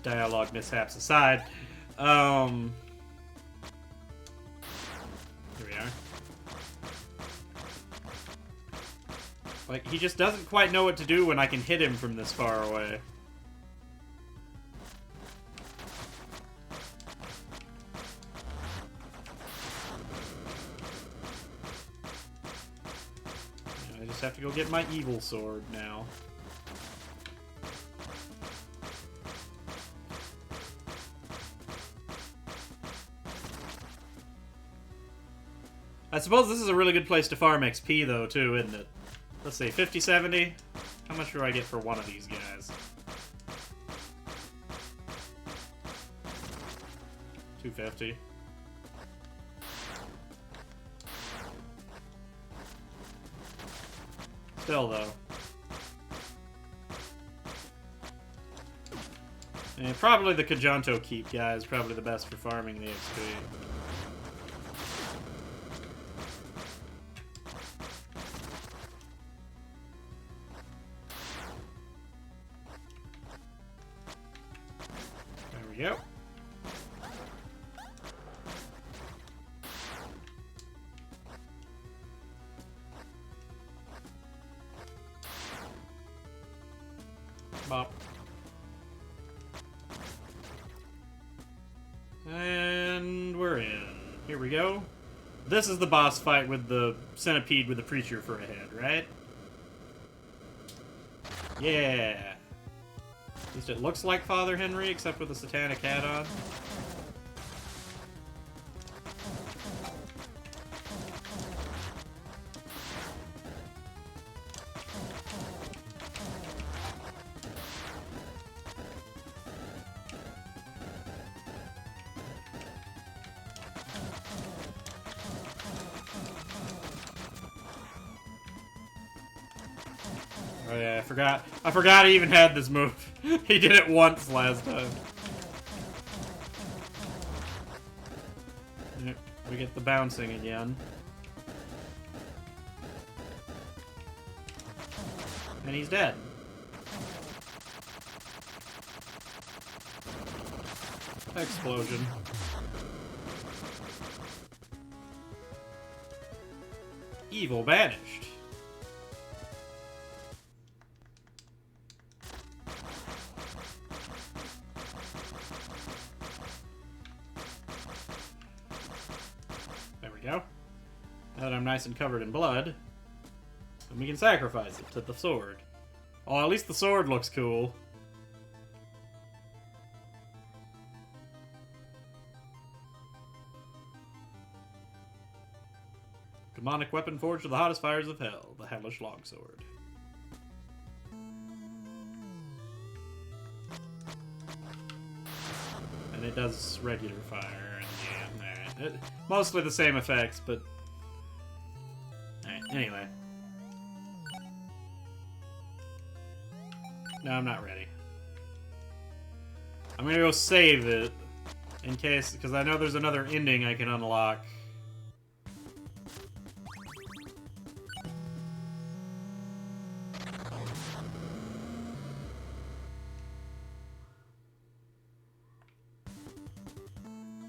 Speaker 1: Dialogue mishaps aside. Here we are. Like, he just doesn't quite know what to do when I can hit him from this far away. I just have to go get my evil sword now. I suppose this is a really good place to farm XP, though, too, isn't it? Let's see, 50, 70? How much do I get for one of these guys? 250. Still, though. And probably the Kajanto Keep guy is probably the best for farming the XP. Yep. Bop. And we're in. Here we go. This is the boss fight with the centipede with the preacher for a head, right? Yeah. At least it looks like Father Henry, except with a satanic hat on. Oh yeah, I forgot he even had this move. He did it once last time. Yep, we get the bouncing again. And he's dead. Explosion. Evil banished. Go. Now that I'm nice and covered in blood, and we can sacrifice it to the sword. Oh, at least the sword looks cool. Demonic weapon forged with the hottest fires of hell, the hellish longsword. And it does regular fire. Mostly the same effects, but... Alright, anyway. No, I'm not ready. I'm gonna go save it, in case, because I know there's another ending I can unlock.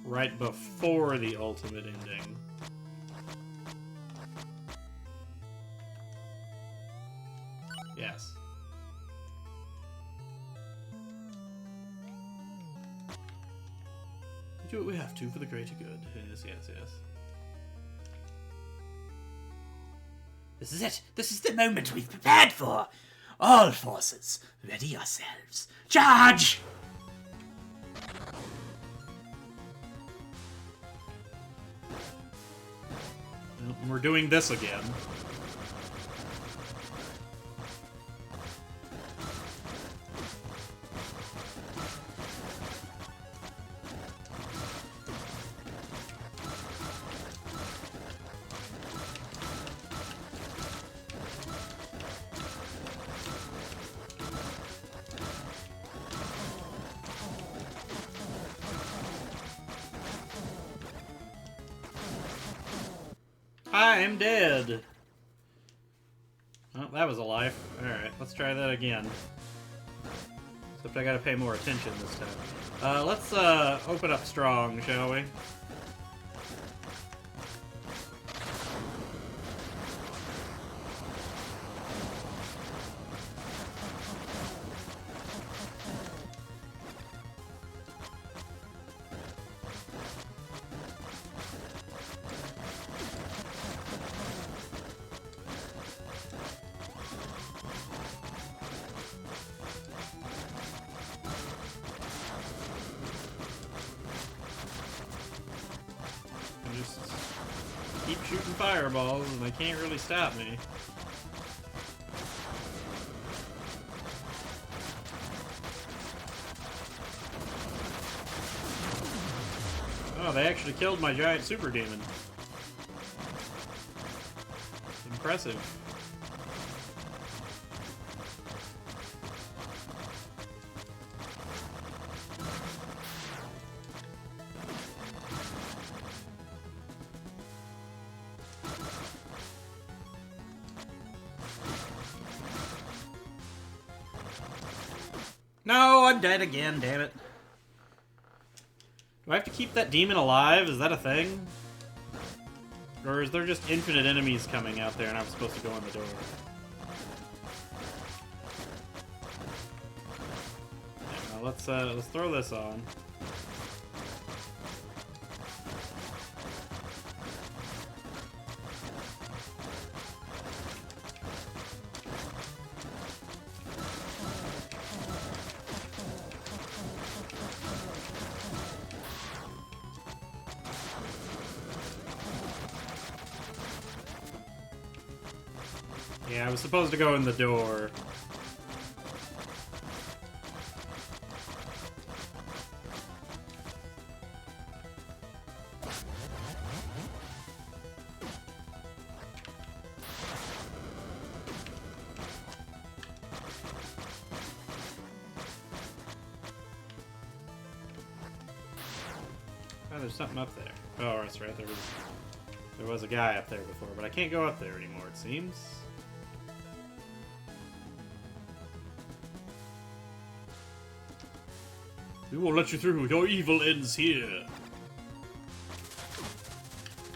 Speaker 1: Right before the ultimate ending. Yes. do what we have to for the greater good. Yes, yes, yes.
Speaker 2: This is it. This is the moment we've prepared for. All forces, ready yourselves. Charge!
Speaker 1: We're doing this again. I'm dead. Oh, that was a life. Alright, let's try that again. Except I gotta pay more attention this time. Let's open up strong, shall we? Just keep shooting fireballs and they can't really stop me. Oh, they actually killed my giant super demon. Impressive. No, I'm dead again, damn it. Do I have to keep that demon alive? Is that a thing? Or is there just infinite enemies coming out there and I'm supposed to go in the door? Yeah, now let's throw this on. Yeah, I was supposed to go in the door. Oh, there's something up there. Oh, that's right. There was a guy up there before, but I can't go up there anymore, it seems. We won't let you through. Your evil ends here.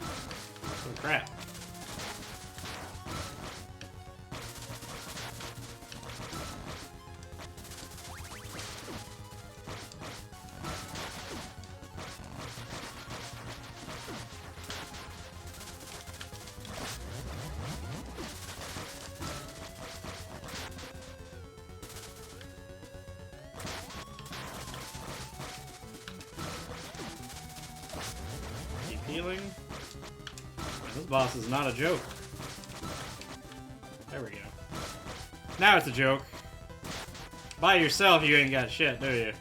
Speaker 1: Oh, crap. Healing. This boss is not a joke. There we go. Now it's a joke. By yourself, you ain't got shit, do you?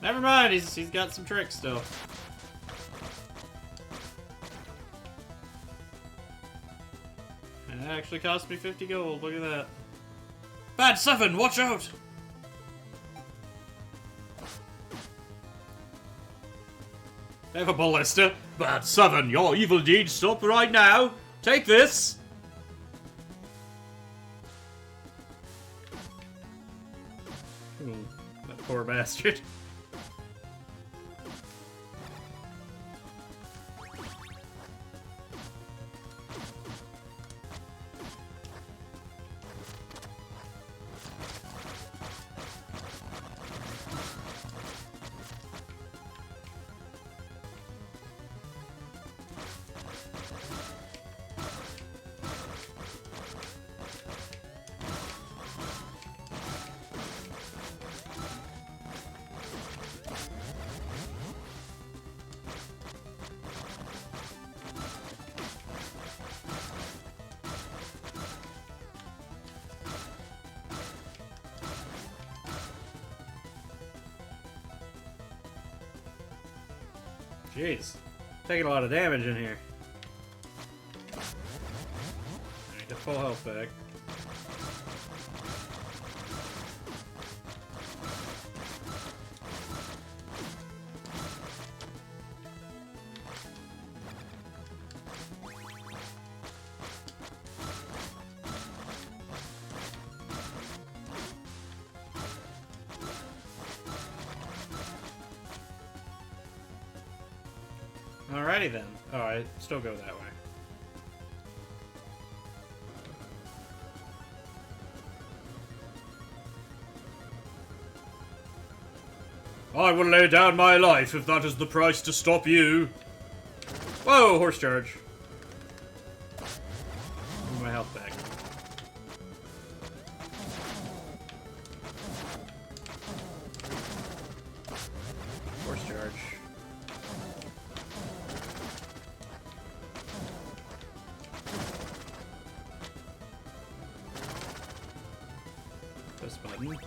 Speaker 1: Never mind, he's got some tricks still. And it actually cost me 50 gold, look at that. Bad 7, watch out! I have a ballista. Bad 7, your evil deeds stop right now. Take this. Ooh, that poor bastard. Jeez. Taking a lot of damage in here. Alright, get full health back. Alrighty then. Oh, I still go that way.
Speaker 2: I will lay down my life if that is the price to stop you.
Speaker 1: Whoa, horse charge. Give me my health back. Horse charge. This button.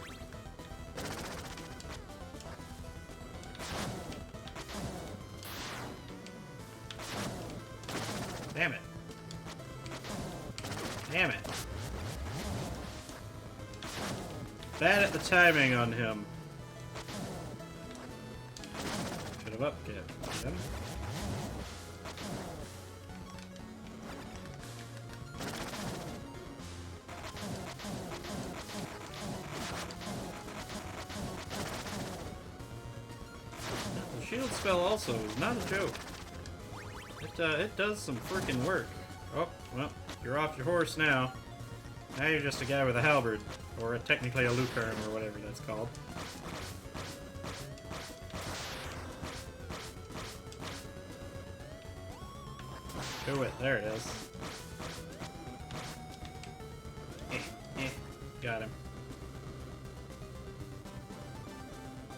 Speaker 1: Damn it. Damn it. Bad at the timing on him. Should have upkept him. The shield spell also is not a joke. It does some freaking work. Oh, well, you're off your horse now. Now you're just a guy with a halberd. Or technically a lucarne, or whatever that's called. Do it. There it is. Got him.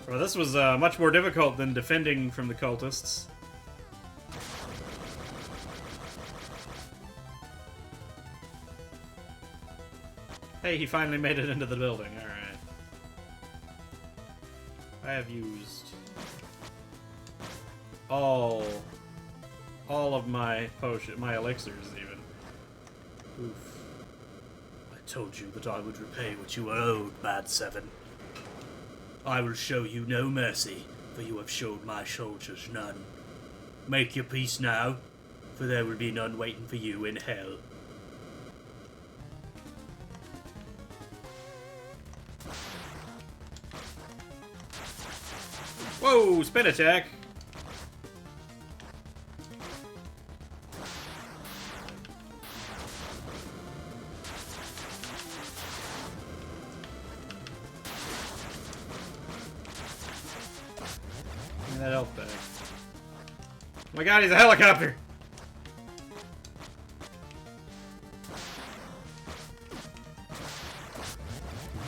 Speaker 1: Well, this was much more difficult than defending from the cultists. Hey, he finally made it into the building. Alright. I have used all of my my elixirs, even. Oof.
Speaker 2: I told you that I would repay what you owed, Bad Seven. I will show you no mercy, for you have showed my soldiers none. Make your peace now, for there will be none waiting for you in hell.
Speaker 1: Whoa, spin attack. Give me that health back. Oh my god, he's a helicopter!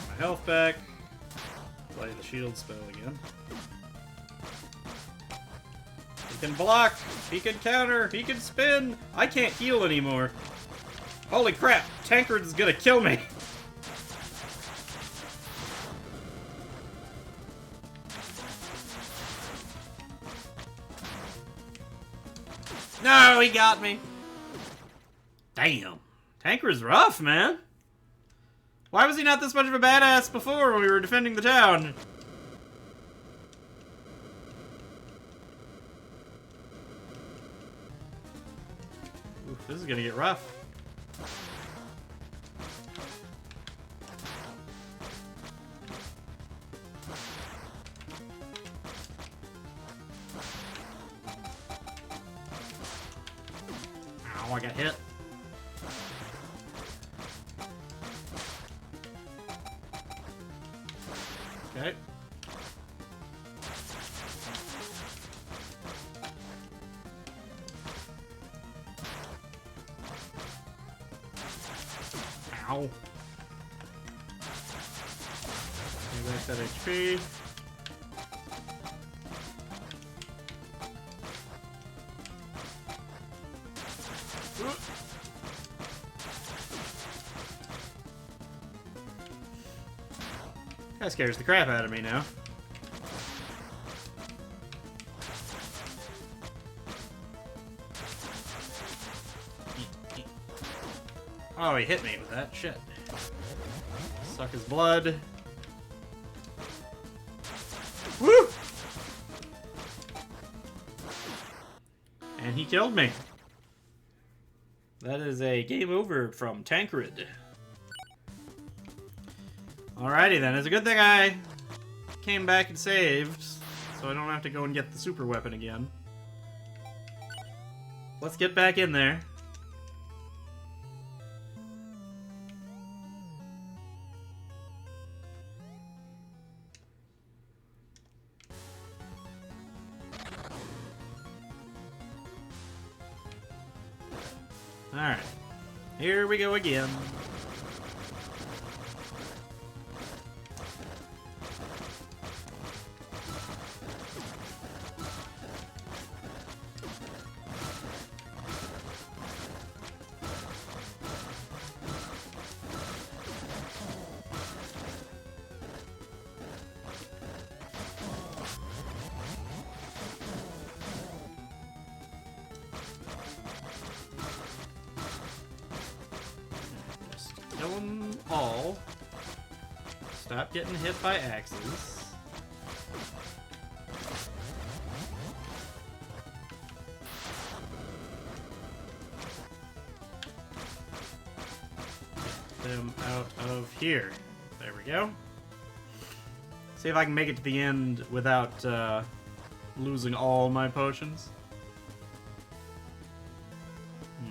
Speaker 1: My health back. Play the shield spell again. He can block, he can counter, he can spin. I can't heal anymore. Holy crap, Tancred's gonna kill me. No, he got me. Damn. Tancred's rough, man. Why was he not this much of a badass before when we were defending the town? Oof, this is gonna get rough. Ow, I got hit. Okay. Ow. Give back that HP. That scares the crap out of me now. Oh, he hit me with that. Shit. Suck his blood. Woo! And he killed me. That is a game over from Tancred. Alrighty then. It's a good thing I came back and saved, so I don't have to go and get the super weapon again. Let's get back in there. Alright. Here we go again. Kill them all. Stop getting hit by axes. Get them out of here. There we go. See if I can make it to the end without losing all my potions.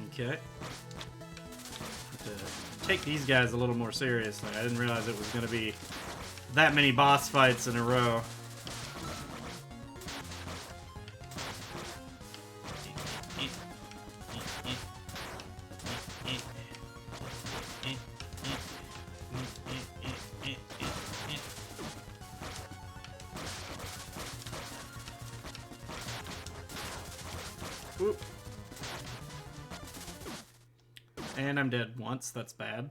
Speaker 1: Okay. Take these guys a little more seriously. I didn't realize it was going to be that many boss fights in a row. Whoop. And I'm dead once, that's bad.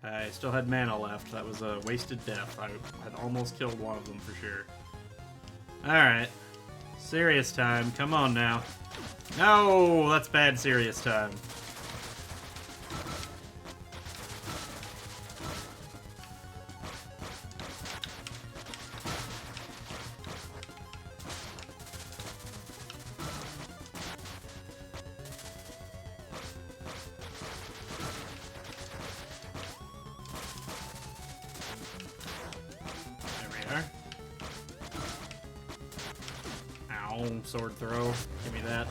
Speaker 1: I still had mana left, that was a wasted death. I had almost killed one of them for sure. Alright. Serious time, come on now. No, that's bad serious time. Ow, sword throw. Give me that.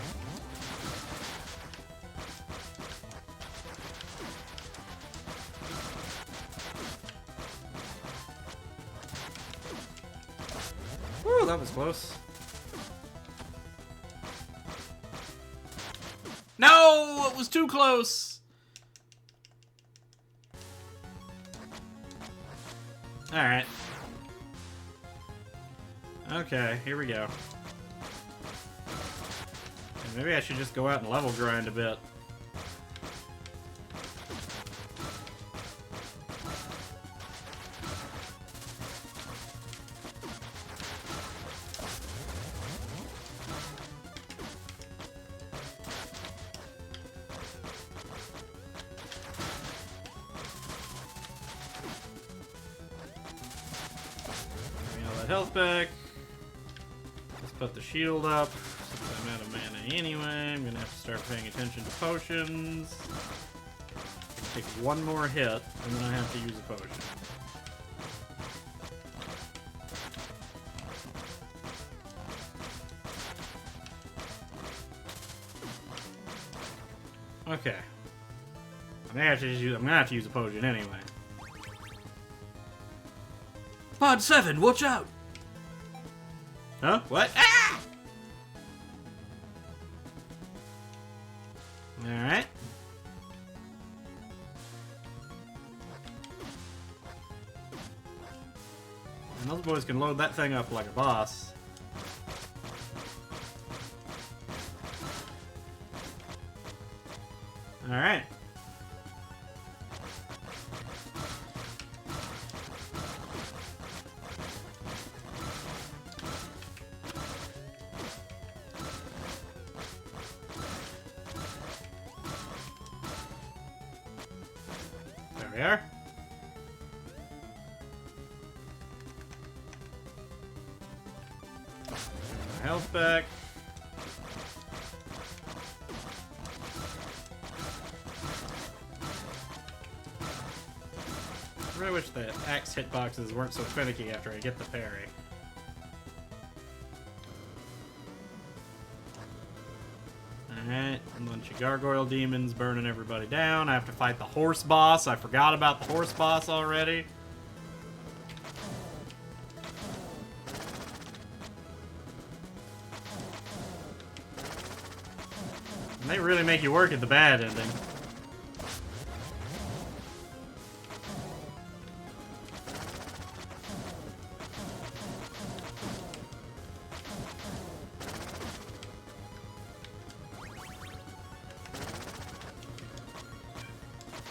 Speaker 1: Woo, that was close. No, it was too close. All right. Okay, here we go. Maybe I should just go out and level grind a bit. Give me all that health back. Let's put the shield up. I'm out of mana anyway. I'm gonna have to start paying attention to potions. Take one more hit, and then I have to use a potion. Okay. I'm gonna have to use a potion anyway.
Speaker 2: Pod 7, watch out!
Speaker 1: Huh? What? Ah! Alright. And those boys can load that thing up like a boss. Alright. we are. My health back. I really wish the axe hitboxes weren't so finicky after I get the parry. Alright, a bunch of gargoyle demons burning everybody down. I have to fight the horse boss. I forgot about the horse boss already. And they really make you work at the bad ending.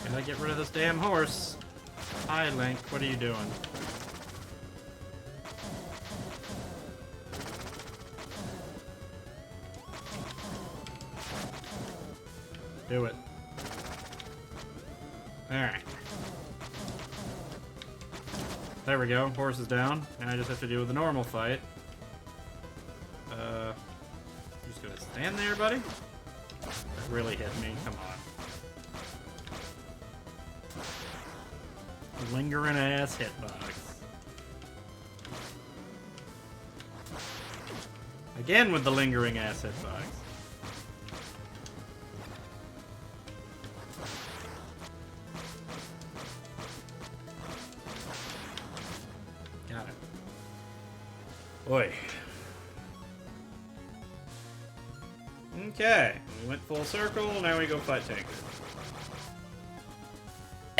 Speaker 1: Gotta get rid of this damn horse. Hi, Link. What are you doing? Do it. Alright. There we go. Horse is down. And I just have to deal with the normal fight. I'm just gonna stand there, buddy. That really hit me. Come on. Lingering ass hitbox. Again with the lingering ass hitbox. Got it. Boy. Okay, we went full circle, now we go fight tankers.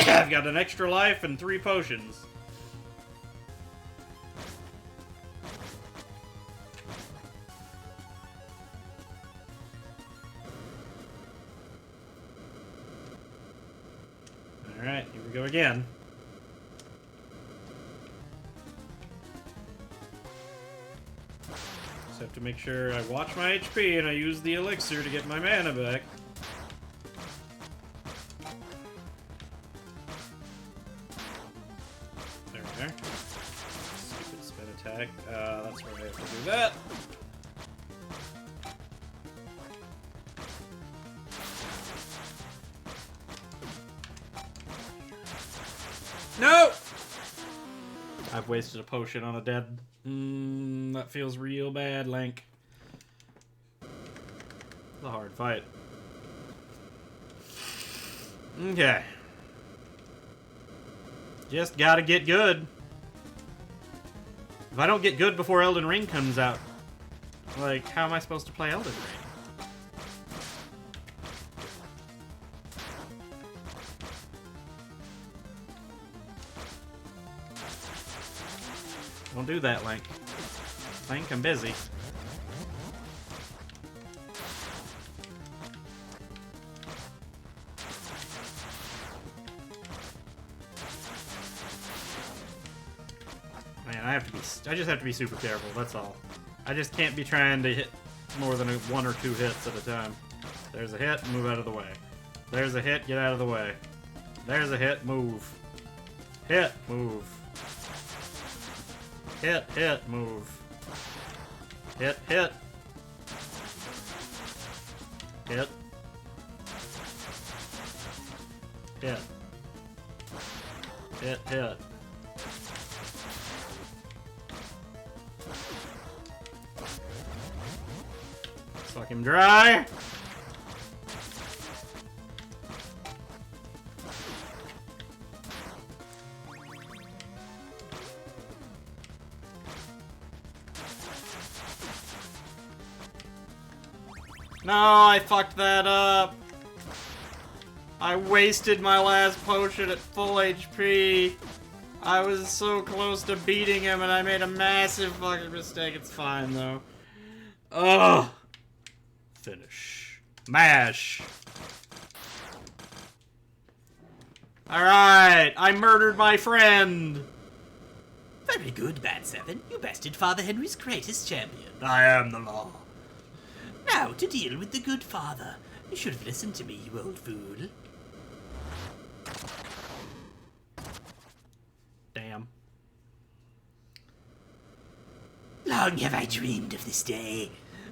Speaker 1: I've got an extra life and 3 potions. Alright, here we go again. Just have to make sure I watch my HP and I use the elixir to get my mana back. There. Stupid spin attack. That's where I have to do that. No! I've wasted a potion on a dead. That feels real bad, Link. It's a hard fight. Okay. Just gotta get good. If I don't get good before Elden Ring comes out, like, how am I supposed to play Elden Ring? Don't do that, Link. Link, I'm busy. I just have to be super careful, that's all. I just can't be trying to hit more than 1 or 2 hits at a time. There's a hit, move out of the way. There's a hit, get out of the way. There's a hit, move. Hit, move. Hit, move. Hit. Hit. Hit. Hit. Suck him dry. No, I fucked that up. I wasted my last potion at full HP. I was so close to beating him and I made a massive fucking mistake. It's fine though. Ugh. Finish. Mash. Alright, I murdered my friend.
Speaker 5: Very good, Bad Seven. You bested Father Henry's greatest champion.
Speaker 1: I am the law.
Speaker 5: Now, to deal with the good father. You should have listened to me, you old fool. long have I dreamed of this day?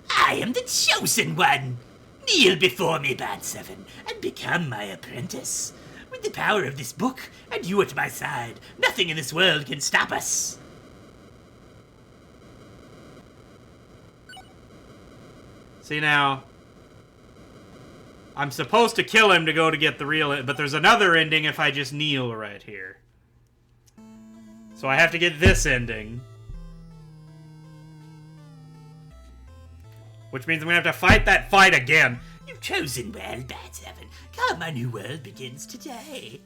Speaker 5: I am the chosen one! Kneel before me, Bad Seven, and become my apprentice. With the power of this book, and you at my side, nothing in this world can stop us.
Speaker 1: See now, I'm supposed to kill him to go to get the real, but there's another ending if I just kneel right here. So I have to get this ending. Which means I'm gonna have to fight that fight again.
Speaker 5: You've chosen well, Bad Seven. Come, my new world begins today.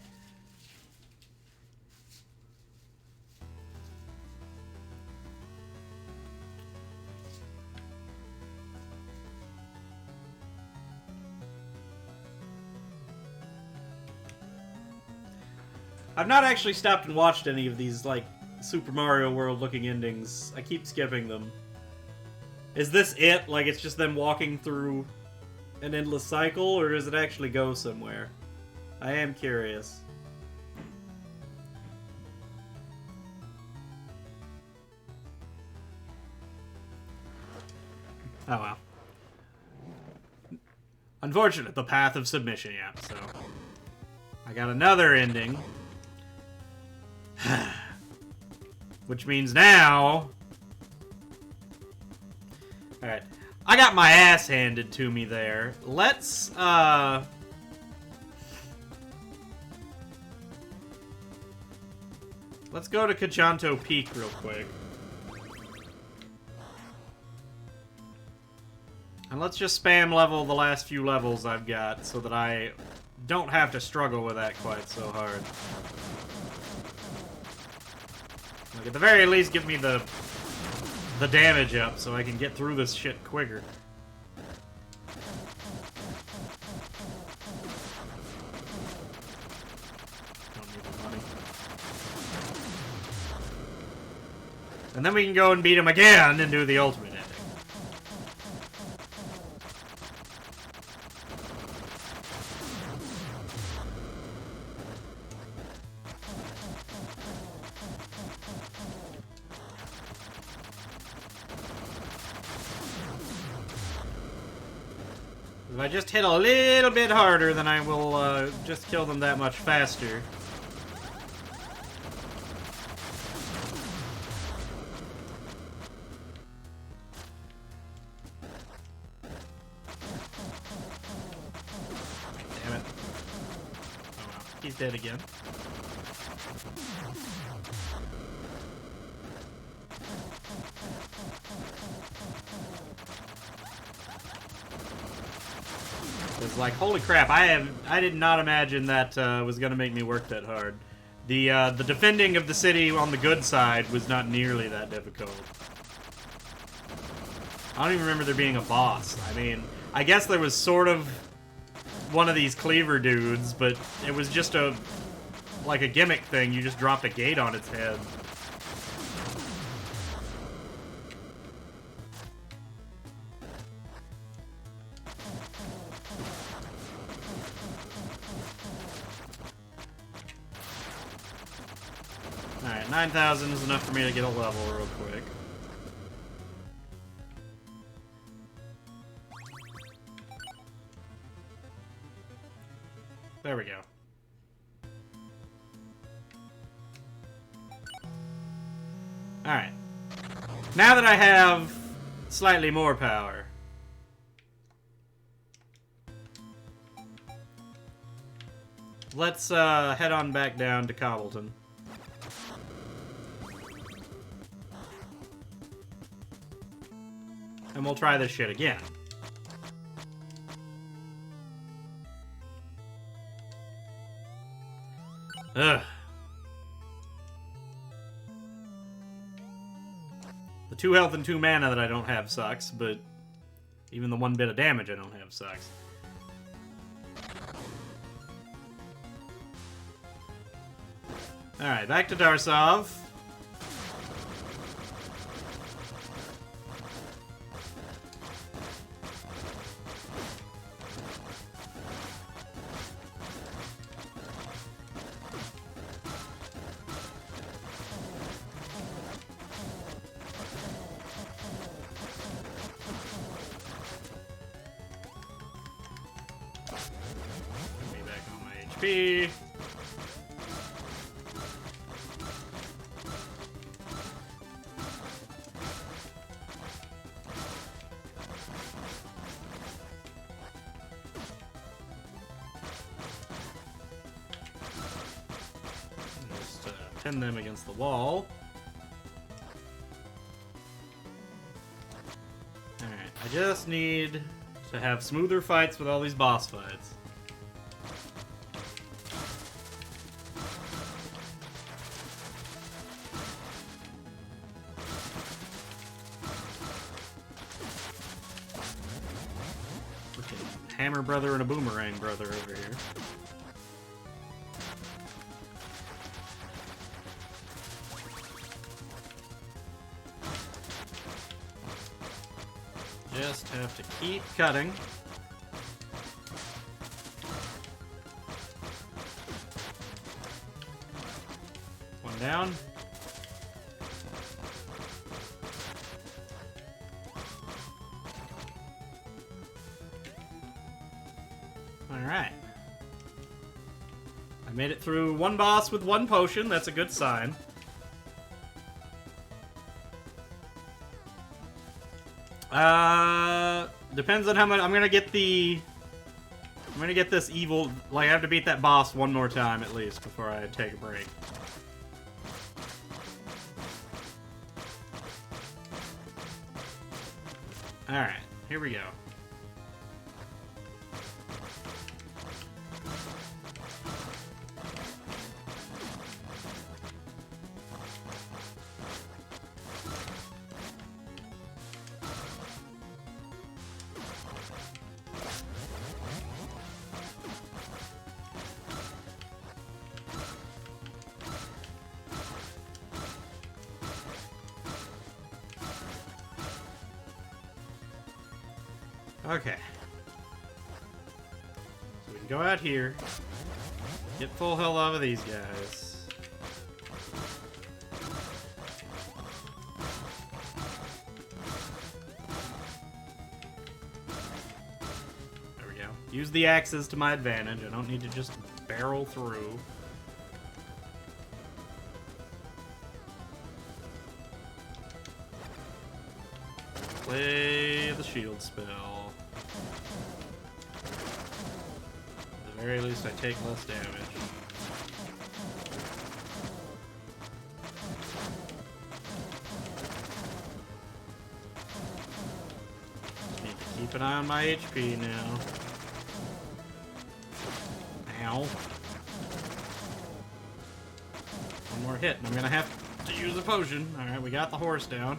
Speaker 1: I've not actually stopped and watched any of these, like, Super Mario World looking endings. I keep skipping them. Is this it? Like, it's just them walking through an endless cycle, or does it actually go somewhere? I am curious. Oh well. Unfortunate, the path of submission, yeah, so. I got another ending. Which means now... Alright. I got my ass handed to me there. Let's go to Kajanto Peak real quick. And let's just spam level the last few levels I've got so that I don't have to struggle with that quite so hard. Like, at the very least, give me the damage up so I can get through this shit quicker. Don't need the money. And then we can go and beat him again and do the ultimate ending. If I just hit a little bit harder, then I will just kill them that much faster. Damn it. Oh well. He's dead again. It's like, holy crap, I did not imagine that was gonna make me work that hard. The defending of the city on the good side was not nearly that difficult. I don't even remember there being a boss. I mean, I guess there was sort of one of these cleaver dudes, but it was just like a gimmick thing. You just dropped a gate on its head. Alright, 9,000 is enough for me to get a level real quick. There we go. Alright. Now that I have slightly more power, let's head on back down to Cobbleton. And we'll try this shit again. Ugh. The 2 health and 2 mana that I don't have sucks, but even the 1 bit of damage I don't have sucks. Alright, back to Darsov. HP. Just pin them against the wall. Alright, I just need to have smoother fights with all these boss fights. Freaking hammer brother and a boomerang brother over here. Just have to keep cutting. One down. Alright. I made it through one boss with one potion. That's a good sign. Depends on how much I'm gonna get this evil. Like, I have to beat that boss one more time at least before I take a break. Alright, here we go. Okay. So we can go out here, get full health off of these guys. There we go. Use the axes to my advantage. I don't need to just barrel through. Play the shield spell. At the very least, I take less damage. Just need to keep an eye on my HP now. Ow. One more hit, and I'm gonna have to use a potion. Alright, we got the horse down.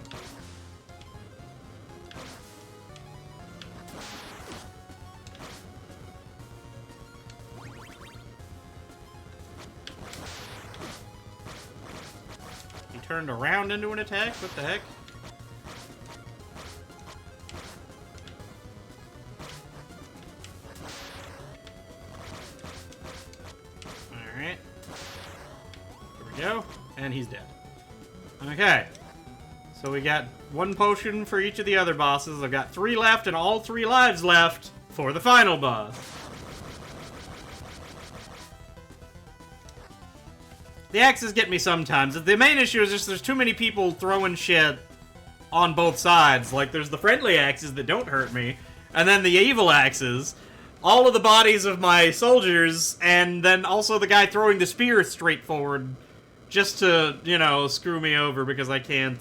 Speaker 1: Turned around into an attack? What the heck? Alright. There we go. And he's dead. Okay. So we got one potion for each of the other bosses. I've got 3 left and all 3 lives left for the final boss. The axes get me sometimes. The main issue is just there's too many people throwing shit on both sides. Like, there's the friendly axes that don't hurt me, and then the evil axes. All of the bodies of my soldiers, and then also the guy throwing the spear straight forward just to, you know, screw me over because I can't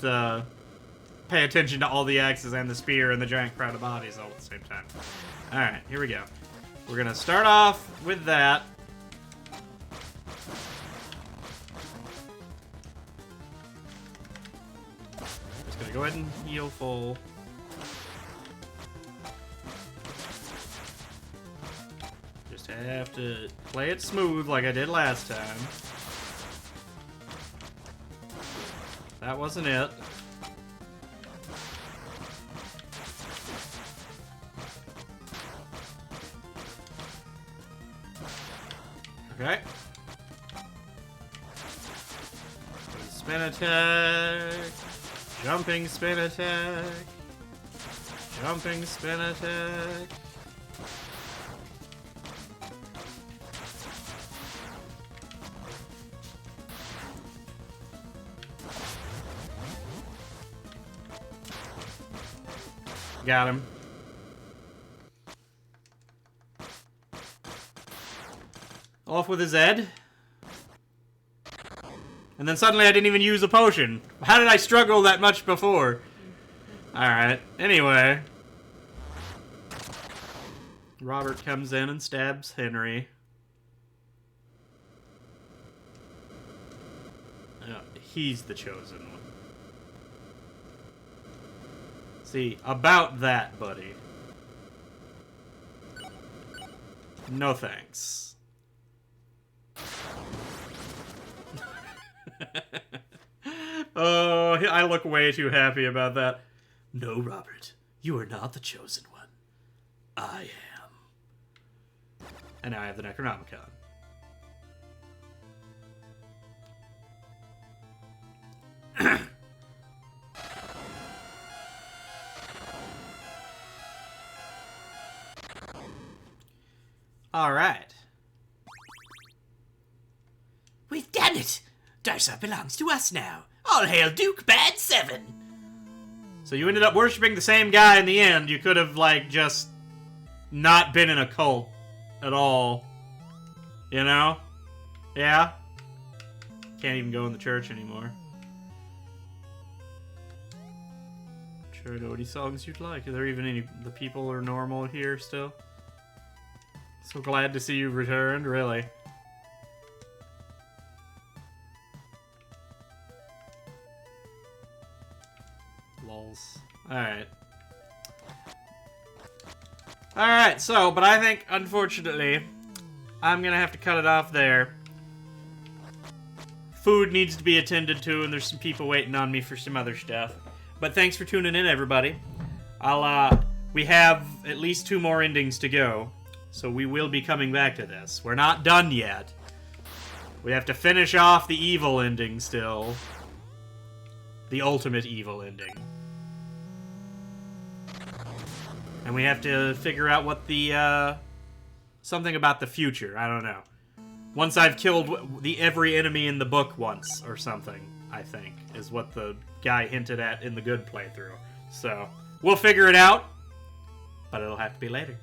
Speaker 1: pay attention to all the axes and the spear and the giant crowd of bodies all at the same time. Alright, here we go. We're gonna start off with that. Gonna go ahead and heal full. Just have to play it smooth like I did last time. That wasn't it. Okay. Spin attack. Jumping spin attack. Jumping spin attack. got him. Off with his head. And then suddenly I didn't even use a potion. How did I struggle that much before? Alright, anyway. Robert comes in and stabs Henry. Oh, he's the chosen one. See, about that, buddy. No thanks. Oh, I look way too happy about that.
Speaker 2: No, Robert, you are not the chosen one. I am.
Speaker 1: And now I have the Necronomicon. Alright.
Speaker 5: We've done it! Darsa belongs to us now. All hail Duke Bad 7!
Speaker 1: So you ended up worshipping the same guy in the end. You could have, like, just not been in a cult at all. You know? Yeah? Can't even go in the church anymore. Sure, I know any songs you'd like. Are there even any... The people are normal here still? So glad to see you returned, really. Lols. Alright. Alright, so, but I think, unfortunately, I'm gonna have to cut it off there. Food needs to be attended to, and there's some people waiting on me for some other stuff. But thanks for tuning in, everybody. We have at least 2 more endings to go, so we will be coming back to this. We're not done yet. We have to finish off the evil ending still. The ultimate evil ending. And we have to figure out what the, something about the future. I don't know. Once I've killed every enemy in the book once, or something, I think, is what the guy hinted at in the good playthrough. So, we'll figure it out, but it'll have to be later.